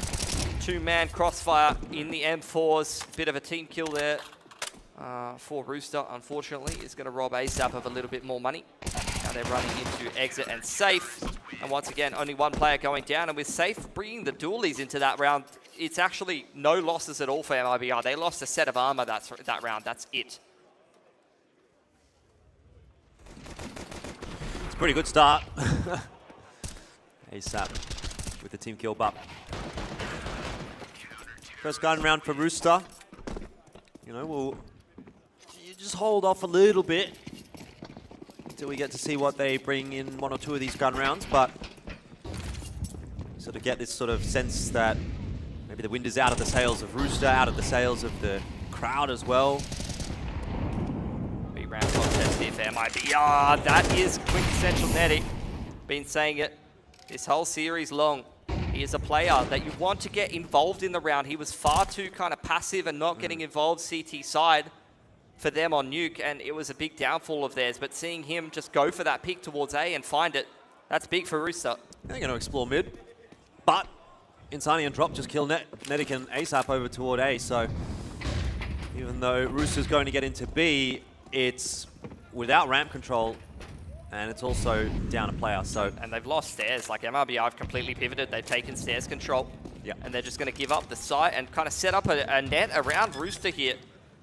two-man crossfire in the M4s. Bit of a team kill there for Rooster, unfortunately. Is going to rob ASAP of a little bit more money. Now they're running into Exit and Safe. And once again, only one player going down. And with Safe bringing the dualies into that round, it's actually no losses at all for MIBR. They lost a set of armor that round. That's it. It's a pretty good start. ASAP with the team kill buff. First gun round for Rooster. You know, you just hold off a little bit until we get to see what they bring in one or two of these gun rounds, but sort of get this sort of sense that maybe the wind is out of the sails of Rooster, out of the sails of the crowd as well. Round contest here for MIBR. That is quintessential Netic. Been saying it this whole series long. He is a player that you want to get involved in the round. He was far too kind of passive and not getting involved CT side for them on Nuke, and it was a big downfall of theirs. But seeing him just go for that pick towards A and find it, that's big for Rooster. They're going to explore mid, but Insani and Drop just kill Netic and ASAP over toward A, so even though Rooster's going to get into B, it's without ramp control, and it's also down a player. So and they've lost stairs. Like MRBR have completely pivoted. They've taken stairs control. Yeah. And they're just going to give up the site and kind of set up a net around Rooster here,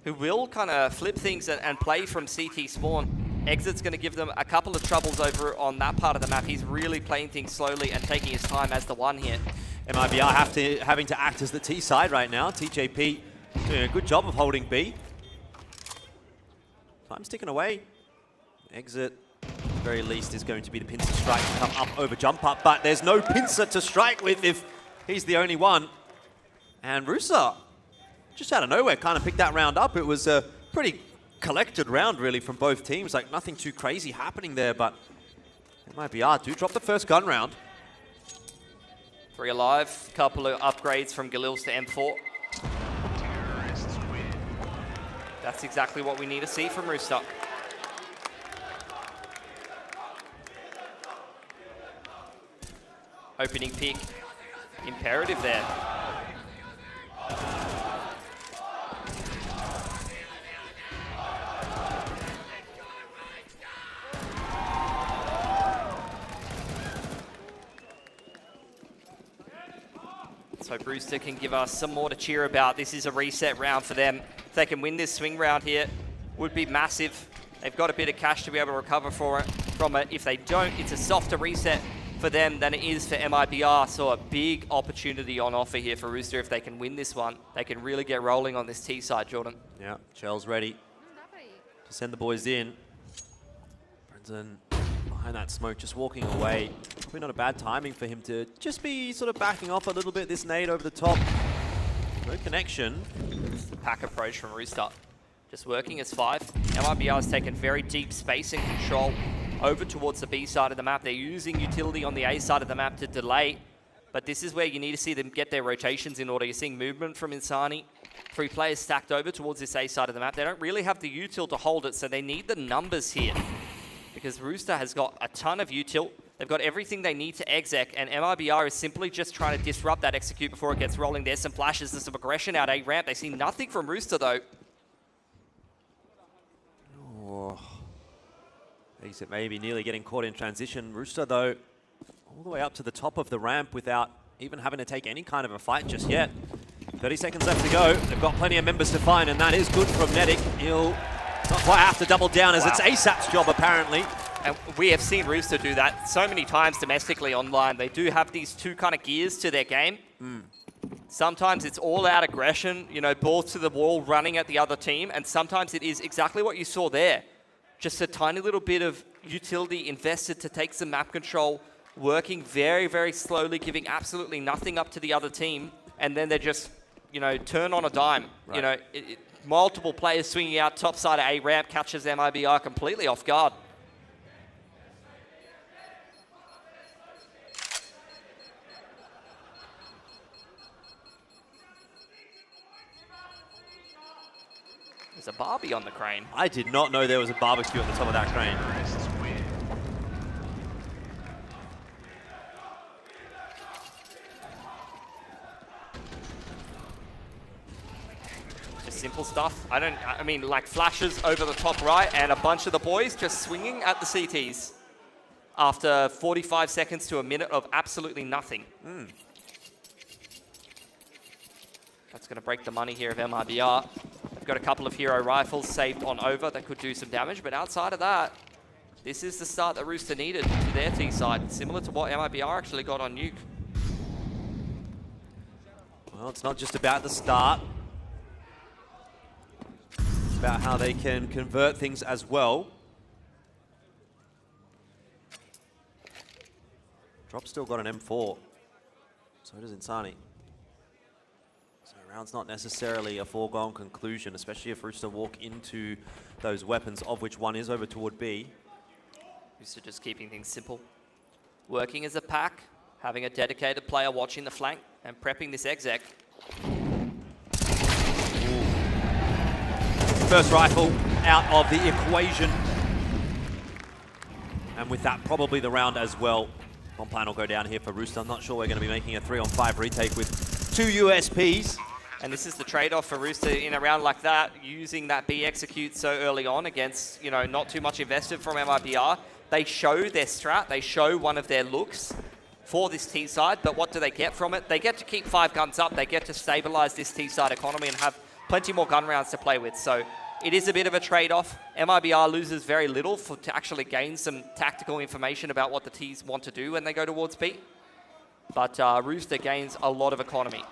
who will kind of flip things and play from CT spawn. Exit's going to give them a couple of troubles over on that part of the map. He's really playing things slowly and taking his time as the one here. MIBR having to act as the T side right now. TJP doing a good job of holding B. Time's ticking away. Exit, at the very least, is going to be the pincer strike to come up over jump up, but there's no pincer to strike with if he's the only one. And Rooster, just out of nowhere, kind of picked that round up. It was a pretty collected round, really, from both teams. Like, nothing too crazy happening there, but MIBR do drop the first gun round. 3 alive, couple of upgrades from Galil's to M4. That's exactly what we need to see from Rooster. Opening pick, imperative there. So Brewster can give us some more to cheer about. This is a reset round for them. If they can win this swing round here, would be massive. They've got a bit of cash to be able to recover from it. If they don't, it's a softer reset for them than it is for MIBR. So a big opportunity on offer here for Rooster. If they can win this one, they can really get rolling on this T side, Jordan. Yeah, Chell's ready to send the boys in. Brendan behind that smoke, just walking away. Probably not a bad timing for him to just be sort of backing off a little bit. This nade over the top. No connection. It's the pack approach from Rooster. Just working as 5. MIBR has taken very deep space and control over towards the B side of the map. They're using utility on the A side of the map to delay. But this is where you need to see them get their rotations in order. You're seeing movement from Insani. 3 players stacked over towards this A side of the map. They don't really have the util to hold it, so they need the numbers here. Because Rooster has got a ton of util. They've got everything they need to exec, and MIBR is simply just trying to disrupt that execute before it gets rolling. There's some flashes, there's some aggression out A ramp. They see nothing from Rooster, though. Oh. Exit maybe nearly getting caught in transition. Rooster, though, all the way up to the top of the ramp without even having to take any kind of a fight just yet. 30 seconds left to go. They've got plenty of members to find, and that is good from Netic. He'll not quite have to double down, as it's ASAP's job, apparently. And we have seen Rooster do that so many times domestically online. They do have these 2 kind of gears to their game. Sometimes it's all-out aggression, you know, balls to the wall, running at the other team, and sometimes it is exactly what you saw there. Just a tiny little bit of utility invested to take some map control, working very, very slowly, giving absolutely nothing up to the other team, and then they just, you know, turn on a dime. Right. You know, multiple players swinging out top side of A ramp catches MIBR completely off guard. There's a Barbie on the crane. I did not know there was a barbecue at the top of that crane. just simple stuff. I mean, like flashes over the top right and a bunch of the boys just swinging at the CTs after 45 seconds to a minute of absolutely nothing. That's going to break the money here of MIBR. They've got a couple of hero rifles saved on over that could do some damage, but outside of that, this is the start that Rooster needed to their T side, similar to what MIBR actually got on Nuke. Well, it's not just about the start. It's about how they can convert things as well. Drop still got an M4. So does Insani. So round's not necessarily a foregone conclusion, especially if Rooster walk into those weapons, of which one is over toward B. Rooster just keeping things simple. Working as a pack, having a dedicated player watching the flank and prepping this exec. First rifle out of the equation. And with that, probably the round as well. One plan will go down here for Rooster. I'm not sure we're going to be making a 3-on-5 retake with 2 USPs. And this is the trade-off for Rooster in a round like that, using that B execute so early on against, you know, not too much invested from MIBR. They show their strat, they show one of their looks for this T side, but what do they get from it? They get to keep 5 guns up, they get to stabilize this T side economy and have plenty more gun rounds to play with. So it is a bit of a trade-off. MIBR loses very little to actually gain some tactical information about what the Ts want to do when they go towards B. But Rooster gains a lot of economy.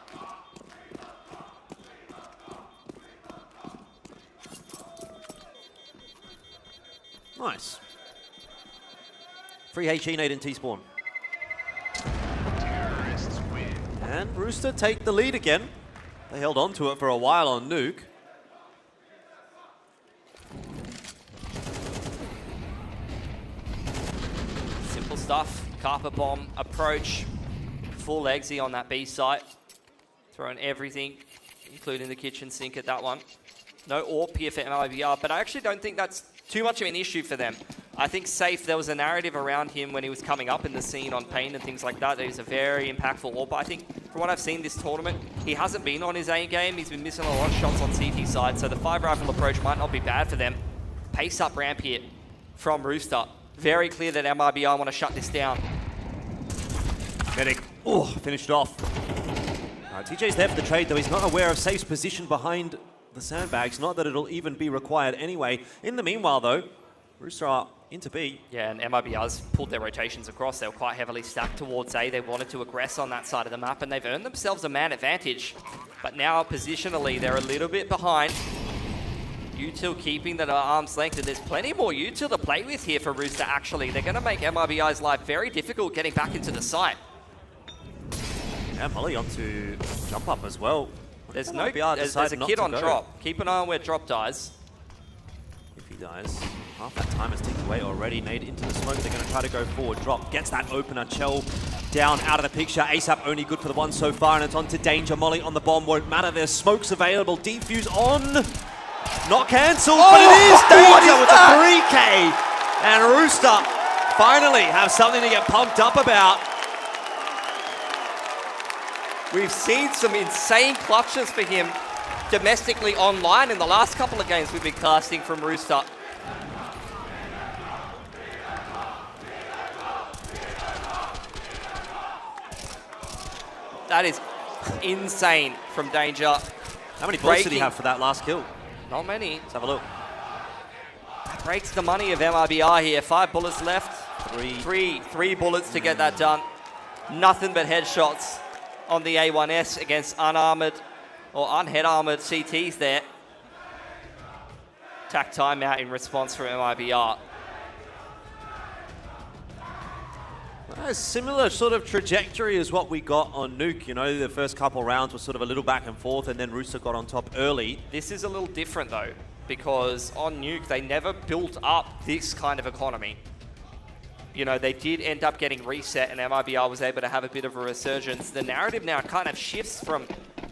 Nice. Free HE nade in T-spawn. And Rooster take the lead again. They held on to it for a while on Nuke. Simple stuff. Carpet bomb, approach, full exy on that B site. Throwing everything, including the kitchen sink at that one. No AWP here for MIBR, but I actually don't think that's too much of an issue for them. I think Safe, there was a narrative around him when he was coming up in the scene on Pain and things like that. He's a very impactful AWP. But I think from what I've seen this tournament, he hasn't been on his A game. He's been missing a lot of shots on CT side, so the 5-rifle approach might not be bad for them. Pace up ramp here from Rooster. Very clear that MIBR want to shut this down. Medic, finished off. TJ's there for the trade, though. He's not aware of Safe's position behind the sandbags. Not that it'll even be required anyway. In the meanwhile, though, Rooster are into B. Yeah, and MIBR's pulled their rotations across. They were quite heavily stacked towards A. They wanted to aggress on that side of the map, and they've earned themselves a man advantage. But now, positionally, they're a little bit behind. Util keeping that at arm's length, and there's plenty more Util to play with here for Rooster, actually. They're going to make MIBR's life very difficult getting back into the site. And Molly onto jump up as well. There's a kid on drop. Keep an eye on where drop dies. If he dies, half that time has ticked away already. Nade into the smoke. They're going to try to go forward. Drop gets that opener. Chell down out of the picture. ASAP only good for the one so far, and it's on to Danger. Molly on the bomb won't matter. There's smokes available. Defuse on. Not cancelled, but it is Danger with the 3K. And Rooster finally have something to get pumped up about. We've seen some insane clutches for him domestically online in the last couple of games we've been casting from Rooster. That is insane from Danger. How many bullets did he have for that last kill? Not many. Let's have a look. That breaks the money of MIBR here. 5 bullets left. Three bullets to get that done. Nothing but headshots on the A1S against unarmored or unhead armored CTs there. Tack timeout in response from MIBR. A similar sort of trajectory as what we got on Nuke. You know, the first couple rounds was sort of a little back and forth, and then Rooster got on top early. This is a little different though, because on Nuke they never built up this kind of economy. You know, they did end up getting reset, and MIBR was able to have a bit of a resurgence. The narrative now kind of shifts from,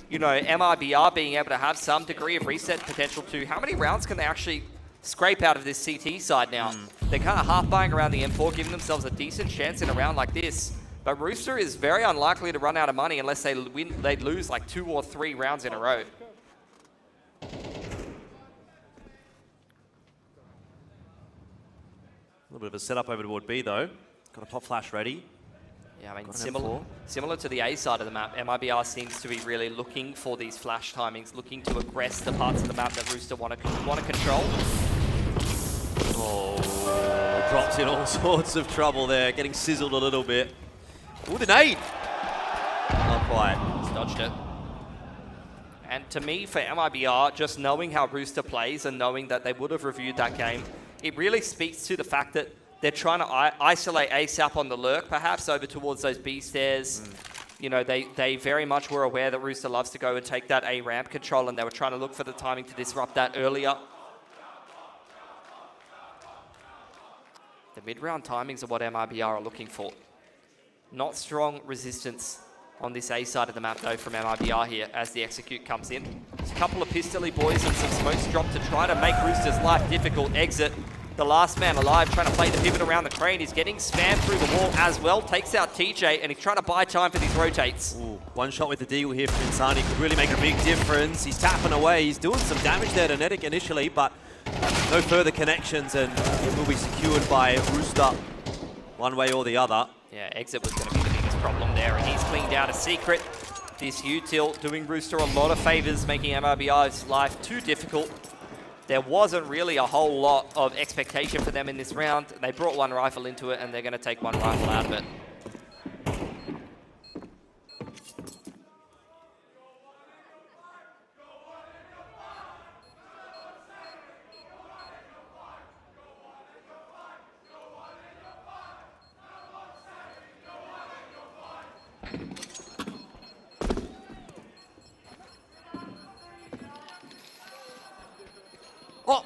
you know, MIBR being able to have some degree of reset potential to how many rounds can they actually scrape out of this CT side now. They're kind of half buying around the M4, giving themselves a decent chance in a round like this. But Rooster is very unlikely to run out of money unless they lose like 2 or 3 rounds in a row. little bit of a setup over toward B, though. Got a pop flash ready. Yeah, I mean, Got an similar to the A side of the map, MIBR seems to be really looking for these flash timings, looking to aggress the parts of the map that Rooster want to control. Oh, drops in all sorts of trouble there, getting sizzled a little bit. Ooh, the nade! Not quite. He's dodged it. And to me, for MIBR, just knowing how Rooster plays and knowing that they would have reviewed that game, it really speaks to the fact that they're trying to isolate ASAP on the lurk, perhaps, over towards those B stairs. You know, they very much were aware that Rooster loves to go and take that A ramp control, and they were trying to look for the timing to disrupt that earlier. The mid-round timings are what MIBR are looking for. Not strong resistance on this A side of the map, though, from MIBR here as the execute comes in. There's a couple of pistol-y boys and some smokes dropped to try to make Rooster's life difficult. Exit, the last man alive, trying to play the pivot around the crane. He's getting spammed through the wall as well. Takes out TJ, and he's trying to buy time for these rotates. Ooh, one shot with the deagle here for Insani could really make a big difference. He's tapping away. He's doing some damage there to Netic initially, but no further connections, and it will be secured by Rooster one way or the other. Yeah, Exit was going to be the biggest problem there, and he's cleaned out a secret. This util doing Rooster a lot of favors, making MIBR's life too difficult. There wasn't really a whole lot of expectation for them in this round. They brought one rifle into it, and they're going to take one rifle out of it. Oh!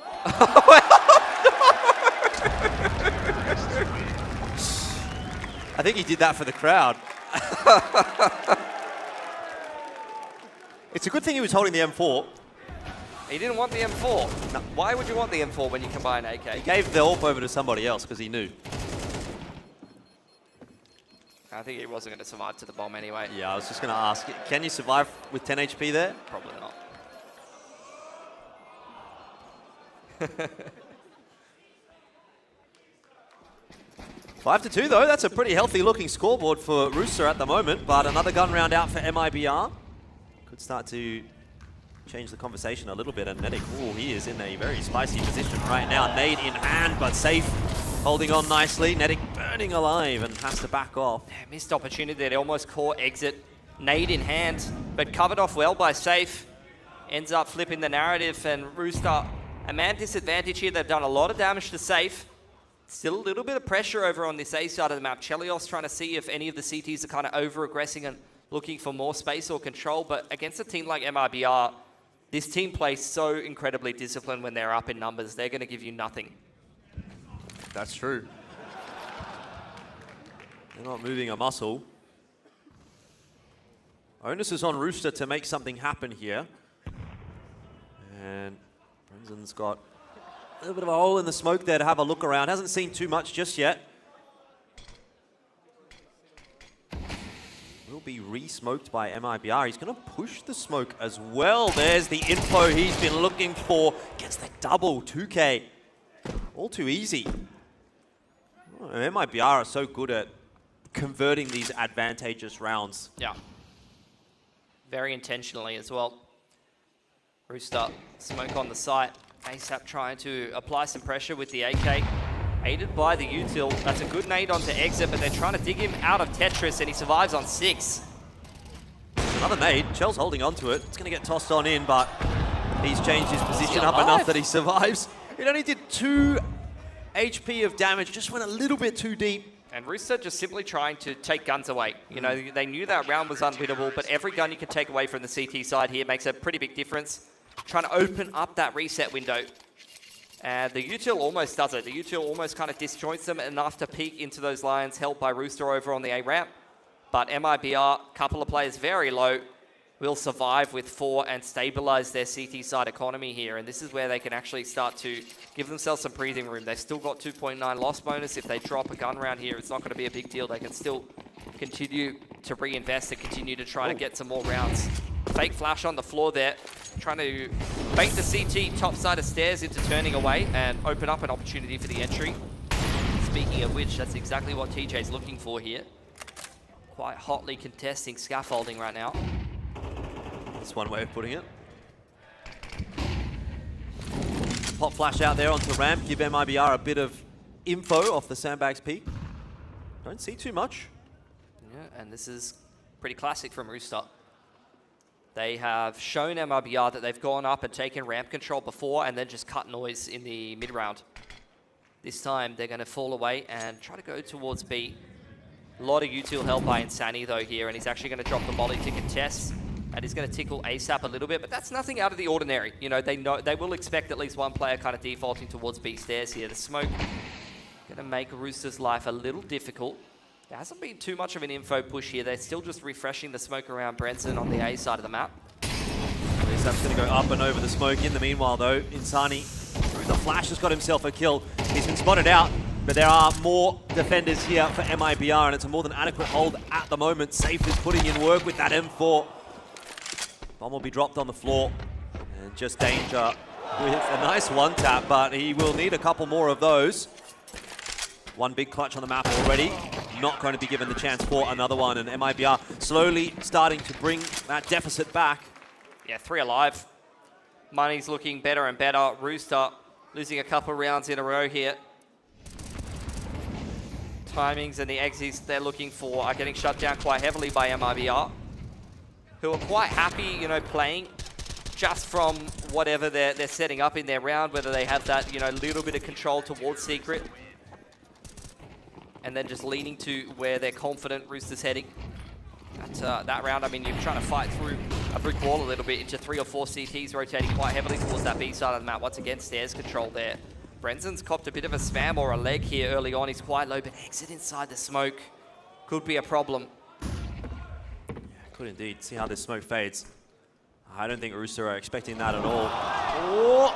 I think he did that for the crowd. It's a good thing he was holding the M4. He didn't want the M4. No. Why would you want the M4 when you can buy an AK? He gave the AWP over to somebody else because he knew. I think he wasn't going to survive to the bomb anyway. Yeah, I was just going to ask, can you survive with 10 HP there? Probably not. 5-2 though, that's a pretty healthy looking scoreboard for Rooster at the moment, but another gun round out for MIBR. Could start to change the conversation a little bit, and Netic, he is in a very spicy position right now. Nade in hand, but safe, holding on nicely. Netic burning alive and has to back off. Yeah, missed opportunity there, almost caught Exit. Nade in hand, but covered off well by Safe. Ends up flipping the narrative, and Rooster, a man disadvantage here. They've done a lot of damage to Safe. Still a little bit of pressure over on this A side of the map. Chelios trying to see if any of the CTs are kind of over-aggressing and looking for more space or control, but against a team like MIBR, this team plays so incredibly disciplined when they're up in numbers. They're going to give you nothing. That's true. They're not moving a muscle. Onus is on Rooster to make something happen here. And Brenzen's got a little bit of a hole in the smoke there to have a look around. Hasn't seen too much just yet. Will be re-smoked by MIBR. He's going to push the smoke as well. There's the info he's been looking for. Gets the double 2K. All too easy. Oh, MIBR are so good at converting these advantageous rounds. Yeah. Very intentionally as well. Rooster, smoke on the site. ASAP trying to apply some pressure with the AK. Aided by the util. That's a good nade onto Exit, but they're trying to dig him out of Tetris, and he survives on 6. Another nade. Chell's holding onto it. It's going to get tossed on in, but he's changed his position up enough that he survives. It only did 2 HP of damage. Just went a little bit too deep. And Rooster just simply trying to take guns away. You know, they knew that round was unwinnable, but every gun you can take away from the CT side here makes a pretty big difference. Trying to open up that reset window. And the util almost does it. The util almost kind of disjoints them enough to peek into those lines held by Rooster over on the A ramp. But MIBR, couple of players very low, will survive with 4 and stabilize their CT side economy here. And this is where they can actually start to give themselves some breathing room. They've still got 2.9 loss bonus. If they drop a gun round here, it's not going to be a big deal. They can still continue to reinvest and continue to try to get some more rounds. Fake flash on the floor there, trying to bait the CT top side of stairs into turning away and open up an opportunity for the entry. speaking of which, that's exactly what TJ's looking for here. Quite hotly contesting scaffolding right now. That's one way of putting it. Pop flash out there onto ramp, give MIBR a bit of info off the sandbags peak. Don't see too much. Yeah, and this is pretty classic from Rooster. They have shown MIBR that they've gone up and taken ramp control before and then just cut noise in the mid-round. This time they're going to fall away and try to go towards B. A lot of util help by Insani though here, and he's actually going to drop the molly to contest. And he's going to tickle ASAP a little bit, but that's nothing out of the ordinary. You know they will expect at least one player kind of defaulting towards B stairs here. The smoke going to make Rooster's life a little difficult. There hasn't been too much of an info push here. They're still just refreshing the smoke around Brenson on the A side of the map. ASAP's going to go up and over the smoke. In the meanwhile though, Insani through the flash has got himself a kill. He's been spotted out, but there are more defenders here for MIBR, and it's a more than adequate hold at the moment. Safe is putting in work with that M4. Bomb will be dropped on the floor, and just Danger with a nice one tap, but he will need a couple more of those. One big clutch on the map already, not going to be given the chance for another one, and MIBR slowly starting to bring that deficit back. Yeah, 3 alive. Money's looking better and better. Rooster losing a couple rounds in a row here. Timings and the exits they're looking for are getting shut down quite heavily by MIBR, who are quite happy, you know, playing just from whatever they're setting up in their round, whether they have that, you know, little bit of control towards Secret, and then just leaning to where they're confident Rooster's heading. That round, I mean, you're trying to fight through a brick wall a little bit into 3 or 4 CTs, rotating quite heavily towards that B side of the map. Once again, stairs control there. Brenson's copped a bit of a spam or a leg here early on. He's quite low, but exit inside the smoke could be a problem. Could indeed. See how this smoke fades. I don't think Rooster are expecting that at all. Oh.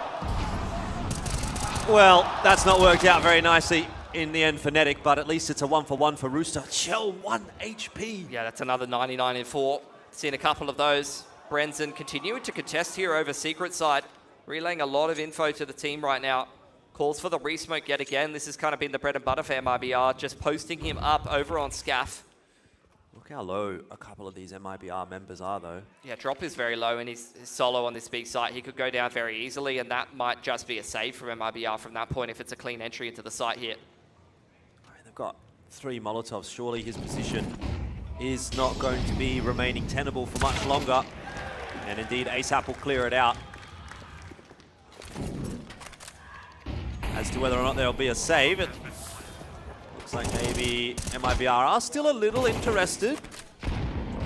Well, that's not worked out very nicely in the end for Netic, but at least it's a 1-for-1 for Rooster. Shell 1 HP. Yeah, that's another 99 in 4. Seen a couple of those. Brenson continuing to contest here over Secret side, relaying a lot of info to the team right now. Calls for the resmoke yet again. This has kind of been the bread and butter for MIBR, just posting him up over on Scaff. Look how low a couple of these MIBR members are, though. Yeah, drop is very low, and he's solo on this big site. He could go down very easily, and that might just be a save from MIBR from that point if it's a clean entry into the site here. They've got 3 Molotovs. Surely his position is not going to be remaining tenable for much longer. And indeed, ASAP will clear it out. As to whether or not there'll be a save, it looks like maybe MIBR are still a little interested.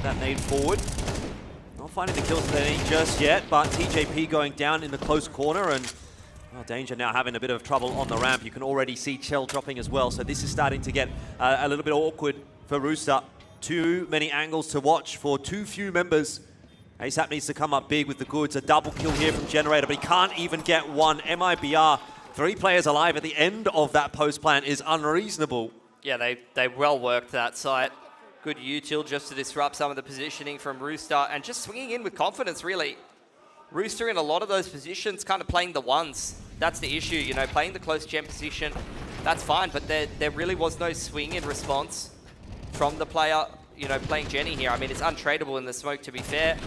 That nade forward. Not finding the kills that they need just yet, but TJP going down in the close corner, and well, Danger now having a bit of trouble on the ramp. You can already see Chell dropping as well, so this is starting to get a little bit awkward for Rooster. Too many angles to watch for too few members. ASAP needs to come up big with the goods. A double kill here from Generator, but he can't even get one. MIBR, 3 players alive at the end of that post plan is unreasonable. Yeah, they well worked that site. Good util just to disrupt some of the positioning from Rooster, and just swinging in with confidence, really. Rooster in a lot of those positions kind of playing the ones. That's the issue, you know, playing the close gem position, that's fine, but there really was no swing in response from the player, you know, playing Jenny here. I mean, it's untradeable in the smoke, to be fair.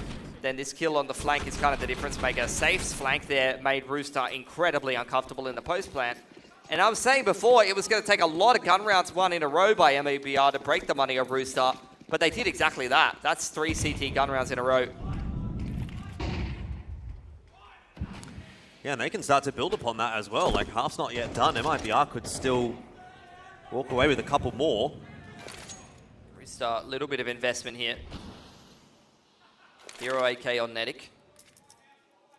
Then this kill on the flank is kind of the difference maker. Safe's flank there made Rooster incredibly uncomfortable in the post plan. And I was saying before, it was going to take a lot of gun rounds won in a row by MIBR to break the money of Rooster, but they did exactly that. That's 3 CT gun rounds in a row. Yeah, and they can start to build upon that as well. Like, half's not yet done. MIBR could still walk away with a couple more. Rooster, a little bit of investment here. Hero AK on Netic.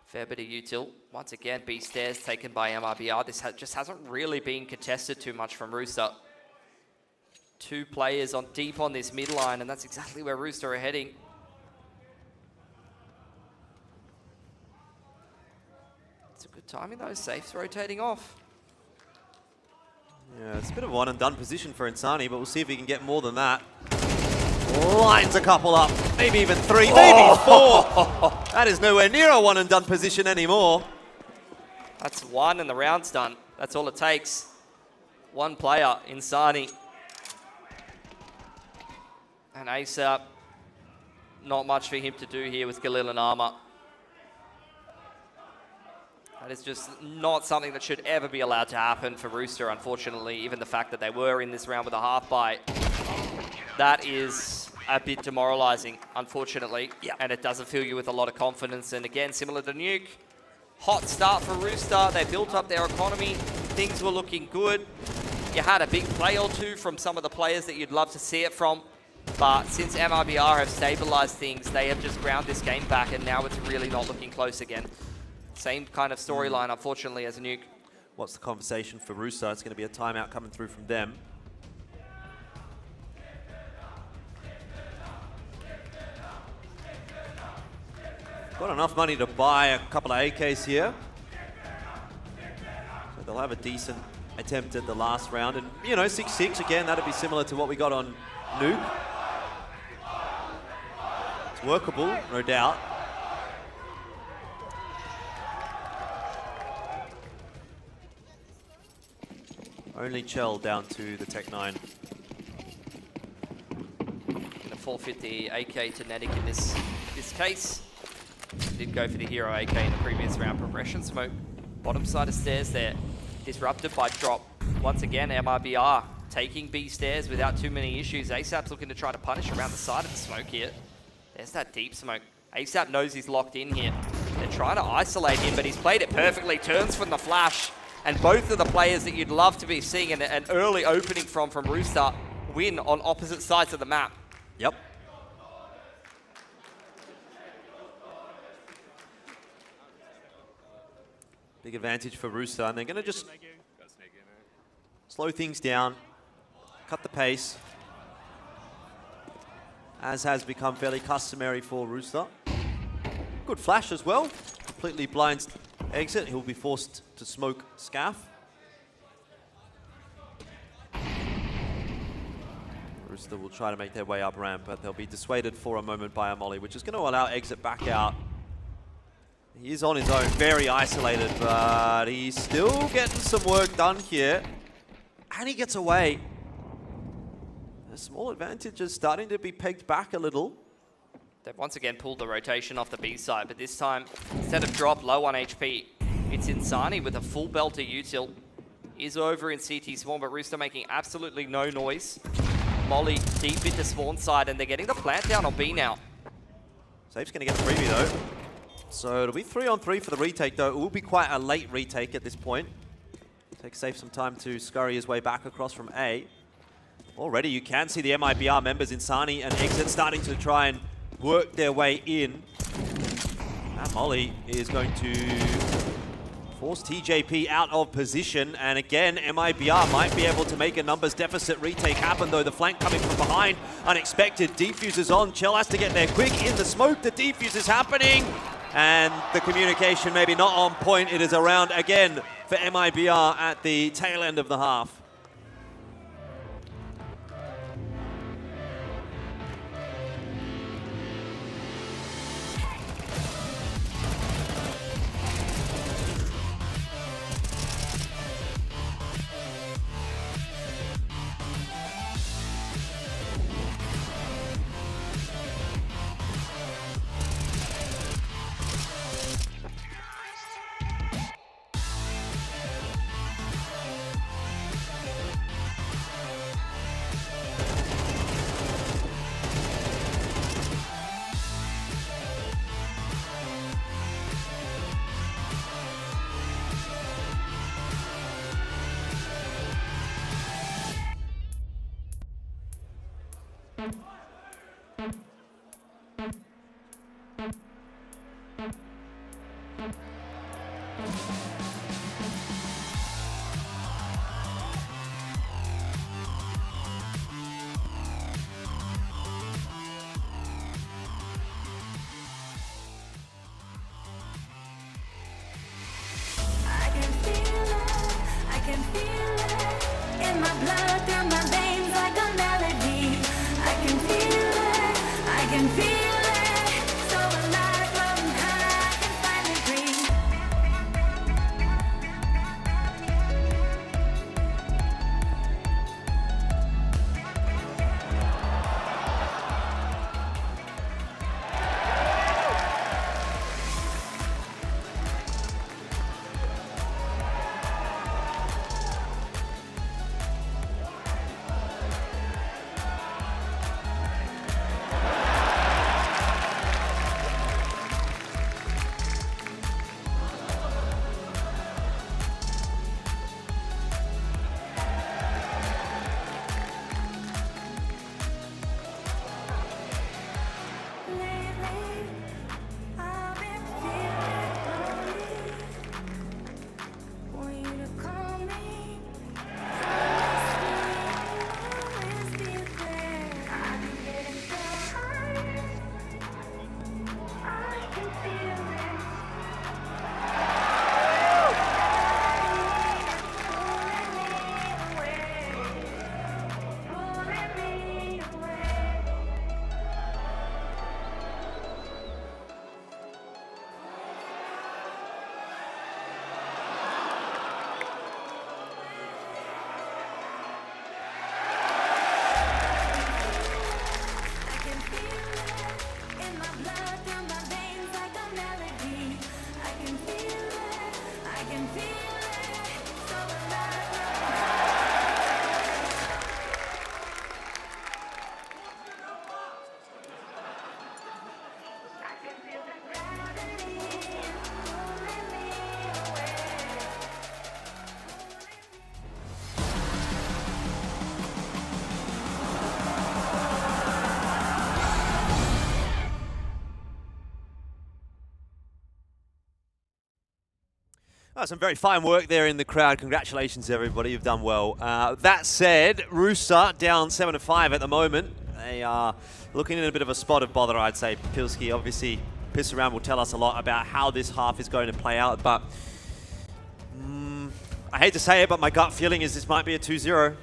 Fair bit of util. Once again, B stairs taken by MIBR. This just hasn't really been contested too much from Rooster. 2 players on deep on this mid line, and that's exactly where Rooster are heading. It's a good timing though. Safe's rotating off. Yeah, it's a bit of a one and done position for Insani, but we'll see if he can get more than that. Lines a couple up, maybe even 3, maybe 4. That is nowhere near a one and done position anymore. That's 1 and the round's done. That's all it takes. one player, Insani. And ASAP, not much for him to do here with Galil and Armour. That is just not something that should ever be allowed to happen for Rooster, unfortunately. Even the fact that they were in this round with a half bite, that is a bit demoralizing, unfortunately. Yeah. And it doesn't fill you with a lot of confidence. And again, similar to Nuke, hot start for Rooster. They built up their economy. Things were looking good. You had a big play or two from some of the players that you'd love to see it from. But since MIBR have stabilized things, they have just ground this game back, and now it's really not looking close again. Same kind of storyline, unfortunately, as Nuke. What's the conversation for Rooster? It's going to be a timeout coming through from them. Got enough money to buy a couple of AKs here. So they'll have a decent attempt at the last round. And, you know, 6-6, again, that'd be similar to what we got on Nuke. It's workable, no doubt. Only Chell down to the Tech 9. Gonna forfeit the AK to Nedic in this case. Did go for the hero AK in the previous round. Progression smoke, bottom side of stairs there. Disrupted by drop. Once again, MIBR taking B stairs without too many issues. ASAP's looking to try to punish around the side of the smoke here. There's that deep smoke. ASAP knows he's locked in here. They're trying to isolate him, but he's played it perfectly. Turns from the flash. And both of the players that you'd love to be seeing an early opening from Rooster win on opposite sides of the map. Yep. Big advantage for Rooster, and they're going to just slow things down, cut the pace, as has become fairly customary for Rooster. Good flash as well, completely blinds exit. He'll be forced to smoke Scaff. Rooster will try to make their way up ramp, but they'll be dissuaded for a moment by a molly, which is going to allow exit back out. He is on his own, very isolated, but he's still getting some work done here. And he gets away. A small advantage is starting to be pegged back a little. They've once again pulled the rotation off the B side, but this time, instead of drop low on HP, it's Insani with a full belter util. Is over in CT spawn, but Rooster making absolutely no noise. Molly deep into spawn side, and they're getting the plant down on B now. Safe's going to get a freebie though. So it'll be 3-on-3 for the retake though. It will be quite a late retake at this point. Takes Safe some time to scurry his way back across from A. Already you can see the MIBR members, Insani and Exit, starting to try and work their way in. And Molly is going to force TJP out of position. And again, MIBR might be able to make a numbers deficit retake happen, though the flank coming from behind. Unexpected. Defuse is on. Chell has to get there quick. In the smoke, the defuse is happening. And the communication maybe not on point. It is around again for MIBR at the tail end of the half. In my blood, through my veins like a melody. I can feel Oh, some very fine work there in the crowd. Congratulations, everybody. You've done well. That said, Rooster down 7-5 at the moment. They are looking in a bit of a spot of bother, I'd say. Pilski, obviously, Piss Around will tell us a lot about how this half is going to play out, but I hate to say it, but my gut feeling is this might be a 2-0.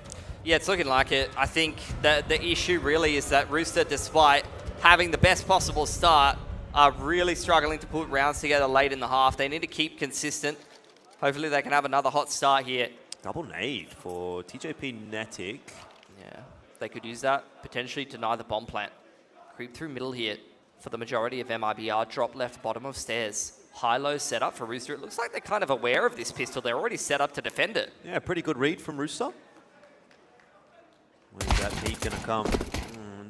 Yeah, it's looking like it. I think that the issue really is that Rooster, despite having the best possible start, are really struggling to put rounds together late in the half. They need to keep consistent. Hopefully they can have another hot start here. Double nade for TJP Netic. Yeah, they could use that, potentially deny the bomb plant. Creep through middle here for the majority of MIBR. Drop left bottom of stairs. High-low setup for Rooster. It looks like they're kind of aware of this pistol. They're already set up to defend it. Yeah, pretty good read from Rooster. Where's that peak going to come?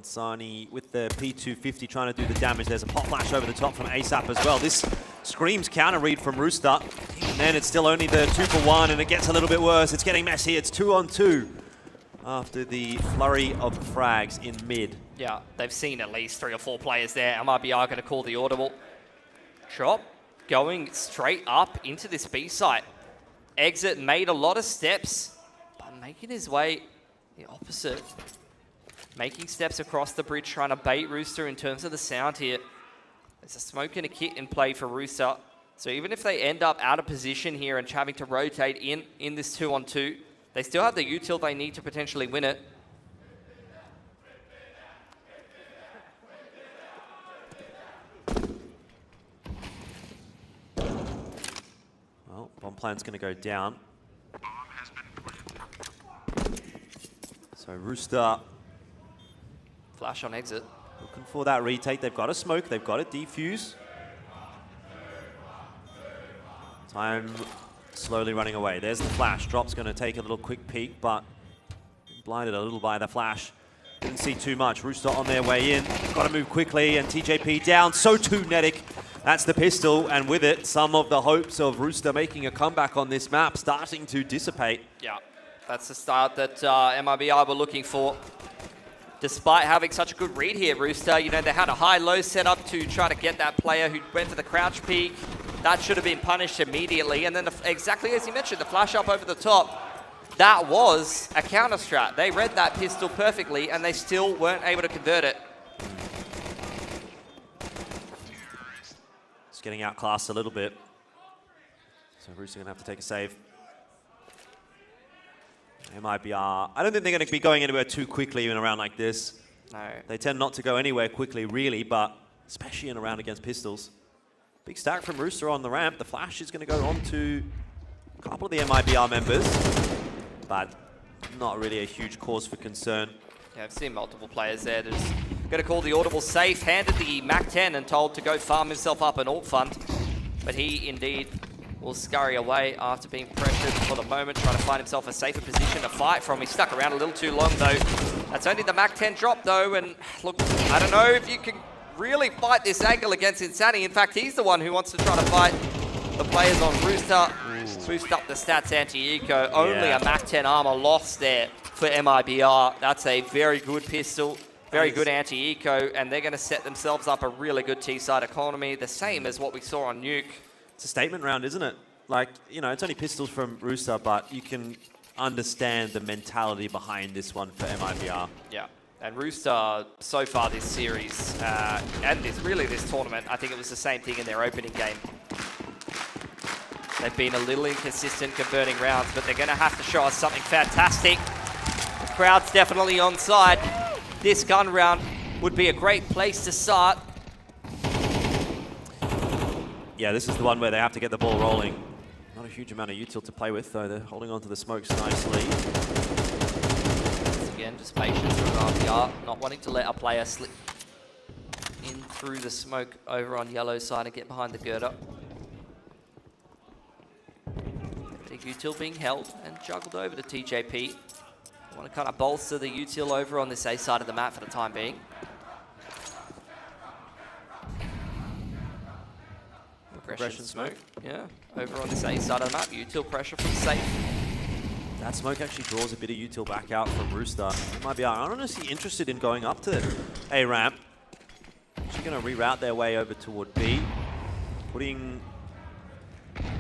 Sani with the P250 trying to do the damage. There's a pop flash over the top from ASAP as well. This screams counter read from Rooster. And then it's still only the 2-for-1 and it gets a little bit worse. It's getting messy. It's 2-on-2 after the flurry of frags in mid. Yeah, they've seen at least 3 or 4 players there. MIBR going to call the audible. Drop going straight up into this B site. Exit made a lot of steps, but making his way the opposite. Making steps across the bridge, trying to bait Rooster in terms of the sound here. There's a smoke and a kit in play for Rooster. So even if they end up out of position here and having to rotate in this 2-on-2, they still have the util they need to potentially win it. Well, bomb plant's going to go down. So Rooster... Flash on exit. Looking for that retake. They've got a smoke. They've got a defuse. Time slowly running away. There's the flash. Drop's going to take a little quick peek, but blinded a little by the flash. Didn't see too much. Rooster on their way in. Got to move quickly, and TJP down. So too Netic. That's the pistol, and with it, some of the hopes of Rooster making a comeback on this map starting to dissipate. Yeah, that's the start that MIBR were looking for. Despite having such a good read here, Rooster, you know, they had a high-low setup to try to get that player who went for the crouch peek. That should have been punished immediately. And then, exactly as you mentioned, the flash up over the top, that was a counter strat. They read that pistol perfectly, and they still weren't able to convert it. It's getting outclassed a little bit. So Rooster going to have to take a save. MIBR, I don't think they're going to be going anywhere too quickly in a round like this. No. They tend not to go anywhere quickly, really, but especially in a round against pistols. Big stack from Rooster on the ramp. The flash is going to go on to a couple of the MIBR members, but not really a huge cause for concern. Yeah, I've seen multiple players there. Just going to call the audible safe, handed the MAC-10 and told to go farm himself up an alt fund. But he indeed will scurry away after being pressured for the moment, trying to find himself a safer position to fight from. He stuck around a little too long, though. That's only the MAC-10 drop, though, and look, I don't know if you can really fight this angle against Insanity. In fact, he's the one who wants to try to fight the players on Rooster. Boost up the stats anti-eco. Only a MAC-10 armor lost there for MIBR. That's a very good pistol, very good anti-eco, and they're going to set themselves up a really good T-side economy, the same as what we saw on Nuke. It's a statement round, isn't it? Like, you know, it's only pistols from Rooster, but you can understand the mentality behind this one for MIBR. Yeah, and Rooster, so far this series, and this tournament, I think it was the same thing in their opening game. They've been a little inconsistent converting rounds, but they're going to have to show us something fantastic. The crowd's definitely on side. This gun round would be a great place to start. Yeah, this is the one where they have to get the ball rolling. Not a huge amount of util to play with, though. They're holding on to the smokes nicely. Once again, just patience from RPR, not wanting to let a player slip in through the smoke over on yellow side and get behind the girder. Big util being held and juggled over to TJP. Want to kind of bolster the util over on this A side of the map for the time being. Progression smoke, yeah. Over on this A side of the map, util pressure from safe. That smoke actually draws a bit of util back out from Rooster. Might be honestly interested in going up to A ramp. Actually going to reroute their way over toward B. Putting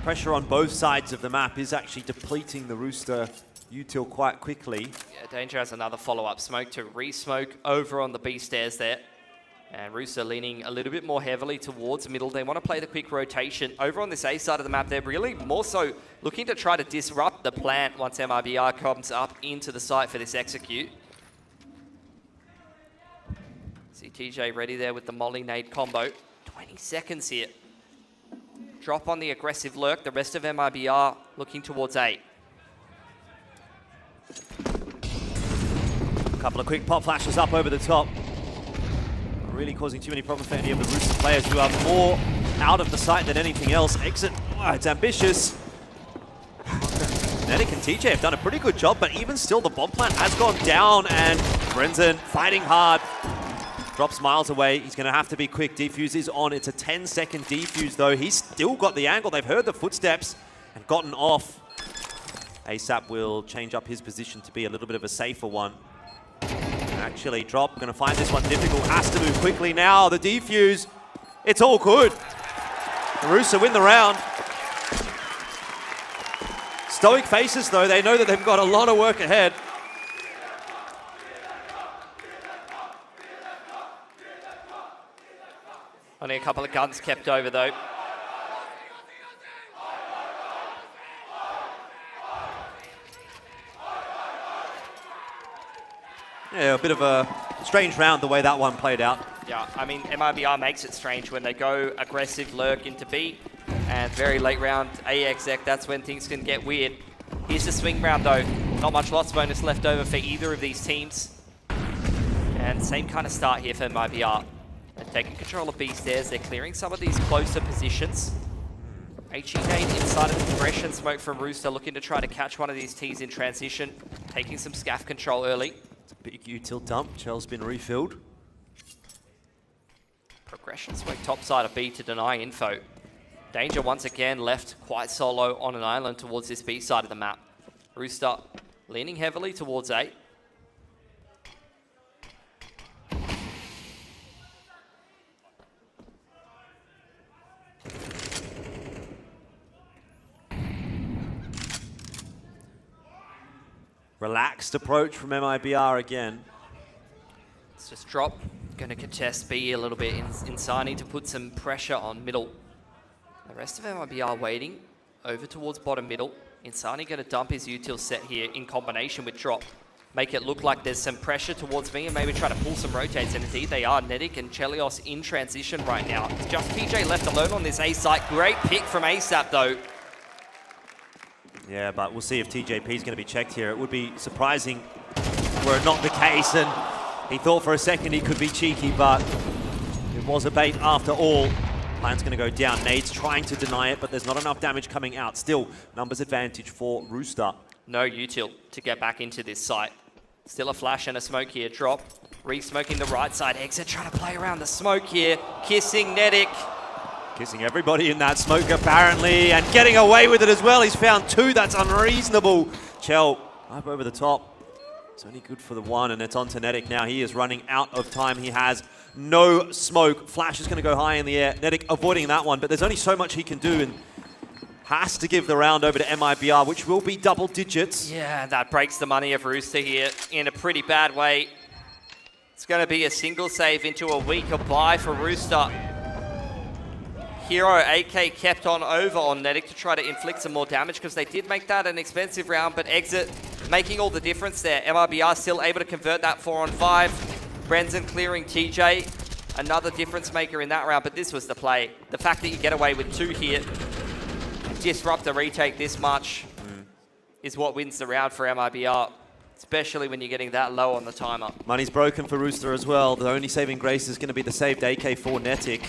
pressure on both sides of the map is actually depleting the Rooster util quite quickly. Yeah, Danger has another follow-up smoke to re-smoke over on the B stairs there. And Rooster leaning a little bit more heavily towards middle. They want to play the quick rotation. Over on this A side of the map, they're really more so looking to try to disrupt the plant once MIBR comes up into the site for this execute. See TJ ready there with the molly nade combo. 20 seconds here. Drop on the aggressive lurk. The rest of MIBR looking towards A. A couple of quick pop flashes up over the top. Not really causing too many problems for any of the Rooster players who are more out of the sight than anything else. Exit, it's ambitious. Netic and TJ have done a pretty good job, but even still the bomb plant has gone down and Brenzen fighting hard. Drops miles away. He's going to have to be quick. Defuse is on. It's a 10-second defuse, though. He's still got the angle. They've heard the footsteps and gotten off. ASAP will change up his position to be a little bit of a safer one. Actually, Drop going to find this one difficult. Has to move quickly now. The defuse. It's all good. The Rooster win the round. Stoic faces, though. They know that they've got a lot of work ahead. Only a couple of guns kept over, though. Yeah, a bit of a strange round the way that one played out. Yeah, I mean, MIBR makes it strange when they go aggressive lurk into B, and very late round A exec, that's when things can get weird. Here's the swing round, though. Not much loss bonus left over for either of these teams. And same kind of start here for MIBR. They're taking control of B stairs. They're clearing some of these closer positions. HE nade inside of the progression. Smoke from Rooster looking to try to catch one of these T's in transition. Taking some scaff control early. It's a big util dump. Chell's been refilled. Progression smoke top side of B to deny info. Danger once again left quite solo on an island towards this B side of the map. Rooster leaning heavily towards A. Relaxed approach from MIBR again. Let's just drop. Going to contest B a little bit. Insani to put some pressure on middle. The rest of MIBR waiting over towards bottom middle. Insani going to dump his util set here in combination with drop. Make it look like there's some pressure towards me and maybe try to pull some rotates. And indeed they are. Netic and Chelios in transition right now. It's just TJ left alone on this A site. Great pick from ASAP though. Yeah, but we'll see if TJP is going to be checked here. It would be surprising were it not the case. And he thought for a second he could be cheeky, but it was a bait after all. Plan's going to go down. Nade's trying to deny it, but there's not enough damage coming out. Still, numbers advantage for Rooster. No util to get back into this site. Still a flash and a smoke here. Drop. Re-smoking the right side. Exit trying to play around the smoke here. Kissing Netic. Kissing everybody in that smoke apparently, and getting away with it as well. He's found two. That's unreasonable. Chell up over the top. It's only good for the one, and it's on to Netic now. He is running out of time. He has no smoke. Flash is going to go high in the air. Netic avoiding that one, but there's only so much he can do, and has to give the round over to MIBR, which will be double digits. Yeah, that breaks the money of Rooster here in a pretty bad way. It's going to be a single save into a weaker buy for Rooster. Hero AK kept on over on Netic to try to inflict some more damage because they did make that an expensive round, but Exit making all the difference there. MIBR still able to convert that 4-on-5. Brenzen clearing TJ. Another difference maker in that round, but this was the play. The fact that you get away with two here, disrupt the retake this much, is what wins the round for MIBR, especially when you're getting that low on the timer. Money's broken for Rooster as well. The only saving grace is going to be the saved AK for Netic.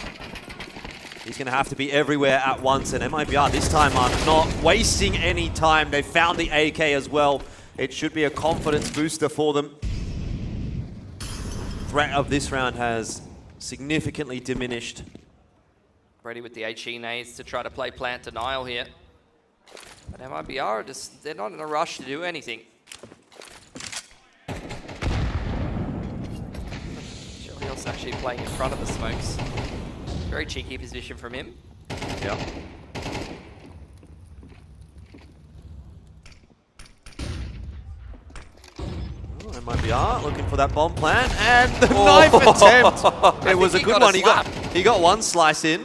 He's going to have to be everywhere at once, and MIBR this time are not wasting any time. They found the AK as well. It should be a confidence booster for them. Threat of this round has significantly diminished. Ready with the HE nades to try to play plant denial here. But MIBR are just, they're not in a rush to do anything. Chelios actually playing in front of the smokes. Very cheeky position from him. Yeah. MIBR looking for that bomb plant, and the knife attempt. It was a good one. He got one slice in.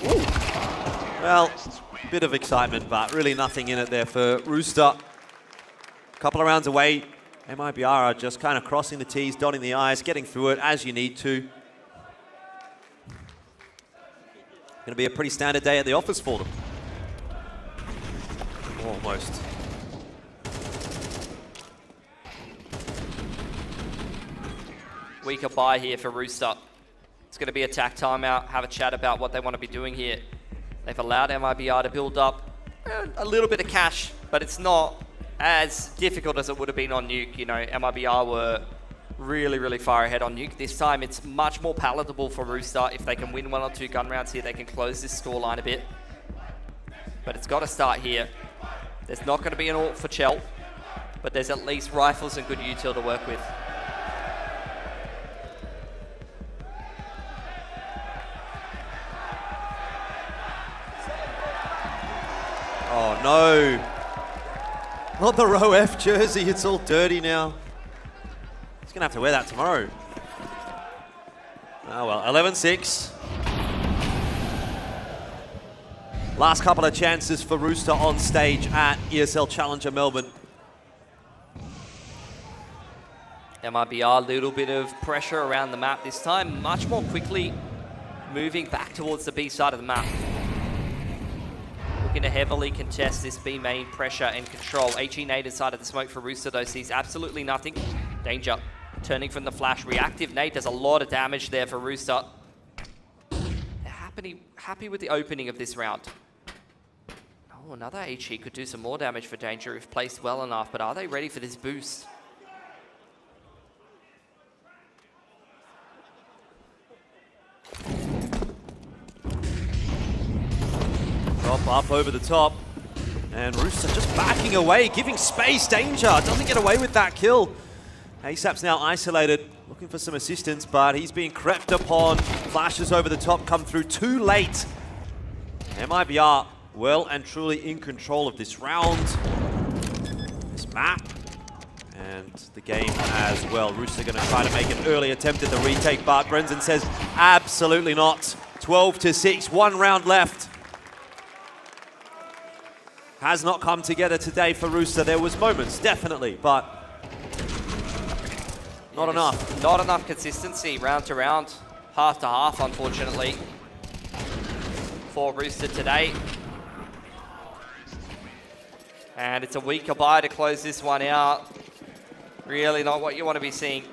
Ooh. Well, bit of excitement, but really nothing in it there for Rooster. Couple of rounds away. MIBR are just kind of crossing the T's, dotting the I's, getting through it as you need to. Going to be a pretty standard day at the office for them. Almost. Weaker buy here for Rooster. It's going to be attack timeout, have a chat about what they want to be doing here. They've allowed MIBR to build up a little bit of cash, but it's not as difficult as it would have been on Nuke. You know, MIBR were really, really far ahead on Nuke. This time it's much more palatable for Rooster. If they can win 1 or 2 gun rounds here, they can close this scoreline a bit. But it's got to start here. There's not going to be an ult for Chell, but there's at least rifles and good util to work with. Oh no, not the row F jersey, it's all dirty now. He's gonna have to wear that tomorrow. Oh well, 11-6. Last couple of chances for Rooster on stage at ESL Challenger Melbourne. MIBR, a little bit of pressure around the map this time, much more quickly moving back towards the B side of the map. Looking to heavily contest this B main pressure and control. HE nade inside of the smoke for Rooster though sees absolutely nothing. Danger turning from the flash. Reactive nade does a lot of damage there for Rooster. They're happy with the opening of this round. Oh, another HE could do some more damage for Danger if placed well enough, but are they ready for this boost? Drop up over the top, and Rooster just backing away, giving space. Danger doesn't get away with that kill. ASAP's now isolated, looking for some assistance, but he's being crept upon. Flashes over the top come through too late. MIBR well and truly in control of this round, this map, and the game as well. Rooster going to try to make an early attempt at the retake, but Brendan says absolutely not. 12-6, 1 round left. Has not come together today for Rooster. There was moments, definitely, but not enough. Not enough consistency round to round, half to half, unfortunately, for Rooster today. And it's a weaker buy to close this one out. Really not what you want to be seeing.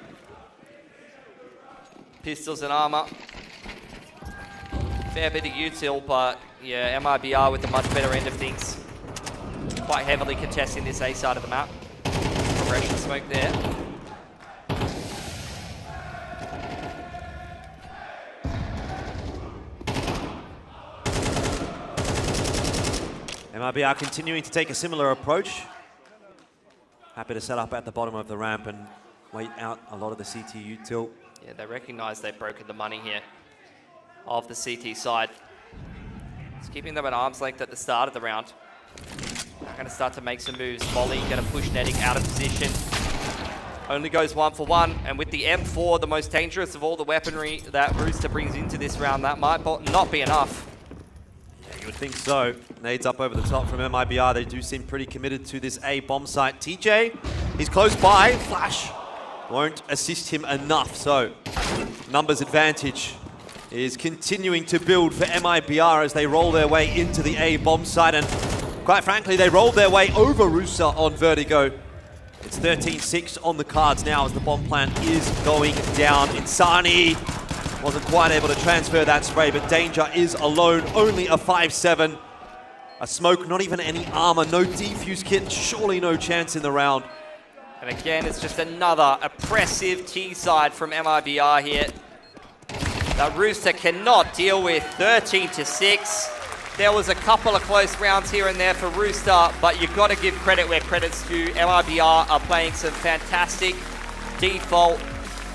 Pistols and armor. Fair bit of util, but yeah, MIBR with the much better end of things. Quite heavily contesting this A side of the map. Progression smoke there. MIBR continuing to take a similar approach. Happy to set up at the bottom of the ramp and wait out a lot of the CT util. Yeah, they recognize they've broken the money here of the CT side. It's keeping them at arm's length at the start of the round. They're going to start to make some moves. Molly going to push netting out of position. Only goes 1 for 1. And with the M4, the most dangerous of all the weaponry that Rooster brings into this round, that might not be enough. Yeah, you would think so. Nades up over the top from MIBR. They do seem pretty committed to this A bomb site. TJ, he's close by. Flash won't assist him enough. So, numbers advantage is continuing to build for MIBR as they roll their way into the A bomb site. And quite frankly, they rolled their way over Rooster on Vertigo. It's 13-6 on the cards now as the bomb plant is going down. Insani wasn't quite able to transfer that spray, but Danger is alone. Only a 5-7. A smoke, not even any armor, no defuse kit, surely no chance in the round. And again, it's just another oppressive T side from MIBR here. That Rooster cannot deal with. 13-6. There was a couple of close rounds here and there for Rooster, but you've got to give credit where credit's due. MIBR are playing some fantastic default,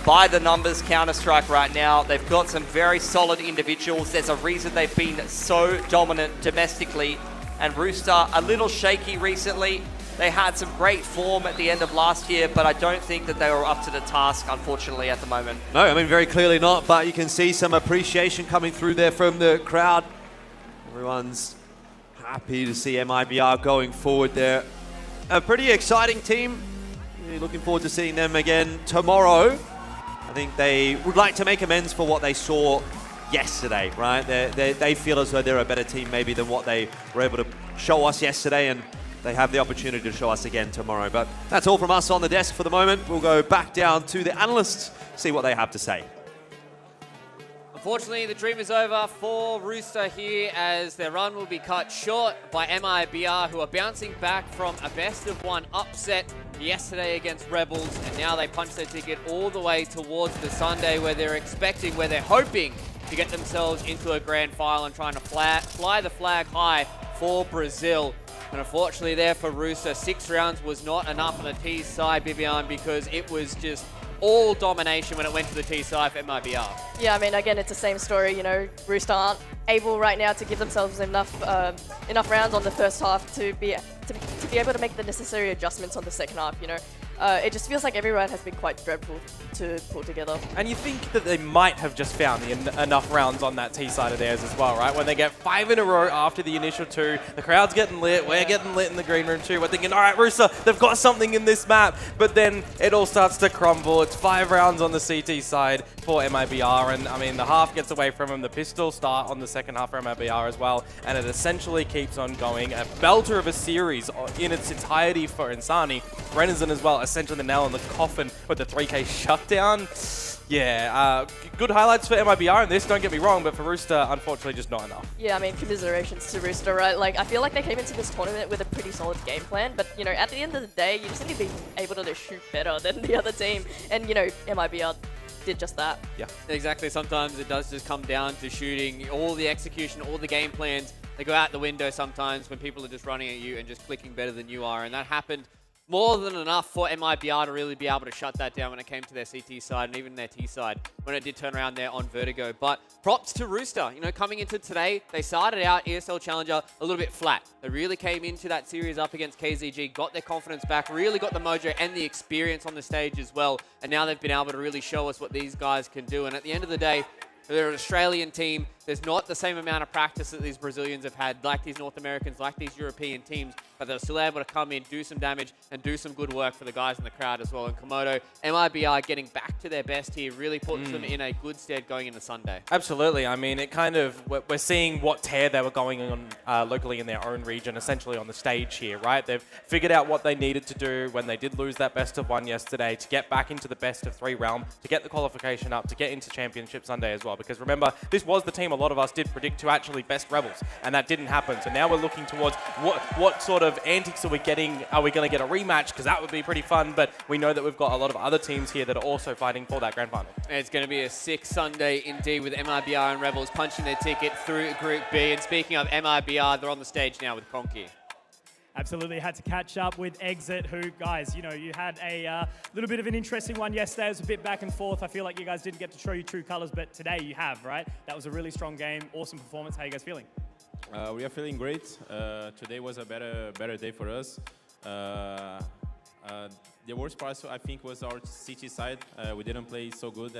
by the numbers Counter-Strike right now. They've got some very solid individuals. There's a reason they've been so dominant domestically. And Rooster, a little shaky recently, They had some great form at the end of last year, but I don't think that they were up to the task, unfortunately, at the moment. No, I mean, very clearly not, but you can see some appreciation coming through there from the crowd. Everyone's happy to see MIBR going forward there. A pretty exciting team. Really looking forward to seeing them again tomorrow. I think they would like to make amends for what they saw yesterday, right? They feel as though they're a better team maybe than what they were able to show us yesterday, and they have the opportunity to show us again tomorrow. But that's all from us on the desk for the moment. We'll go back down to the analysts, see what they have to say. Unfortunately, the dream is over for Rooster here as their run will be cut short by MIBR, who are bouncing back from a best-of-1 upset yesterday against Rebels, and now they punch their ticket all the way towards the Sunday where they're hoping to get themselves into a grand final and trying to fly the flag high for Brazil. And unfortunately there for Rooster, 6 rounds was not enough on the T side, Bibian, because it was just all domination when it went to the T side for MIBR. Yeah, I mean, again, it's the same story. You know, Rooster aren't able right now to give themselves enough rounds on the first half to be able to make the necessary adjustments on the second half. You know, it just feels like every round has been quite dreadful to pull together. And you think that they might have just found enough rounds on that T side of theirs as well, right? When they get 5 in a row after the initial 2, the crowd's getting lit, we're getting lit in the green room too. We're thinking, all right, Rooster, they've got something in this map. But then it all starts to crumble. It's 5 rounds on the CT side for MIBR, and I mean, the half gets away from them. The pistol start on the second half for MIBR as well, and it essentially keeps on going. A belter of a series in its entirety for Insani. Renison as well, essentially the nail in the coffin with the 3K shutdown. Yeah, good highlights for MIBR in this, don't get me wrong, but for Rooster, unfortunately, just not enough. Yeah, I mean, commiserations to Rooster, right? Like, I feel like they came into this tournament with a pretty solid game plan, but, you know, at the end of the day, you just need to be able to shoot better than the other team, and, you know, MIBR did just that. Yeah, exactly. Sometimes it does just come down to shooting. All the execution, all the game plans, they go out the window sometimes when people are just running at you and just clicking better than you are, and that happened more than enough for MIBR to really be able to shut that down when it came to their CT side and even their T side when it did turn around there on Vertigo. But props to Rooster. You know, coming into today, they started out ESL Challenger a little bit flat. They really came into that series up against KZG, got their confidence back, really got the mojo and the experience on the stage as well. And now they've been able to really show us what these guys can do. And at the end of the day, they're an Australian team. There's not the same amount of practice that these Brazilians have had, like these North Americans, like these European teams, but they're still able to come in, do some damage, and do some good work for the guys in the crowd as well. And Komodo, MIBR getting back to their best here really puts them in a good stead going into Sunday. Absolutely. I mean, it kind of, we're seeing what tear they were going on locally in their own region, essentially on the stage here, right? They've figured out what they needed to do when they did lose that best of 1 yesterday to get back into the best of 3 realm, to get the qualification up, to get into Championship Sunday as well. Because remember, this was the team a lot of us did predict to actually best Rebels, and that didn't happen. So now we're looking towards what sort of antics are we getting? Are we going to get a rematch? Because that would be pretty fun, but we know that we've got a lot of other teams here that are also fighting for that grand final. It's going to be a sick Sunday indeed with MIBR and Rebels punching their ticket through Group B. And speaking of MIBR, they're on the stage now with Conky. Absolutely had to catch up with Exit, who, guys, you know, you had a little bit of an interesting one yesterday. It was a bit back and forth. I feel like you guys didn't get to show your true colors, but today you have, right? That was a really strong game, awesome performance. How are you guys feeling? We are feeling great. Today was a better day for us. The worst part, I think, was our CT side. We didn't play so good,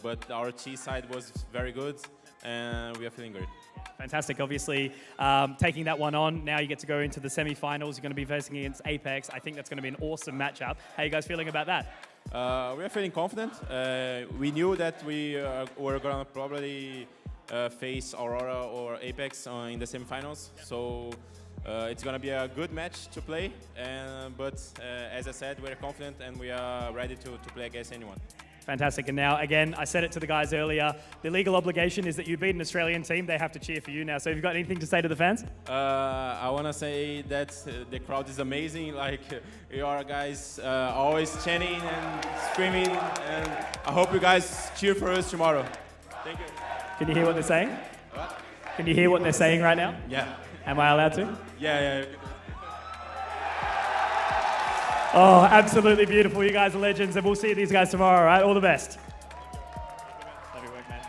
but our T side was very good, and we are feeling great. Fantastic. Obviously, taking that one on. Now you get to go into the semi-finals. You're going to be facing against Apex. I think that's going to be an awesome matchup. How are you guys feeling about that? We are feeling confident. We knew that we were going to probably face Aurora or Apex in the semi-finals. So it's going to be a good match to play. But as I said, we're confident and we are ready to play against anyone. Fantastic. And now, again, I said it to the guys earlier, the legal obligation is that you beat an Australian team. They have to cheer for you now. So have you got anything to say to the fans? I want to say that the crowd is amazing. Like, you are guys always chanting and screaming. And I hope you guys cheer for us tomorrow. Thank you. Can you hear what they're saying? What? Can you hear what they're saying right now? Yeah. Am I allowed to? Yeah. Oh, absolutely beautiful. You guys are legends, and we'll see these guys tomorrow, all right? All the best. Love your work, man.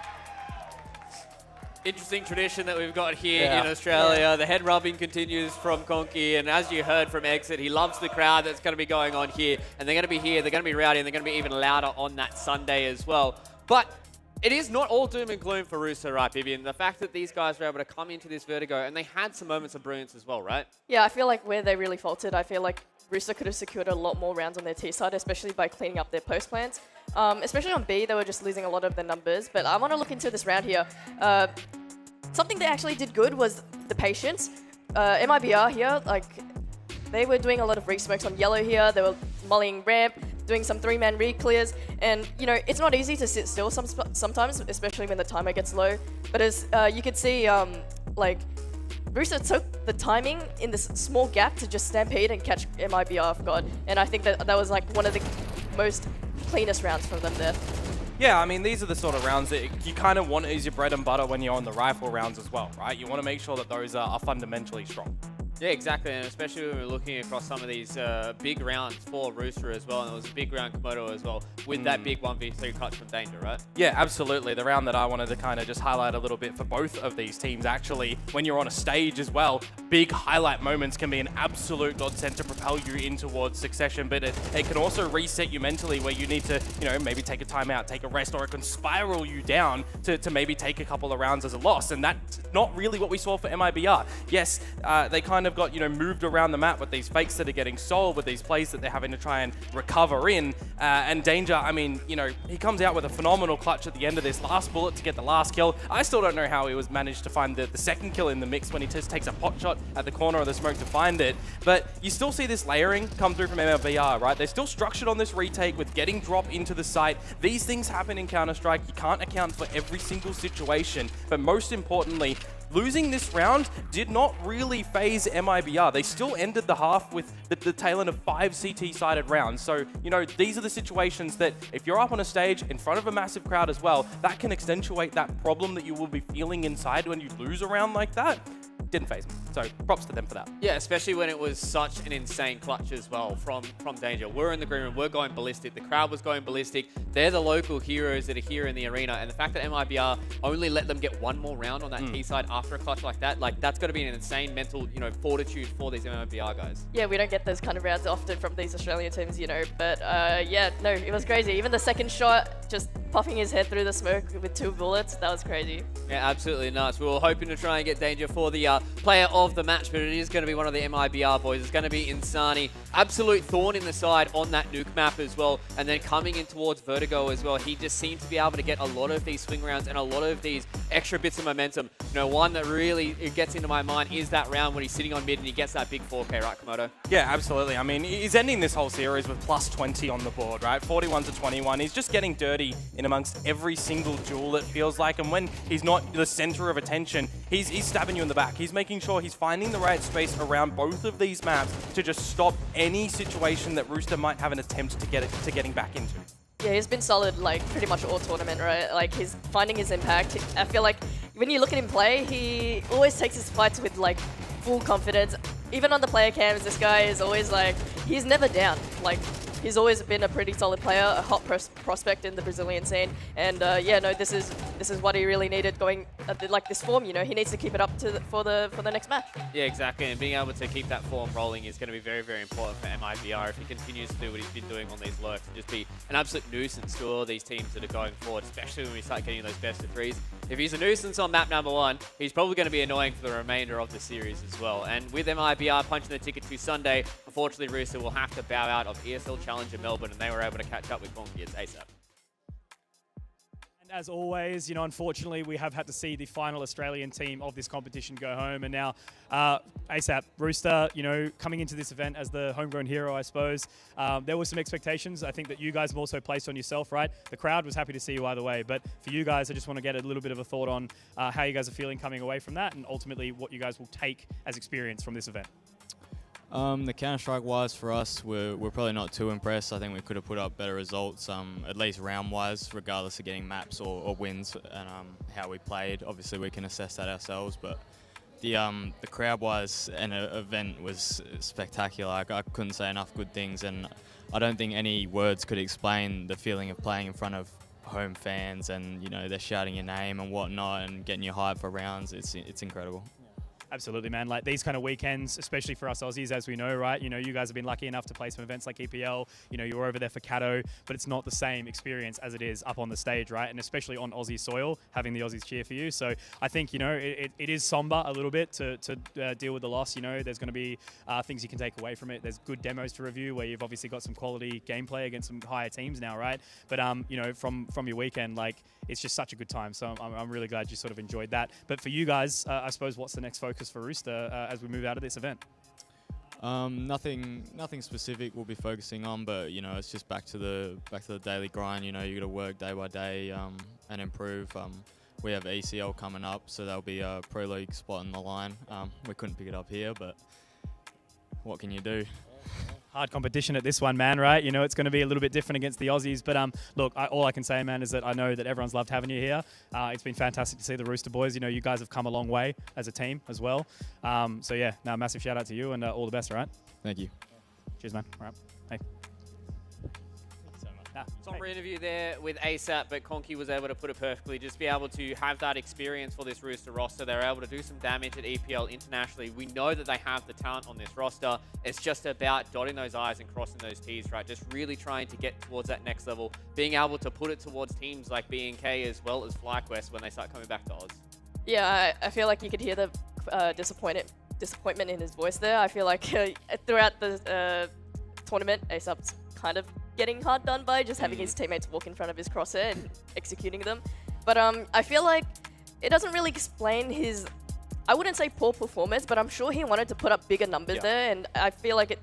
Interesting tradition that we've got here in Australia. The head rubbing continues from Conky, and as you heard from Exit, he loves the crowd that's going to be going on here, and they're going to be here, they're going to be rowdy, and they're going to be even louder on that Sunday as well. But it is not all doom and gloom for Rooster, right, Vivian? The fact that these guys were able to come into this Vertigo, and they had some moments of brilliance as well, right? Yeah, I feel like where they really faltered, I feel like Rooster could have secured a lot more rounds on their T side, especially by cleaning up their post plans. Especially on B, they were just losing a lot of their numbers. But I want to look into this round here. Something they actually did good was the patience. MIBR here, like, they were doing a lot of re-smokes on yellow here. They were mulling ramp, doing some 3-man re-clears. And, you know, it's not easy to sit still sometimes, especially when the timer gets low. But as you could see, like, Rooster took the timing in this small gap to just stampede and catch MIBR off guard. And I think that was, like, one of the most cleanest rounds from them there. Yeah, I mean, these are the sort of rounds that you kind of want as your bread and butter when you're on the rifle rounds as well, right? You want to make sure that those are fundamentally strong. Yeah, exactly, and especially when we're looking across some of these big rounds for Rooster as well, and it was a big round Komodo as well, with that big 1v3 clutch from Danger, right? Yeah, absolutely. The round that I wanted to kind of just highlight a little bit for both of these teams, actually, when you're on a stage as well, big highlight moments can be an absolute godsend to propel you in towards succession, but it can also reset you mentally where you need to, you know, maybe take a timeout, take a rest, or it can spiral you down to maybe take a couple of rounds as a loss, and that's not really what we saw for MIBR. Yes, they kind of got, you know, moved around the map with these fakes that are getting sold, with these plays that they're having to try and recover in. And Danger, I mean, you know, he comes out with a phenomenal clutch at the end of this last bullet to get the last kill. I still don't know how he was managed to find the second kill in the mix when he just takes a pot shot at the corner of the smoke to find it. But you still see this layering come through from MLBR, right? They're still structured on this retake with getting drop into the site. These things happen in Counter-Strike. You can't account for every single situation. But most importantly, losing this round did not really phase MIBR. They still ended the half with the tail end of 5 CT-sided rounds. So, you know, these are the situations that if you're up on a stage in front of a massive crowd as well, that can accentuate that problem that you will be feeling inside when you lose a round like that. Didn't phase them. So props to them for that. Yeah, especially when it was such an insane clutch as well from Danger. We're in the green room, we're going ballistic. The crowd was going ballistic. They're the local heroes that are here in the arena. And the fact that MIBR only let them get one more round on that T side after a clutch like that, like that's got to be an insane mental, you know, fortitude for these MIBR guys. Yeah, we don't get those kind of rounds often from these Australian teams, you know. But yeah, no, it was crazy. Even the second shot, just puffing his head through the smoke with 2 bullets, that was crazy. Yeah, absolutely nuts. We were hoping to try and get Danger for the player of the match, but it is going to be one of the MIBR boys. It's going to be Insani. Absolute thorn in the side on that nuke map as well. And then coming in towards Vertigo as well, he just seemed to be able to get a lot of these swing rounds and a lot of these extra bits of momentum. You know, one that really gets into my mind is that round when he's sitting on mid and he gets that big 4K, right, Komodo? Yeah, absolutely. I mean, he's ending this whole series with plus 20 on the board, right? 41 to 21. He's just getting dirty in amongst every single duel, it feels like. And when he's not the center of attention, he's stabbing you in the back. He's making sure he's finding the right space around both of these maps to just stop any situation that Rooster might have an attempt to getting back into. Yeah, he's been solid, like, pretty much all tournament, right? Like, he's finding his impact. I feel like when you look at him play, he always takes his fights with, like, full confidence. Even on the player cams, this guy is always, like, he's never down. Like, he's always been a pretty solid player, a hot prospect in the Brazilian scene. And yeah, no, this is what he really needed going like this form. You know, he needs to keep it up for the next match. Yeah, exactly. And being able to keep that form rolling is going to be very, very important for MIBR if he continues to do what he's been doing on these lurks and just be an absolute nuisance to all these teams that are going forward, especially when we start getting those best of threes. If he's a nuisance on map number 1, he's probably going to be annoying for the remainder of the series as well. And with MIBR punching the ticket to Sunday, unfortunately, Rooster will have to bow out of ESL Challenger Melbourne, and they were able to catch up with Conky ASAP. And as always, you know, unfortunately, we have had to see the final Australian team of this competition go home. And now, ASAP, Rooster, you know, coming into this event as the homegrown hero, I suppose. There were some expectations, I think, that you guys have also placed on yourself, right? The crowd was happy to see you either way. But for you guys, I just want to get a little bit of a thought on how you guys are feeling coming away from that and ultimately what you guys will take as experience from this event. The Counter-Strike wise for us, we're probably not too impressed. I think we could have put up better results, at least round-wise, regardless of getting maps or wins and how we played. Obviously, we can assess that ourselves, but the crowd-wise and event was spectacular. I couldn't say enough good things, and I don't think any words could explain the feeling of playing in front of home fans, and they're shouting your name and whatnot and getting you hyped for rounds. It's incredible. Absolutely, man. Like these kind of weekends, especially for us Aussies, as we know, right? You guys have been lucky enough to play some events like EPL. You were over there for Cato, but it's not the same experience as it is up on the stage, right? And especially on Aussie soil, having the Aussies cheer for you. So I think, it is somber a little bit to deal with the loss. There's going to be things you can take away from it. There's good demos to review where you've obviously got some quality gameplay against some higher teams now, right? But from your weekend, like it's just such a good time. So I'm really glad you sort of enjoyed that. But for you guys, I suppose what's the next focus for Rooster as we move out of this event? Nothing specific we'll be focusing on, but it's just back to the daily grind. You got to work day by day and improve. We have ECL coming up, so there'll be a Pro League spot on the line. We couldn't pick it up here, but what can you do? Hard competition at this one, man, right? It's going to be a little bit different against the Aussies. But look, all I can say, man, is that I know that everyone's loved having you here. It's been fantastic to see the Rooster boys. You guys have come a long way as a team as well. So yeah, massive shout out to you and all the best, all right? Thank you. Cheers, man. All right. Hey. Somber interview there with ASAP, but Conky was able to put it perfectly. Just be able to have that experience for this Rooster roster. They're able to do some damage at EPL internationally. We know that they have the talent on this roster. It's just about dotting those I's and crossing those T's, right? Just really trying to get towards that next level. Being able to put it towards teams like BNK as well as FlyQuest when they start coming back to Oz. Yeah, I feel like you could hear the disappointment in his voice there. I feel like throughout the tournament, ASAP's kind of getting hard done by just having his teammates walk in front of his crosshair and executing them. But I feel like it doesn't really explain his, I wouldn't say poor performance, but I'm sure he wanted to put up bigger numbers there, and I feel like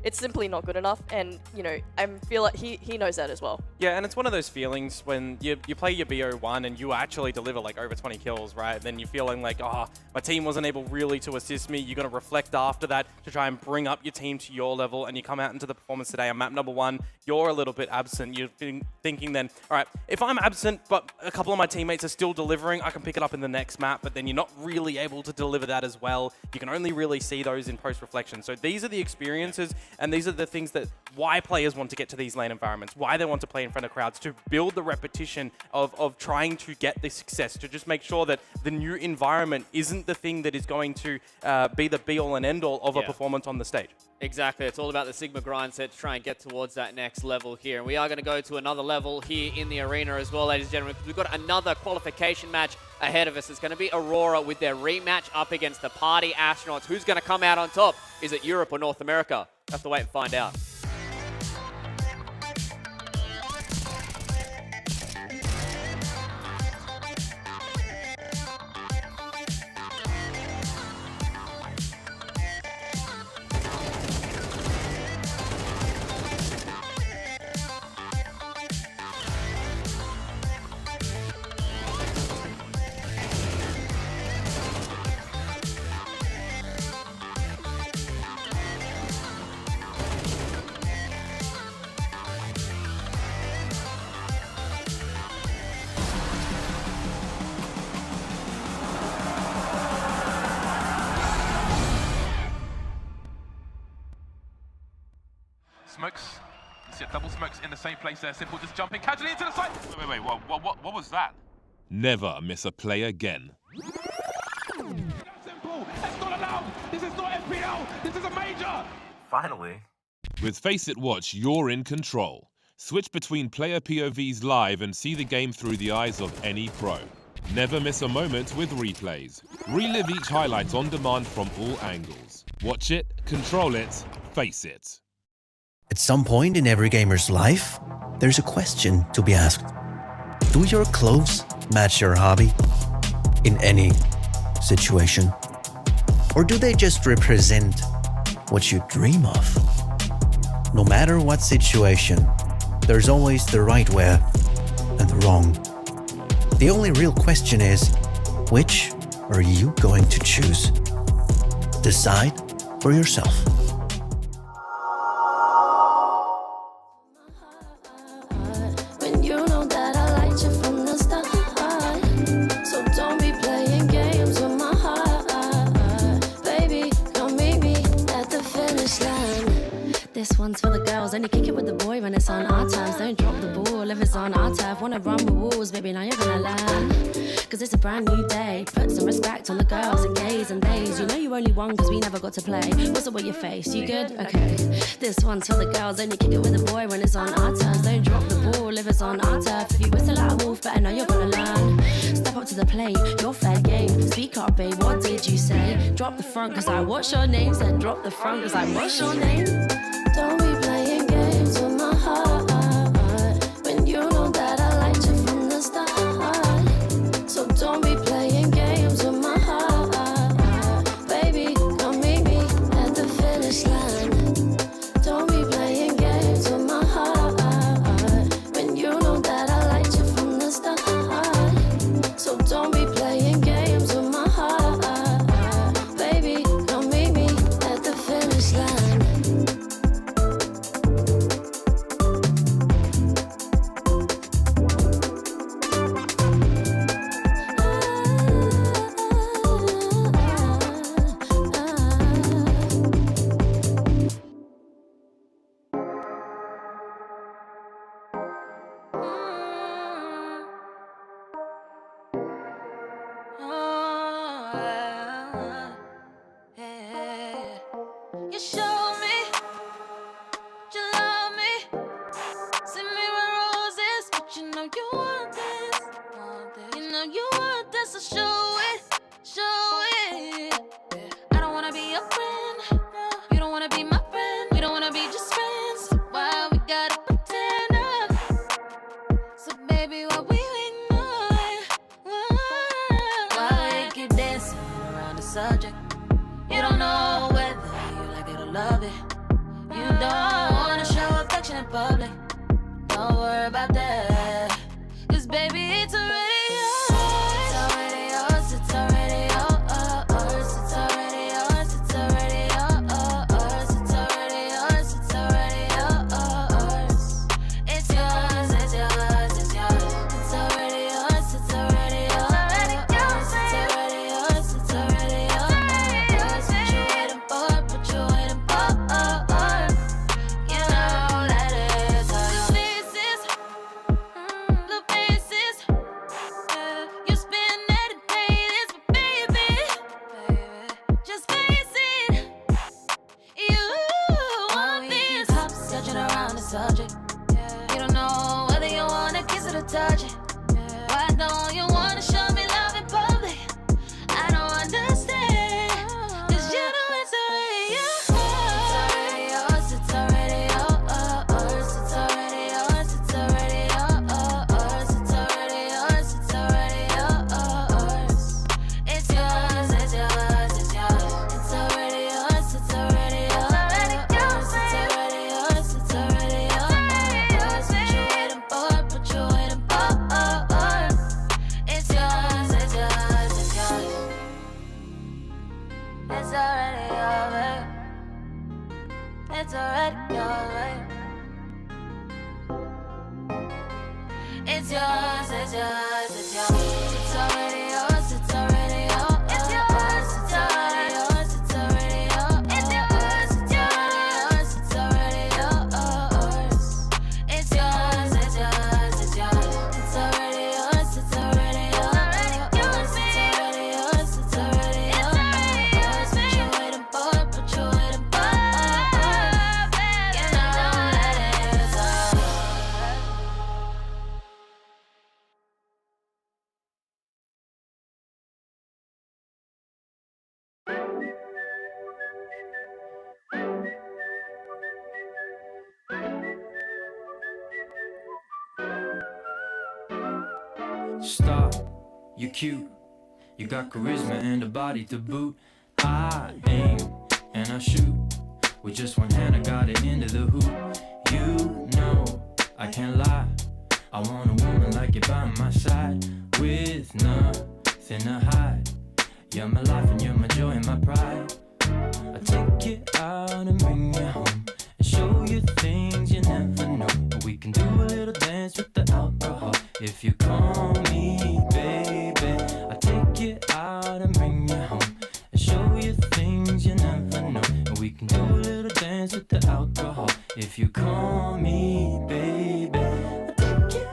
it's simply not good enough, and I feel like he knows that as well. Yeah, and it's one of those feelings when you play your BO1 and you actually deliver like over 20 kills, right? Then you're feeling like, my team wasn't able really to assist me. You're going to reflect after that to try and bring up your team to your level, and you come out into the performance today on map number 1, you're a little bit absent. You're thinking then, all right, if I'm absent, but a couple of my teammates are still delivering, I can pick it up in the next map, but then you're not really able to deliver that as well. You can only really see those in post-reflection. So these are the experiences, and these are the things that why players want to get to these LAN environments, why they want to play in front of crowds, to build the repetition of trying to get the success, to just make sure that the new environment isn't the thing that is going to be the be-all and end-all of a performance on the stage. Exactly. It's all about the Sigma grind set to try and get towards that next level here. And we are going to go to another level here in the arena as well, ladies and gentlemen, because we've got another qualification match ahead of us. It's going to be Aurora with their rematch up against the Party Astronauts. Who's going to come out on top? Is it Europe or North America? We'll have to wait and find out. Smokes. You see double smokes in the same place there. Simple just jumping casually into the side. Wait. What was that? Never miss a play again. Simple. That's not allowed. This is not FPL. This is a major. Finally. With Face It Watch, you're in control. Switch between player POVs live and see the game through the eyes of any pro. Never miss a moment with replays. Relive each highlight on demand from all angles. Watch it, control it, face it. At some point in every gamer's life, there's a question to be asked. Do your clothes match your hobby? In any situation? Or do they just represent what you dream of? No matter what situation, there's always the right way and the wrong. The only real question is, which are you going to choose? Decide for yourself. When you know that I liked you from the start, so don't be playing games with my heart. Baby, come meet me at the finish line. This one's for the girls, only kick it with the boy when it's on our times. Don't drop the ball ball if it's on our turf. Wanna run with walls, baby, now you're gonna learn. Cause it's a brand new day. Put some respect on the girls and gays and days. You know you only won cause we never got to play. What's up with your face? You good? Okay. This one's for the girls. Only kick it with a boy when it's on our turf. Don't drop the ball if it's on our turf. If you whistle like a wolf, better know you're gonna learn. Step up to the plate, your fair game. Speak up, babe, what did you say? Drop the front cause I what's your name? Said drop the front cause I what's your name? Don't be playing games with my heart when you know that I liked you from the start. So don't be playing games with my heart, baby. Come meet me at the finish line. Don't be playing games with my heart when you know that I liked you from the start. So don't be playing games with my heart, baby. Come meet me at the finish line. You show me you love me. Send me with roses, but you know you want this. You know you want this, so show it, show it. I don't wanna be your friend, you don't wanna be my friend. We don't wanna be just friends, so why we gotta pretend? So baby, what we waiting on? Why you keep dancing around the subject? You don't know whether you like it or love it. You don't wanna show affection in public. Don't worry about that. Cause baby, it's already yours. It's already yours, it's already yours. It's already yours, it's already yours. It's already yours, it's already yours. It's yours, it's yours, it's yours. It's already yours, it's already yours. It's already yours, it's already yours. What you waiting for, what you waiting for. You know that it's all faces, little faces. You spend every day this, but baby, just face it. You want this. Stop searching around the subject. You don't know whether you wanna kiss it or touch it. Why don't you wanna show me love in public? I don't understand. Cause you know it's already yours. It's already yours, it's already yours. It's already yours, it's already yours. It's already yours, it's already yours. It's yours, it's yours, it's yours. It's already yours, it's already yours. It's already yours, it's already yours. What you waiting for, what you waiting for. It's yours, it's yours, it's yours. It's already yours, babe. It's already yours, babe. It's yours, it's yours, it's yours. It's already yours, it's already yours. It's yours, it's already yours, it's already yours. It's yours, it's yours, it's already yours. It's yours, it's yours, it's yours. It's already yours, it's already yours. It's already yours, it's already yours. What you waiting for, what you waiting for. You know that it's all. Stop, you're cute. You got charisma and a body to boot. I aim and I shoot. With just one hand I got it into the hoop. You know I can't lie. I want a woman like you by my side. With nothing to hide. You're my life and you're my joy and my pride. I take you out and bring you home. And show you things you never know. We can do a little dance with the alcohol. If you call me baby, I take you out and bring you home. And show you things you never know. And we can do a little dance with the alcohol. If you call me baby, I take you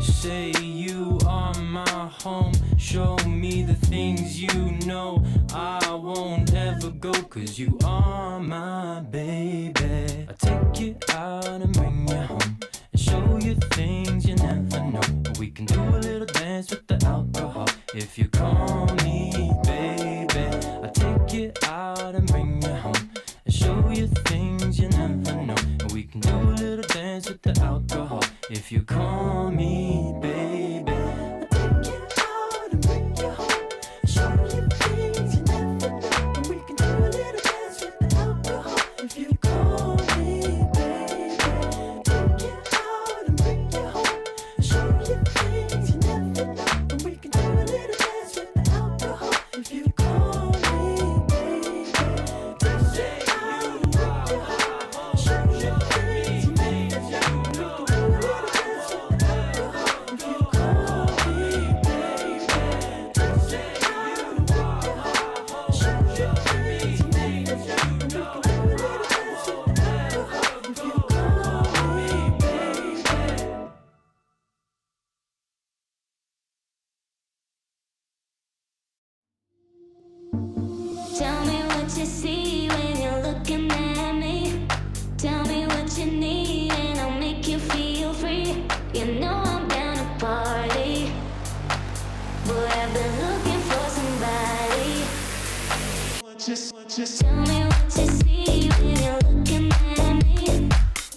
Say you are my home. Show me the things you know. I won't ever go, 'cause you are my baby. I take you out and bring you home and show you things you never know. We can do a little dance with the alcohol if you call me baby. I take you out and bring you home and show you things you never know. We can do a little dance with the alcohol if you call me baby. I take you out and bring you home and show you things you never know. We can do a little dance with the alcohol if you call me baby. Take you out and bring you home and show you things you never know. We can do a little dance with the alcohol if you call me baby. Take you out and bring you home, show you things you never know. We can do a little dance with the alcohol if you call me baby. Take you out and bring you home, show you things you never know. We can do a little dance with the alcohol if you call me baby. Tell me what you see when you're looking at me. Tell me what you need and I'll make you feel free. You know I'm down to party. Boy, I've been looking for somebody. Tell me what you see when you're looking at me.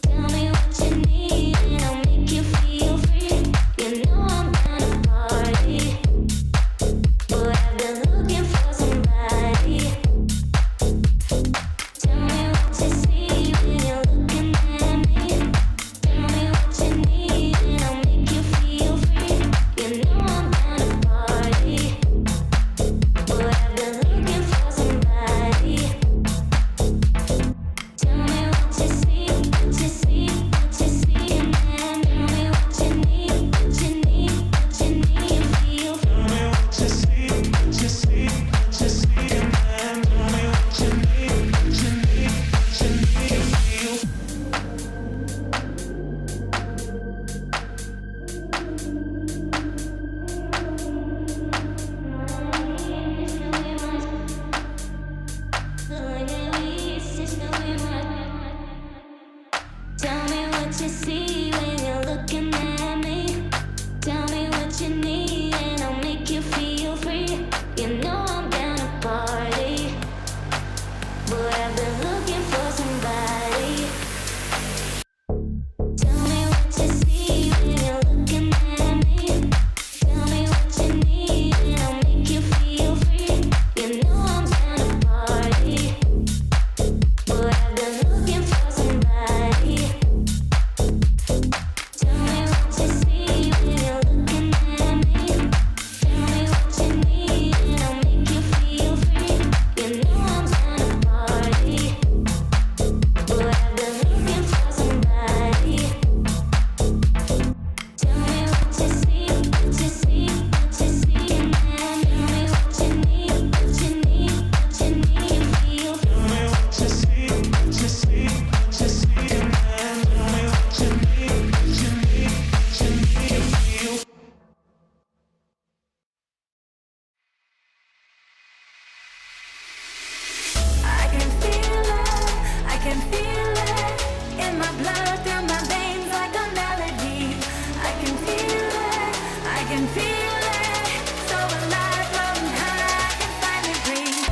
Tell me what you need and I'll make you feel free. You know I'm down to party. Boy, I've been looking for somebody. Tell me what you see when you're looking at me. Tell me what you need and I'll make you feel free. You know I'm down to party. Boy, I've been looking for somebody. Tell me what you see, what you see, what you see, and then tell me what you need, what you need, what you need, and feel. Tell me what you see, what you see, what you see, and then tell me what you need, what you need, what you need, and feel. Tell me what you see when you're looking at me. Tell me what you need and I'll make you feel free. You know I'm down to party. Boy, I've been looking for somebody. Tell me what you see when you're looking at me. Tell me what you need and I'll make you feel free. You know I'm down to party. Boy, I've been looking for somebody. Tell me what you see when you're looking at me. Tell me what you need and I'll make you feel free. You know I'm down to party. Boy, I've been looking for somebody. Tell me what you see, what you see, what you see, and then tell me what you need, what you need, what you need, and feel. Tell me what you see, what you see, what you see, and then tell me what you need, what you need, what you need, and feel. I can feel it, I can feel it in my blood, through my veins like a melody. I can feel it, I can feel it, so alive, floating high, I can finally breathe.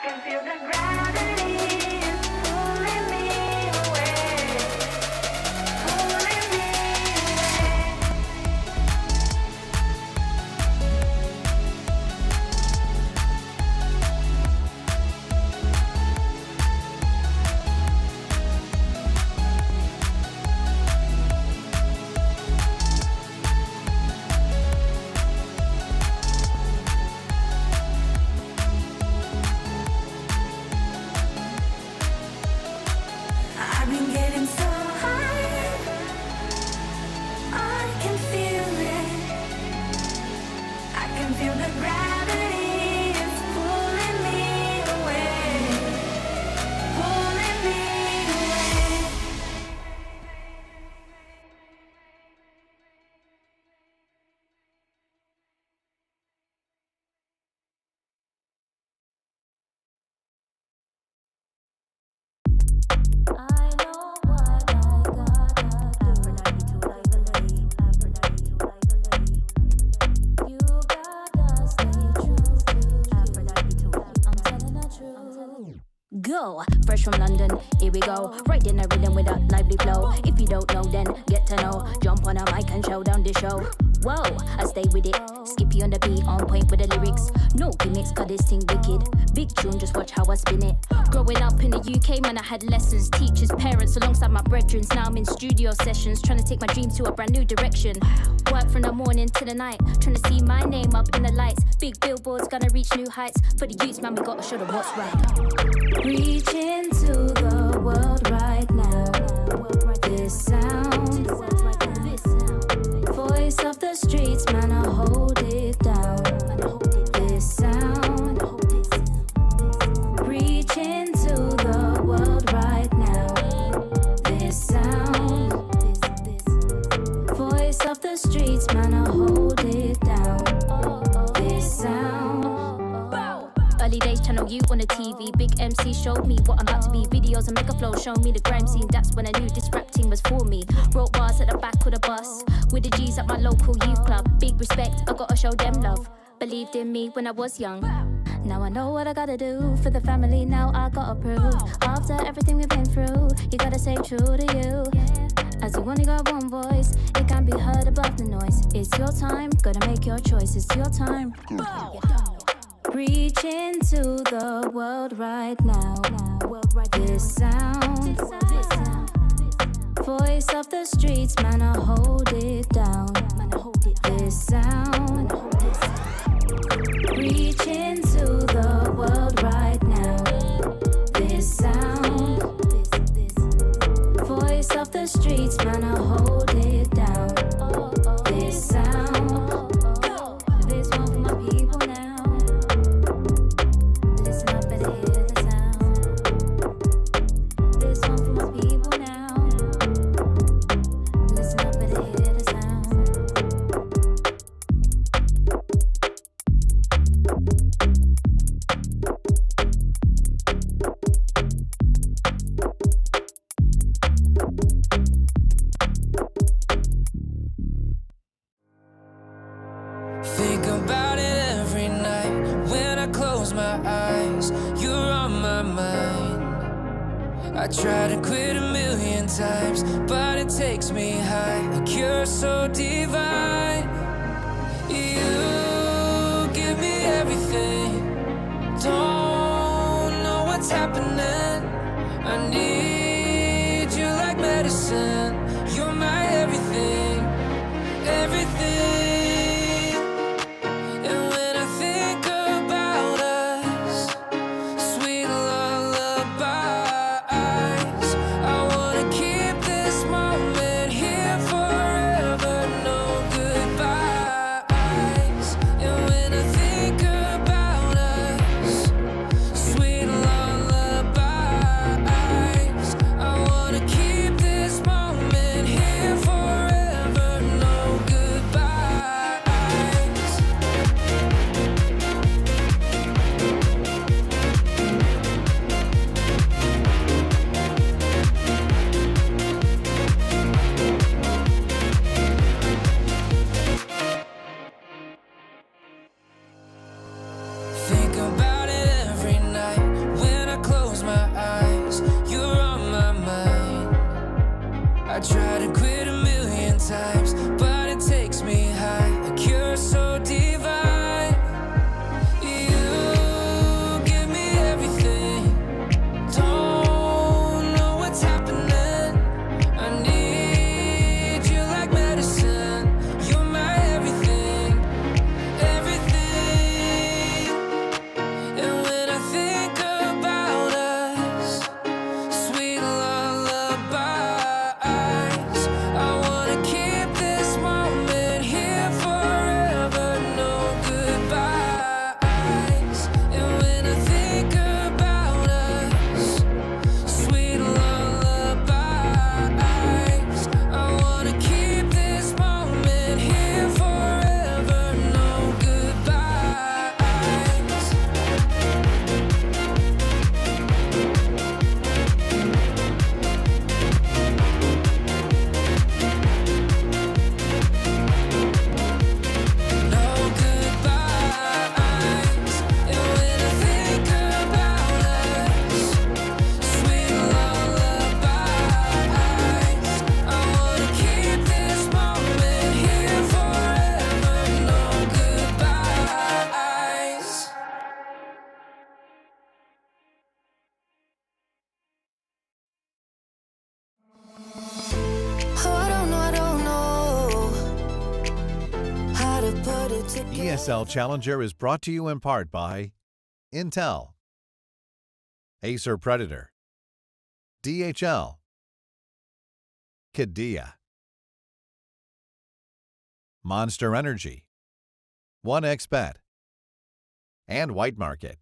can feel the gravity is pulling me away, pulling me away. I've been getting so high, I can feel it. I can feel the gravity is pulling me away, pulling me away. Go, fresh from London, here we go. Right in the rhythm with a lively flow. If you don't know, then get to know. Jump on a mic and show down the show. Whoa, I stay with it. Skippy on the beat, on point with the lyrics. No gimmicks, got this thing wicked. Big tune, just watch how I spin it. Growing up in the UK, man, I had lessons, teachers, parents, alongside my brethren. Now I'm in studio sessions, trying to take my dream to a brand new direction. Work from the morning to the night, trying to see my name up in the lights. Big billboards, gonna reach new heights. For the youths, man, we gotta show them what's right. Reach into the world right now. This sound, voice of the streets, man, I hold it down. This sound, reach into the world right now. This sound, voice of the streets, man, I hold it down. This sound. Early days, channel you on the TV. Big MC showed me what I'm about to be. Videos and mega flow showed me the grime scene. That's when I knew this rap team was for me. Wrote bars at the back of the bus with the G's at my local youth club. Big respect, I gotta show them love. Believed in me when I was young. Now I know what I gotta do for the family. Now I gotta prove. After everything we've been through, you gotta stay true to you. As you only got one voice, it can't be heard above the noise. It's your time, gotta make your choice. It's your time. Reach into the world right now. This sound, voice of the streets, man, I hold it down. This sound, reach into the world right now. This sound, voice of the streets, man, I hold it down. This sound, this one for my people now. Listen up, better hear the sound. This one for my people now. Listen up, better hear the sound. Think about it every night when I close my eyes. You're on my mind. I try to quit a million times, but it takes me high. Like you're so divine. You give me everything. Don't know what's happening. I need you like medicine. You're my everything, everything. And when I think about us, sweet lullabies, I wanna keep this moment here forever, no goodbyes. And when I think about us, sweet lullabies, I wanna keep this moment here forever, no goodbyes. Think about it every night ESL Challenger is brought to you in part by Intel, Acer Predator, DHL, Qiddiya, Monster Energy, 1xBet, and White Market.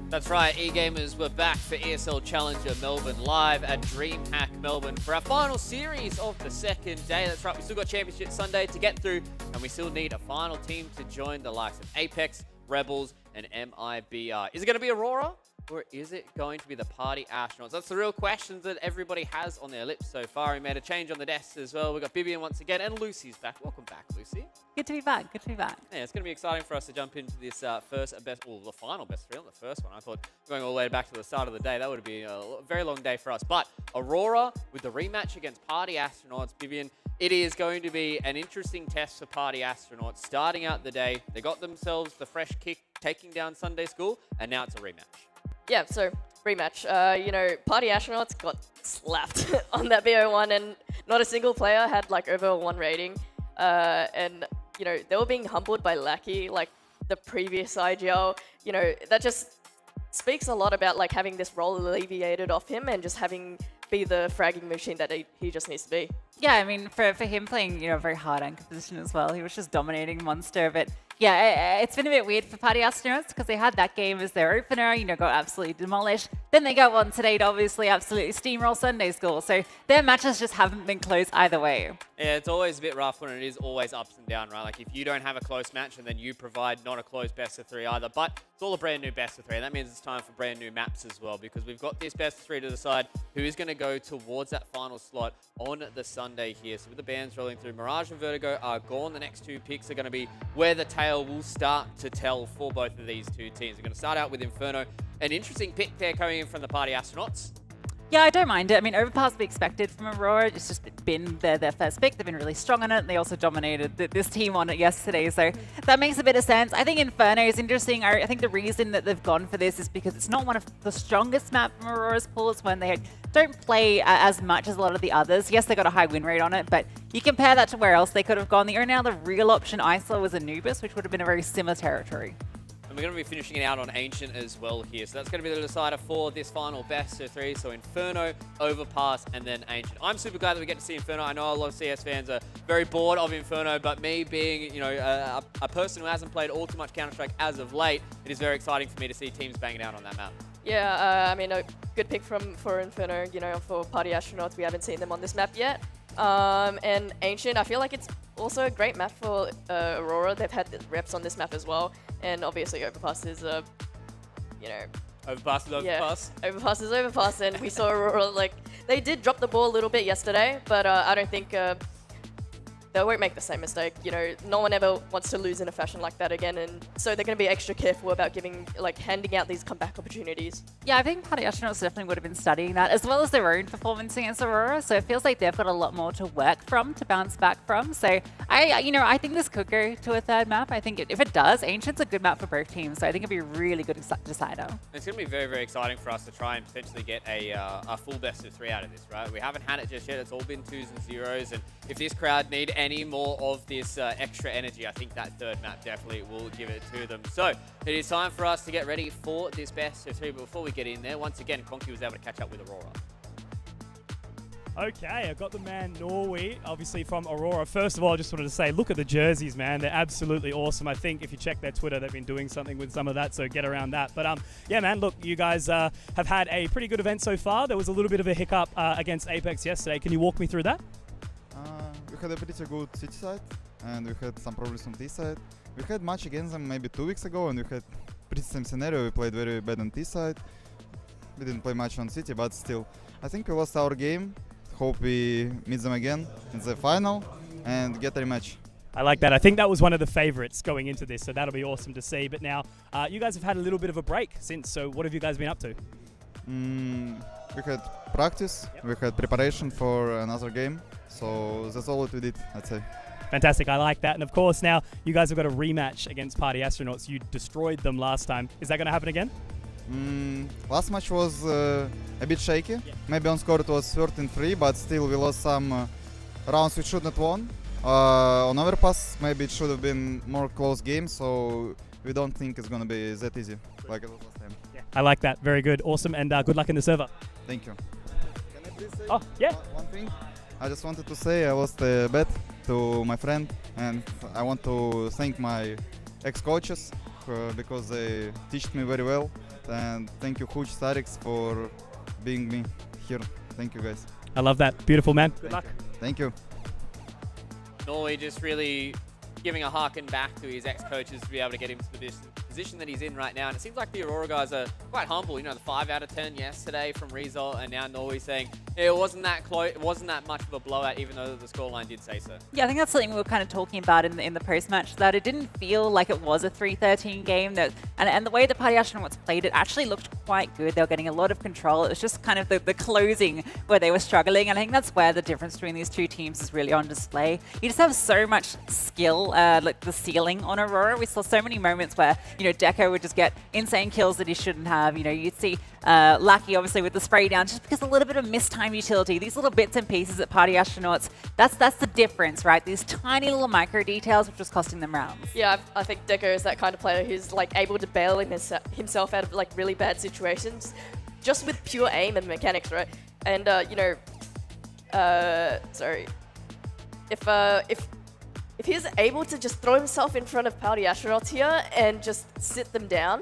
That's right, e-gamers, we're back for ESL Challenger Melbourne live at DreamHack Melbourne for our final series of the second day. That's right, we still got Championship Sunday to get through, and we still need a final team to join the likes of Apex, Rebels, and MIBR. Is it going to be Aurora, or is it going to be the Party Astronauts? That's the real question that everybody has on their lips so far. We made a change on the desks as well. We've got Bibian once again, and Lucy's back. Welcome back, Lucy. Good to be back. Good to be back. Yeah, it's going to be exciting for us to jump into this the final best three on the first one. I thought going all the way back to the start of the day, that would be a very long day for us. But Aurora with the rematch against Party Astronauts, Bibian, it is going to be an interesting test for Party Astronauts. Starting out the day, they got themselves the fresh kick, taking down Sunday School, and now it's a rematch. Yeah, so rematch. Party Astronauts got slapped on that BO1, and not a single player had like over a 1 rating. And they were being humbled by Lackey, like the previous IGL. That just speaks a lot about like having this role alleviated off him and just having be the fragging machine that he just needs to be. Yeah, I mean, for him playing, a very hard anchor position as well, he was just dominating Monster. But yeah, it's been a bit weird for Party Astronauts because they had that game as their opener, got absolutely demolished. Then they go on today to obviously absolutely steamroll Sunday School. So their matches just haven't been close either way. Yeah, it's always a bit rough when it is always ups and down, right? Like if you don't have a close match and then you provide not a close best of 3 either. But it's all a brand new best of 3. And that means it's time for brand new maps as well, because we've got this best of 3 to decide who is going to go towards that final slot on the Sunday here. So with the bands rolling through, Mirage and Vertigo are gone. The next 2 picks are going to be where the tale will start to tell for both of these 2 teams. We're going to start out with Inferno. An interesting pick there coming in from the Party Astronauts. Yeah, I don't mind it. I mean, Overpass would be expected from Aurora. It's just been their first pick. They've been really strong on it. And they also dominated this team on it yesterday. So that makes a bit of sense. I think Inferno is interesting. I think the reason that they've gone for this is because it's not one of the strongest maps from Aurora's pool. It's when they don't play as much as a lot of the others. Yes, they got a high win rate on it, but you compare that to where else they could have gone. The only other real option I saw was Anubis, which would have been a very similar territory. And we're going to be finishing it out on Ancient as well here. So that's going to be the decider for this final best of 3. So Inferno, Overpass, and then Ancient. I'm super glad that we get to see Inferno. I know a lot of CS fans are very bored of Inferno, but me being, a person who hasn't played all too much Counter-Strike as of late, it is very exciting for me to see teams banging out on that map. Yeah, a good pick for Inferno, for Party Astronauts. We haven't seen them on this map yet. And Ancient, I feel like it's also a great map for Aurora. They've had reps on this map as well. And obviously Overpass is, Overpass is Overpass? Yeah, Overpass is Overpass. And we saw Aurora, they did drop the ball a little bit yesterday, but I don't think they won't make the same mistake. No one ever wants to lose in a fashion like that again, and so they're going to be extra careful about handing out these comeback opportunities. Yeah, I think Party Astronauts definitely would have been studying that, as well as their own performance against Aurora. So it feels like they've got a lot more to work from, to bounce back from. So I think this could go to a 3rd map. I think if it does, Ancient's a good map for both teams. So I think it'd be a really good decider. It's going to be very, very exciting for us to try and potentially get a full best of 3 out of this, right? We haven't had it just yet. It's all been 2s and 0s, and if this crowd need any more of this extra energy, I think that 3rd map definitely will give it to them. So it is time for us to get ready for this best of 3. But before we get in there, once again, Conky was able to catch up with Aurora. Okay, I've got the man Norway, obviously from Aurora. First of all, I just wanted to say, look at the jerseys, man. They're absolutely awesome. I think if you check their Twitter, they've been doing something with some of that, so get around that. But yeah, man, look, you guys have had a pretty good event so far. There was a little bit of a hiccup against Apex yesterday. Can you walk me through that? We had a pretty good city side, and we had some problems on T side. We had match against them maybe 2 weeks ago, and we had pretty same scenario. We played very bad on T side. We didn't play much on City, but still, I think we lost our game. Hope we meet them again in the final and get a rematch. I like that. I think that was one of the favorites going into this, so that'll be awesome to see. But now, you guys have had a little bit of a break since, so what have you guys been up to? We had practice, we had preparation for another game, so that's all what we did, I'd say. Fantastic, I like that. And of course, now you guys have got a rematch against Party Astronauts. You destroyed them last time. Is that going to happen again? Last match was a bit shaky. Maybe on score it was 13-3, but still we lost some rounds we should not won. On overpass, maybe it should have been more close game, so we don't think it's going to be that easy like it was last time. I like that. Very good. Awesome. And good luck in the server. Thank you. Can I please say one thing? I just wanted to say I lost a bet to my friend, and I want to thank my ex-coaches because they taught me very well, and thank you Huch Starix for being me here. Thank you guys. I love that. Beautiful, man. Good luck. Thank you. Norway just really giving a harken back to his ex-coaches to be able to get him to the position that he's in right now. And it seems like the Aurora guys are quite humble. You know, the 5 out of 10 yesterday from result, and now Norway saying it wasn't that close, it wasn't that much of a blowout, even though the scoreline did say so. Yeah, I think that's something we were kind of talking about in the post-match, that it didn't feel like it was a 3-13 game. And the way the Party Astronauts played, it actually looked quite good. They were getting a lot of control. It was just kind of the closing where they were struggling. And I think that's where the difference between these two teams is really on display. You just have so much skill, like the ceiling on Aurora. We saw so many moments where, you know, Deco would just get insane kills that he shouldn't have. You know, you'd see Lucky obviously with the spray down, just because a little bit of mistime utility, these little bits and pieces at Party Astronauts, that's the difference, right? These tiny little micro details which was costing them rounds. Yeah, I think Deco is that kind of player who's like able to bail himself out of like really bad situations just with pure aim and mechanics, right? And you know, sorry, if he's able to just throw himself in front of Party Astronauts here and just sit them down,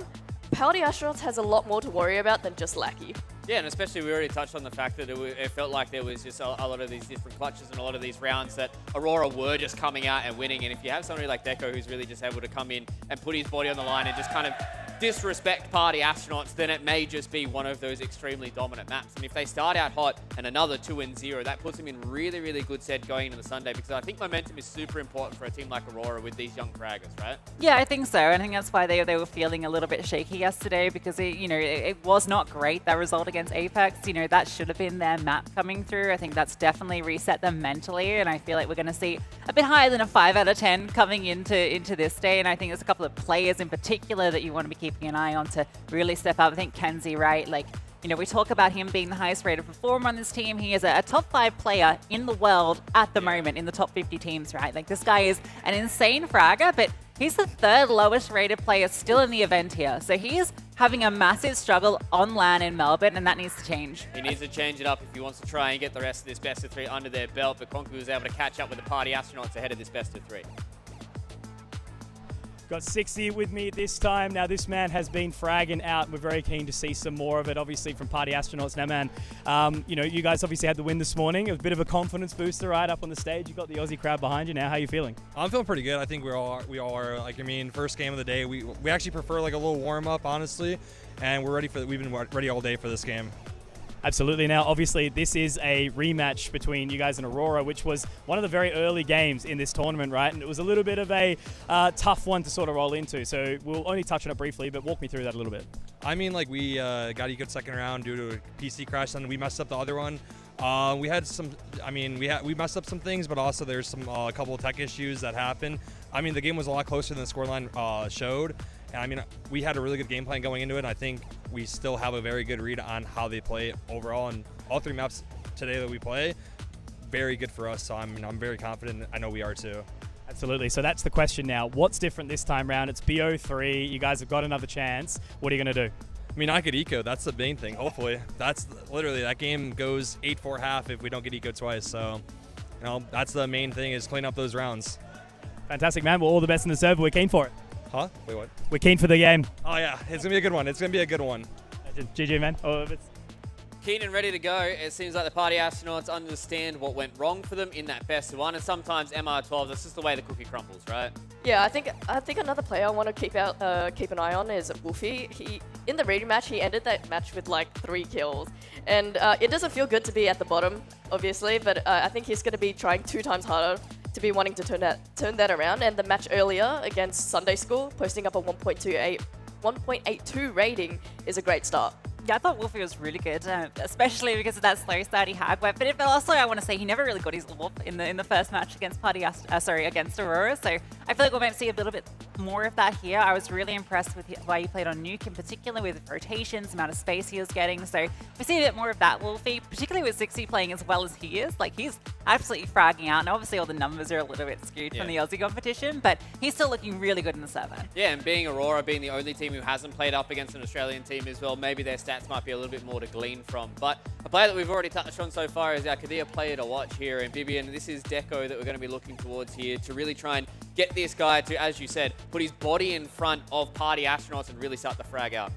Party Astronauts has a lot more to worry about than just Lackey. Yeah, and especially we already touched on the fact that it felt like there was just a lot of these different clutches and a lot of these rounds that Aurora were just coming out and winning. And if you have somebody like Deco who's really just able to come in and put his body on the line and just kind of disrespect Party Astronauts, then it may just be one of those extremely dominant maps. And if they start out hot and another 2-0, that puts them in really, really good set going into the Sunday, because I think momentum is super important for a team like Aurora with these young fraggers, right? Yeah, I think so. I think that's why they were feeling a little bit shaky yesterday, because it was not great, that result against Apex. You know, that should have been their map coming through. I think that's definitely reset them mentally, and I feel like we're going to see a bit higher than a 5 out of 10 coming into this day. And I think there's a couple of players in particular that you want to be keeping an eye on to really step up. I think Kenzie, right? Like, you know, we talk about him being the highest rated performer on this team. He is a top 5 player in the world at the moment in the top 50 teams, right? Like, this guy is an insane fragger, but he's the 3rd lowest rated player still in the event here. So he is having a massive struggle on LAN in Melbourne, and that needs to change. He needs to change it up if he wants to try and get the rest of this best of 3 under their belt, but Konku was able to catch up with the Party Astronauts ahead of this best of 3. Got 60 with me this time. Now, this man has been fragging out. We're very keen to see some more of it, obviously, from Party Astronauts. Now, man, you know, you guys obviously had the win this morning. A bit of a confidence booster right up on the stage. You got the Aussie crowd behind you now. How are you feeling? I'm feeling pretty good. I think we all are. Like, I mean, first game of the day. We actually prefer like a little warm up, honestly, and we're ready for. We've been ready all day for this game. Absolutely. Now, obviously, this is a rematch between you guys and Aurora, which was one of the very early games in this tournament, right? And it was a little bit of a tough one to sort of roll into. So we'll only touch on it briefly, but walk me through that a little bit. I mean, like, we got a good second round due to a PC crash, and we messed up the other one. We had some, I mean, we messed up some things, but also there's some a couple of tech issues that happened. I mean, the game was a lot closer than the scoreline showed. And I mean, we had a really good game plan going into it. And I think we still have a very good read on how they play overall. And all 3 maps today that we play, very good for us. So I'm very confident. I know we are too. Absolutely. So that's the question now. What's different this time round? It's BO3. You guys have got another chance. What are you going to do? I mean, I could eco. That's the main thing, hopefully. That's literally, that game goes 8-4 half if we don't get eco twice. So, you know, that's the main thing, is clean up those rounds. Fantastic, man. Well, all the best in the server. We're keen for it. Huh? Wait, what? We're keen for the game. Oh, yeah. It's going to be a good one. It's going to be a good one. GG, man. Keen and ready to go. It seems like the Party Astronauts understand what went wrong for them in that best of 1, and sometimes MR12, that's just the way the cookie crumbles, right? Yeah, I think another player I want to keep an eye on is Wolfie. In the radio match, he ended that match with like 3 kills, and it doesn't feel good to be at the bottom, obviously, but I think he's going to be trying 2 times harder to be wanting to turn that around. And the match earlier against Sunday School, posting up a 1.82 rating is a great start. Yeah, I thought Wolfie was really good, especially because of that slow starty hag weapon. But also, I want to say he never really got his warp in the first match against against Aurora. So I feel like we might see a little bit more of that here. I was really impressed with why he played on Nuke in particular, with rotations, the amount of space he was getting. So we see a bit more of that Wolfie, particularly with 60 playing as well as he is. Like, he's absolutely fragging out. And obviously all the numbers are a little bit skewed from the Aussie competition, but he's still looking really good in the server. Yeah, and being Aurora, being the only team who hasn't played up against an Australian team as well, maybe their stats might be a little bit more to glean from. But a player that we've already touched on so far is our Kadir player to watch here. And Vivian, this is Deco that we're going to be looking towards here to really try and get this guy to, as you said, put his body in front of Party Astronauts and really start the frag out.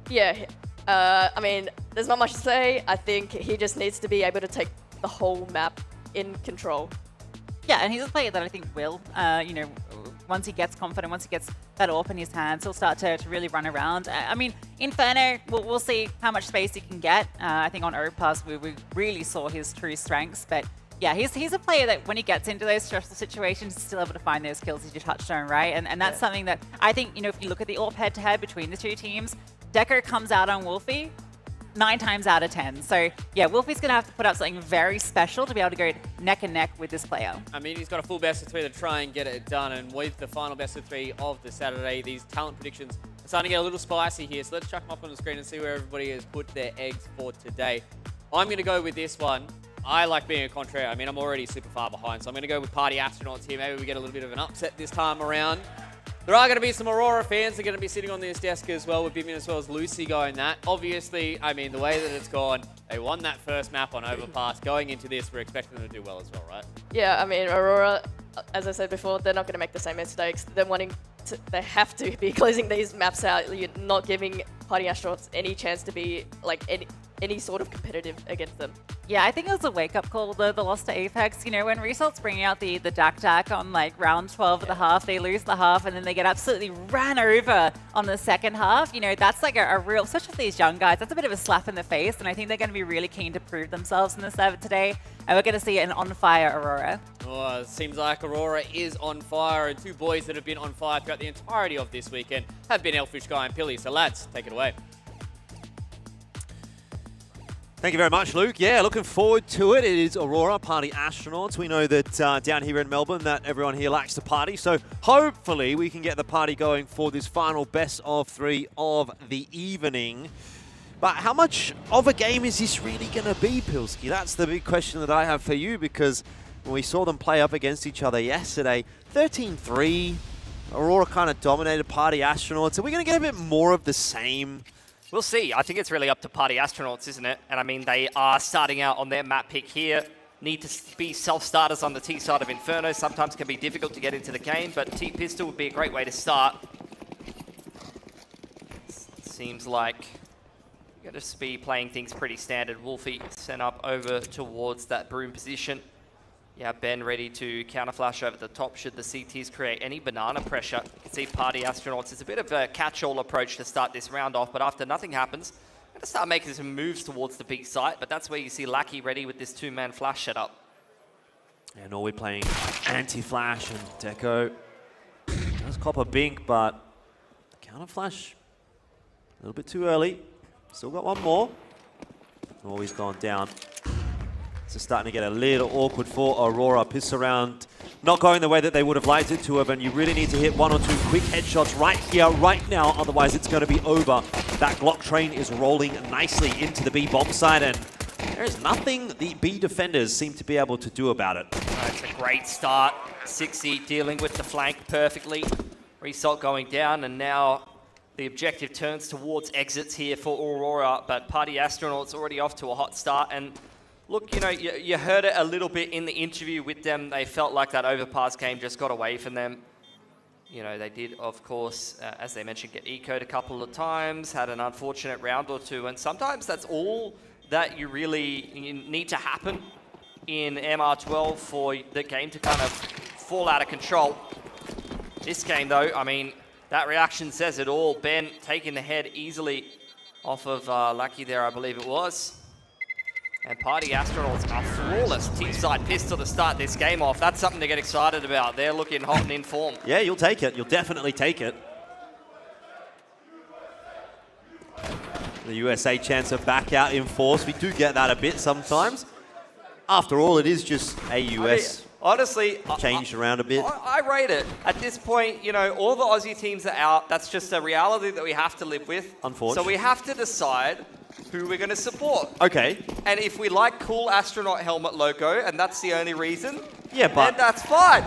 Yeah, I mean, there's not much to say. I think he just needs to be able to take the whole map in control. Yeah, and he's a player that I think will, once he gets confident, once he gets that AWP in his hands, he'll start to really run around. I mean, Inferno, we'll see how much space he can get. I think on Overpass, we really saw his true strengths. But yeah, he's a player that when he gets into those stressful situations, he's still able to find those kills as you touched on, right? And that's something that I think, if you look at the AWP head-to-head between the two teams, Deco comes out on Wolfie 9 times out of 10. So yeah, Wolfie's going to have to put up something very special to be able to go neck and neck with this player. I mean, he's got a full best of 3 to try and get it done. And with the final best of 3 of the Saturday, these talent predictions are starting to get a little spicy here. So let's chuck them up on the screen and see where everybody has put their eggs for today. I'm going to go with this one. I like being a contrary. I mean, I'm already super far behind. So I'm going to go with Party Astronauts here. Maybe we get a little bit of an upset this time around. There are going to be some Aurora fans that are going to be sitting on this desk as well, with Vivian as well as Lucy going that. Obviously, I mean, the way that it's gone, they won that first map on Overpass. Going into this, we're expecting them to do well as well, right? Yeah, I mean, Aurora, as I said before, they're not going to make the same mistakes. They have to be closing these maps out. You're not giving Party Astronauts any chance to be like any sort of competitive against them. Yeah, I think it was a wake-up call, the loss to Apex. When Result's bringing out the Dak on like round 12 of the half, they lose the half and then they get absolutely ran over on the second half. That's like a real, especially for these young guys, that's a bit of a slap in the face, and I think they're going to be really keen to prove themselves in the server today. And we're going to see an on-fire Aurora. Oh, it seems like Aurora is on fire, and 2 boys that have been on fire throughout the entirety of this weekend have been Elfish Guy and Pilly. So lads, take it away. Thank you very much, Luke. Yeah, looking forward to it. It is Aurora, Party Astronauts. We know that down here in Melbourne that everyone here likes to party, so hopefully we can get the party going for this final best of 3 of the evening. But how much of a game is this really going to be, Pilski? That's the big question that I have for you, because when we saw them play up against each other yesterday, 13-3, Aurora kind of dominated Party Astronauts. Are we going to get a bit more of the same? We'll see. I think it's really up to Party Astronauts, isn't it? And I mean, they are starting out on their map pick here. Need to be self-starters on the T side of Inferno. Sometimes can be difficult to get into the game, but T-Pistol would be a great way to start. Seems like you're going to be playing things pretty standard. Wolfie sent up over towards that broom position. Yeah, Ben ready to counter flash over the top should the CTs create any banana pressure. You can see Party Astronauts, it's a bit of a catch-all approach to start this round off, but after nothing happens, I'm going to start making some moves towards the peak site, but that's where you see Lackey ready with this 2-man flash setup. And Norway playing anti-flash, and Deco does cop a bink, but counter flash a little bit too early. Still got one more. Norway's gone down. It's starting to get a little awkward for Aurora. Piss around, not going the way that they would have liked it to have, and you really need to hit 1 or 2 quick headshots right here, right now, otherwise it's going to be over. That Glock train is rolling nicely into the B bomb side, and there's nothing the B defenders seem to be able to do about it. It's a great start. 60 dealing with the flank perfectly. Result going down, and now the objective turns towards exits here for Aurora, but Party Astronauts already off to a hot start. And look, you heard it a little bit in the interview with them. They felt like that overpass game just got away from them. They did, of course, as they mentioned, get ecoed a couple of times, had an unfortunate round or two, and sometimes that's all that you need to happen in MR12 for the game to kind of fall out of control. This game, though, I mean, that reaction says it all. Ben taking the head easily off of Lucky there, I believe it was. And Party Astronauts are flawless T-side pistol to start this game off. That's something to get excited about. They're looking hot and in form. Yeah, you'll take it. You'll definitely take it. The USA chants are back out in force. We do get that a bit sometimes. After all, it is just a US. Honestly, changed around a bit. I rate it. At this point, you know, all the Aussie teams are out. That's just a reality that we have to live with. Unfortunately. So we have to decide who we're going to support. Okay. And if we like cool astronaut helmet logo, and that's the only reason, yeah, but then that's fine.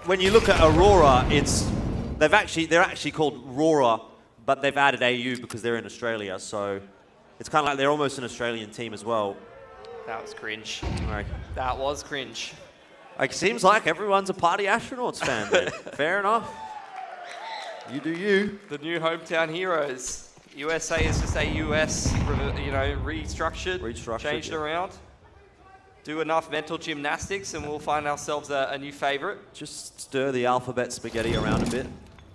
When you look at Aurora, they're actually called Aurora, but they've added AU because they're in Australia. So it's kind of like they're almost an Australian team as well. That was cringe. Right. That was cringe. It seems like everyone's a Party Astronauts fan then. Fair enough. You do you. The new hometown heroes. USA is just a US, restructured, changed around. Do enough mental gymnastics and we'll find ourselves a new favorite. Just stir the alphabet spaghetti around a bit.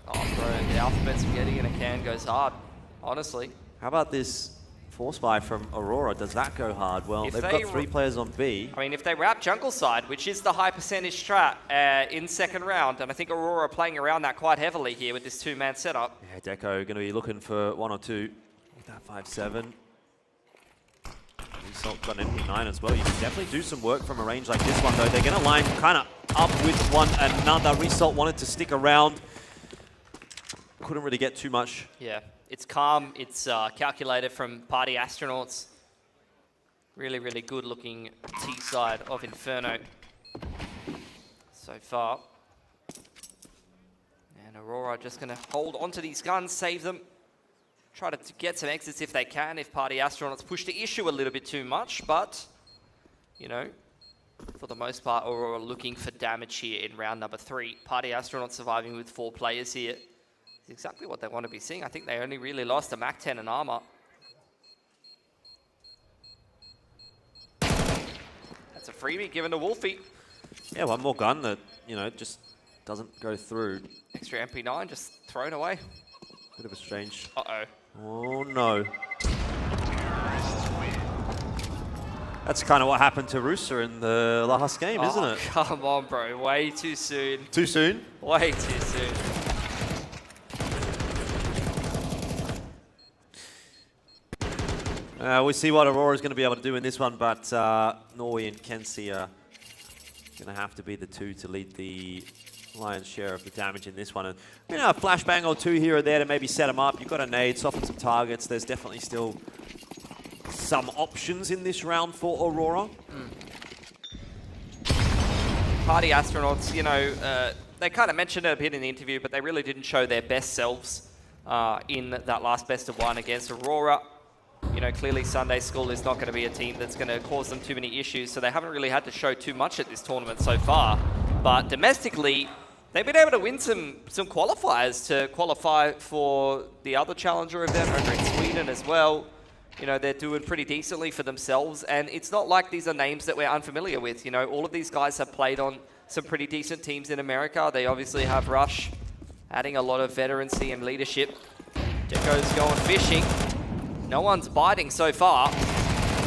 Oh, bro, the alphabet spaghetti in a can goes hard, honestly. How about this Force Buy from Aurora? Does that go hard? Well, If they've they got 3 players on B. I mean, if they wrap jungle side, which is the high percentage strat in second round, and I think Aurora are playing around that quite heavily here with this 2-man setup. Yeah, Deco going to be looking for 1 or 2 with that 5-7. He's got an MP9 as well. You can definitely do some work from a range like this one, though. They're going to line kind of up with one another. Result wanted to stick around. Couldn't really get too much. Yeah, it's calm. It's calculated from Party Astronauts. Really, really good looking T side of Inferno so far. And Aurora just going to hold onto these guns, save them. Try to get some exits if they can, if Party Astronauts push the issue a little bit too much, but, you know, for the most part, Aurora looking for damage here in round number 3. Party Astronauts surviving with 4 players here. It's exactly what they want to be seeing. I think they only really lost a Mac 10 and armor. That's a freebie given to Wolfie. Yeah, one more gun that, you know, just doesn't go through. Extra MP9 just thrown away. Bit of a strange... Uh-oh. Oh, no. That's kind of what happened to Rooster in the last game, isn't it? Come on, bro. Way too soon. Too soon? Way too soon. We'll see what Aurora's going to be able to do in this one, but Norway and Kenzie are going to have to be the 2 to lead the lion's share of the damage in this one. And, you know, a flashbang or 2 here or there to maybe set them up. You've got a nade, soften some targets. There's definitely still some options in this round for Aurora. Party Astronauts, you know, they kind of mentioned it a bit in the interview, but they really didn't show their best selves in that last best of 1 against Aurora. You know, clearly Sunday School is not going to be a team that's going to cause them too many issues, so they haven't really had to show too much at this tournament so far. But domestically, they've been able to win some qualifiers to qualify for the other Challenger event over in Sweden as well. You know, they're doing pretty decently for themselves, and it's not like these are names that we're unfamiliar with. You know, all of these guys have played on some pretty decent teams in America. They obviously have Rush, adding a lot of veterancy and leadership. Deco's going fishing. No one's biting so far.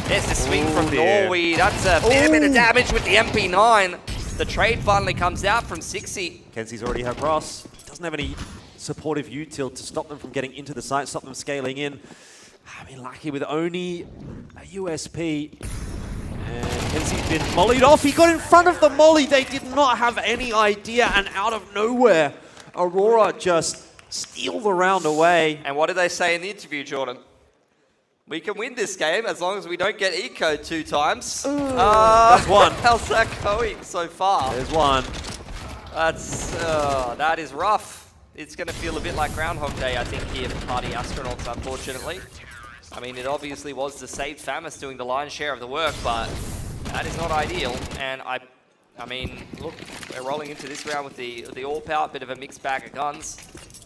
There's the swing from Norway. That's a fair bit of damage with the MP9. The trade finally comes out from 60. Kenzie's already had Ross. Doesn't have any supportive util to stop them from getting into the site, stop them scaling in. I mean, lucky with only a USP. And Kenzie's been mollied off. He got in front of the molly. They did not have any idea. And out of nowhere, Aurora just steal the round away. And what did they say in the interview, Jordan? We can win this game as long as we don't get ecoed 2 times. That's 1. How's that going so far? There's 1. That is rough. It's going to feel a bit like Groundhog Day, I think, here for Party Astronauts, unfortunately. I mean, it obviously was the saved Famis doing the lion's share of the work, but that is not ideal. And I mean, look, we're rolling into this round with the AWP out, bit of a mixed bag of guns.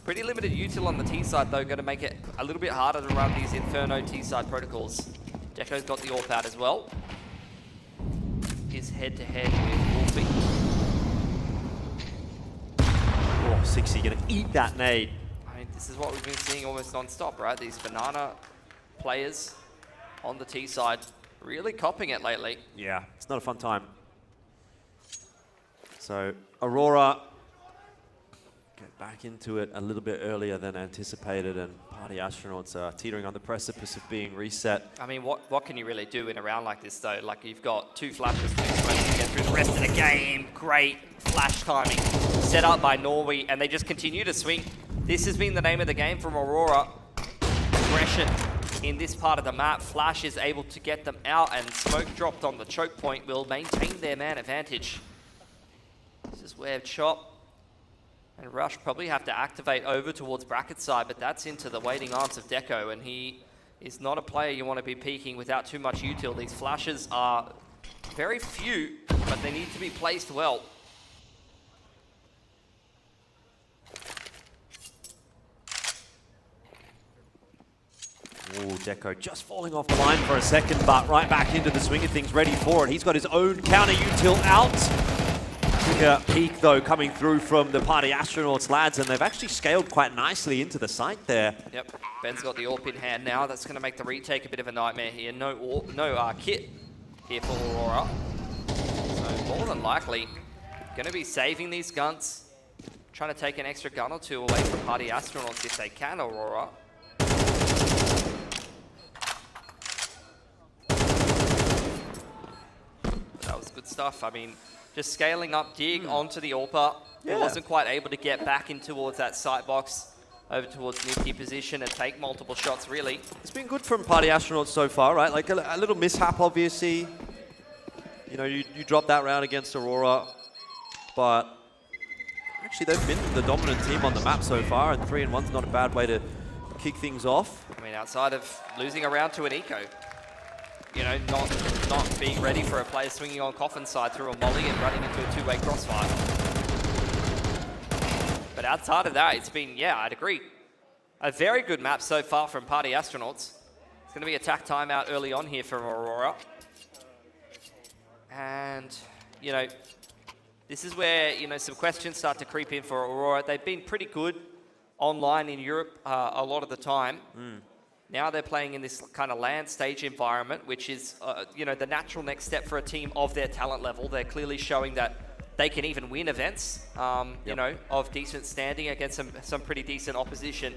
Pretty limited util on the T side, though, going to make it a little bit harder to run these Inferno T side protocols. Deco's got the AWP out as well. He's head-to-head with Wolfie. Oh, 60 going to eat that nade. I mean, this is what we've been seeing almost non-stop, right? These banana players on the T side really copping it lately. Yeah, it's not a fun time. So, Aurora back into it a little bit earlier than anticipated, and Party Astronauts are teetering on the precipice of being reset. I mean, what can you really do in a round like this, though? Like, you've got 2 flashes, 2 smokes to get through the rest of the game. Great flash timing set up by Norway, and they just continue to swing. This has been the name of the game from Aurora. Aggression in this part of the map. Flash is able to get them out, and smoke dropped on the choke point will maintain their man advantage. This is where Chop and Rush probably have to activate over towards bracket side, but that's into the waiting arms of Deco, and he is not a player you want to be peeking without too much util. These flashes are very few, but they need to be placed well. Ooh, Deco just falling off the line for a second, but right back into the swing of things, ready for it. He's got his own counter util out. Quicker peak, though, coming through from the Party Astronauts lads, and they've actually scaled quite nicely into the site there. Yep, Ben's got the AWP in hand now. That's going to make the retake a bit of a nightmare here. No kit here for Aurora. So more than likely, going to be saving these guns, trying to take an extra gun or 2 away from Party Astronauts if they can, Aurora. That was good stuff. I mean, just scaling up Dig onto the AWPer. He wasn't quite able to get back in towards that sight box, over towards mid-tier position and take multiple shots, really. It's been good from Party Astronauts so far, right? Like a little mishap, obviously. You know, you dropped that round against Aurora, but actually they've been the dominant team on the map so far, and 3-1's not a bad way to kick things off. I mean, outside of losing a round to an eco, you know, not being ready for a player swinging on Coffin side through a molly and running into a 2-way crossfire. But outside of that, it's been, yeah, I'd agree, a very good map so far from Party Astronauts. It's going to be attack timeout early on here from Aurora. And, you know, this is where, you know, some questions start to creep in for Aurora. They've been pretty good online in Europe a lot of the time. Now they're playing in this kind of land stage environment, which is, you know, the natural next step for a team of their talent level. They're clearly showing that they can even win events, you know, of decent standing against some pretty decent opposition.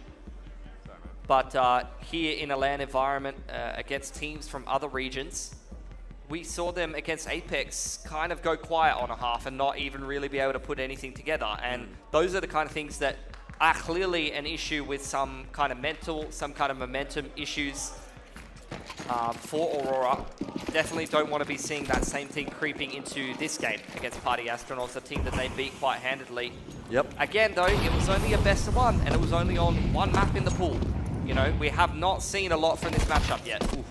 But here in a land environment against teams from other regions, we saw them against Apex kind of go quiet on a half and not even really be able to put anything together. And those are the kind of things that are clearly an issue with some kind of mental, some kind of momentum issues for Aurora. Definitely don't want to be seeing that same thing creeping into this game against Party Astronauts, a team that they beat quite handedly. Yep. Again, though, it was only a best of 1, and it was only on 1 map in the pool. You know, we have not seen a lot from this matchup yet. Oof.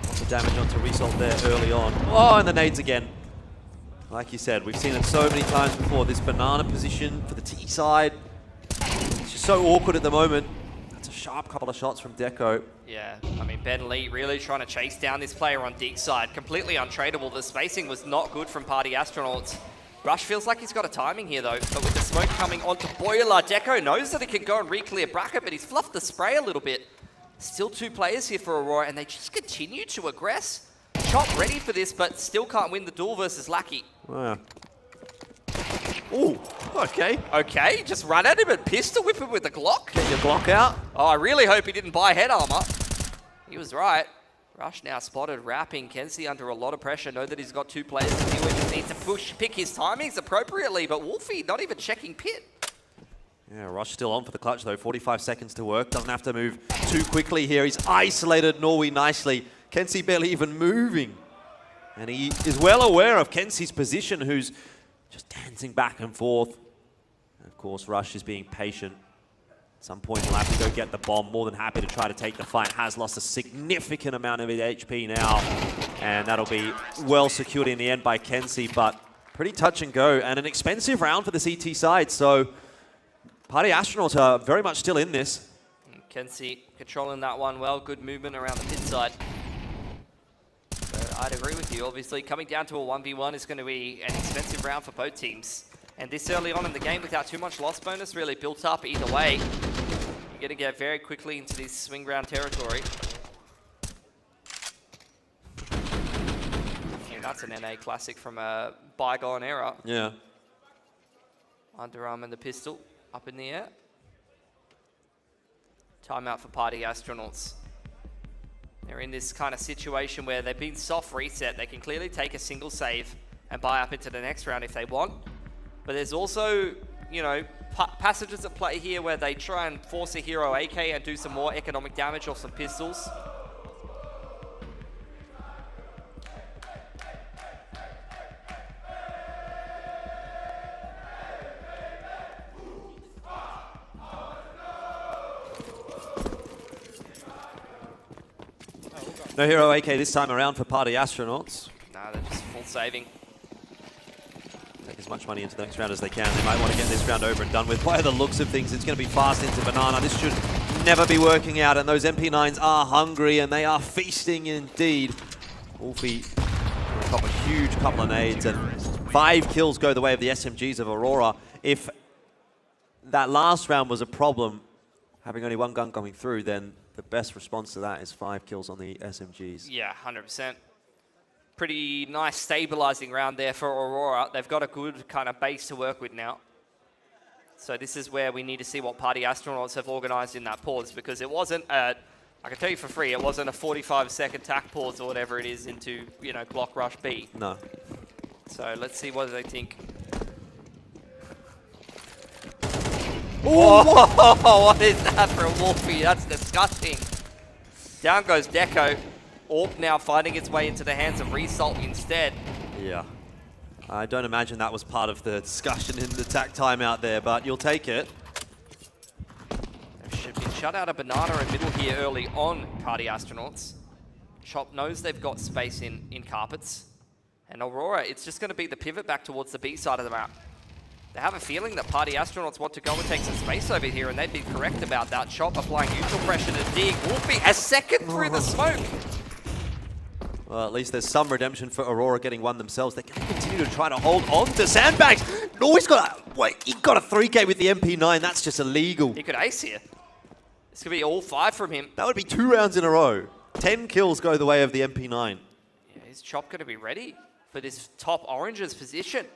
Lots of damage onto Result there early on. Oh, and the nades again. Like you said, we've seen it so many times before. This banana position for the T side. It's just so awkward at the moment. That's a sharp couple of shots from Deco. Yeah, I mean, Ben Lee really trying to chase down this player on Dig's side. Completely untradeable. The spacing was not good from Party Astronauts. Rush feels like he's got a timing here, though. But with the smoke coming onto Boiler, Deco knows that he can go and re-clear bracket, but he's fluffed the spray a little bit. Still 2 players here for Aurora, and they just continue to aggress. Chop ready for this, but still can't win the duel versus Lackey. Wow. Ooh, okay. Okay, just run at him and pistol whip him with the Glock. Get your Glock out. Oh, I really hope he didn't buy head armor. He was right. Rush now spotted, wrapping Kenzie under a lot of pressure. Know that he's got 2 players to deal with. Just needs to pick his timings appropriately, but Wolfie not even checking pit. Yeah, Rush still on for the clutch, though. 45 seconds to work. Doesn't have to move too quickly here. He's isolated Norway nicely. Kenzie barely even moving. And he is well aware of Kenzie's position, who's just dancing back and forth. And of course, Rush is being patient. At some point, he'll have to go get the bomb. More than happy to try to take the fight. Has lost a significant amount of his HP now. And that'll be well secured in the end by Kenzie. But pretty touch and go. And an expensive round for the CT side. So Party Astronauts are very much still in this. Kenzie controlling that one well. Good movement around the pit side. So I'd agree with you. Obviously, coming down to a 1v1 is going to be an expensive round for both teams. And this early on in the game, without too much loss bonus really built up either way, you're going to get very quickly into this swing round territory. And that's an NA classic from a bygone era. Yeah. Underarm and the pistol. up in the air. Timeout for Party Astronauts. They're in this kind of situation where they've been soft reset. They can clearly take a single save and buy up into the next round if they want. But there's also, you know, passages at play here where they try and force a hero AK and do some more economic damage off some pistols. No hero AK this time around for Party Astronauts. Nah, they're just full saving. Take as much money into the next round as they can. They might want to get this round over and done with. By the looks of things, it's going to be fast into Banana. This should never be working out, and those MP9s are hungry, and they are feasting indeed. Wolfie cop a huge couple of nades, and 5 kills go the way of the SMGs of Aurora. If that last round was a problem, having only 1 gun coming through, then the best response to that is 5 kills on the SMGs. Yeah, 100%. Pretty nice stabilizing round there for Aurora. They've got a good kind of base to work with now. So this is where we need to see what Party Astronauts have organized in that pause, because it wasn't I can tell you for free, it wasn't a 45-second tack pause or whatever it is into, you know, Glock Rush B. No. So let's see what they think. Whoa! Whoa, what is that for a Wolfie? That's disgusting. Down goes Deco. Orb now finding its way into the hands of Result instead. Yeah. I don't imagine that was part of the discussion in the tack timeout there, but you'll take it. They should be shut out of Banana in middle here early on, Party Astronauts. Chop knows they've got space in carpets. And Aurora, it's just going to be the pivot back towards the B side of the map. They have a feeling that Party Astronauts want to go and take some space over here, and they'd be correct about that. Chop applying neutral pressure to dig. Wolfie a second through the smoke. Well, at least there's some redemption for Aurora getting one themselves. They can continue to try to hold on to Sandbags. No, he got a 3K with the MP9. That's just illegal. He could ace here. This could be all 5 from him. That would be 2 rounds in a row. 10 kills go the way of the MP9. Yeah, is Chop going to be ready for this top Orange's position?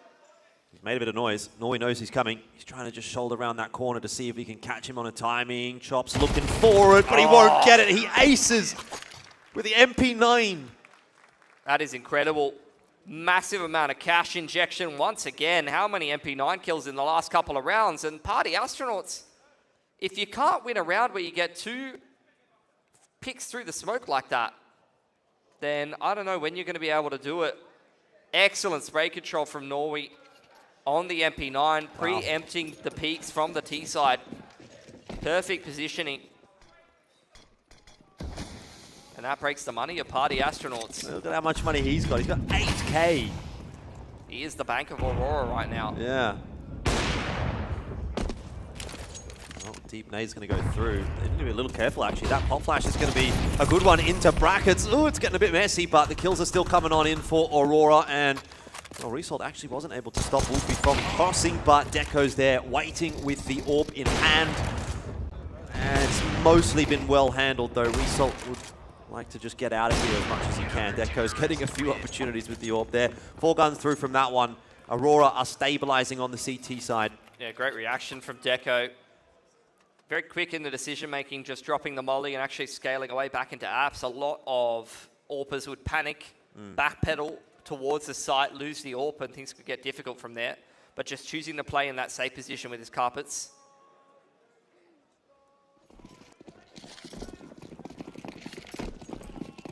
He's made a bit of noise. Norway knows he's coming. He's trying to just shoulder around that corner to see if he can catch him on a timing. Chop's looking for it, but he won't get it. He aces with the MP9. That is incredible. Massive amount of cash injection once again. How many MP9 kills in the last couple of rounds? And Party Astronauts, if you can't win a round where you get 2 picks through the smoke like that, then I don't know when you're going to be able to do it. Excellent spray control from Norway on the MP9, preempting the peaks from the T side. Perfect positioning. And that breaks the money of Party Astronauts. Look at how much money he's got. He's got 8K. He is the bank of Aurora right now. Yeah. Well, deep nade's going to go through. They need to be a little careful, actually. That pop flash is going to be a good one into brackets. Oh, it's getting a bit messy, but the kills are still coming on in for Aurora. And well, Result actually wasn't able to stop Wolfie from crossing, but Deco's there waiting with the orb in hand. And it's mostly been well handled, though. Result would like to just get out of here as much as he can. Deco's getting a few opportunities with the orb there. 4 guns through from that one. Aurora are stabilizing on the CT side. Yeah, great reaction from Deco. Very quick in the decision-making, just dropping the molly and actually scaling away back into apps. A lot of AWPers would panic, backpedal towards the site, lose the AWP, and things could get difficult from there. But just choosing to play in that safe position with his carpets.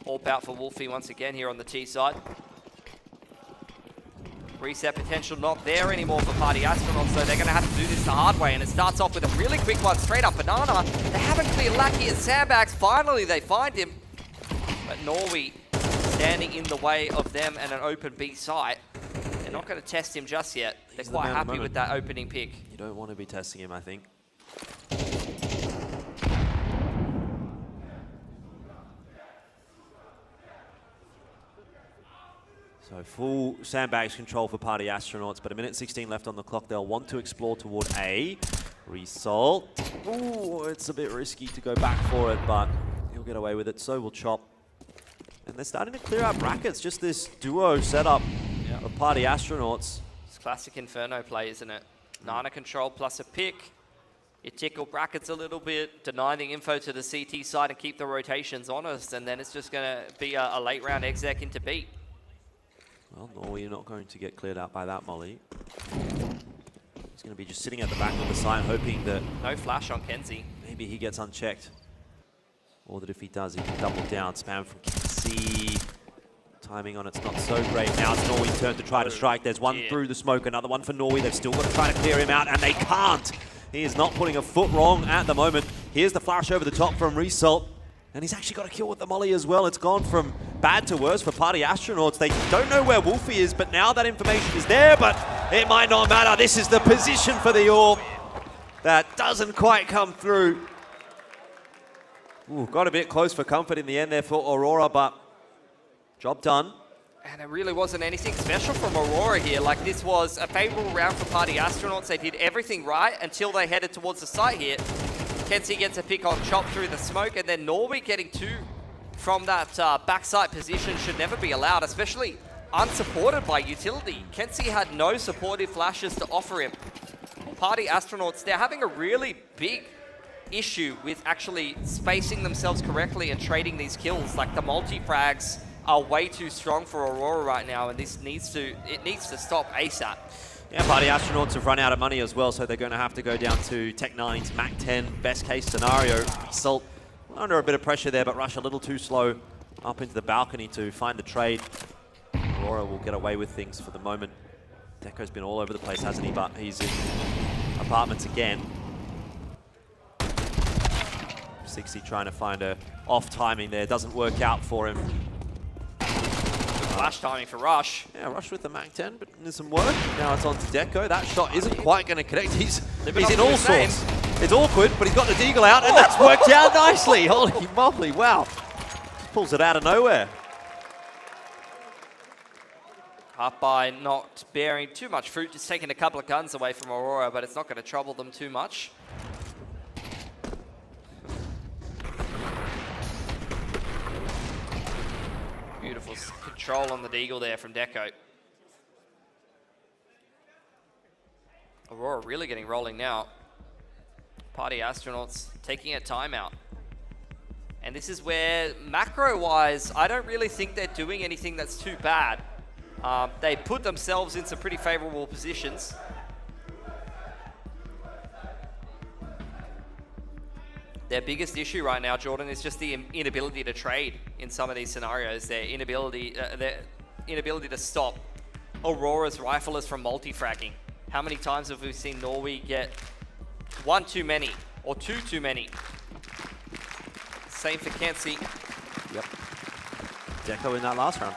AWP out for Wolfie once again here on the T side. Reset potential not there anymore for Party Astronauts, so they're going to have to do this the hard way. And it starts off with a really quick one straight up Banana. They haven't cleared Lackey at Sandbags. Finally, they find him. But Norway standing in the way of them and an open B site. They're not going to test him just yet. They're quite happy with that opening pick. You don't want to be testing him, I think. So full Sandbags control for Party Astronauts, but a minute 16 left on the clock. They'll want to explore toward A. Result. Ooh, it's a bit risky to go back for it, but he'll get away with it. So will Chop. And they're starting to clear out brackets. Just this duo setup of Party Astronauts. It's classic Inferno play, isn't it? Nana control plus a pick. you tickle brackets a little bit, deny the info to the CT side and keep the rotations honest, and then it's just going to be a late round exec into B. Well, Norway not going to get cleared out by that molly. He's going to be just sitting at the back of the site, hoping that... No flash on Kenzie. Maybe he gets unchecked. Or that if he does, he can double down. Spam from Kenzie. Timing on it's not so great. Now it's Norway's turn to try to strike. There's one through the smoke, another one for Norway. They've still got to try to clear him out, and they can't. He is not putting a foot wrong at the moment. Here's the flash over the top from Result. And he's actually got a kill with the molly as well. It's gone from bad to worse for Party Astronauts. They don't know where Wolfie is, but now that information is there, but it might not matter. This is the position for the orb. That doesn't quite come through. Ooh, got a bit close for comfort in the end there for Aurora, but job done. And it really wasn't anything special from Aurora here. Like, this was a favorable round for Party Astronauts. They did everything right until they headed towards the site here. Kenzie gets a pick on Chop through the smoke, and then Norway getting two from that backside position should never be allowed, especially unsupported by utility. Kenzie had no supportive flashes to offer him. Party Astronauts, they're having a really big issue with actually spacing themselves correctly and trading these kills. Like, the multi-frags are way too strong for Aurora right now, and this needs to stop ASAP. Yeah, Party Astronauts have run out of money as well, so they're going to have to go down to Tech 9's Mac 10 best case scenario. Salt under a bit of pressure there, but Rush a little too slow up into the balcony to find the trade. Aurora will get away with things for the moment. Deco's been all over the place, hasn't he? But he's in apartments again. 60 trying to find a off timing there, doesn't work out for him. Flash timing for Rush. Yeah, Rush with the Mac 10, but there's some work. Now it's on to Deco. That shot isn't quite going to connect. He's in all sorts. It's awkward, but he's got the deagle out, and that's worked out nicely. Holy moly, wow. Just pulls it out of nowhere. Up by not bearing too much fruit, just taking a couple of guns away from Aurora, but it's not going to trouble them too much. Beautiful control on the deagle there from Deco. Aurora really getting rolling now. Party Astronauts taking a timeout. And this is where, macro-wise, I don't really think they're doing anything that's too bad. They put themselves in some pretty favorable positions. Their biggest issue right now, Jordan, is just the inability to trade in some of these scenarios. Their inability to stop Aurora's riflers from multi-fragging. How many times have we seen Norway get one too many or two too many? Same for Kenzie. Yep. Deco in that last round.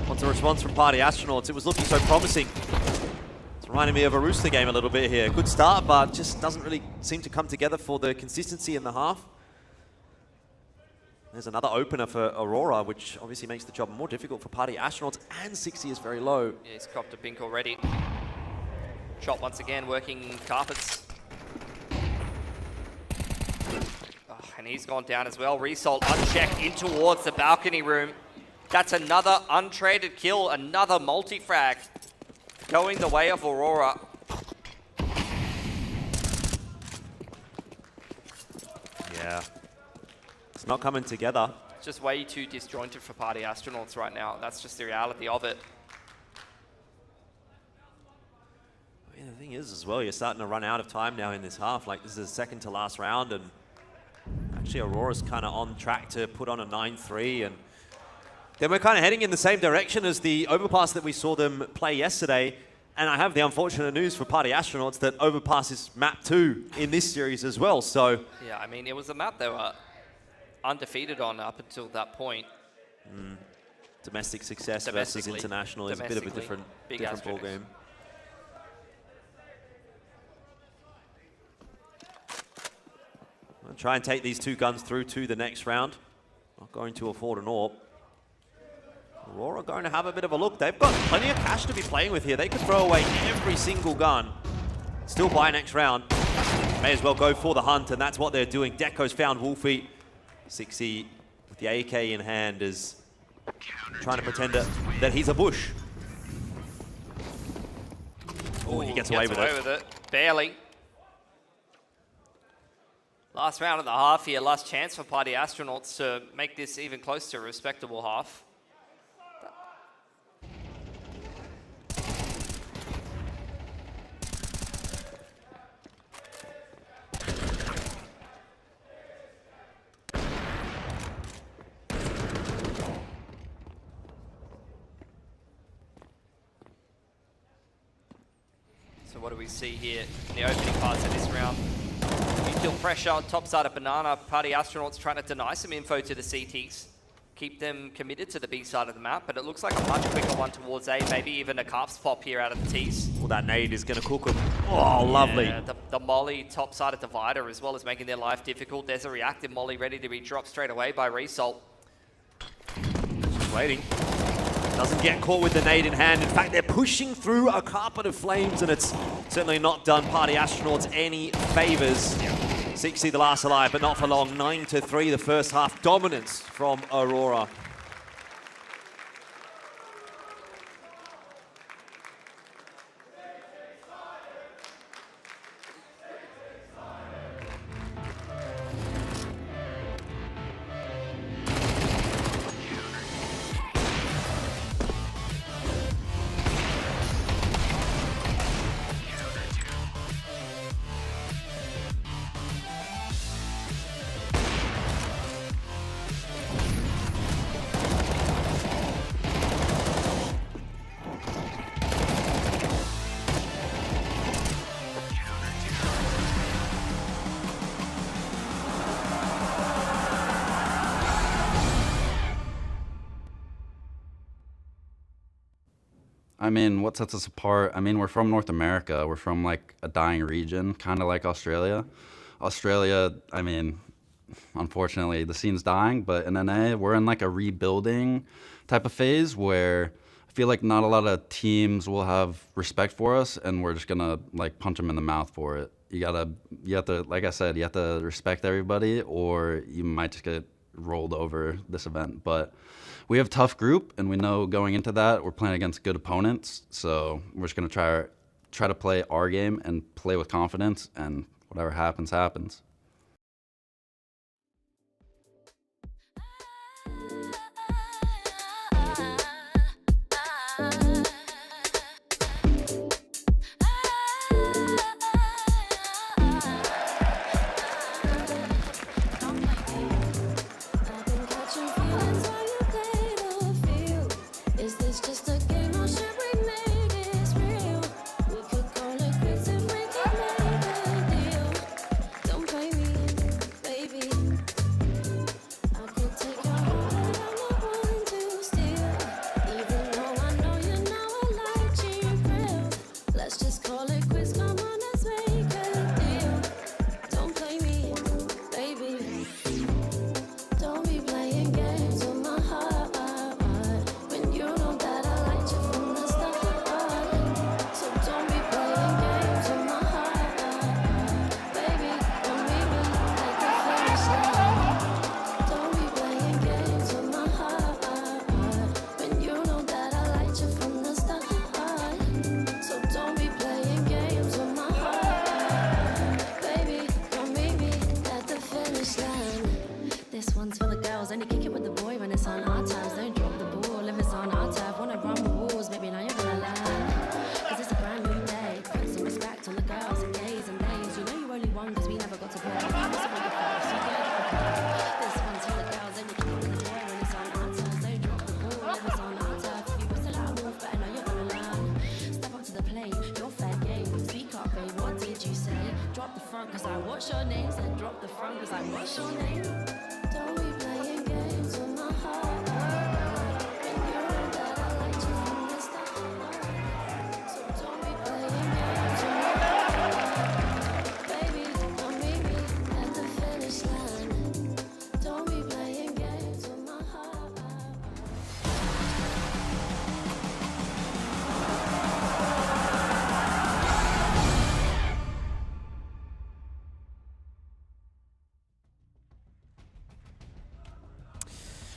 What's the response from Party Astronauts? It was looking so promising. It's reminding me of a Rooster game a little bit here. Good start, but just doesn't really seem to come together for the consistency in the half. There's another opener for Aurora, which obviously makes the job more difficult for Party Astronauts, and 60 is very low. Yeah, he's copped a pink already. Chop once again, working carpets. Oh, and he's gone down as well. Result unchecked in towards the balcony room. That's another untraded kill, another multi-frag going the way of Aurora. Yeah. It's not coming together. It's just way too disjointed for Party Astronauts right now. That's just the reality of it. I mean, the thing is as well, you're starting to run out of time now in this half. Like, this is the second to last round, and actually Aurora's kind of on track to put on a 9-3, and then we're kind of heading in the same direction as the overpass that we saw them play yesterday. And I have the unfortunate news for Party Astronauts that overpass is map 2 in this series as well, so. Yeah, I mean, it was a map they were undefeated on up until that point. Domestic success versus international is a bit of a different ball game. I'll try and take these two guns through to the next round. Not going to afford an AWP. Aurora going to have a bit of a look. They've got plenty of cash to be playing with here. They could throw away every single gun. Still buy next round. May as well go for the hunt, and that's what they're doing. Deco's found Wolfie. 60 with the AK in hand is trying to pretend that he's a bush. Oh, he gets away with it. Barely. Last round of the half here, last chance for Party Astronauts to make this even close to a respectable half. So what do we see here in the opening parts of this round? Mutual pressure, top side of Banana. Party Astronauts trying to deny some info to the CTs. Keep them committed to the B side of the map, but it looks like a much quicker one towards A, maybe even a Carps pop here out of the Ts. Well, that nade is going to cook them. Oh, lovely. Yeah, the Molly top side of Divider as well as making their life difficult. There's a reactive Molly ready to be dropped straight away by Result. Just waiting. Doesn't get caught with the nade in hand. In fact, they're pushing through a carpet of flames, and it's certainly not done Party Astronauts any favors. 60 the last alive, but not for long. 9-3 the first half. Dominance from Aurora. I mean, what sets us apart? I mean, we're from North America. We're from like a dying region, kind of like Australia. Australia, I mean, unfortunately, the scene's dying, but in NA, we're in like a rebuilding type of phase where I feel like not a lot of teams will have respect for us, and we're just gonna like punch them in the mouth for it. You have to, like I said, you have to respect everybody, or you might just get rolled over this event. But we have a tough group, and we know going into that we're playing against good opponents. So we're just gonna try to play our game and play with confidence, and whatever happens, happens.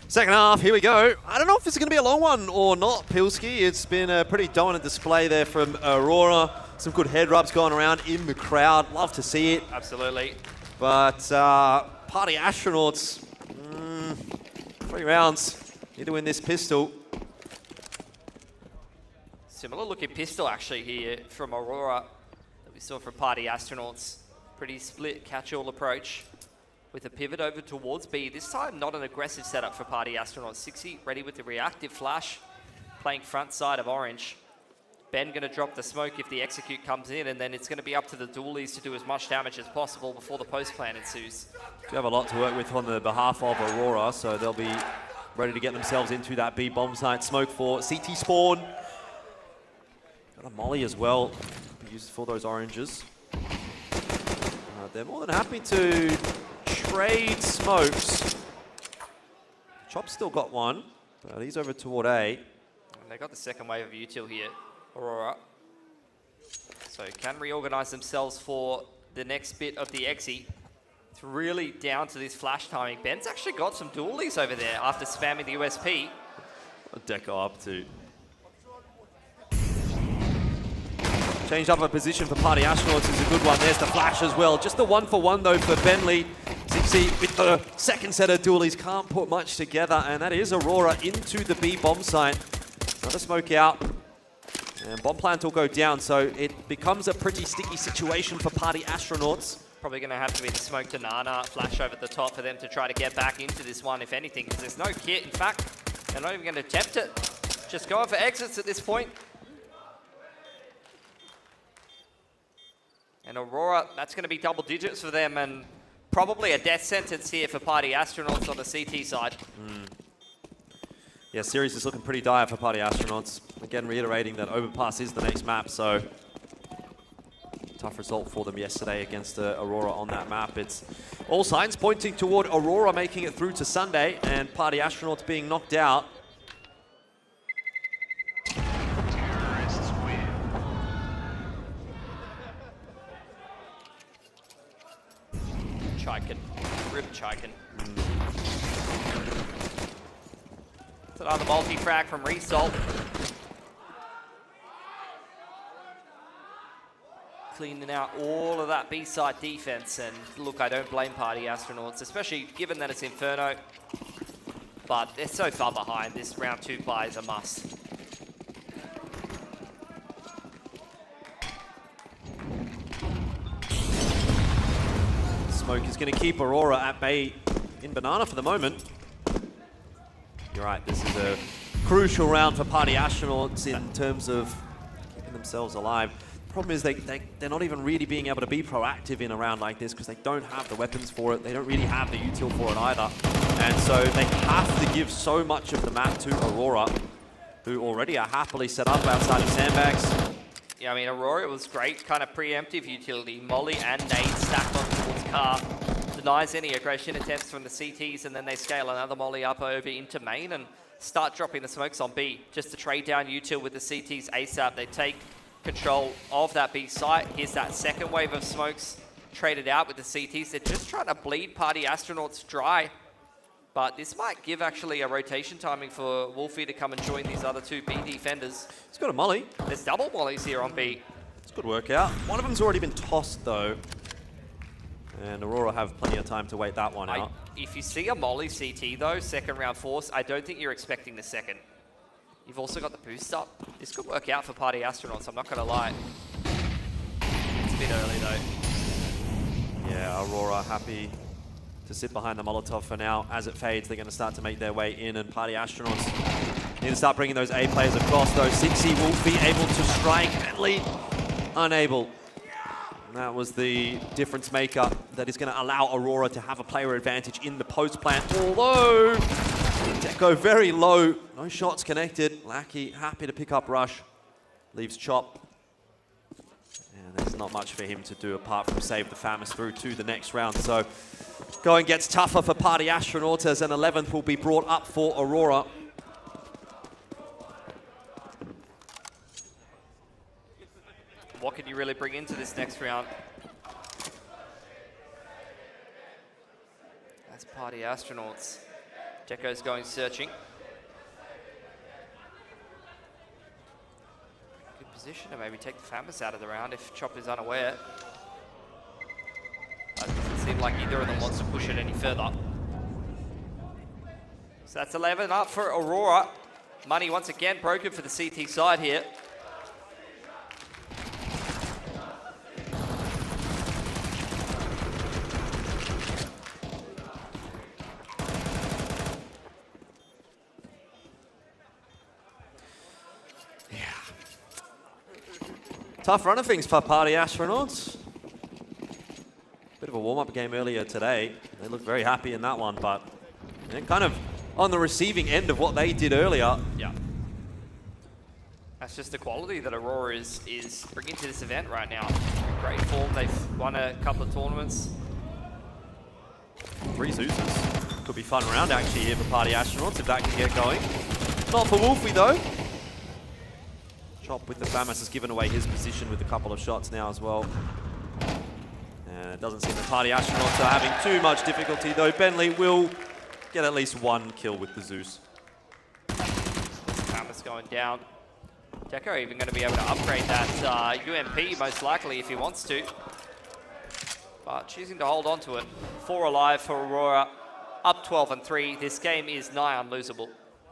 Second half, here we go. I don't know if it's going to be a long one or not, Pilski. It's been a pretty dominant display there from Aurora. Some good head rubs going around in the crowd. Love to see it. Absolutely. But Party Astronauts, 3 rounds. Need to win this pistol. Similar looking pistol actually here from Aurora that we saw from Party Astronauts. Pretty split catch-all approach with a pivot over towards B. This time not an aggressive setup for Party Astronauts. 60 ready with the reactive flash, playing front side of orange. Ben going to drop the smoke if the execute comes in, and then it's going to be up to the dualies to do as much damage as possible before the post plan ensues. Do have a lot to work with on the behalf of Aurora, so they'll be ready to get themselves into that B bomb site. Smoke for CT spawn. Got a molly as well, used for those oranges. They're more than happy to trade smokes. Chop's still got one, but he's over toward A. And they got the second wave of util here, Aurora. So can reorganize themselves for the next bit of the exi. It's really down to this flash timing. Ben's actually got some dualies over there after spamming the USP. What Deco up to? Changed up a position for Party Astronauts is a good one. There's the flash as well. Just the 1-for-1 though for Bentley. 60 with the second set of dualies. Can't put much together, and that is Aurora into the B bomb site. Another smoke out. And bomb plant will go down, so it becomes a pretty sticky situation for Party Astronauts. Probably going to have to be the smoke to Nana, flash over the top for them to try to get back into this one, if anything, because there's no kit. In fact, they're not even going to attempt it. Just going for exits at this point. And Aurora, that's going to be double digits for them, and probably a death sentence here for Party Astronauts on the CT side. Yeah, series is looking pretty dire for Party Astronauts. Again, reiterating that Overpass is the next map, so tough result for them yesterday against Aurora on that map. It's all signs pointing toward Aurora making it through to Sunday and Party Astronauts being knocked out. Chaikin, Rip Chaikin. It's another multi-frag from Result. Cleaning out all of that B-side defense, and look, I don't blame Party Astronauts, especially given that it's Inferno, but they're so far behind. This round 2 play is a must. Smoke is going to keep Aurora at bay in Banana for the moment. You're right, this is a crucial round for Party Astronauts in terms of keeping themselves alive. The problem is they're not even really being able to be proactive in a round like this because they don't have the weapons for it. They don't really have the util for it either. And so they have to give so much of the map to Aurora, who already are happily set up outside of sandbags. Yeah, I mean, Aurora was great, kind of preemptive utility. Molly and nade stacked on towards Car. Denies any aggression attempts from the CTs, and then they scale another Molly up over into main and start dropping the smokes on B just to trade down util with the CTs ASAP. They take control of that B site. Here's that second wave of smokes traded out with the CTs. They're just trying to bleed Party Astronauts dry. But this might give actually a rotation timing for Wolfie to come and join these other 2 B defenders. He's got a molly. There's double mollies here on B. It's a good workout. One of them's already been tossed though. And Aurora have plenty of time to wait that one out. If you see a molly CT though, second round force, I don't think you're expecting the second. You've also got the boost up. This could work out for Party Astronauts, I'm not going to lie. It's a bit early though. Yeah, Aurora happy to sit behind the Molotov for now. As it fades, they're going to start to make their way in, and Party Astronauts need to start bringing those A players across, though. 60 will be able to strike. Bentley unable. And that was the difference maker that is going to allow Aurora to have a player advantage in the post plant. Although, Deco very low. No shots connected. Lackey happy to pick up rush. Leaves Chop. And there's not much for him to do apart from save the Famis through to the next round. So going gets tougher for Party Astronauts as an 11th will be brought up for Aurora. What can you really bring into this next round? As Party Astronauts Deco's going searching. Good position to maybe take the Famous out of the round if Chop is unaware. But it doesn't seem like either of them wants to push it any further. So that's 11 up for Aurora. Money once again broken for the CT side here. Tough run of things for Party Astronauts. Bit of a warm-up game earlier today. They looked very happy in that one, but they're kind of on the receiving end of what they did earlier. Yeah. That's just the quality that Aurora is bringing to this event right now. Great form. They've won a couple of tournaments. 3 Zeus's. Could be fun round actually here for Party Astronauts if that can get going. Not for Wolfie though. Chop with the Famous has given away his position with a couple of shots now as well. And it doesn't seem the Party Astronauts are having too much difficulty though. Bentley will get at least 1 kill with the Zeus. Famous going down. Deco even going to be able to upgrade that UMP most likely if he wants to. But choosing to hold on to it. 4 alive for Aurora. Up 12-3. This game is nigh unlosable.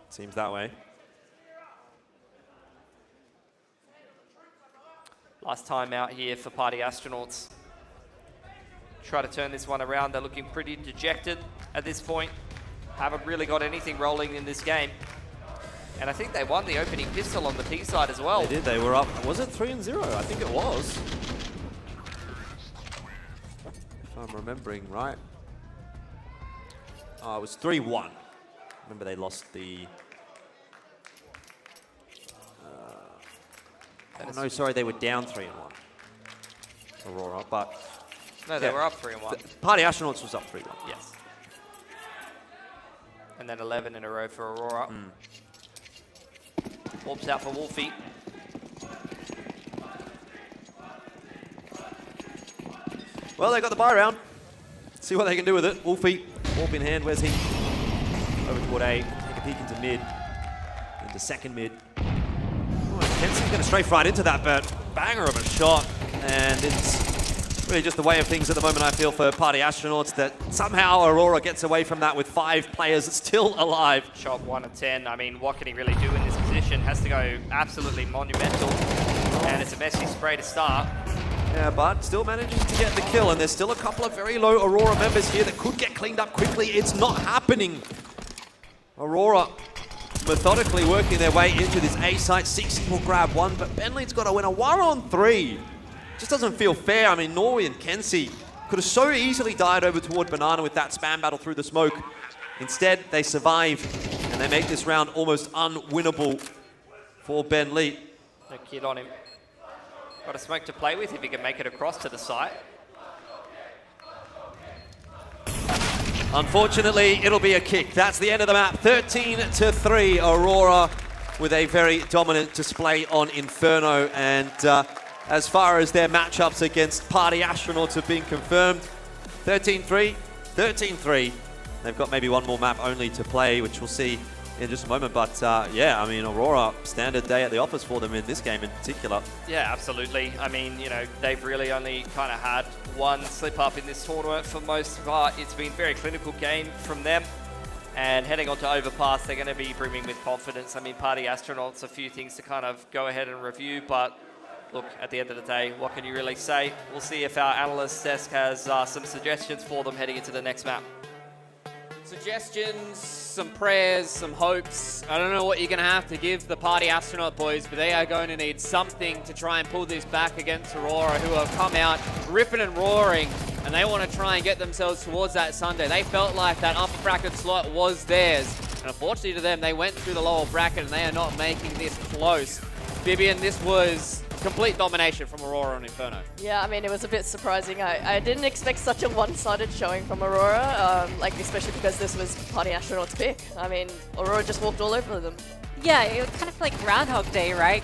Seems that way. Last time out here for Party Astronauts. Try to turn this one around. They're looking pretty dejected at this point. Haven't really got anything rolling in this game. And I think they won the opening pistol on the P side as well. They did. They were up. Was it 3-0? I think it was. If I'm remembering right. Oh, it was 3-1. Remember they lost the... Oh, no, sorry, they were down 3-1. Aurora, but... No, they were up 3-1. Party Astronauts was up 3-1. Yes. And then 11 in a row for Aurora. Warps out for Wolfie. Well, they got the buy round. See what they can do with it. Wolfie, warp in hand. Where's he? Over toward A. Take a peek into mid. Into second mid. Kensing's going to strafe right into that, but banger of a shot. And it's really just the way of things at the moment, I feel, for Party Astronauts, that somehow Aurora gets away from that with 5 players still alive. Shot 1 of 10. I mean, what can he really do in this position? Has to go absolutely monumental. And it's a messy spray to start. Yeah, but still manages to get the kill. And there's still a couple of very low Aurora members here that could get cleaned up quickly. It's not happening. Aurora methodically working their way into this A site. 6 will grab 1, but Bentley's got to win a 1-on-3. Just doesn't feel fair. I mean, Norway and Kenzie could have so easily died over toward Banana with that spam battle through the smoke. Instead, they survive, and they make this round almost unwinnable for Bentley. No kid on him. Got a smoke to play with if he can make it across to the site. Unfortunately, it'll be a kick. That's the end of the map. 13-3, Aurora with a very dominant display on Inferno. And as far as their matchups against Party Astronauts have been confirmed, 13-3, 13-3. They've got maybe one more map only to play, which we'll see in just a moment. But yeah, I mean, Aurora, standard day at the office for them in this game in particular. Yeah, absolutely. I mean, you know, they've really only kind of had one slip up in this tournament for most part. It's been a very clinical game from them. And heading on to Overpass, they're going to be brimming with confidence. I mean, Party Astronauts, a few things to kind of go ahead and review, but look, at the end of the day, what can you really say? We'll see if our analyst desk has some suggestions for them heading into the next map. Suggestions, some prayers, some hopes. I don't know what you're going to have to give the Party Astronaut boys, but they are going to need something to try and pull this back against Aurora, who have come out ripping and roaring, and they want to try and get themselves towards that Sunday. They felt like that upper bracket slot was theirs, and unfortunately to them, they went through the lower bracket, and they are not making this close. Vivian, this was complete domination from Aurora on Inferno. Yeah, I mean, it was a bit surprising. I didn't expect such a one-sided showing from Aurora, like especially because this was Party Astronauts' pick. I mean, Aurora just walked all over them. Yeah, it was kind of like Groundhog Day, right?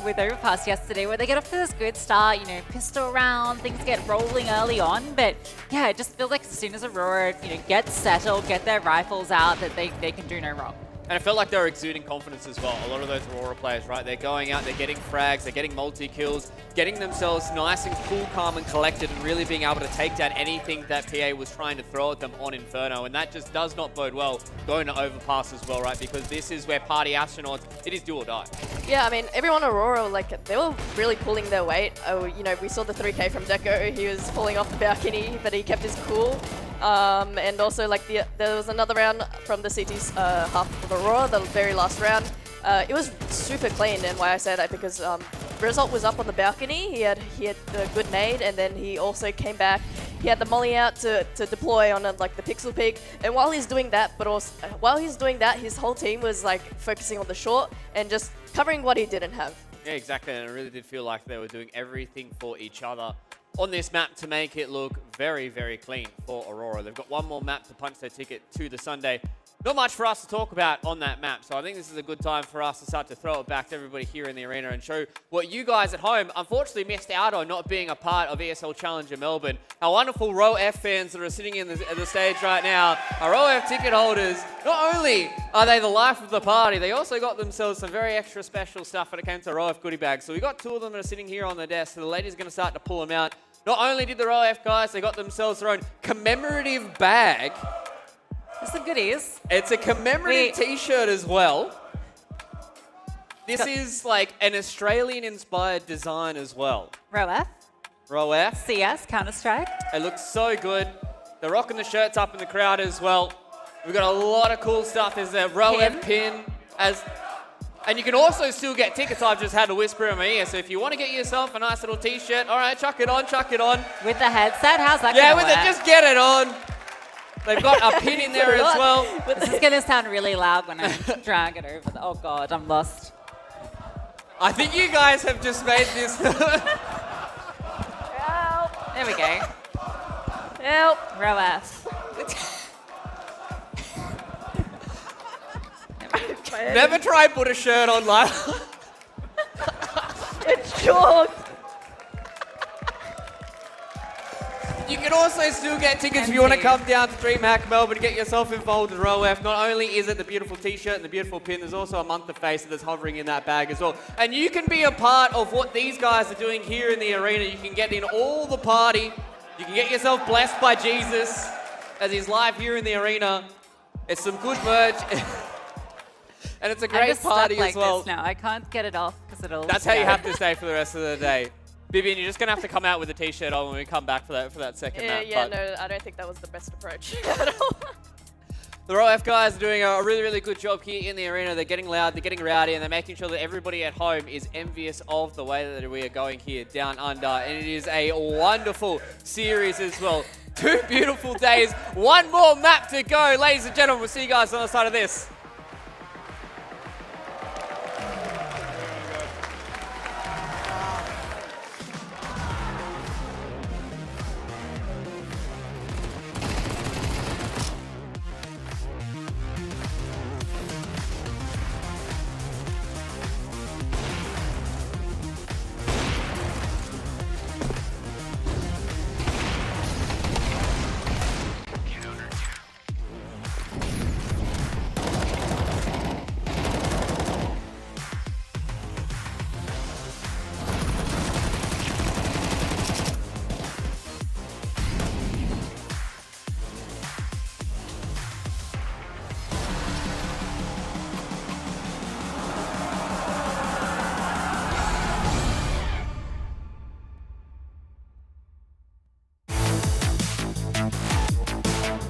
With Overpass yesterday, where they get off to this good start, you know, pistol round, things get rolling early on, but yeah, it just feels like as soon as Aurora, you know, get settled, get their rifles out, that they can do no wrong. And it felt like they were exuding confidence as well. A lot of those Aurora players, right? They're going out, they're getting frags, they're getting multi-kills, getting themselves nice and cool, calm and collected, and really being able to take down anything that PA was trying to throw at them on Inferno. And that just does not bode well going to Overpass as well, right? Because this is where Party Astronauts, it is do or die. Yeah, I mean, everyone Aurora, like, they were really pulling their weight. Oh, you know, we saw the 3K from Deco. He was falling off the balcony, but he kept his cool. And also, like, there was another round from the CT's half of Aurora, the very last round. It was super clean, and why I say that, because Result was up on the balcony. He had a good nade, and then he also came back. He had the molly out to deploy on like the pixel peak, and while he's doing that, his whole team was like focusing on the short and just covering what he didn't have. Yeah, exactly, and it really did feel like they were doing everything for each other on this map to make it look very, very clean for Aurora. They've got one more map to punch their ticket to the Sunday. Not much for us to talk about on that map, so I think this is a good time for us to start to throw it back to everybody here in the arena and show what you guys at home unfortunately missed out on not being a part of ESL Challenger Melbourne. Our wonderful Row F fans that are sitting in the stage right now, our Row F ticket holders, not only are they the life of the party, they also got themselves some very extra special stuff when it came to Row F goodie bags. So we got two of them that are sitting here on the desk, so the ladies are going to start to pull them out. Not only did the Row F guys, they got themselves their own commemorative bag. There's some goodies. It's a commemorative t-shirt as well. This is like an Australian-inspired design as well. Row F. Row F. CS, Counter-Strike. It looks so good. They're rocking the shirts up in the crowd as well. We've got a lot of cool stuff. There's a Row F pin. And you can also still get tickets. I've just had a whisper in my ear. So if you want to get yourself a nice little t-shirt, all right, chuck it on, chuck it on. With the headset, how's that yeah, going to work? just get it on. They've got a pin in there as well. This is going to sound really loud when I drag it over. Oh, God, I'm lost. I think you guys have just made this. Help. There we go. Help. Row F. Never try and put a shirt on live. It's short. You can also still get tickets if you want to come down to DreamHack Melbourne to get yourself involved in Row F. Not only is it the beautiful t-shirt and the beautiful pin, there's also a month of face that's hovering in that bag as well. And you can be a part of what these guys are doing here in the arena. You can get in all the party. You can get yourself blessed by Jesus as he's live here in the arena. It's some good merch. And it's a great party like as well. This now. I can't get it off because it'll. That's how you have to stay for the rest of the day. Vivian, you're just going to have to come out with a t-shirt on when we come back for that second map. Yeah, no, I don't think that was the best approach at all. The Row F guys are doing a really, really good job here in the arena. They're getting loud, they're getting rowdy, and they're making sure that everybody at home is envious of the way that we are going here down under. And it is a wonderful series as well. 2 beautiful days, 1 more map to go. Ladies and gentlemen, we'll see you guys on the side of this.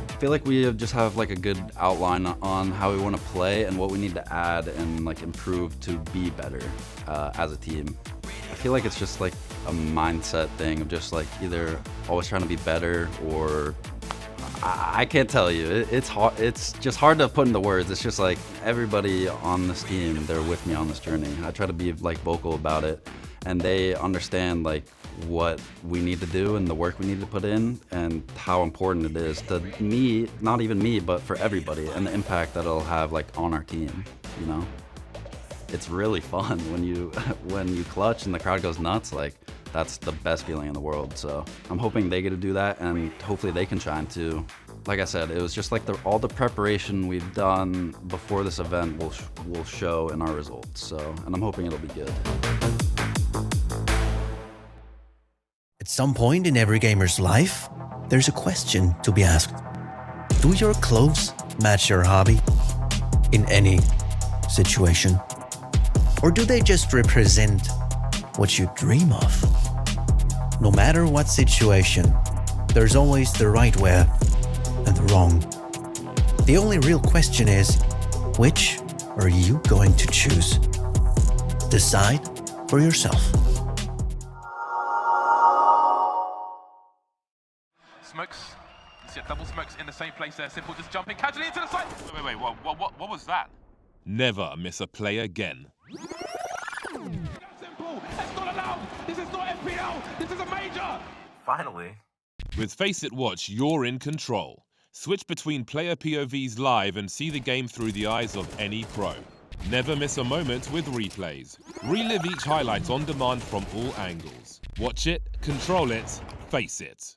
I feel like we just have like a good outline on how we want to play and what we need to add and like improve to be better as a team. I feel like it's just like a mindset thing of just like either always trying to be better or I can't tell you. It's hard. It's just hard to put into words. It's just like everybody on this team, they're with me on this journey. I try to be like vocal about it, and they understand like what we need to do and the work we need to put in and how important it is to me, not even me, but for everybody, and the impact that it'll have like on our team, you know? it's really fun when you when you clutch and the crowd goes nuts. Like, that's the best feeling in the world. So I'm hoping they get to do that, and hopefully they can shine too. Like I said, it was just like all the preparation we've done before this event will show in our results. So, and I'm hoping it'll be good. At some point in every gamer's life, there's a question to be asked. Do your clothes match your hobby in any situation? Or do they just represent what you dream of? No matter what situation, there's always the right wear and the wrong. The only real question is, which are you going to choose? Decide for yourself. Smokes. You see double smokes in the same place there. Simple just jumping casually into the side. Wait, what was that? Never miss a play again. Simple. That's not allowed. This is not FPL. This is a major. Finally. With Face It Watch, you're in control. Switch between player POVs live and see the game through the eyes of any pro. Never miss a moment with replays. Relive each highlight on demand from all angles. Watch it, control it, face it.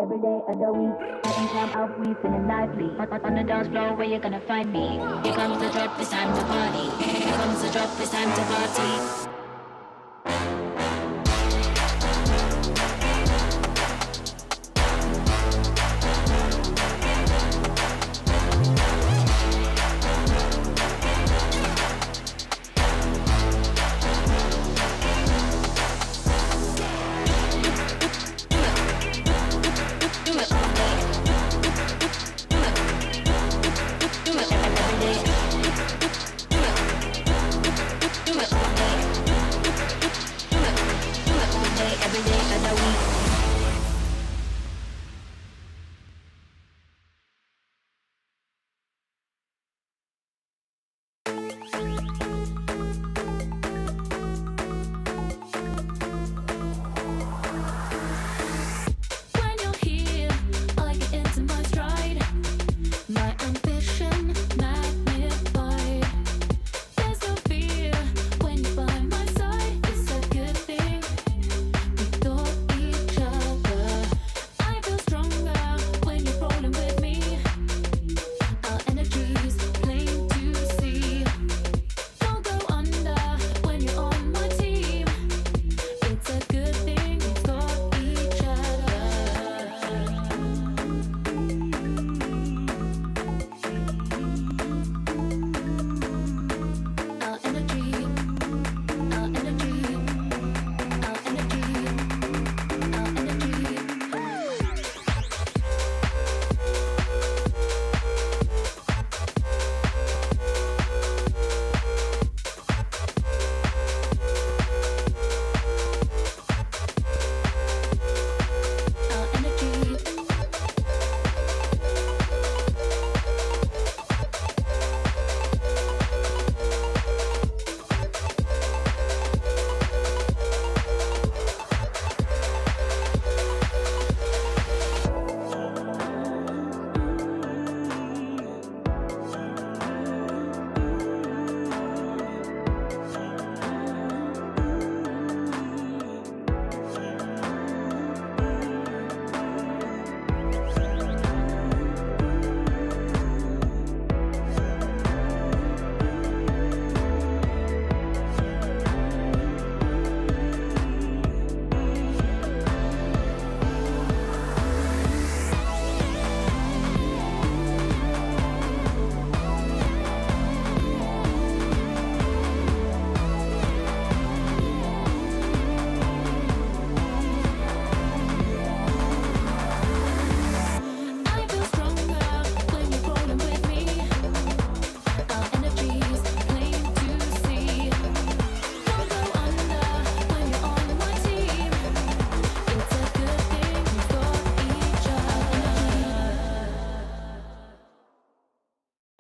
Every day of the week, I think I'm out, we feeling lively. On the dance floor, where you gonna find me? Here comes the drop, it's time to party. Here comes the drop, it's time to party.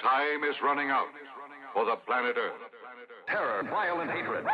Time is running out for the planet Earth. Terror, violent hatred.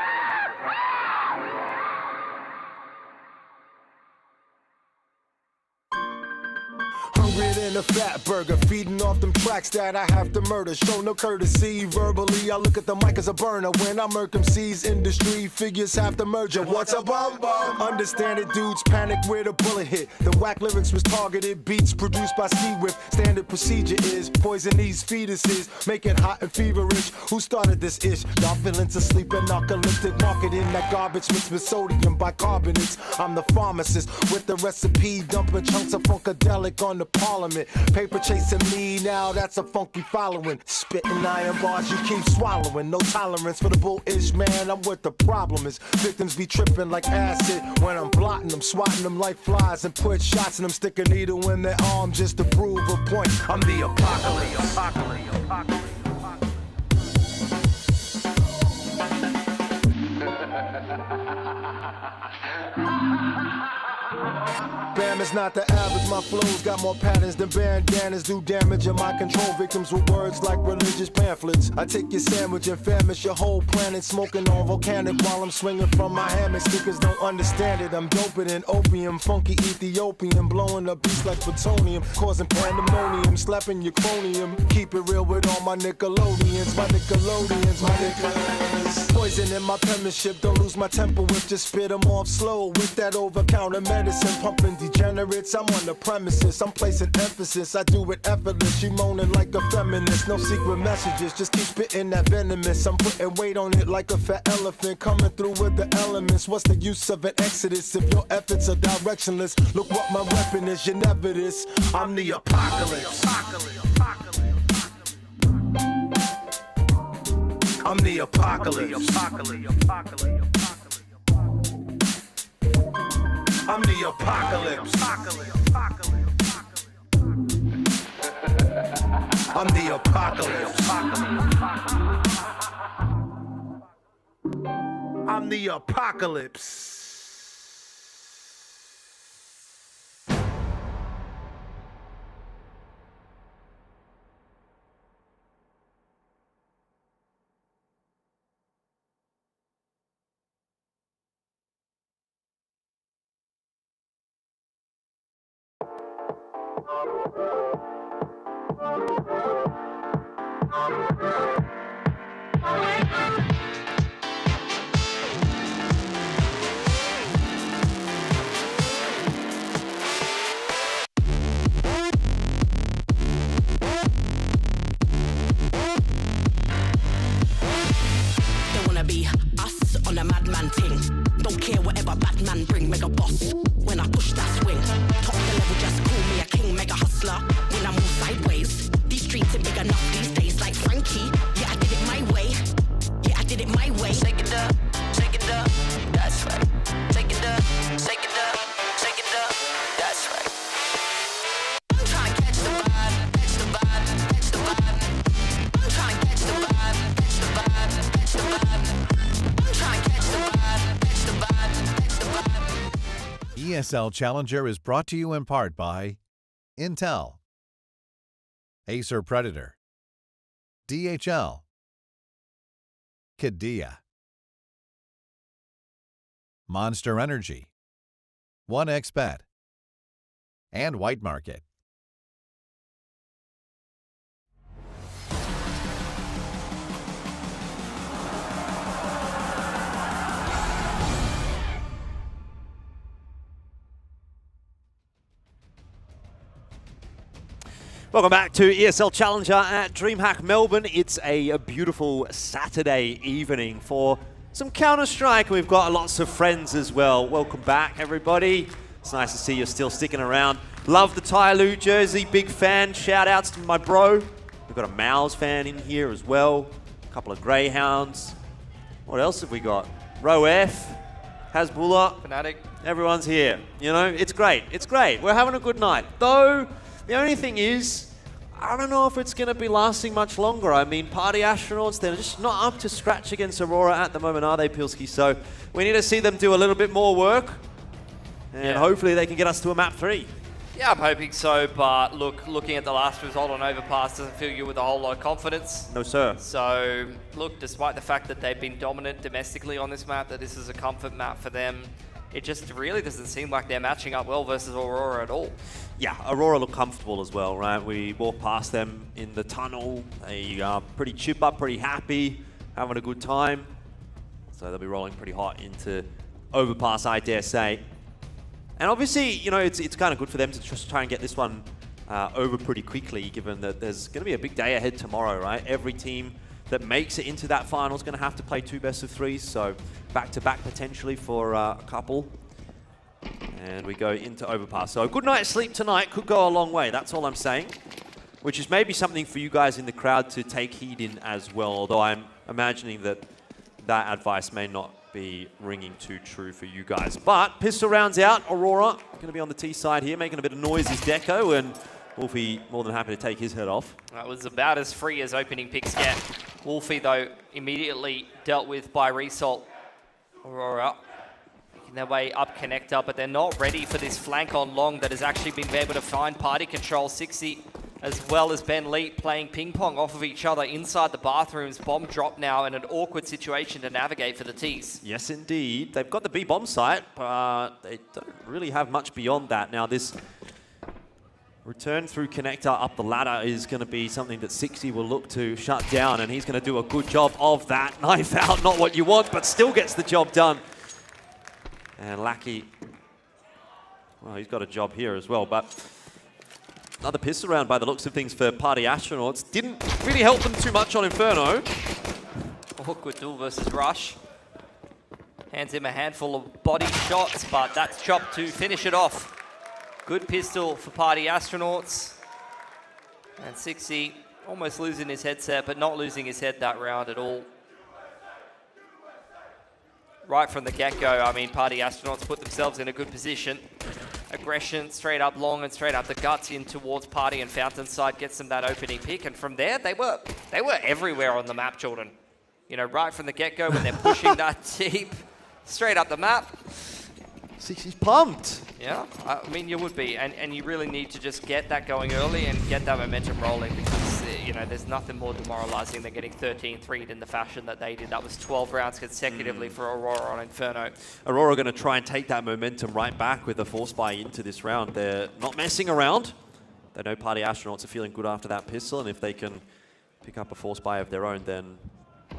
hungrier than a fat burger, feeding off them tracks that I have to murder. Show no courtesy, verbally I look at the mic as a burner. When I murk MCs, industry figures have to merge. What's a bum bum? Understand it, dudes panic where the bullet hit. The whack lyrics was targeted, beats produced by Ski Whip. Standard procedure is poison these fetuses, make it hot and feverish. Who started this ish? Y'all feelings asleep and narcoleptic marketing that garbage mixed with sodium bicarbonates. I'm the pharmacist with the recipe, dumping chunks of funkadelic on the parliament. Paper chasing me, now that's a funky following. Spitting iron bars you keep swallowing. No tolerance for the bullish, man, I'm what the problem is. Victims be tripping like acid when I'm blotting them, swatting them like flies and put shots in them, stick a needle in their arm just to prove a point. I'm the apocalypse. Bam is not the average, my flows got more patterns than bandanas do damage, and my control victims with words like religious pamphlets. I take your sandwich and famish your whole planet, smoking on volcanic while I'm swinging from my hammock. Stickers don't understand it, I'm doper than opium, funky Ethiopian, blowing up beats like plutonium, causing pandemonium, slapping your cronium. Keep it real with all my Nickelodeons, my niggas. Poison in my penmanship, don't lose my temper with, just spit them off slow with that over-counter medicine, pumping degenerates. I'm on the premises, I'm placing emphasis, I do it effortless. She moaning like a feminist, no secret messages, just keep spitting that venomous. I'm putting weight on it like a fat elephant, coming through with the elements. What's the use of an exodus if your efforts are directionless? Look what my weapon is, you never this. I'm the apocalypse. I'm the apocalypse. I'm the apocalypse. I'm the apocalypse. I'm the apocalypse. Be us on a madman ting. Don't care whatever Batman bring, mega boss. When I push that swing, top the level, just call me a king, mega hustler. When I move sideways, these streets are big enough these days, like Frankie. Yeah, I did it my way. Yeah, I did it my way. Shake it up, that's right. Shake it up, shake it up, shake it up, that's right. I'm trying to catch the vibe, catch the vibe, catch the vibe. I'm trying to catch the vibe, catch the vibe, catch the vibe. ESL Challenger is brought to you in part by Intel, Acer Predator, DHL, Qiddiya, Monster Energy, 1xBet, and White Market. Welcome back to ESL Challenger at DreamHack Melbourne. It's a beautiful Saturday evening for some Counter-Strike. We've got lots of friends as well. Welcome back, everybody. It's nice to see you're still sticking around. Love the Tyloo jersey, big fan. Shout outs to my bro. We've got a Mouse fan in here as well. A couple of Greyhounds. What else have we got? Row F, Hasbullah. Fnatic. Everyone's here. You know, it's great. It's great. We're having a good night. Though, the only thing is, I don't know if it's going to be lasting much longer. I mean, Party Astronauts, they're just not up to scratch against Aurora at the moment, are they, Pilski? So we need to see them do a little bit more work, and hopefully they can get us to a map 3. Yeah, I'm hoping so, but look, looking at the last result on Overpass doesn't fill you with a whole lot of confidence. No, sir. So, look, despite the fact that they've been dominant domestically on this map, that this is a comfort map for them, it just really doesn't seem like they're matching up well versus Aurora at all. Yeah, Aurora look comfortable as well, right? We walked past them in the tunnel. They are pretty chip up, pretty happy, having a good time. So they'll be rolling pretty hot into overpass, I dare say. And obviously, you know, it's kind of good for them to just try and get this one over pretty quickly, given that there's going to be a big day ahead tomorrow, right? Every team that makes it into that final is going to have to play 2 best-of-3s, so back-to-back potentially for a couple. And we go into overpass. So a good night's sleep tonight could go a long way, that's all I'm saying. Which is maybe something for you guys in the crowd to take heed in as well, although I'm imagining that that advice may not be ringing too true for you guys. But pistol rounds out, Aurora going to be on the T side here, making a bit of noise is Deco, and Wolfie more than happy to take his head off. That was about as free as opening picks get. Wolfie, though, immediately dealt with by Result. Aurora making their way up connector, but they're not ready for this flank on long that has actually been able to find party control. 60 as well as Ben Leet playing ping pong off of each other inside the bathrooms. Bomb drop now in an awkward situation to navigate for the T's. Yes, indeed. They've got the B bomb site, but they don't really have much beyond that. Now, this return through connector up the ladder is going to be something that 60 will look to shut down, and he's going to do a good job of that. Knife out, not what you want, but still gets the job done. And Lackey, well, he's got a job here as well, but another pistol round by the looks of things for Party Astronauts. Didn't really help them too much on Inferno. Awkward duel versus Rush. Hands him a handful of body shots, but that's Chop to finish it off. Good pistol for Party Astronauts. And 60 almost losing his headset, but not losing his head that round at all. Right from the get-go, I mean, Party Astronauts put themselves in a good position. Aggression straight up long and straight up the guts in towards Party, and Fountainside gets them that opening pick, and from there they were everywhere on the map, Jordan. You know, right from the get-go when they're pushing that deep straight up the map. 60's pumped. Yeah, I mean you would be, and you really need to just get that going early and get that momentum rolling, because you know there's nothing more demoralizing than getting 13-3'd in the fashion that they did. That was 12 rounds consecutively for Aurora on Inferno. Aurora going to try and take that momentum right back with a force buy into this round. They're not messing around. They know Party Astronauts are feeling good after that pistol, and if they can pick up a force buy of their own, then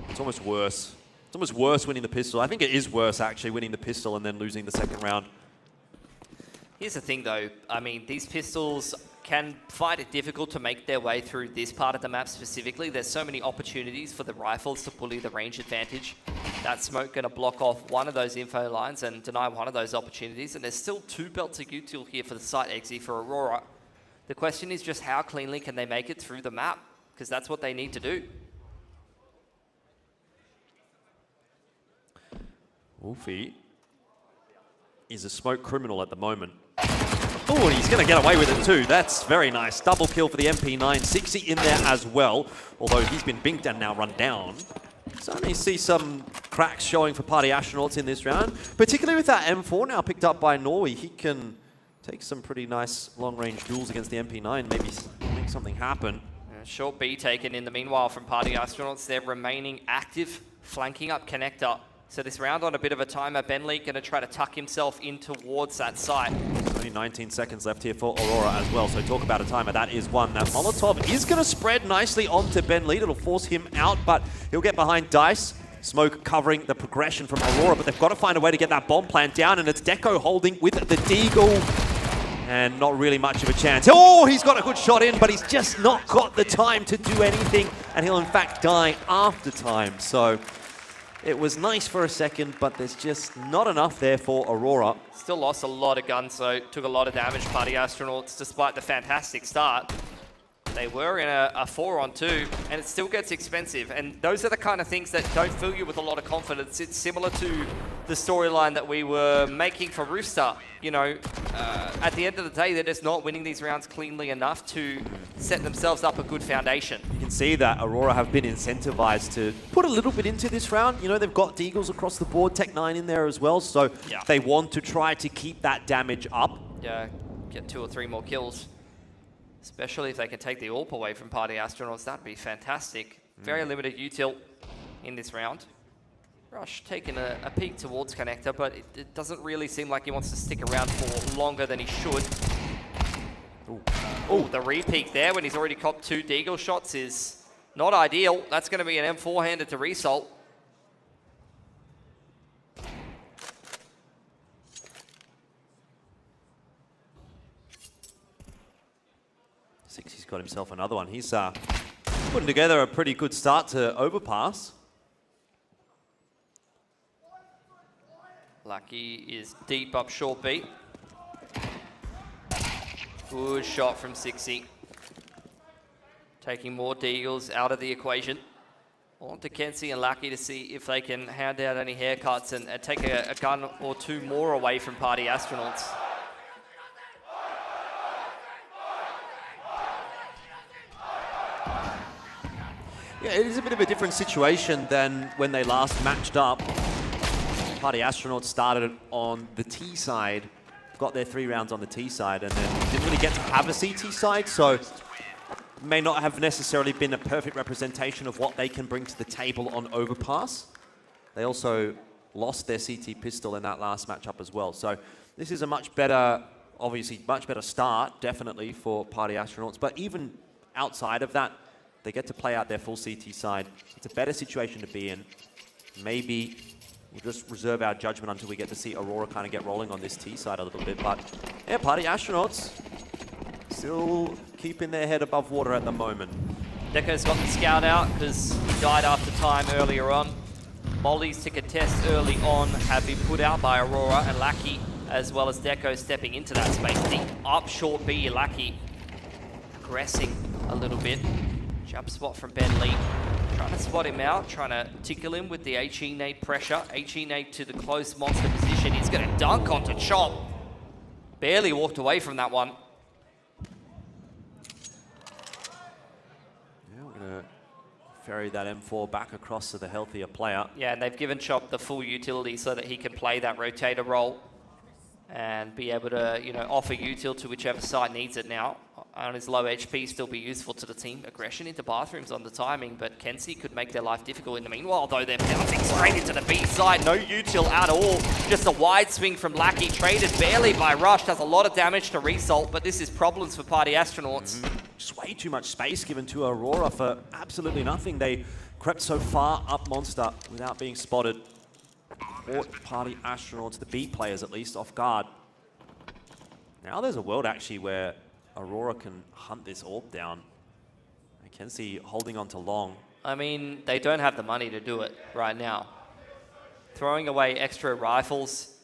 it's almost worse. It's almost worse winning the pistol. I think it is worse, actually, winning the pistol and then losing the second round. Here's the thing, though. I mean, these pistols can find it difficult to make their way through this part of the map specifically. There's so many opportunities for the rifles to bully the range advantage. That smoke going to block off one of those info lines and deny one of those opportunities. And there's still 2 belts of util here for the site exit for Aurora. The question is just how cleanly can they make it through the map? Because that's what they need to do. Wolfie is a smoke criminal at the moment. Oh, and he's going to get away with it too. That's very nice. Double kill for the MP9. 60 in there as well, although he's been binked and now run down. Starting to see some cracks showing for Party Astronauts in this round, particularly with that M4 now picked up by Norway. He can take some pretty nice long-range duels against the MP9, maybe make something happen. Short B taken in the meanwhile from Party Astronauts. They're remaining active, flanking up connector. So this round on a bit of a timer, Benley going to try to tuck himself in towards that site. Only 19 seconds left here for Aurora as well, so talk about a timer. That is one. That Molotov is going to spread nicely onto Benley. It'll force him out, but he'll get behind Dice. Smoke covering the progression from Aurora, but they've got to find a way to get that bomb plant down, and it's Deco holding with the Deagle. And not really much of a chance. Oh, he's got a good shot in, but he's just not got the time to do anything, and he'll in fact die after time. So it was nice for a second, but there's just not enough there for Aurora. Still lost a lot of guns, so took a lot of damage, Party Astronauts, despite the fantastic start. They were in a 4-on-2, and it still gets expensive. And those are the kind of things that don't fill you with a lot of confidence. It's similar to the storyline that we were making for Rooster. You know, at the end of the day, they're just not winning these rounds cleanly enough to set themselves up a good foundation. You can see that Aurora have been incentivized to put a little bit into this round. You know, they've got Deagles across the board, Tech-9 in there as well, so yeah, they want to try to keep that damage up. Yeah, get 2 or 3 more kills. Especially if they can take the AWP away from Party Astronauts, that'd be fantastic. Very limited util in this round. Rush taking a peek towards Connector, but it doesn't really seem like he wants to stick around for longer than he should. Oh, the re-peek there when he's already copped 2 Deagle shots is not ideal. That's going to be an M4 handed to Result. He's got himself another one. He's putting together a pretty good start to Overpass. Lucky is deep up short B. Good shot from 60. Taking more Deagles out of the equation. On to Kenzie and Lucky to see if they can hand out any haircuts and take a gun or 2 more away from Party Astronauts. Yeah, it is a bit of a different situation than when they last matched up. Party Astronauts started on the T side, got their 3 rounds on the T side, and then didn't really get to have a CT side, so may not have necessarily been a perfect representation of what they can bring to the table on Overpass. They also lost their CT pistol in that last matchup as well. So this is a much better, obviously much better start, definitely, for Party Astronauts. But even outside of that, they get to play out their full CT side. It's a better situation to be in. Maybe we'll just reserve our judgment until we get to see Aurora kind of get rolling on this T side a little bit. But yeah, Party Astronauts still keeping their head above water at the moment. Deco's got the scout out because he died after time earlier on. Mollies to contest early on have been put out by Aurora and Lucky, as well as Deco stepping into that space. Deep up short B, Lucky aggressing a little bit. Jump spot from Ben Lee. Trying to spot him out, trying to tickle him with the HE nade pressure. HE nade to the close monster position. He's going to dunk onto Chop. Barely walked away from that one. Yeah, we're going to ferry that M4 back across to the healthier player. Yeah, and they've given Chop the full utility so that he can play that rotator role and be able to, you know, offer util to whichever side needs it now. On his low HP, still be useful to the team. Aggression into bathrooms on the timing, but Kenzie could make their life difficult in the meanwhile, though they're bouncing straight into the B side. No util at all. Just a wide swing from Lackey, traded barely by Rush. Does a lot of damage to Result, but this is problems for Party Astronauts. Just way too much space given to Aurora for absolutely nothing. They crept so far up Monster without being spotted. Caught Party Astronauts, the B players at least, off guard. Now there's a world actually where Aurora can hunt this AWP down. I can see holding on to long. I mean, they don't have the money to do it right now. Throwing away extra rifles.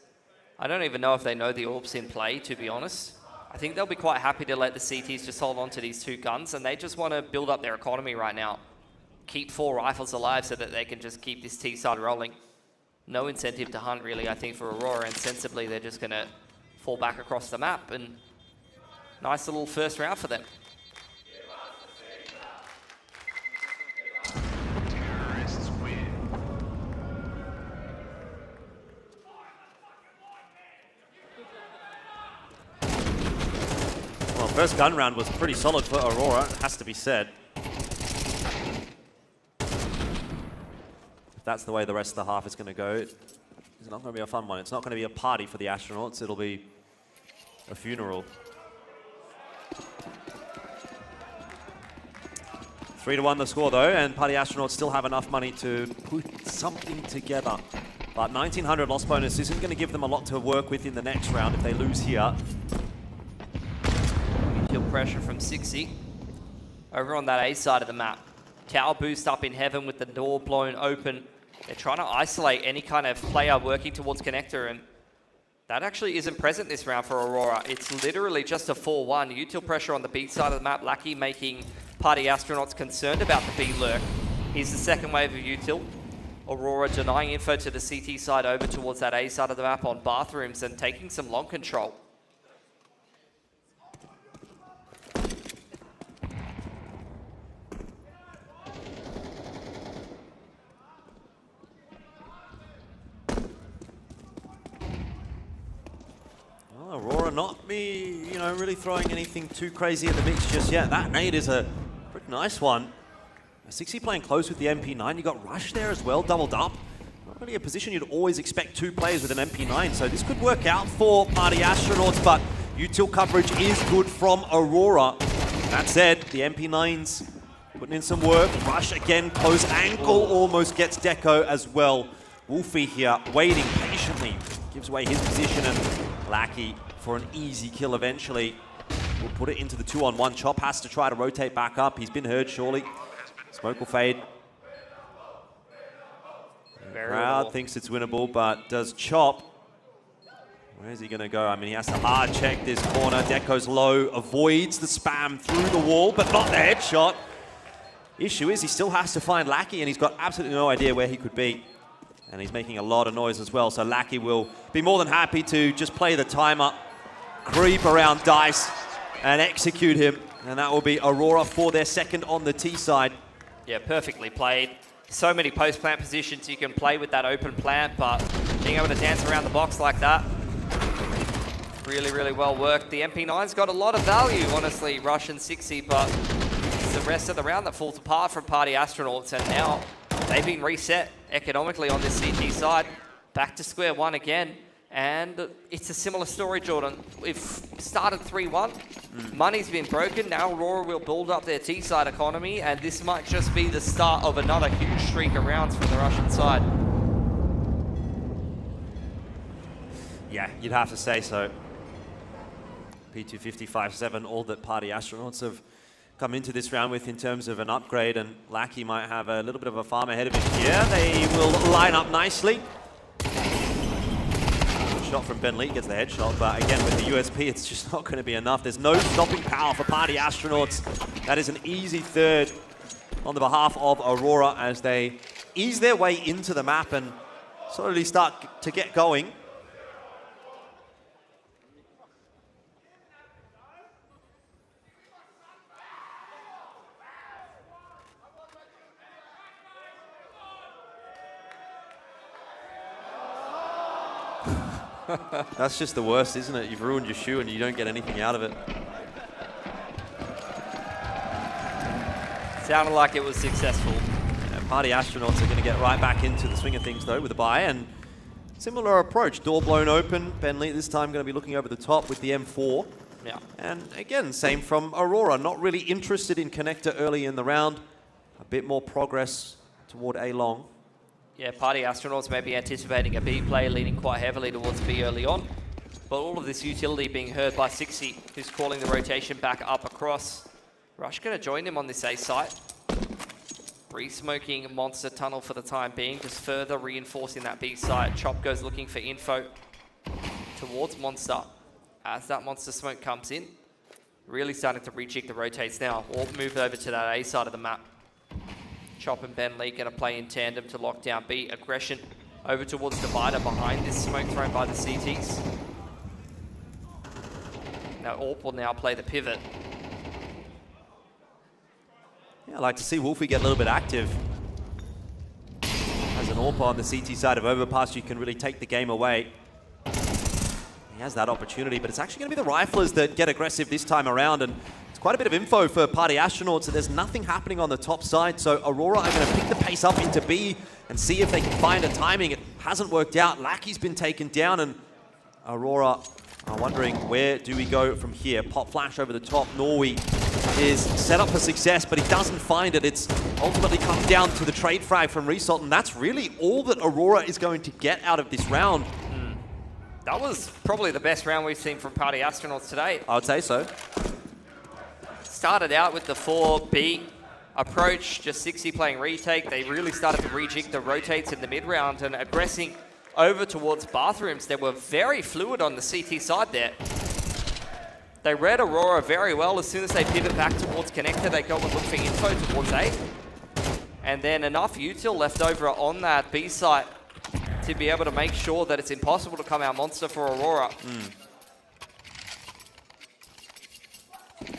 I don't even know if they know the AWP's in play, to be honest. I think they'll be quite happy to let the CTs just hold on to these 2 guns, and they just want to build up their economy right now. Keep 4 rifles alive so that they can just keep this T side rolling. No incentive to hunt, really, I think, for Aurora, and sensibly they're just going to fall back across the map, and nice little first round for them. Well, first gun round was pretty solid for Aurora, has to be said. If that's the way the rest of the half is going to go, it's not going to be a fun one. It's not going to be a party for the Astronauts. It'll be a funeral. 3-1 the score though, and Party Astronauts still have enough money to put something together. But 1900 loss bonus isn't going to give them a lot to work with in the next round if they lose here. Kill pressure from 60. Over on that A side of the map. Tower boost up in heaven with the door blown open. They're trying to isolate any kind of player working towards connector, and that actually isn't present this round for Aurora. It's literally just a 4-1. Util pressure on the B side of the map. Lucky making Party Astronauts concerned about the B lurk. Here's the second wave of util. Aurora denying info to the CT side over towards that A side of the map on bathrooms and taking some long control. Aurora not really throwing anything too crazy in the mix just yet. That nade is a pretty nice one. 60 playing close with the MP9. You got Rush there as well, doubled up. really a position you'd always expect two players with an MP9, so this could work out for Party Astronauts, but util coverage is good from Aurora. That said, the MP9s putting in some work. Rush again, close ankle, almost gets Deco as well. Wolfie here, waiting patiently, gives away his position, and Lackey for an easy kill eventually. Will put it into the 2-on-1. Chop has to try to rotate back up. He's been heard, surely. Smoke will fade. Crowd thinks it's winnable, but does Chop? Where's he going to go? I mean, he has to hard check this corner. Deco's low, avoids the spam through the wall, but not the headshot. Issue is he still has to find Lackey, and he's got absolutely no idea where he could be. And he's making a lot of noise as well, so Lackey will be more than happy to just play the timer, creep around Dice, and execute him. And that will be Aurora for their second on the T side. Yeah, perfectly played. So many post-plant positions you can play with that open plant, but being able to dance around the box like that, really, really well worked. The MP9's got a lot of value, honestly, Rush and 60, but it's the rest of the round that falls apart from Party Astronauts, and now they've been reset economically on this CT side. Back to square one again. And it's a similar story, Jordan. We've started 3-1. Money's been broken. Now Aurora will build up their T-side economy, and this might just be the start of another huge streak of rounds from the Russian side. Yeah, you'd have to say so. P250, 5-7, all that Party Astronauts have come into this round with in terms of an upgrade, and Lackey might have a little bit of a farm ahead of him here. They will line up nicely. Shot from Ben Lee gets the headshot, but again with the USP it's just not going to be enough. There's no stopping power for Party Astronauts. That is an easy third on the behalf of Aurora as they ease their way into the map and slowly start to get going. That's just the worst, isn't it? You've ruined your shoe and you don't get anything out of it. Sounded like it was successful. Yeah, Party Astronauts are going to get right back into the swing of things though with a buy, and similar approach. Door blown open. Ben Lee this time going to be looking over the top with the M4. Yeah. And again, same from Aurora. Not really interested in connector early in the round. A bit more progress toward A long. Yeah, Party Astronauts may be anticipating a B play, leaning quite heavily towards B early on. But all of this utility being heard by 60, who's calling the rotation back up across. Rush going to join him on this A site. Re-smoking Monster Tunnel for the time being, just further reinforcing that B site. Chop goes looking for info towards Monster. As that Monster smoke comes in, really starting to rejig the rotates now. All move over to that A side of the map. Chop and Ben Lee going to play in tandem to lock down B. Aggression over towards Divider behind this smoke thrown by the CTs. Now Orp will now play the pivot. Yeah, I'd like to see Wolfie get a little bit active. As an Orp on the CT side of Overpass, you can really take the game away. He has that opportunity, but it's actually going to be the Riflers that get aggressive this time around, and it's quite a bit of info for Party Astronauts, so there's nothing happening on the top side, so Aurora are going to pick the pace up into B and see if they can find a timing. It hasn't worked out. Lackey's been taken down, and Aurora are wondering, where do we go from here? Pop flash over the top. Norway is set up for success, but he doesn't find it. It's ultimately come down to the trade frag from Result, and that's really all that Aurora is going to get out of this round. That was probably the best round we've seen from Party Astronauts today. I would say so. Started out with the 4B approach, just 60 playing retake. They really started to rejig the rotates in the mid-round and aggressing over towards bathrooms. They were very fluid on the CT side there. They read Aurora very well. As soon as they pivot back towards connector, they go and look for info towards A. And then enough util left over on that B site to be able to make sure that it's impossible to come out Monster for Aurora.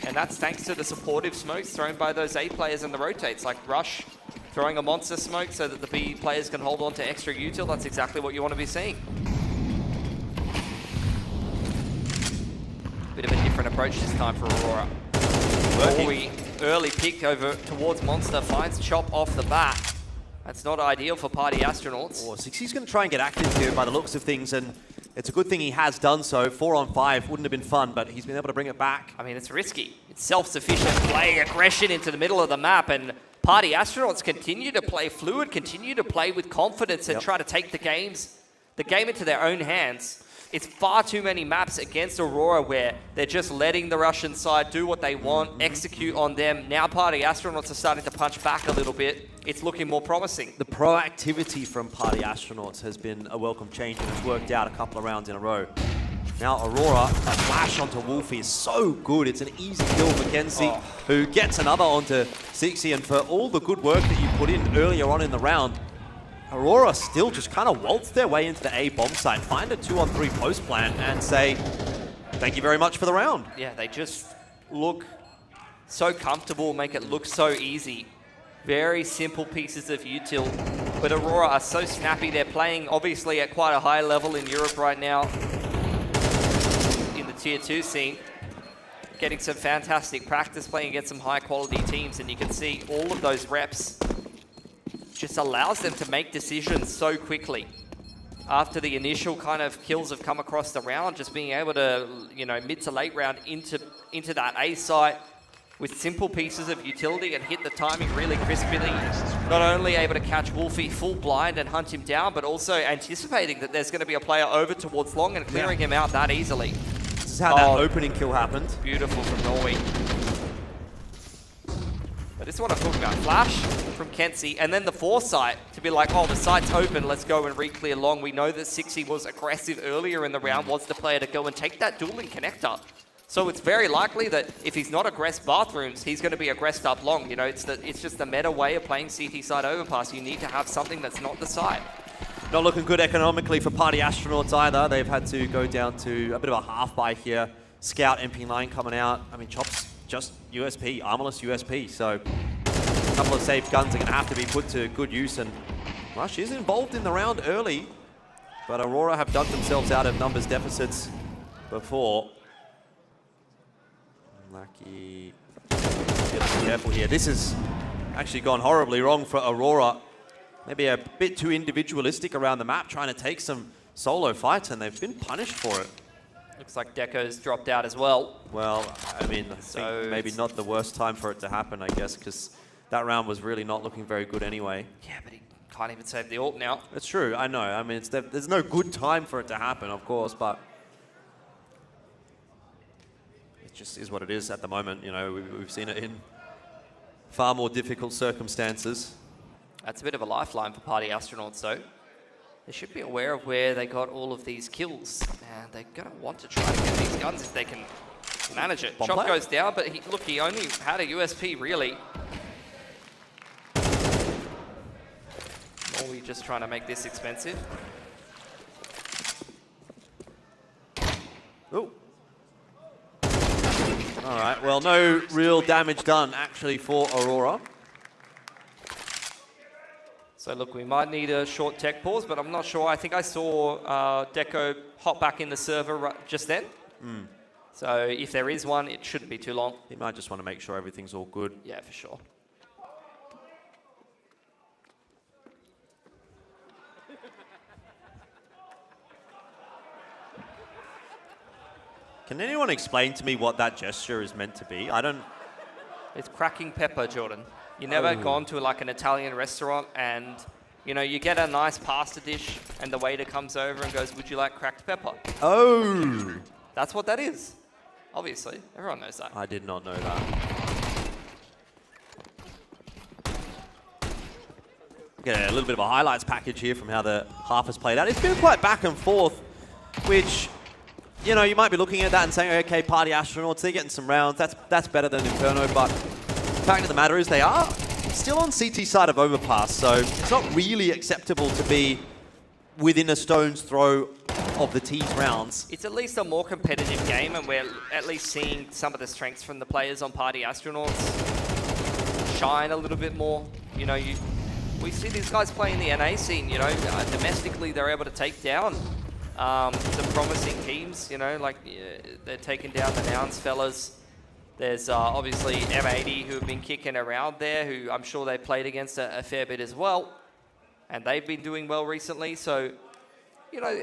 And that's thanks to the supportive smokes thrown by those A players in the rotates, like Rush throwing a Monster smoke so that the B players can hold on to extra util. That's exactly what you want to be seeing. Bit of a different approach this time for Aurora. Early pick over towards Monster, finds Chop off the bat. That's not ideal for Party Astronauts. Oh, Sixie's going to try and get active here by the looks of things, and it's a good thing he has done so. 4 on 5 wouldn't have been fun, but he's been able to bring it back. I mean, it's risky. It's self-sufficient play, aggression into the middle of the map, and Party Astronauts continue to play fluid, continue to play with confidence and try to take the game into their own hands. It's far too many maps against Aurora where they're just letting the Russian side do what they want, execute on them. Now Party Astronauts are starting to punch back a little bit. It's looking more promising. The proactivity from Party Astronauts has been a welcome change, and it's worked out a couple of rounds in a row. Now Aurora, a flash onto Wolfie is so good. It's an easy kill for Kenzie, who gets another onto Sixie, and for all the good work that you put in earlier on in the round, Aurora still just kind of waltz their way into the A bomb site, find a 2-on-3 post plan, and say, thank you very much for the round. Yeah, they just look so comfortable, make it look so easy. Very simple pieces of util. But Aurora are so snappy. They're playing, obviously, at quite a high level in Europe right now. In the Tier 2 scene. Getting some fantastic practice playing against some high-quality teams. And you can see all of those reps just allows them to make decisions so quickly. After the initial kind of kills have come across the round, just being able to, you know, mid to late round into that A site with simple pieces of utility and hit the timing really crisply. Not only able to catch Wolfie full blind and hunt him down, but also anticipating that there's going to be a player over towards long and clearing him out that easily. This is how that opening kill happened. Beautiful from Norway. But this is what I'm talking about. Flash from Kenzie, and then the foresight to be like, oh, the site's open, let's go and re-clear long. We know that Sixie was aggressive earlier in the round, was the player to go and take that dueling connector. So it's very likely that if he's not aggressed bathrooms, he's going to be aggressed up long. You know, it's just the meta way of playing CT side overpass. You need to have something that's not the side. Not looking good economically for Party Astronauts either. They've had to go down to a bit of a half buy here. Scout MP9 coming out. I mean, Chop's just USP, armorless USP. So a couple of safe guns are going to have to be put to good use. And Rush is involved in the round early, but Aurora have dug themselves out of numbers deficits before. Lucky. Be careful here. This has actually gone horribly wrong for Aurora. Maybe a bit too individualistic around the map, trying to take some solo fights, and they've been punished for it. Looks like Deco's dropped out as well. Well, I mean, I think maybe not the worst time for it to happen, I guess, because that round was really not looking very good anyway. Yeah, but he can't even save the ult now. That's true, I know. I mean, there's no good time for it to happen, of course, but it just is what it is at the moment. You know, we've seen it in far more difficult circumstances. That's a bit of a lifeline for Party Astronauts, though. They should be aware of where they got all of these kills, and they're going to want to try to get these guns if they can manage it. Chop goes down, but he only had a USP, really. Or we just trying to make this expensive. Oh. All right, well, no real damage done, actually, for Aurora. So look, we might need a short tech pause, but I'm not sure. I think I saw Deco hop back in the server just then. So if there is one, it shouldn't be too long. He might just want to make sure everything's all good. Yeah, for sure. Can anyone explain to me what that gesture is meant to be? I don't... It's cracking pepper, Jordan. You never gone to like an Italian restaurant and, you know, you get a nice pasta dish and the waiter comes over and goes, would you like cracked pepper? Oh! That's what that is. Obviously, everyone knows that. I did not know that. Get a little bit of a highlights package here from how the half has played out. It's been quite back and forth, which, you know, you might be looking at that and saying, okay, Party Astronauts, they're getting some rounds. That's better than Inferno, but the fact of the matter is they are still on CT side of Overpass, so it's not really acceptable to be within a stone's throw of the T's rounds. It's at least a more competitive game, and we're at least seeing some of the strengths from the players on Party Astronauts shine a little bit more. You know, we see these guys playing the NA scene, you know, domestically they're able to take down some promising teams, you know, like they're taking down the Nouns fellas. There's obviously M80 who have been kicking around there, who I'm sure they played against a fair bit as well. and they've been doing well recently. So, you know,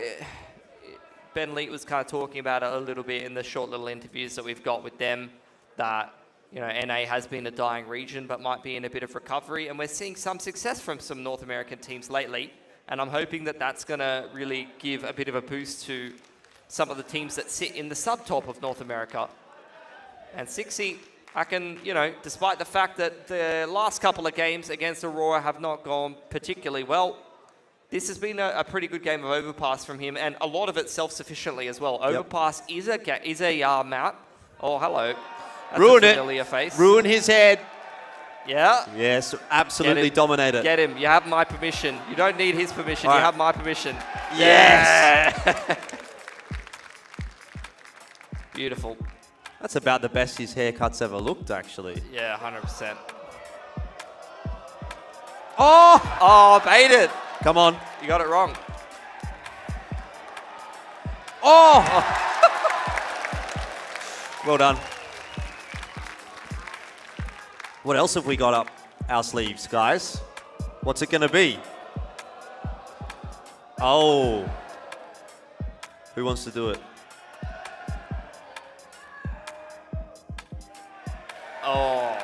Ben Leet was kind of talking about it a little bit in the short little interviews that we've got with them, that, you know, NA has been a dying region, but might be in a bit of recovery. And we're seeing some success from some North American teams lately. And I'm hoping that that's going to really give a bit of a boost to some of the teams that sit in the subtop of North America. And Sixy, I can, you know, despite the fact that the last couple of games against Aurora have not gone particularly well, this has been a pretty good game of Overpass from him, and a lot of it self-sufficiently as well. Overpass is a map. Oh, hello. That's Ruin a familiar face. Ruin his head. Yeah. Yes, absolutely dominate it. Get him. You have my permission. You don't need his permission. All You right. have my permission. Yes. Yeah. Beautiful. That's about the best his haircut's ever looked, actually. Yeah, 100%. Oh, baited. Come on. You got it wrong. Oh! Well done. What else have we got up our sleeves, guys? What's it going to be? Oh. Who wants to do it? Oh,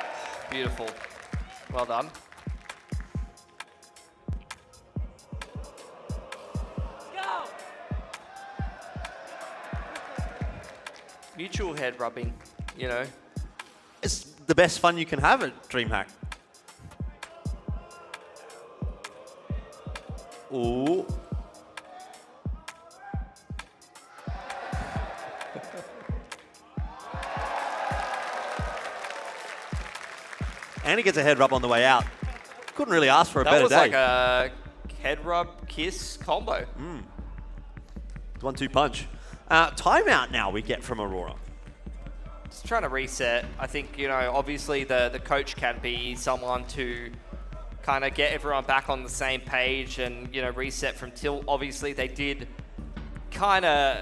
beautiful. Well done. Mutual head rubbing, you know. It's the best fun you can have at DreamHack. Ooh. And he gets a head rub on the way out. Couldn't really ask for a better day. That was like a head rub kiss combo. 1-2 punch. Timeout now we get from Aurora. Just trying to reset. I think, you know, obviously the coach can be someone to kind of get everyone back on the same page and, you know, reset from tilt. Obviously, they did kind of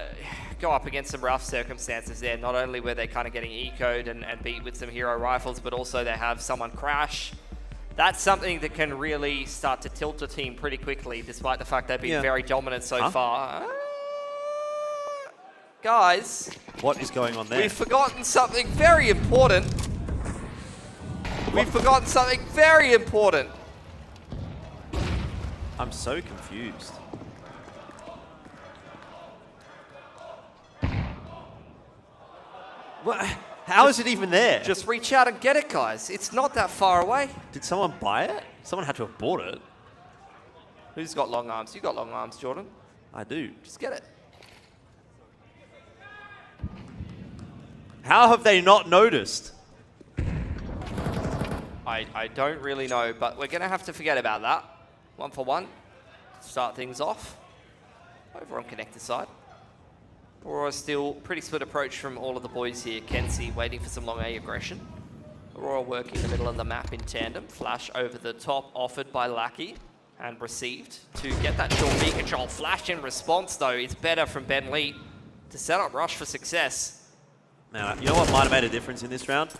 go up against some rough circumstances there. Not only were they kind of getting eco'd and beat with some hero rifles, but also they have someone crash. That's something that can really start to tilt a team pretty quickly, despite the fact they've been very dominant so far. Guys. What is going on there? We've forgotten something very important. We've forgotten something very important. I'm so confused. What? How is it even there? Just reach out and get it, guys. It's not that far away. Did someone buy it? Someone had to have bought it. Who's got long arms? You got long arms, Jordan. I do. Just get it. How have they not noticed? I don't really know, but we're going to have to forget about that. 1 for 1. Start things off. Over on connector side. Aurora still pretty split approach from all of the boys here. Kenzie waiting for some long A aggression. Aurora working in the middle of the map in tandem. Flash over the top offered by Lackey and received to get that short B control. Flash in response though is better from Ben Lee to set up Rush for success. Now, you know what might have made a difference in this round?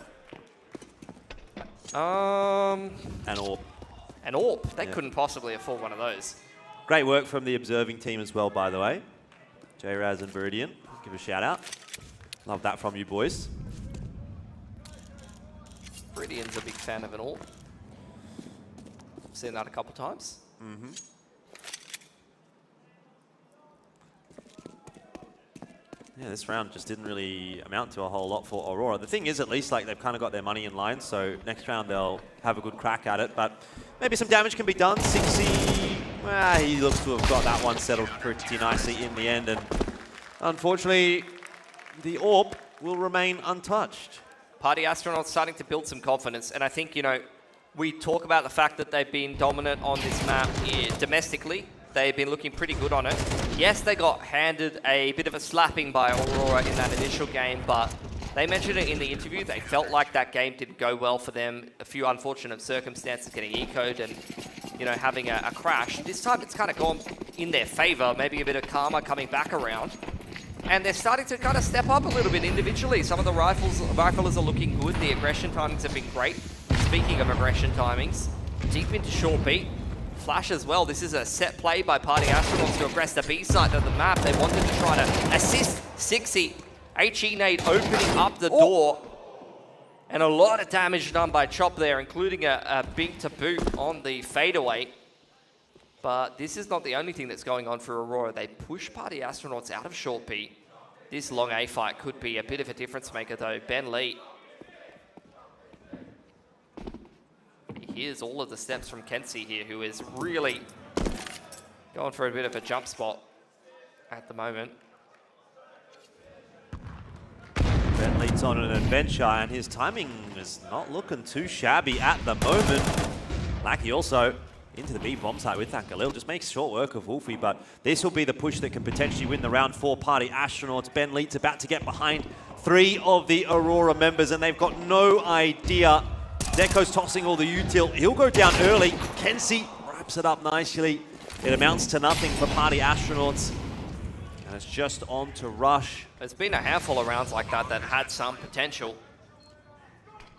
An AWP. An AWP. They couldn't possibly afford one of those. Great work from the observing team as well, by the way. J-Raz and Viridian, give a shout out. Love that from you boys. Viridian's a big fan of an AWP. I've seen that a couple times. Yeah, this round just didn't really amount to a whole lot for Aurora. The thing is, at least, like, they've kind of got their money in line, so next round they'll have a good crack at it, but maybe some damage can be done. 60, he looks to have got that one settled pretty nicely in the end, and unfortunately, the AWP will remain untouched. Party Astronauts starting to build some confidence, and I think, you know, we talk about the fact that they've been dominant on this map domestically. They've been looking pretty good on it. Yes, they got handed a bit of a slapping by Aurora in that initial game, but they mentioned it in the interview. They felt like that game didn't go well for them. A few unfortunate circumstances, getting eco'd and, you know, having a crash. This time it's kind of gone in their favor, maybe a bit of karma coming back around. And they're starting to kind of step up a little bit individually. Some of the riflers are looking good. The aggression timings have been great. Speaking of aggression timings, deep into short beat. flash as well. This is a set play by Party Astronauts to aggress the B side of the map. They wanted to try to assist Sixy. HE Nade opening up the door. And a lot of damage done by Chop there, including a big to boot on the fadeaway. But this is not the only thing that's going on for Aurora. They push Party Astronauts out of short B. This long A fight could be a bit of a difference maker though. Ben Lee. He hears all of the steps from Kenzie here, who is really going for a bit of a jump spot at the moment. Ben leads on an adventure, and his timing is not looking too shabby at the moment. Lackey also into the B bomb site with that Galil. Just makes short work of Wolfie, but this will be the push that can potentially win the round for Party Astronauts. Ben Leeds about to get behind 3 of the Aurora members, and they've got no idea. Deco's tossing all the util. He'll go down early. Kenzie wraps it up nicely. It amounts to nothing for Party Astronauts. And it's just on to Rush. There's been a handful of rounds like that that had some potential.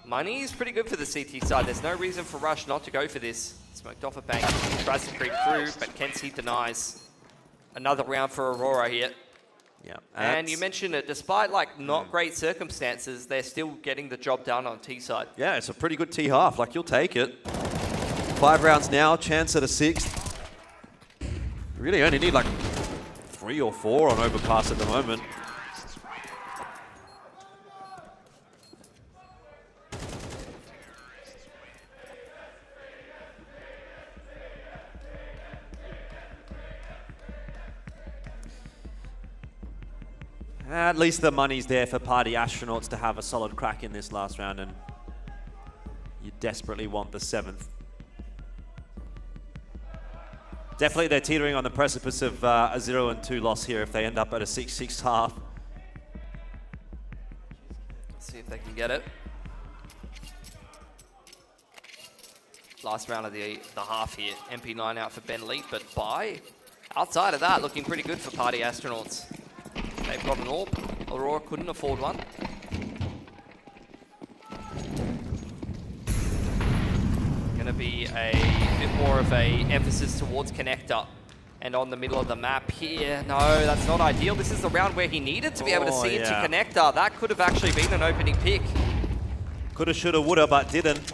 Money is pretty good for the CT side. There's no reason for Rush not to go for this. Smoked off a bank, tries to creep through, but Kenzie denies. Another round for Aurora here. Yeah. And you mentioned it, despite like not great circumstances, they're still getting the job done on T side. Yeah, it's a pretty good T half. Like, you'll take it. 5 rounds now, chance at a 6th. Really only need like 3 or 4 on overpass at the moment. At least the money's there for Party Astronauts to have a solid crack in this last round, and you desperately want the 7th. Definitely they're teetering on the precipice of a 0-2 loss here if they end up at a 6-6 half. Let's see if they can get it. Last round of the half here. MP9 out for Ben Leet, but Bai, outside of that, looking pretty good for Party Astronauts. They've got an AWP. Aurora couldn't afford one. Gonna be a bit more of a emphasis towards connector and on the middle of the map here. No, that's not ideal. This is the round where he needed to be able to see into connector. That could have actually been an opening pick. Coulda, shoulda, woulda, but didn't.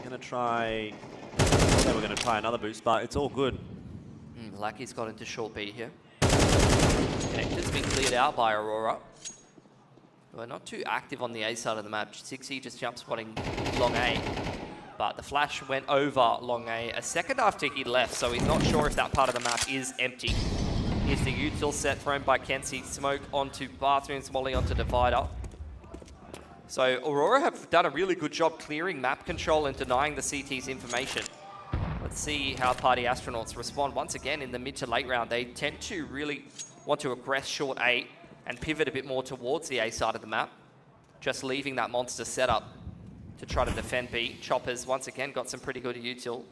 Gonna try... They were gonna try another boost, but it's all good. Lackey's got into short B here. Connector's been cleared out by Aurora. We're not too active on the A side of the map. Sixy just jump spotting long A. But the flash went over long A a second after he left, so he's not sure if that part of the map is empty. Here's the util set thrown by Kenzie. Smoke onto bathrooms, Molly onto divider. So Aurora have done a really good job clearing map control and denying the CT's information. Let's see how Party Astronauts respond. Once again, in the mid to late round, they tend to really want to aggress short A and pivot a bit more towards the A side of the map, just leaving that monster setup to try to defend B. Choppers once again got some pretty good util.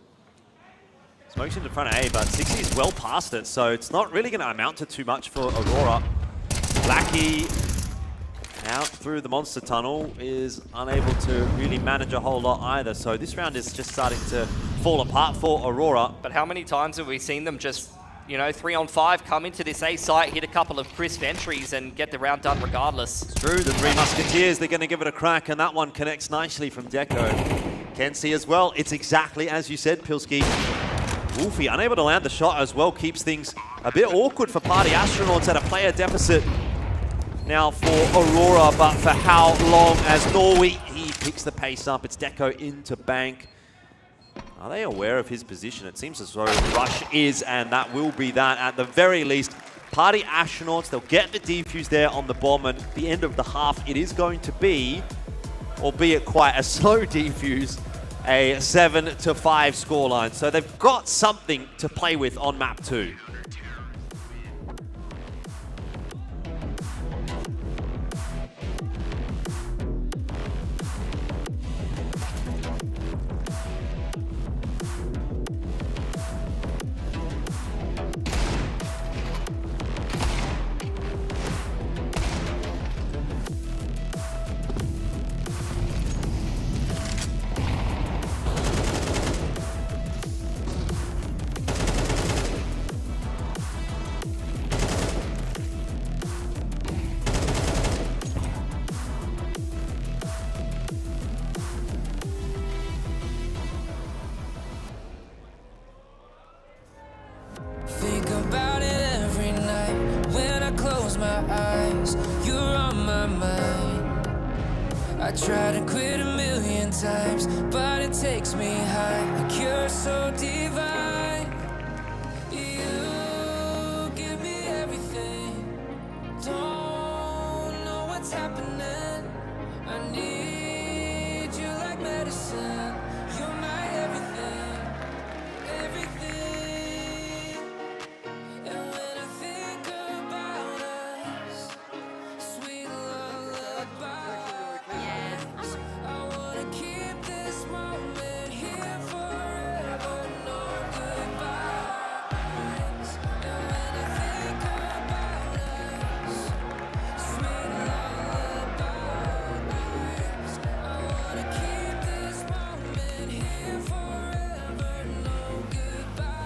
Smokes into front A, but 60 is well past it, so it's not really going to amount to too much for Aurora. Lackey out through the monster tunnel is unable to really manage a whole lot either, so this round is just starting to fall apart for Aurora. But how many times have we seen them just, you know, 3-on-5 come into this A site, hit a couple of crisp entries and get the round done regardless? It's true, the 3 Musketeers, they're going to give it a crack, and that one connects nicely from Deco. Kenzie as well, it's exactly as you said, Pilski. Wolfie unable to land the shot as well, keeps things a bit awkward for Party Astronauts at a player deficit now for Aurora, but for how long as Norway, he picks the pace up. It's Deco into bank. Are they aware of his position? It seems as though Rush is, and that will be that at the very least. Party Astronauts, they'll get the defuse there on the bomb, and at the end of the half, it is going to be, albeit quite a slow defuse, a 7-5 scoreline. So they've got something to play with on map 2. try to quit a million times, but it takes me high, like you're so divine. You give me everything, don't know what's happening. I need you like medicine, you're my everything, everything. And when I think about us, sweet lullabies, I wanna keep this moment here forever, no goodbyes. And when I think about us, sweet lullabies, I wanna keep this moment here forever, no goodbyes.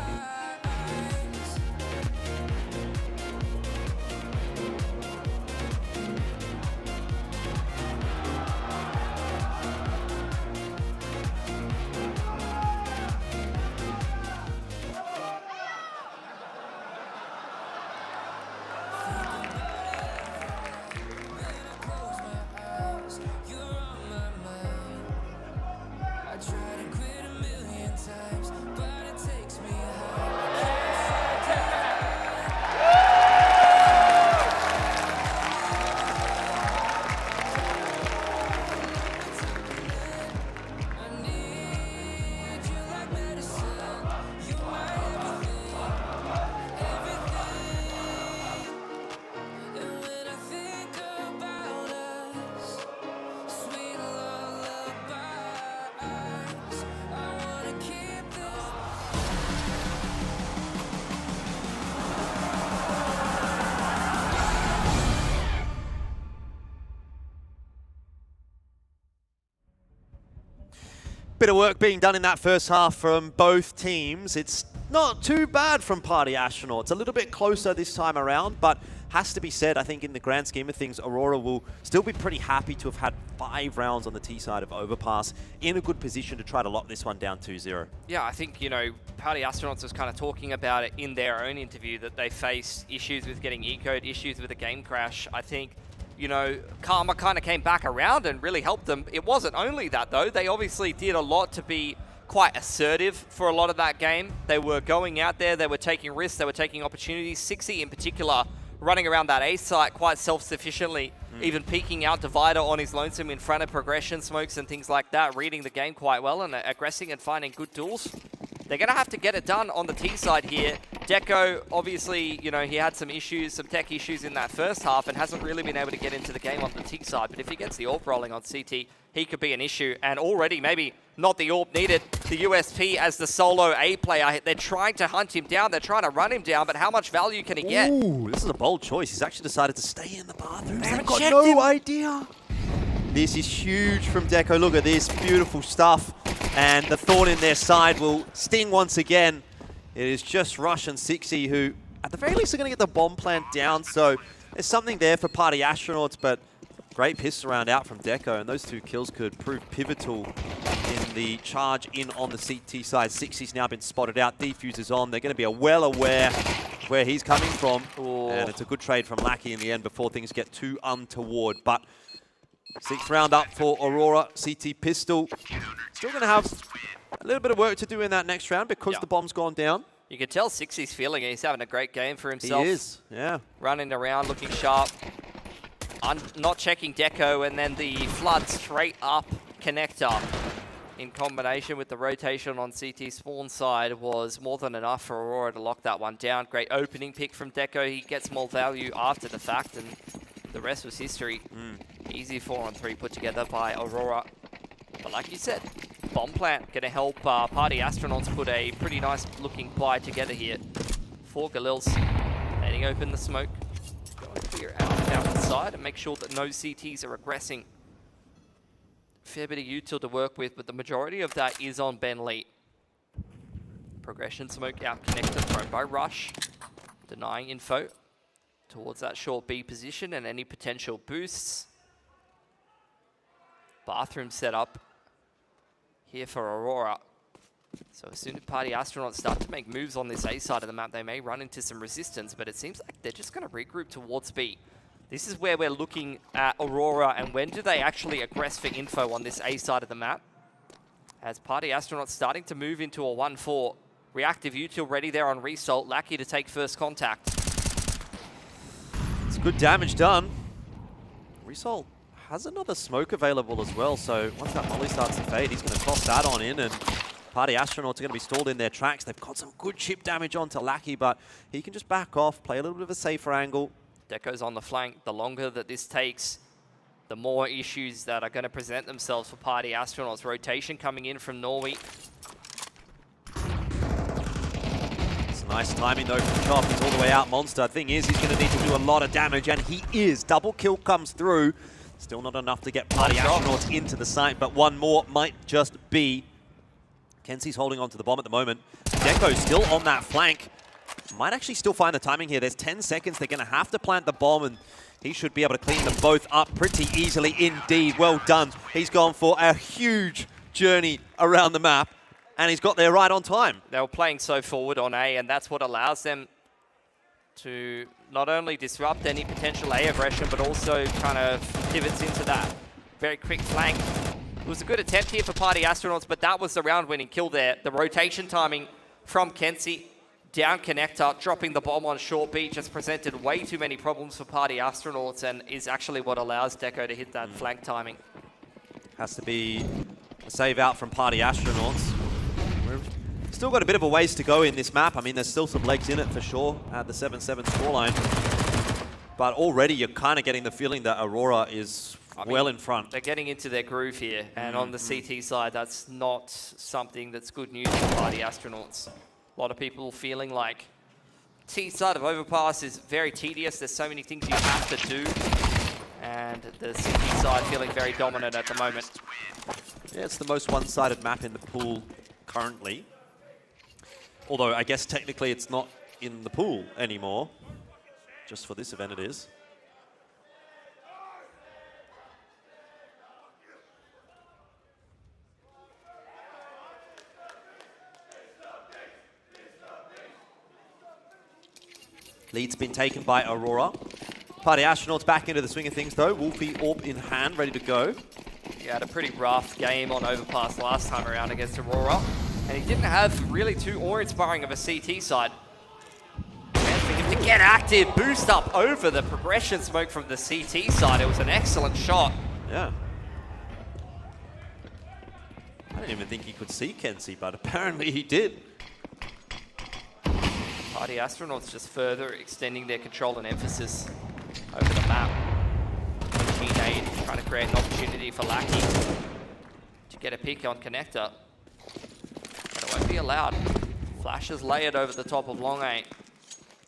You're on my mind. I try to quit a million times, but it takes me I need you like medicine. You're my everything, everything. And when I think about us, sweet lullabies, I wanna keep this. Bit of work being done in that first half from both teams. It's not too bad from Party Astronauts. A little bit closer this time around, but has to be said, I think in the grand scheme of things, Aurora will still be pretty happy to have had 5 rounds on the T side of Overpass in a good position to try to lock this one down 2-0. Yeah, I think, you know, Party Astronauts was kind of talking about it in their own interview that they faced issues with getting ecoed, issues with a game crash. I think, you know, Karma kind of came back around and really helped them. It wasn't only that, though. They obviously did a lot to be quite assertive for a lot of that game. They were going out there, they were taking risks, they were taking opportunities. 60 in particular, running around that A site quite self-sufficiently, even peeking out Divider on his lonesome in front of progression smokes and things like that, reading the game quite well and aggressing and finding good duels. They're going to have to get it done on the T side here. Deco, obviously, you know, he had some issues, some tech issues in that first half and hasn't really been able to get into the game on the T side. But if he gets the AWP rolling on CT, he could be an issue. And already, maybe not the AWP needed, the USP as the solo A player. They're trying to hunt him down. They're trying to run him down. But how much value can he get? Ooh, this is a bold choice. He's actually decided to stay in the bathroom. They They've haven't got checked no him. idea. This is huge from Deco. Look at this. Beautiful stuff. And the thorn in their side will sting once again. It is just Rush and 60 who, at the very least, are going to get the bomb plant down. So there's something there for Party Astronauts, but great pistol round out from Deco. And those 2 kills could prove pivotal in the charge in on the CT side. 60's now been spotted out. Defuse is on. They're going to be well aware of where he's coming from. Ooh. And it's a good trade from Lackey in the end before things get too untoward. But 6th round up for Aurora. CT pistol. Still going to have a little bit of work to do in that next round because the bomb's gone down. You can tell 60's feeling it. He's having a great game for himself. He is, yeah. Running around, looking sharp. Not checking Deco, and then the flood straight up connector in combination with the rotation on CT spawn side was more than enough for Aurora to lock that one down. Great opening pick from Deco. He gets more value after the fact, and the rest was history. Easy 4-on-3 put together by Aurora. But like you said, bomb plant going to help Party Astronauts put a pretty nice looking buy together here. 4 Galils letting open the smoke. Go and clear out the side and make sure that no CTs are aggressing. Fair bit of util to work with, but the majority of that is on Ben Lee. Progression smoke out connector thrown by Rush. Denying info towards that short B position and any potential boosts. Bathroom setup here for Aurora. So as soon as Party Astronauts start to make moves on this A side of the map, they may run into some resistance, but it seems like they're just going to regroup towards B. This is where we're looking at Aurora and when do they actually aggress for info on this A side of the map. As Party Astronauts starting to move into a 1-4. Reactive util ready there on Result. Lackey to take first contact. It's good damage done. Result has another smoke available as well, so once that molly starts to fade, he's going to toss that on in, and Party Astronauts are going to be stalled in their tracks. They've got some good chip damage onto Lackey, but he can just back off, play a little bit of a safer angle. Deco's on the flank. The longer that this takes, the more issues that are going to present themselves for Party Astronauts. Rotation coming in from Norway. It's nice timing though from Chop. He's all the way out Monster. Thing is, he's going to need to do a lot of damage, and he is. Double kill comes through. Still not enough to get Party Astronauts into the site, but one more might just be. Kenzie's holding on to the bomb at the moment. Deco's still on that flank. Might actually still find the timing here. There's 10 seconds. They're going to have to plant the bomb, and he should be able to clean them both up pretty easily indeed. Well done. He's gone for a huge journey around the map, and he's got there right on time. They were playing so forward on A, and that's what allows them to not only disrupt any potential A aggression, but also kind of pivots into that very quick flank. It was a good attempt here for Party Astronauts, but that was the round-winning kill there. The rotation timing from Kenzie, down connector, dropping the bomb on short B, just presented way too many problems for Party Astronauts, and is actually what allows Deco to hit that flank timing. Has to be a save out from Party Astronauts. We've still got a bit of a ways to go in this map. I mean, there's still some legs in it for sure at the 7-7 scoreline. But already you're kind of getting the feeling that Aurora is well in front. They're getting into their groove here, and on the CT side, that's not something that's good news for Party Astronauts. A lot of people feeling like T side of Overpass is very tedious. There's so many things you have to do, and the CT side feeling very dominant at the moment. Yeah, it's the most one-sided map in the pool currently. Although I guess technically it's not in the pool anymore. Just for this event it is. Lead's been taken by Aurora. Party Astronauts back into the swing of things though. Wolfie Orb in hand, ready to go. He had a pretty rough game on Overpass last time around against Aurora, and he didn't have really too awe-inspiring of a CT side. And for him to get active, boost up over the progression smoke from the CT side, it was an excellent shot. Yeah. I didn't even think he could see Kenzie, but apparently he did. Party Astronauts just further extending their control and emphasis over the map. G-Nade trying to create an opportunity for Lackey to get a pick on connector. But it won't be allowed. Flash is layered over the top of Long 8.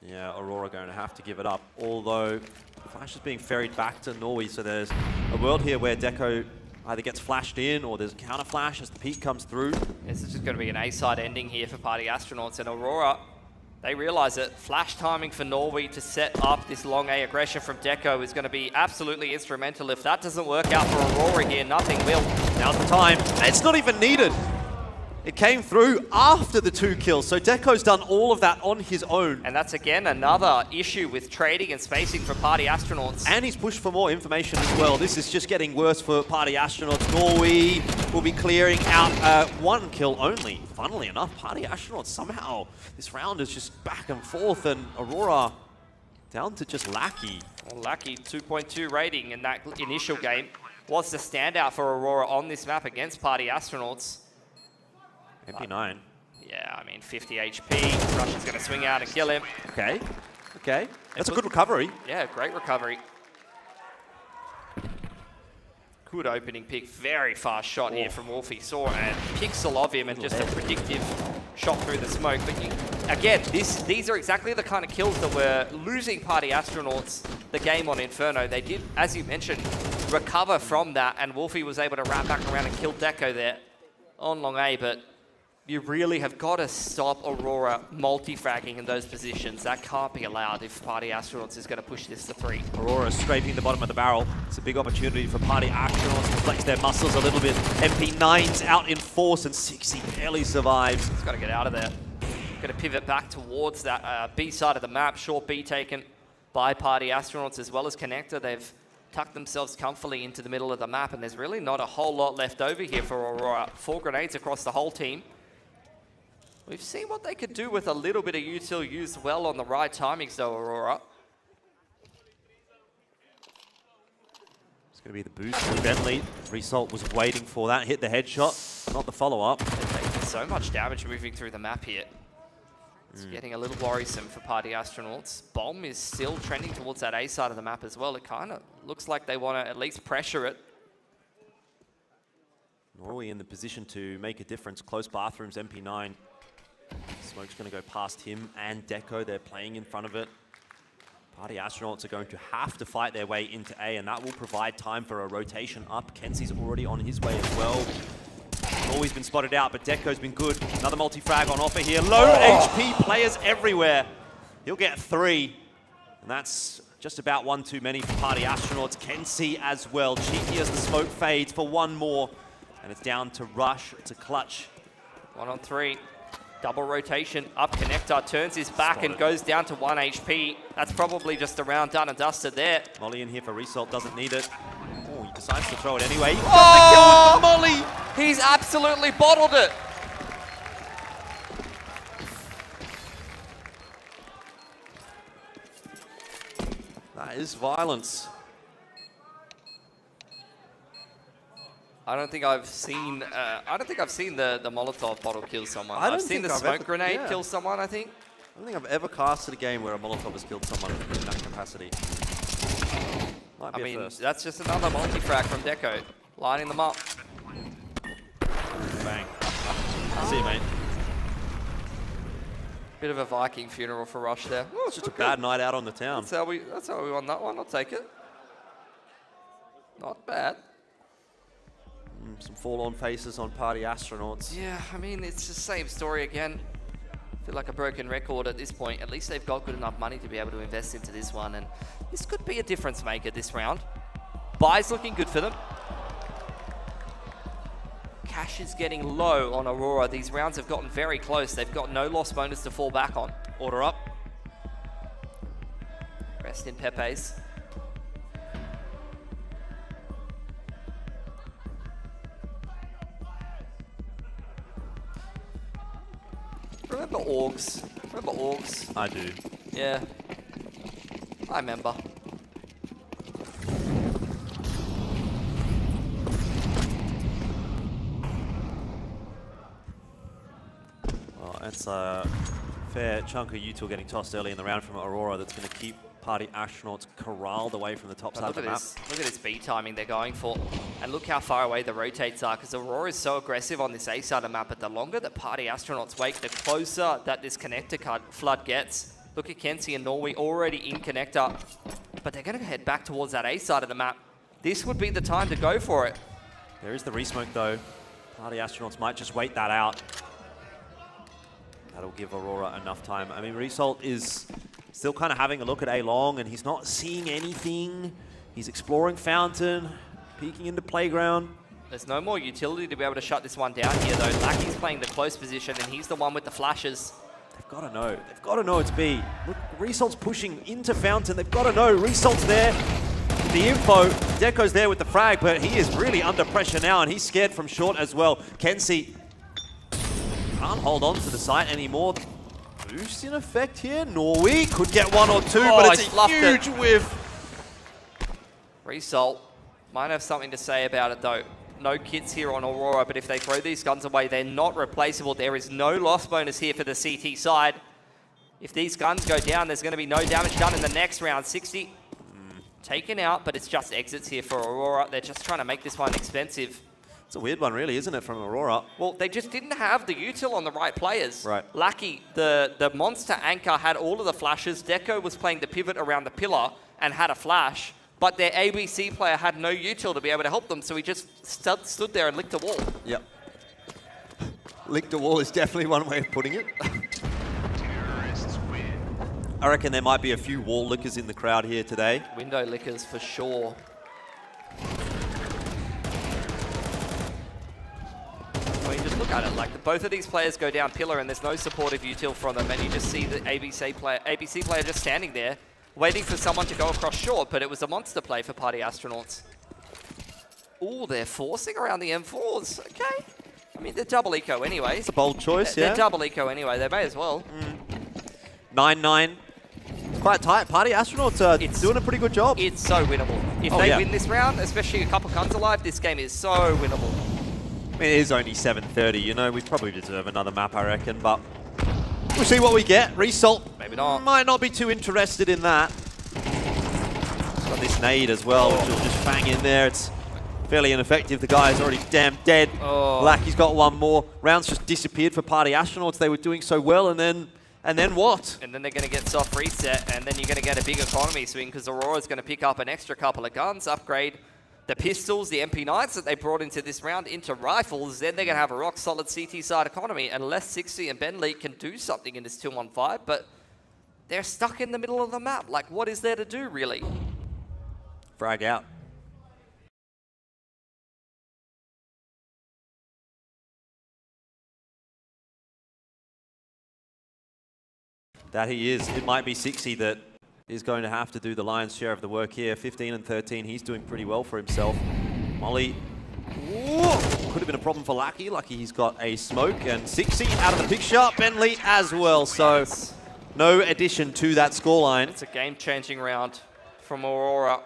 Yeah, Aurora going to have to give it up. Although Flash is being ferried back to Norway, so there's a world here where Deco either gets flashed in or there's a counter flash as the peak comes through. This is just going to be an A-side ending here for Party Astronauts, and Aurora, they realize that flash timing for Norway to set up this long A aggression from Deco is going to be absolutely instrumental. If that doesn't work out for Aurora here, nothing will. Now's the time. It's not even needed. It came through after the 2 kills, so Deco's done all of that on his own. And that's again another issue with trading and spacing for Party Astronauts. And he's pushed for more information as well. This is just getting worse for Party Astronauts. Norway will be clearing out 1 kill only. Funnily enough, Party Astronauts somehow, this round is just back and forth, and Aurora down to just Lackey. Well, Lackey, 2.2 rating in that initial game, was the standout for Aurora on this map against Party Astronauts. MP9. Yeah, I mean, 50 HP. Russian's going to swing out and kill him. Okay, okay. That's a good recovery. Yeah, great recovery. Good opening pick. Very fast shot here from Wolfie. Saw a pixel of him and just a predictive shot through the smoke. But again, these are exactly the kind of kills that were losing Party Astronauts the game on Inferno. They did, as you mentioned, recover from that, and Wolfie was able to wrap back around and kill Deco there on Long A, but you really have got to stop Aurora multi-fragging in those positions. That can't be allowed if Party Astronauts is going to push this to 3. Aurora scraping the bottom of the barrel. It's a big opportunity for Party Astronauts to flex their muscles a little bit. MP9's out in force, and 60 barely survives. He's got to get out of there. Going to pivot back towards that B side of the map. Short B taken by Party Astronauts as well as Connector. They've tucked themselves comfortably into the middle of the map, and there's really not a whole lot left over here for Aurora. 4 grenades across the whole team. We've seen what they could do with a little bit of util used well on the right timings though, Aurora. It's going to be the boost from Bentley. Result was waiting for that. Hit the headshot, not the follow-up. They're taking so much damage moving through the map here. It's getting a little worrisome for Party Astronauts. Bomb is still trending towards that A side of the map as well. It kind of looks like they want to at least pressure it. Norway in the position to make a difference. Close bathrooms, MP9. Smoke's going to go past him and Deco. They're playing in front of it. Party Astronauts are going to have to fight their way into A, and that will provide time for a rotation up. Kenzie's already on his way as well. Always been spotted out, but Deco's been good. Another multi-frag on offer here. Low HP players everywhere. He'll get 3, and that's just about 1 too many for Party Astronauts. Kenzie as well. Cheeky as the smoke fades for 1 more, and it's down to Rush. It's a clutch. 1 on 3. Double rotation, up Connector, turns his back and goes down to 1 HP. That's probably just a round done and dusted there. Molly in here for Result, doesn't need it. Oh, he decides to throw it anyway. He got the kill with the Molly! He's absolutely bottled it. That is violence. I don't think I've seen. I don't think I've seen the Molotov bottle kill someone. I've seen the smoke grenade kill someone. I think. I don't think I've ever casted a game where a Molotov has killed someone in that capacity. Might be I mean, first. that's just another multi-frag from Deco, lining them up. Bang. See you, mate. Bit of a Viking funeral for Rush there. Oh, It's just a bad night out on the town. That's how we won that one. I'll take it. Not bad. Some fall-on faces on Party Astronauts. Yeah, I mean, it's the same story again. I feel like a broken record at this point. At least they've got good enough money to be able to invest into this one, and this could be a difference maker this round. Buy's looking good for them. Cash is getting low on Aurora. These rounds have gotten very close. They've got no loss bonus to fall back on. Order up. Rest in Pepe's. Remember Orgs? Remember Orgs? I do. Yeah. I remember. Well, that's a fair chunk of util getting tossed early in the round from Aurora that's going to keep Party Astronauts corralled away from the top side of the map. Look at this B timing they're going for. And look how far away the rotates are, because Aurora is so aggressive on this A side of the map, but the longer that Party Astronauts wait, the closer that this connector flood gets. Look at Kenzie and Norway already in connector, but they're going to head back towards that A side of the map. This would be the time to go for it. There is the resmoke though. Party Astronauts might just wait that out. That'll give Aurora enough time. I mean, Result is still kind of having a look at A long, and he's not seeing anything. He's exploring Fountain, peeking into Playground. There's no more utility to be able to shut this one down here, though. Lackey's playing the close position, and he's the one with the flashes. They've got to know. They've got to know it's B. Look, Result's pushing into Fountain. They've got to know. Result's there. The info. Deco's there with the frag, but he is really under pressure now, and he's scared from short as well. Kenzie can't hold on to the site anymore. Boost in effect here. Norway could get 1 or 2, but it's a huge whiff. Result might have something to say about it, though. No kits here on Aurora, but if they throw these guns away, they're not replaceable. There is no loss bonus here for the CT side. If these guns go down, there's going to be no damage done in the next round. 60 taken out, but it's just exits here for Aurora. They're just trying to make this one expensive. It's a weird one, really, isn't it, from Aurora? Well, they just didn't have the util on the right players. Right. Lackey, the monster anchor, had all of the flashes. Deco was playing the pivot around the pillar and had a flash, but their ABC player had no util to be able to help them, so he just stood there and licked a wall. Yep. Licked a wall is definitely one way of putting it. I reckon there might be a few wall lickers in the crowd here today. Window lickers for sure. I mean, just look at it. Like, both of these players go down pillar, and there's no supportive util from them, and you just see the ABC player just standing there. waiting for someone to go across short, but it was a monster play for Party Astronauts. Ooh, they're forcing around the M4s. Okay. I mean, they're double eco anyway. It's a bold choice, yeah. They're double eco anyway. They may as well. 9-9. It's quite tight. Party Astronauts are doing a pretty good job. It's so winnable. If they win this round, especially a couple guns alive, this game is so winnable. I mean, it is only 7:30, you know. We probably deserve another map, I reckon, but we'll see what we get. Result. Maybe not. Might not be too interested in that. It's got this nade as well, which will just bang in there. It's fairly ineffective. The guy's already damn dead. Blacky's got one more. Rounds just disappeared for Party Astronauts. They were doing so well, and then what? And then they're going to get soft reset, and then you're going to get a big economy swing because Aurora's going to pick up an extra couple of guns, upgrade the pistols, the MP9s that they brought into this round into rifles. Then they're going to have a rock-solid CT side economy, unless 60 and Ben Lee can do something in this 2-1-5, but they're stuck in the middle of the map. Like, what is there to do, really? Frag out. That he is. It might be 60 that is going to have to do the lion's share of the work here. 15 and 13, he's doing pretty well for himself. Molly, could have been a problem for Lucky. Lucky he's got a smoke, and 60 out of the picture. Ben Lee as well, so no addition to that scoreline. It's a game-changing round from Aurora,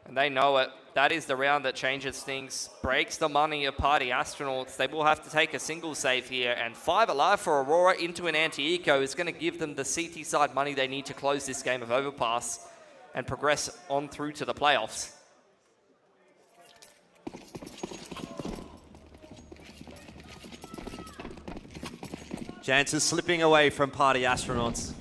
and they know it. That is the round that changes things, breaks the money of Party Astronauts. They will have to take a single save here, and 5 alive for Aurora into an anti-eco is going to give them the CT side money they need to close this game of Overpass and progress on through to the playoffs. Chances slipping away from Party Astronauts.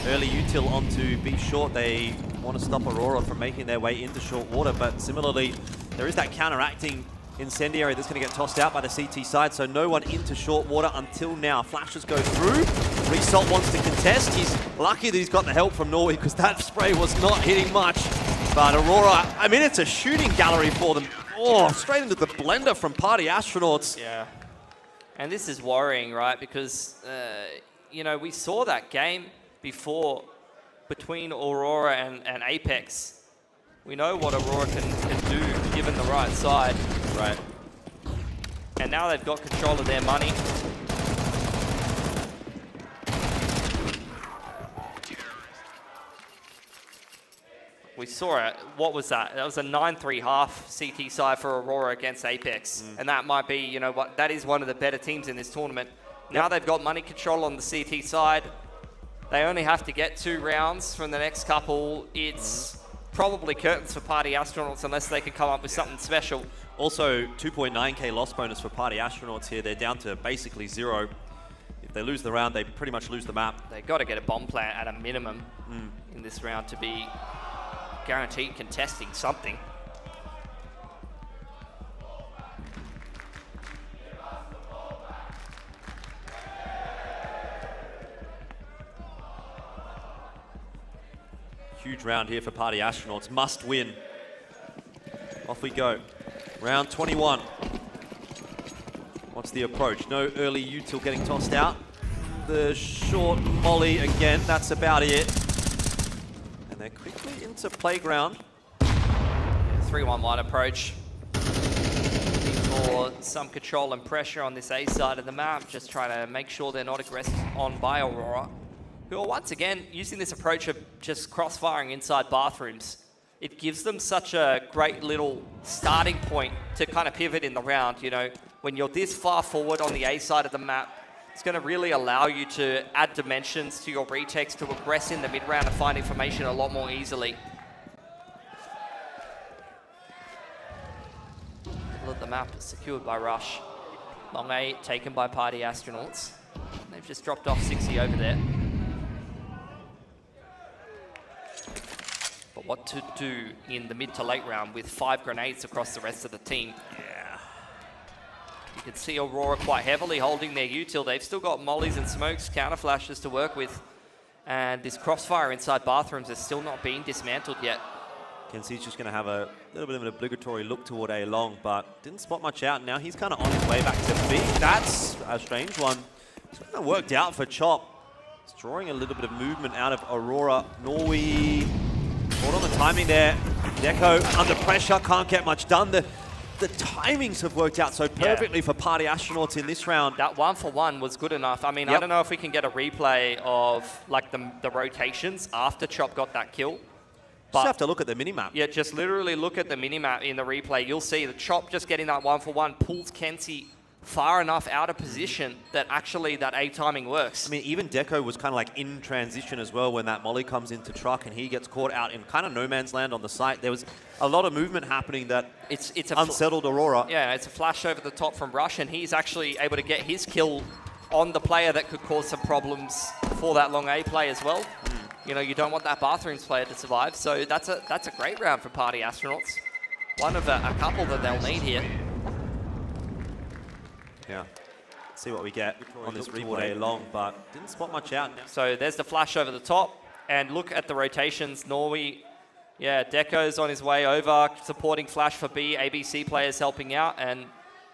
Early util onto B short. They want to stop Aurora from making their way into short water, but similarly, there is that counteracting incendiary that's going to get tossed out by the CT side, so no one into short water until now. Flashes go through. Result wants to contest. He's lucky that he's got the help from Norway because that spray was not hitting much. But Aurora, I mean, it's a shooting gallery for them. Oh, straight into the blender from Party Astronauts. Yeah. And this is worrying, right? Because, you know, we saw that game before between Aurora and Apex. We know what Aurora can do given the right side. Right. And now they've got control of their money. We saw it. What was that? That was a 9-3 half CT side for Aurora against Apex. And that might be, you know what, that is one of the better teams in this tournament. Now they've got money control on the CT side. They only have to get 2 rounds from the next couple. It's probably curtains for Party Astronauts unless they can come up with something special. Also, 2.9k loss bonus for Party Astronauts here. They're down to basically 0. If they lose the round, they pretty much lose the map. They've got to get a bomb plant at a minimum in this round to be guaranteed contesting something. Huge round here for Party Astronauts. Must win. Off we go. Round 21. What's the approach? No early util getting tossed out. The short molly again. That's about it. And they're quickly into playground. 3-1-1 approach. Looking for some control and pressure on this A side of the map. Just trying to make sure they're not aggressed on by Aurora, who are once again using this approach of just cross-firing inside bathrooms. It gives them such a great little starting point to kind of pivot in the round. You know, when you're this far forward on the A side of the map, it's going to really allow you to add dimensions to your retakes to aggress in the mid-round and find information a lot more easily. Middle of the map is secured by Rush. Long A taken by Party Astronauts. They've just dropped off 60 over there. But what to do in the mid to late round with 5 grenades across the rest of the team? Yeah. You can see Aurora quite heavily holding their util. They've still got mollies and smokes, counter flashes to work with. And this crossfire inside bathrooms is still not being dismantled yet. Can see he's just going to have a little bit of an obligatory look toward A long, but didn't spot much out. Now he's kind of on his way back to B. That's a strange one. It's kind of worked out for Chop. It's drawing a little bit of movement out of Aurora. Norway caught on the timing there. Deco under pressure, can't get much done. The timings have worked out so perfectly for Party Astronauts in this round. That 1-for-1 was good enough. I mean, I don't know if we can get a replay of like the rotations after Chop got that kill. Just have to look at the minimap. Yeah, just literally look at the minimap in the replay. You'll see the Chop just getting that 1-for-1 pulls Kenzie far enough out of position that actually that A timing works. I mean, even Deco was kind of like in transition as well when that molly comes into truck and he gets caught out in kind of no man's land on the site. There was a lot of movement happening that it's unsettled Aurora. Yeah, it's a flash over the top from Rush, and he's actually able to get his kill on the player that could cause some problems for that long A play as well. You know, you don't want that Bathrooms player to survive, so that's a great round for Party Astronauts. One of a couple that they'll need here. Yeah. See what we get on this replay long, but didn't spot much out. So there's the flash over the top, and look at the rotations. Norway, yeah, Deco's on his way over, supporting flash for B, ABC players helping out, and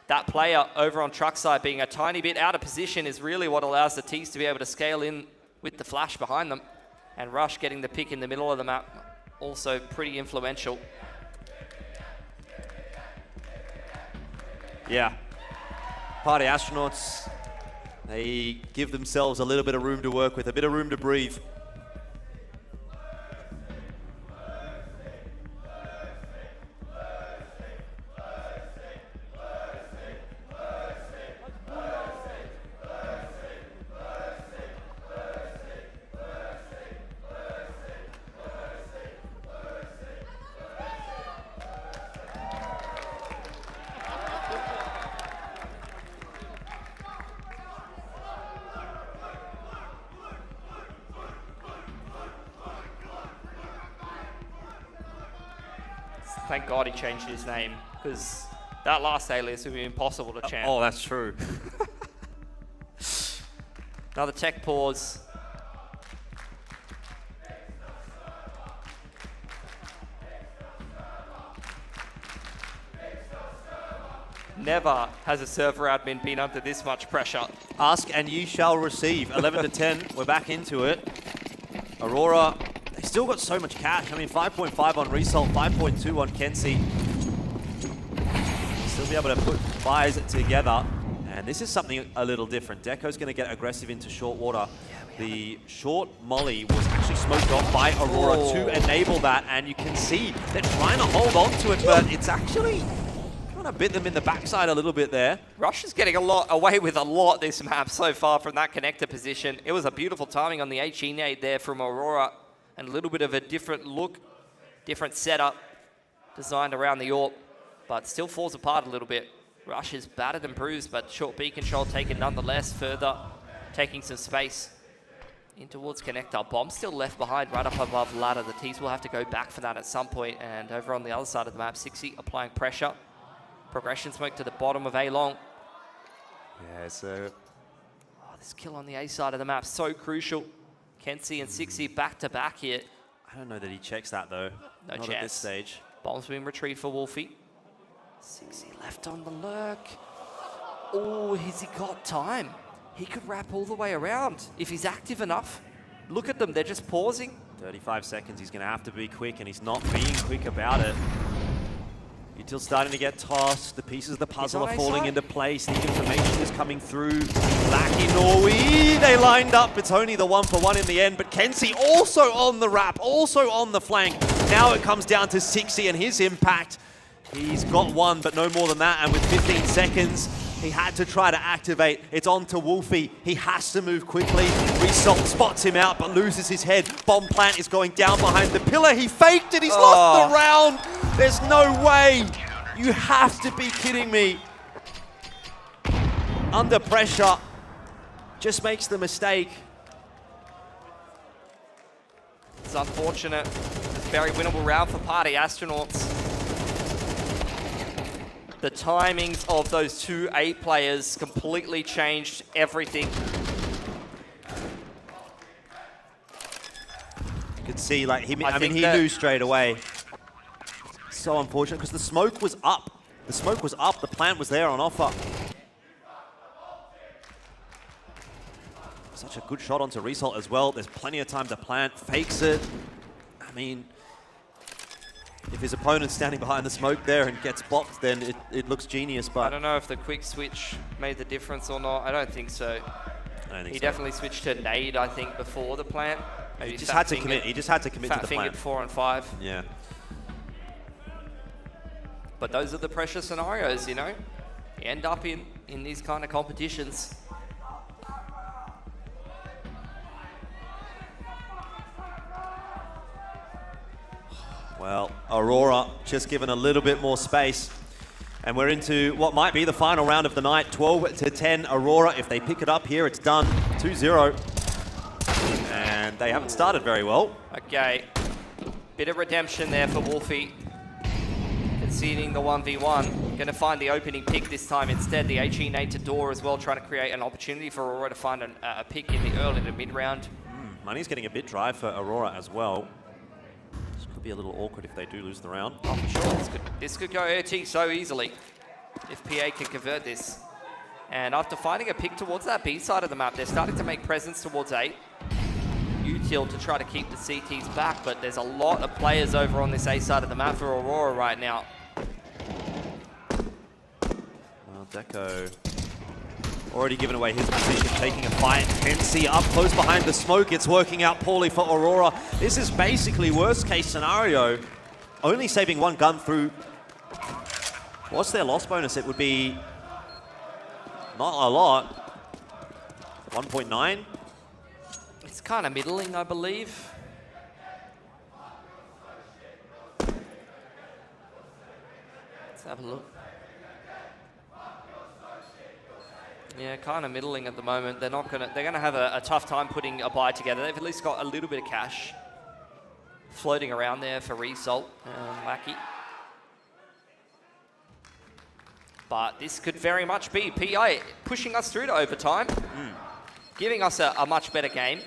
that player over on truck side being a tiny bit out of position is really what allows the T's to be able to scale in with the flash behind them. And Rush getting the pick in the middle of the map, also pretty influential. Yeah. Party Astronauts, they give themselves a little bit of room to work with, a bit of room to breathe. Thank God he changed his name, because that last alias would be impossible to chant. Oh, that's true. Another tech pause. Never has a server admin been under this much pressure. Ask and ye shall receive. 11 to 10, we're back into it. Aurora, they still got so much cash. I mean, 5.5 on Result, 5.2 on Kenzie. Still be able to put buys together. And this is something a little different. Deco's going to get aggressive into short water. The short molly was actually smoked off by Aurora to enable that. And you can see they're trying to hold on to it, but it's actually kind of bit them in the backside a little bit there. Rush is getting away with a lot this map so far from that connector position. It was a beautiful timing on the HE nade there from Aurora, and a little bit of a different look, different setup designed around the AWP, but still falls apart a little bit. Rush is battered and bruised, but short B control taken nonetheless, further taking some space in towards connector. Bomb still left behind right up above ladder. The T's will have to go back for that at some point, and over on the other side of the map, 60 applying pressure. Progression smoke to the bottom of A long. Yeah, so this kill on the A side of the map, so crucial. Kenzie and 60 back to back here. I don't know that he checks that though. No Not chance. at this stage. Bomb's been retrieved for Wolfie. 60 left on the lurk. Oh, has he got time? He could wrap all the way around if he's active enough. Look at them, they're just pausing. 35 seconds, he's going to have to be quick, and he's not being quick about it. Util's starting to get tossed. The pieces of the puzzle on are A falling side. into place. The information is coming through. Lucky Norway, they lined up. It's only the 1-for-1 in the end, but Kenzie also on the wrap, also on the flank. Now it comes down to 60 and his impact. He's got one, but no more than that, and with 15 seconds, he had to try to activate. It's on to Wolfie. He has to move quickly. Result spots him out, but loses his head. Bomb plant is going down behind the pillar. He faked it. He's lost the round. There's no way. You have to be kidding me. Under pressure. Just makes the mistake. It's unfortunate. It's a very winnable round for Party Astronauts. The timings of those two A players completely changed everything. You could see, like, he I knew straight away. So unfortunate, because the smoke was up. The smoke was up. The plant was there on offer. such a good shot onto Result as well. There's plenty of time to plant, fakes it. I mean, if his opponent's standing behind the smoke there and gets blocked, then it looks genius. But I don't know if the quick switch made the difference or not. I don't think so. He definitely switched to nade, I think, before the plant. Maybe he just had to commit. He just had to commit to the plant. Fat-fingered 4 and 5. Yeah. But those are the pressure scenarios, you know? You end up in these kind of competitions. Well, Aurora just given a little bit more space. And we're into what might be the final round of the night. 12-10 Aurora. If they pick it up here, it's done. 2-0. And they haven't started very well. Okay. Bit of redemption there for Wolfie. Conceding the 1v1. Going to find the opening pick this time instead. The HE nade to door as well, trying to create an opportunity for Aurora to find a pick in the early to mid-round. Money's getting a bit dry for Aurora as well. This could be a little awkward if they do lose the round. Oh, for sure. This could go RT so easily if PA can convert this. And after finding a pick towards that B side of the map, they're starting to make presence towards A. Util to try to keep the CTs back, but there's a lot of players over on this A side of the map for Aurora right now. Well, Deco already given away his position, taking a fight. Kenzie up close behind the smoke. It's working out poorly for Aurora. This is basically worst case scenario. Only saving one gun through. What's their loss bonus? It would be not a lot. 1.9. It's kind of middling, I believe. Let's have a look. Yeah, kind of middling at the moment. They're gonna have a tough time putting a buy together. They've at least got a little bit of cash floating around there for Result and Lackey. But this could very much be PI pushing us through to overtime, giving us a much better game.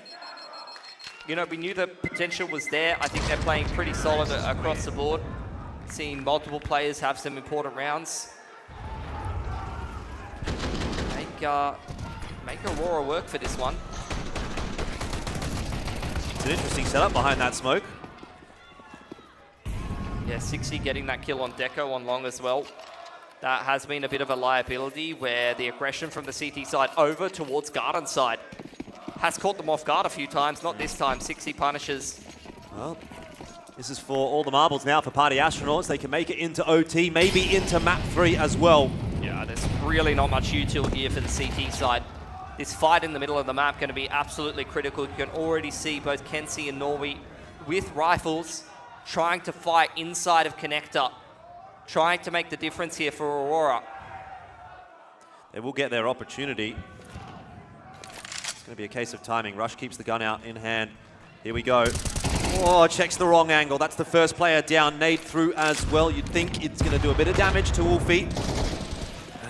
You know, we knew the potential was there. I think they're playing pretty solid across the board. Seeing multiple players have some important rounds. Make Aurora work for this one. It's an interesting setup behind that smoke. Yeah, 60 getting that kill on Deco on long as well. That has been a bit of a liability where the aggression from the CT side over towards Garden side has caught them off guard a few times. Not this time. 60 punishes. Well, this is for all the marbles now for Party Astronauts. They can make it into OT, maybe into map 3 as well. Yeah, there's really not much util here for the CT side. This fight in the middle of the map going to be absolutely critical. You can already see both Kenzie and Norway with rifles trying to fight inside of Connector, trying to make the difference here for Aurora. They will get their opportunity. It's going to be a case of timing. Rush keeps the gun out in hand. Here we go. Oh, checks the wrong angle. That's the first player down. Nade through as well. You'd think it's going to do a bit of damage to Wolfie.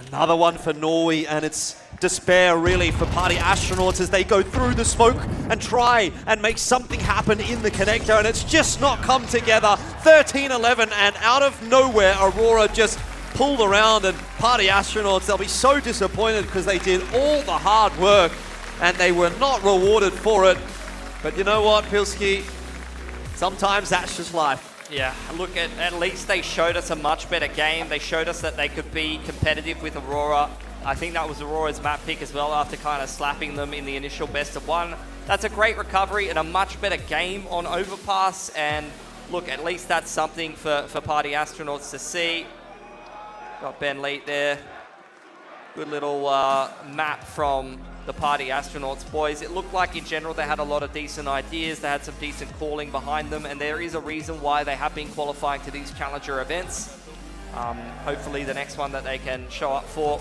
Another one for Norway, and it's despair really for Party Astronauts as they go through the smoke and try and make something happen in the connector, and it's just not come together. 13-11, and out of nowhere, Aurora just pulled around, and Party Astronauts, they'll be so disappointed because they did all the hard work and they were not rewarded for it. But you know what, Pilski? Sometimes that's just life. Yeah, look, at least they showed us a much better game. They showed us that they could be competitive with Aurora. I think that was Aurora's map pick as well after kind of slapping them in the initial best of one. That's a great recovery and a much better game on Overpass. And look, at least that's something for Party Astronauts to see. Got Ben Leet there. Good little map from the Party Astronauts boys. It looked like in general they had a lot of decent ideas. They had some decent calling behind them, and there is a reason why they have been qualifying to these Challenger events. Hopefully the next one that they can show up for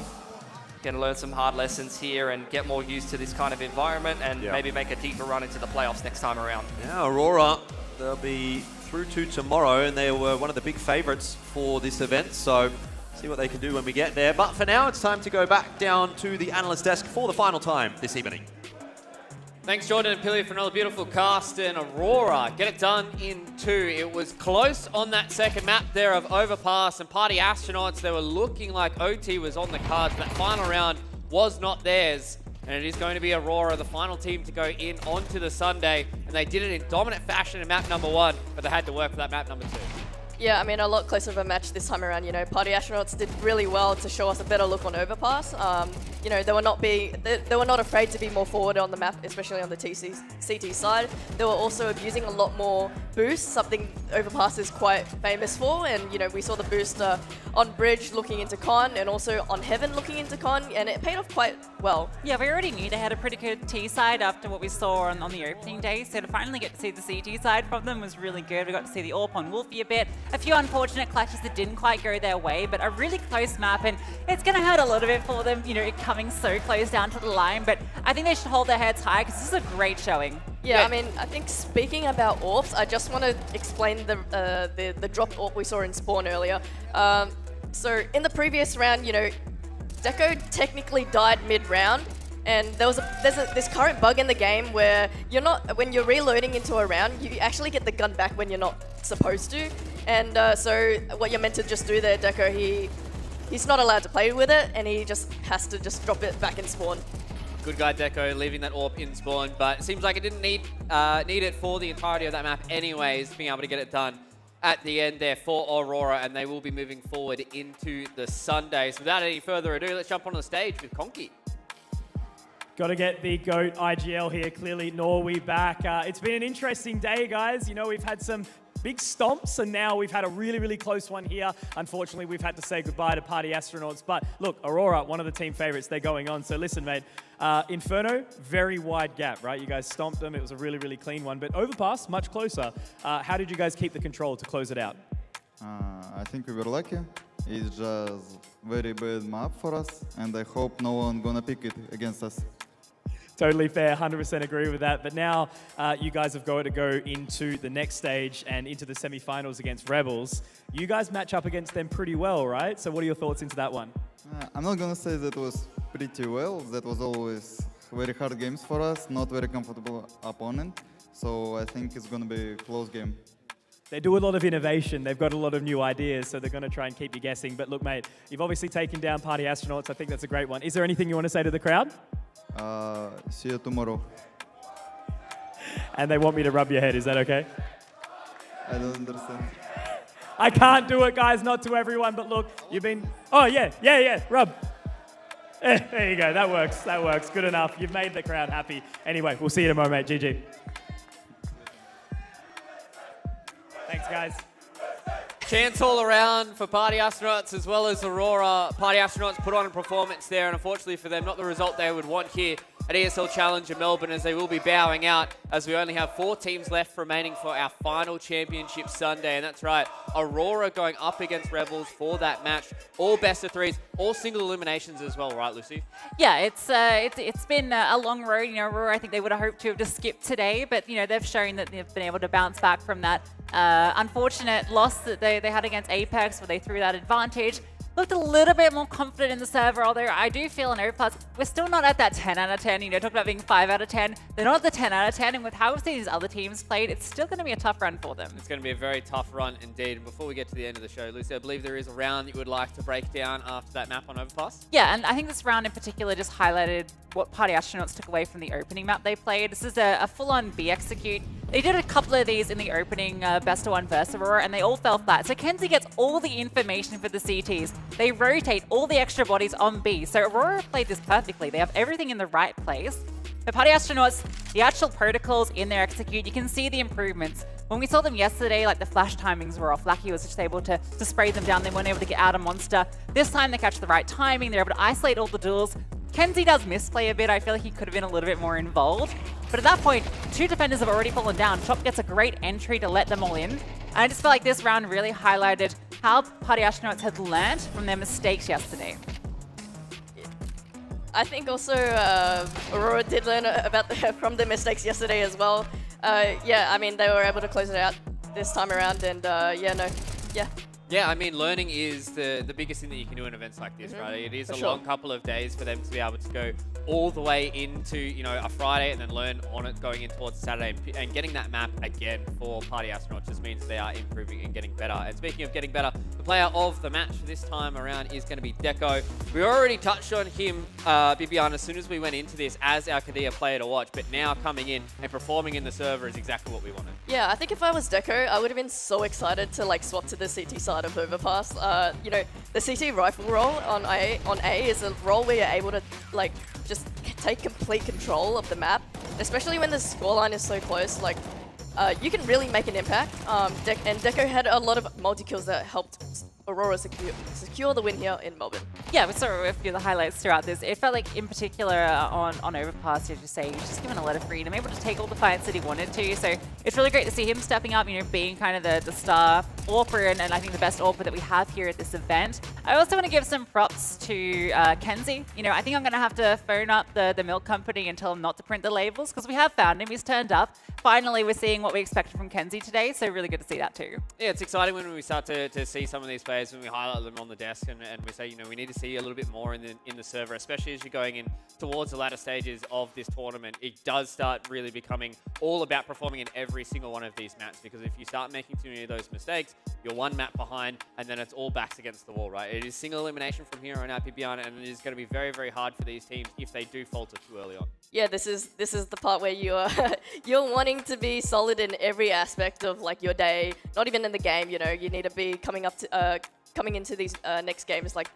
can learn some hard lessons here and get more used to this kind of environment and maybe make a deeper run into the playoffs next time around. Yeah, Aurora, they'll be through to tomorrow, and they were one of the big favorites for this event, so see what they can do when we get there. But for now, it's time to go back down to the analyst desk for the final time this evening. Thanks, Jordan and Pilly, for another beautiful cast. And Aurora get it done in 2. It was close on that second map there of Overpass, and Party Astronauts, they were looking like OT was on the cards. That final round was not theirs. And it is going to be Aurora, the final team to go in onto the Sunday. And they did it in dominant fashion in map number 1, but they had to work for that map number 2. Yeah, I mean, a lot closer of a match this time around. You know, Party Astronauts did really well to show us a better look on Overpass. You know, they were not afraid to be more forward on the map, especially on the CT side. They were also abusing a lot more boost, something Overpass is quite famous for. And, you know, we saw the boost on Bridge looking into Con and also on Heaven looking into Con, and it paid off quite well. Yeah, we already knew they had a pretty good T side after what we saw on the opening day, so to finally get to see the CT side from them was really good. We got to see the AWP on Wolfie a bit. A few unfortunate clutches that didn't quite go their way, but a really close map, and it's going to hurt a little bit for them, you know, coming so close down to the line, but I think they should hold their heads high because this is a great showing. Yeah, I mean, I think speaking about AWPs, I just want to explain the dropped AWP we saw in Spawn earlier. So in the previous round, you know, Deco technically died mid-round, and there's this current bug in the game where when you're reloading into a round, you actually get the gun back when you're not supposed to. And so what you're meant to just do there, Deco, he's not allowed to play with it, and he just has to just drop it back in Spawn. Good guy Deco leaving that AWP in Spawn, but it seems like it didn't need it for the entirety of that map anyways, being able to get it done at the end there for Aurora, and they will be moving forward into the Sunday. So without any further ado, let's jump on the stage with Conky. Got to get the GOAT IGL here, clearly Norway back. It's been an interesting day, guys. You know, we've had some big stomps, and now we've had a really, really close one here. Unfortunately, we've had to say goodbye to Party Astronauts. But look, Aurora, one of the team favorites, they're going on. So listen, mate, Inferno, very wide gap, right? You guys stomped them. It was a really, really clean one. But Overpass, much closer. How did you guys keep the control to close it out? I think we were lucky. It's just very bad map for us, and I hope no one gonna pick it against us. Totally fair, 100% agree with that. But now you guys have got to go into the next stage and into the semi-finals against Rebels. You guys match up against them pretty well, right? So what are your thoughts into that one? I'm not gonna say that was pretty well. That was always very hard games for us, not very comfortable opponent. So I think it's gonna be a close game. They do a lot of innovation. They've got a lot of new ideas, so they're going to try and keep you guessing. But look, mate, you've obviously taken down Party Astronauts. I think that's a great one. Is there anything you want to say to the crowd? See you tomorrow. And they want me to rub your head. Is that okay? I don't understand. I can't do it, guys. Not to everyone. But look, you've been... Oh, yeah. Rub. There you go. That works. Good enough. You've made the crowd happy. Anyway, we'll see you tomorrow, mate. GG. Thanks, guys. Chance all around for Party Astronauts as well as Aurora. Party Astronauts put on a performance there, and unfortunately for them, not the result they would want here at ESL Challenger Melbourne, as they will be bowing out, as we only have 4 teams left remaining for our final championship Sunday. And that's right, Aurora going up against Rebels for that match. All best of 3s, all single eliminations as well, right, Lucy? Yeah, it's been a long road. You know, Aurora, I think they would have hoped to have just skipped today, but you know, they've shown that they've been able to bounce back from that unfortunate loss that they had against Apex, where they threw that advantage. Looked a little bit more confident in the server, although I do feel in Overpass, we're still not at that 10 out of 10. You know, talking about being 5 out of 10. They're not at the 10 out of 10, and with how we've seen these other teams played, it's still going to be a tough run for them. It's going to be a very tough run indeed. And before we get to the end of the show, Lucy, I believe there is a round that you would like to break down after that map on Overpass? Yeah, and I think this round in particular just highlighted what Party Astronauts took away from the opening map they played. This is a full-on B execute. They did a couple of these in the opening best of 1 versus Aurora, and they all fell flat. So Kenzie gets all the information for the CTs. They rotate all the extra bodies on B. So Aurora played this perfectly. They have everything in the right place. For Party Astronauts, the actual protocols in their execute, you can see the improvements. When we saw them yesterday, like the flash timings were off. Lucky was just able to spray them down. They weren't able to get out a monster. This time they catch the right timing. They're able to isolate all the duels. Kenzie does misplay a bit. I feel like he could have been a little bit more involved. But at that point, 2 defenders have already fallen down. Chop gets a great entry to let them all in. And I just felt like this round really highlighted how Party Astronauts had learned from their mistakes yesterday. I think also Aurora did learn from the mistakes yesterday as well. Yeah, I mean, they were able to close it out this time around, and Yeah, I mean, learning is the biggest thing that you can do in events like this, right? It is a long couple of days for them to be able to go all the way into, you know, a Friday and then learn on it going in towards Saturday, and getting that map again for Party Astronauts just means they are improving and getting better. And speaking of getting better, the player of the match this time around is going to be Deco. We already touched on him, Bibian, as soon as we went into this as our Kadia player to watch, but now coming in and performing in the server is exactly what we wanted. Yeah, I think if I was Deco, I would have been so excited to like swap to the CT side of Overpass. You know, the CT rifle role on A is a role where you're able to like just take complete control of the map, especially when the scoreline is so close. Like, you can really make an impact. And Deco had a lot of multi-kills that helped Aurora secure the win here in Melbourne. Yeah, we saw a few of the highlights throughout this. It felt like, in particular, on Overpass, as you say, he was just given a lot of freedom, able to take all the fights that he wanted to. So it's really great to see him stepping up, you know, being kind of the star AWPer, and I think the best AWPer that we have here at this event. I also want to give some props to Kenzie. You know, I think I'm going to have to phone up the milk company and tell them not to print the labels, because we have found him. He's turned up. Finally, we're seeing what we expected from Kenzie today, so really good to see that too. Yeah, it's exciting when we start to see some of these players, when we highlight them on the desk and we say, you know, we need to see a little bit more in the server, especially as you're going in towards the latter stages of this tournament. It does start really becoming all about performing in every single one of these maps, because if you start making too many of those mistakes, you're one map behind and then it's all backs against the wall, right? It is single elimination from here on out, Bibiana, and it is going to be very, very hard for these teams if they do falter too early on. Yeah, this is the part where you're you're wanting to be solid in every aspect of like your day, not even in the game. You know, you need to be coming into these next games like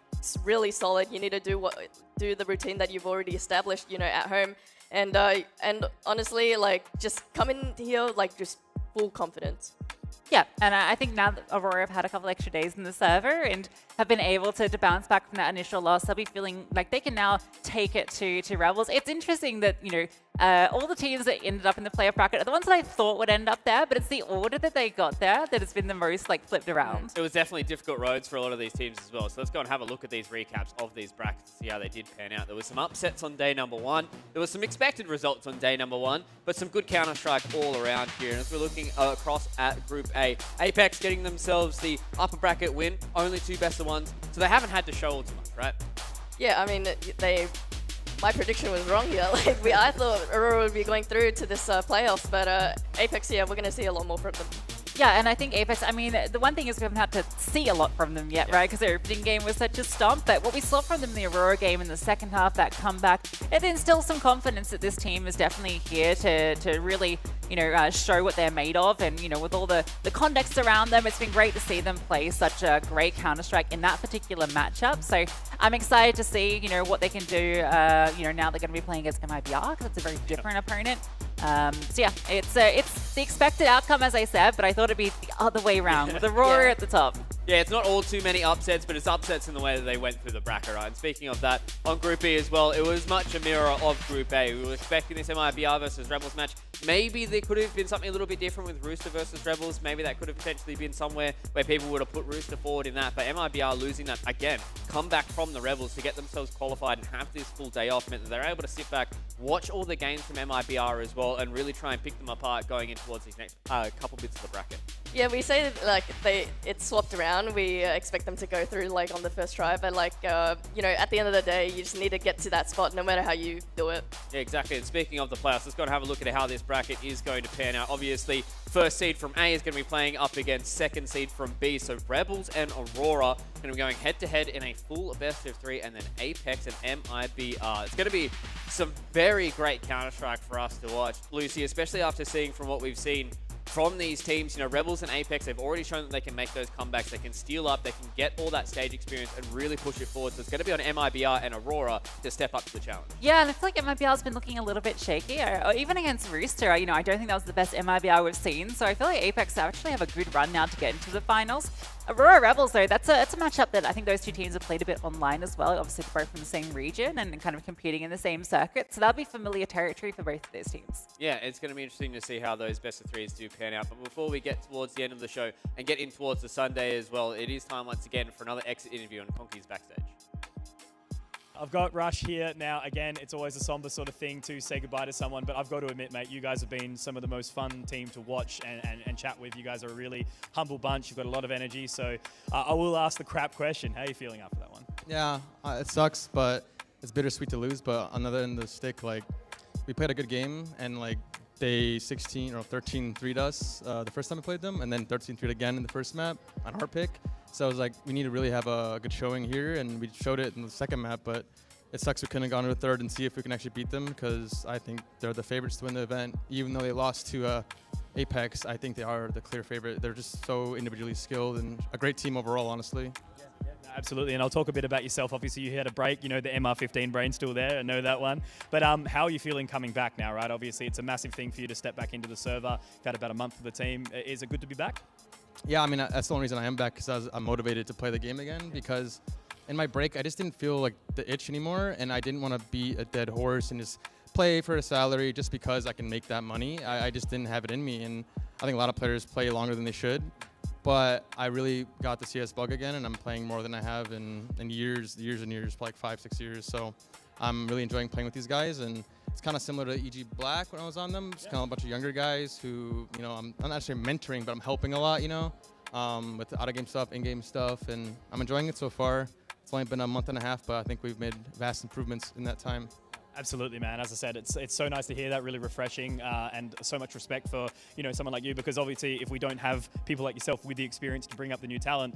really solid. You need to do the routine that you've already established, you know, at home, and honestly, like just come in here like just full confidence. Yeah, and I think now that Aurora have had a couple extra days in the server and have been able to bounce back from that initial loss, they'll be feeling like they can now take it to Rebels. It's interesting that, you know, all the teams that ended up in the playoff bracket are the ones that I thought would end up there, but it's the order that they got there that has been the most like flipped around. It was definitely difficult roads for a lot of these teams as well. So let's go and have a look at these recaps of these brackets to see how they did pan out. There was some upsets on day number one. There was some expected results on day number one, but some good Counter-Strike all around here. And as we're looking across at Group A, Apex getting themselves the upper bracket win, only 2 best of ones, so they haven't had to show all too much, right? Yeah, I mean, my prediction was wrong here. Like, I thought Aurora would be going through to this playoffs, but Apex, yeah, we're going to see a lot more from them. Yeah, and I think Apex, I mean, the one thing is we haven't had to see a lot from them yet, right? Because their opening game was such a stomp. But what we saw from them in the Aurora game in the second half, that comeback, it instills some confidence that this team is definitely here to really, you know, show what they're made of. And, you know, with all the context around them, it's been great to see them play such a great Counter-Strike in that particular matchup. So I'm excited to see, you know, what they can do, you know, now they're going to be playing against MIBR, because it's a very different opponent. So yeah, it's the expected outcome, as I said, but I thought it'd be the other way around with Aurora at the top. Yeah, it's not all too many upsets, but it's upsets in the way that they went through the bracket, right? And speaking of that, on Group E as well, it was much a mirror of Group A. We were expecting this MIBR versus Rebels match. Maybe there could have been something a little bit different with Rooster versus Rebels. Maybe that could have potentially been somewhere where people would have put Rooster forward in that. But MIBR losing that, again, come back from the Rebels to get themselves qualified and have this full day off meant that they're able to sit back, watch all the games from MIBR as well, and really try and pick them apart going in towards these next couple bits of the bracket. Yeah, we say like it's swapped around. We expect them to go through like on the first try, but like you know, at the end of the day, you just need to get to that spot no matter how you do it. Yeah, exactly. And speaking of the playoffs, let's go and have a look at how this bracket is going to pan out. Obviously, first seed from A is going to be playing up against second seed from B. So Rebels and Aurora are going to be going head-to-head in a full best of 3, and then Apex and MIBR. It's going to be some very great Counter-Strike for us to watch, Lucy, especially after seeing from what we've seen from these teams. You know, Rebels and Apex, they've already shown that they can make those comebacks. They can steal up, they can get all that stage experience and really push it forward. So it's going to be on MIBR and Aurora to step up to the challenge. Yeah, and I feel like MIBR's been looking a little bit shaky. Or even against Rooster, you know, I don't think that was the best MIBR we've seen. So I feel like Apex actually have a good run now to get into the finals. Aurora Rebels, though, that's a matchup that I think those two teams have played a bit online as well. Obviously, they're both from the same region and kind of competing in the same circuit. So that'll be familiar territory for both of those teams. Yeah, it's going to be interesting to see how those best of 3s do pan out. But before we get towards the end of the show and get in towards the Sunday as well, it is time once again for another exit interview on Conky's Backstage. I've got Rush here now. Again, it's always a somber sort of thing to say goodbye to someone, but I've got to admit, mate, you guys have been some of the most fun team to watch and chat with. You guys are a really humble bunch. You've got a lot of energy. So I will ask the crap question. How are you feeling after that one? Yeah, it sucks, but it's bittersweet to lose, but on the other end of the stick, like, we played a good game, and like they 16 or 13-3'd us the first time we played them, and then 13-3'd again in the first map on our pick. So I was like, we need to really have a good showing here, and we showed it in the second map, but it sucks we couldn't have gone to the third and see if we can actually beat them, because I think they're the favorites to win the event. Even though they lost to Apex, I think they are the clear favorite. They're just so individually skilled and a great team overall, honestly. Absolutely, and I'll talk a bit about yourself. Obviously, you had a break, you know, the MR15 brain's still there, I know that one. But how are you feeling coming back now, right? Obviously, it's a massive thing for you to step back into the server. You've had about a month of the team. Is it good to be back? Yeah, I mean, that's the only reason I am back, because I'm motivated to play the game again, because in my break, I just didn't feel like the itch anymore, and I didn't want to be a dead horse and just play for a salary just because I can make that money. I just didn't have it in me, and I think a lot of players play longer than they should. But I really got the CS bug again, and I'm playing more than I have in years and years, like 5-6 years. So I'm really enjoying playing with these guys, and it's kind of similar to EG Black when I was on them. It's kind of a bunch of younger guys who, you know, I'm not actually mentoring, but I'm helping a lot, you know, with the out-of-game stuff, in-game stuff, and I'm enjoying it so far. It's only been a month and a half, but I think we've made vast improvements in that time. Absolutely, man. As I said, it's so nice to hear that, really refreshing, and so much respect for, you know, someone like you, because obviously if we don't have people like yourself with the experience to bring up the new talent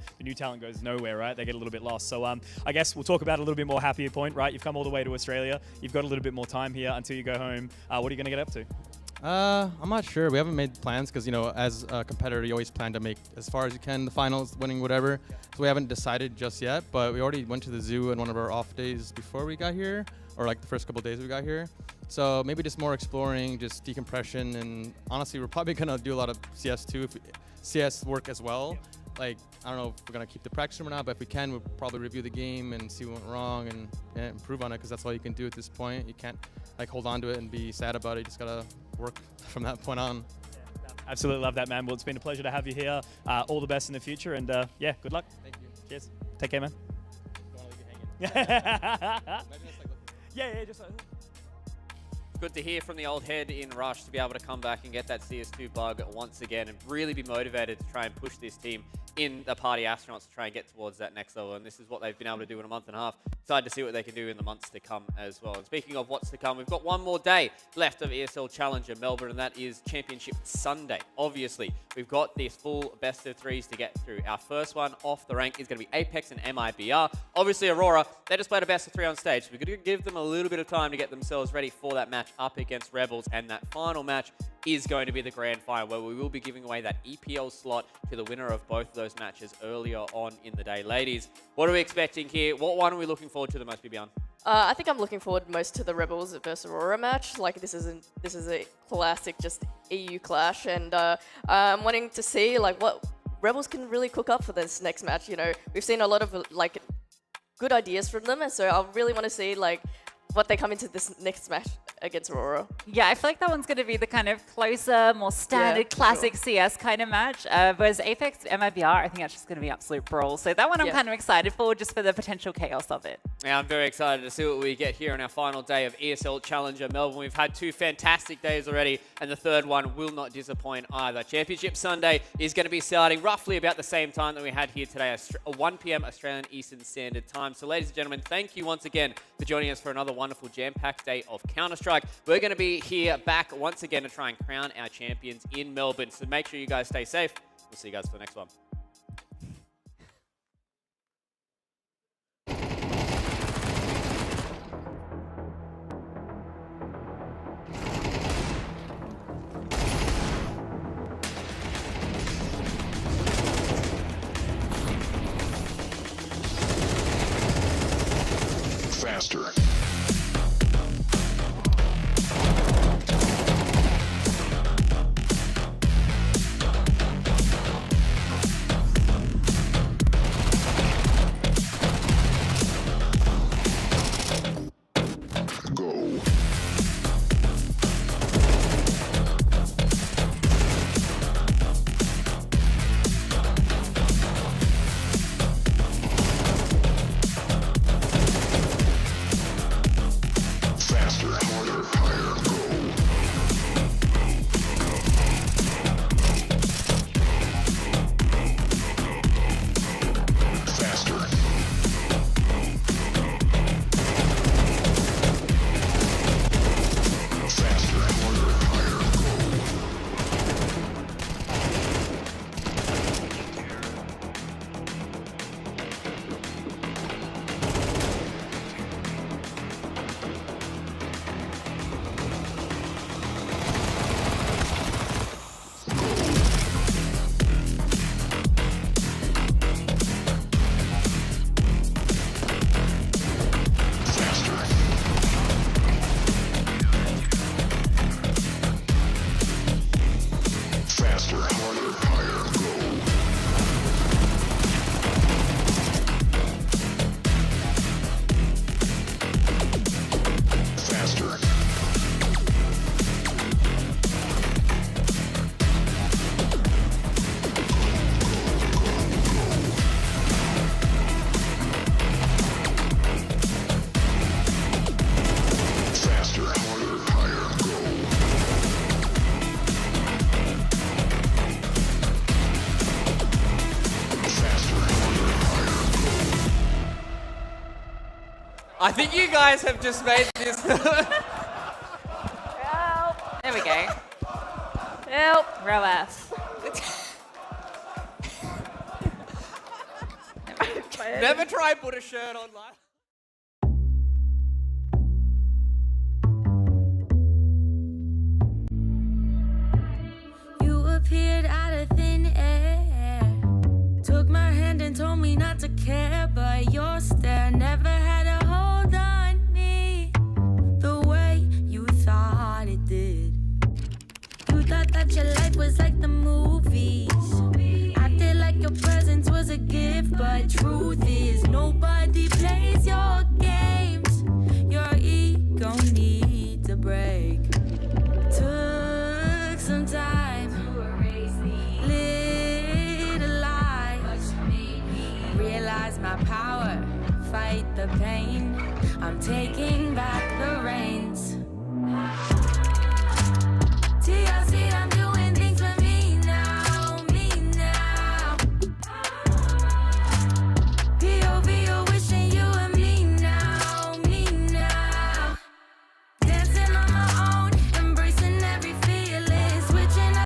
goes nowhere, right? They get a little bit lost. So I guess we'll talk about a little bit more happier point, right? You've come all the way to Australia. You've got a little bit more time here until you go home. What are you going to get up to? I'm not sure. We haven't made plans because, you know, as a competitor, you always plan to make as far as you can, the finals, winning whatever. So we haven't decided just yet, but we already went to the zoo on one of our off days before we got here, or like the first couple days we got here. So maybe just more exploring, just decompression, and honestly, we're probably gonna do a lot of CS too, CS work as well. Like, I don't know if we're gonna keep the practice room or not, but if we can, we'll probably review the game and see what went wrong and improve on it, because that's all you can do at this point. You can't like hold on to it and be sad about it. You just gotta work from that point on. Absolutely love that, man. Well, it's been a pleasure to have you here. All the best in the future, and yeah, good luck. Thank you. Cheers. Take care, man. Don't want to leave you hanging. Yeah, just like. Good to hear from the old head in Rush to be able to come back and get that CS2 bug once again and really be motivated to try and push this team in the Party Astronauts to try and get towards that next level. And this is what they've been able to do in a month and a half. Excited to see what they can do in the months to come as well. And speaking of what's to come, we've got one more day left of ESL Challenger Melbourne, and that is Championship Sunday. Obviously, we've got this full best of threes to get through. Our first one off the rank is going to be Apex and MIBR. Obviously, Aurora, they just played a best of three on stage. So we're going to give them a little bit of time to get themselves ready for that match up against Rebels, and that final match is going to be the grand final, where we will be giving away that EPL slot to the winner of both of those matches earlier on in the day. Ladies, what are we expecting here? What one are we looking forward to the most, Bibian? I think I'm looking forward most to the Rebels versus Aurora match. Like, this is a classic just EU clash, and I'm wanting to see like what Rebels can really cook up for this next match. You know, we've seen a lot of like good ideas from them, and so I really want to see like what they come into this next match against Aurora. Yeah, I feel like that one's going to be the kind of closer, more standard, classic CS kind of match. Whereas Apex MIBR, I think that's just going to be absolute brawl. So that one I'm kind of excited for, just for the potential chaos of it. Yeah, I'm very excited to see what we get here on our final day of ESL Challenger Melbourne. We've had 2 fantastic days already, and the third one will not disappoint either. Championship Sunday is going to be starting roughly about the same time that we had here today, 1 p.m. Australian Eastern Standard Time. So ladies and gentlemen, thank you once again for joining us for another wonderful jam-packed day of Counter-Strike. We're going to be here back once again to try and crown our champions in Melbourne. So make sure you guys stay safe. We'll see you guys for the next one. Faster. I think you guys have just made this. There we go. Help. Row F. Never try and put a shirt on live. You appeared out of thin air. Took my hand and told me not to care, but your stare never had a hold on me the way you thought it did. You thought that your life was like the movies. Acted like your presence was a gift, but truth is nobody plays your games. Your ego needs a break. Took some time to erase the little lies. Realize my power, fight the pain. I'm taking back the reins.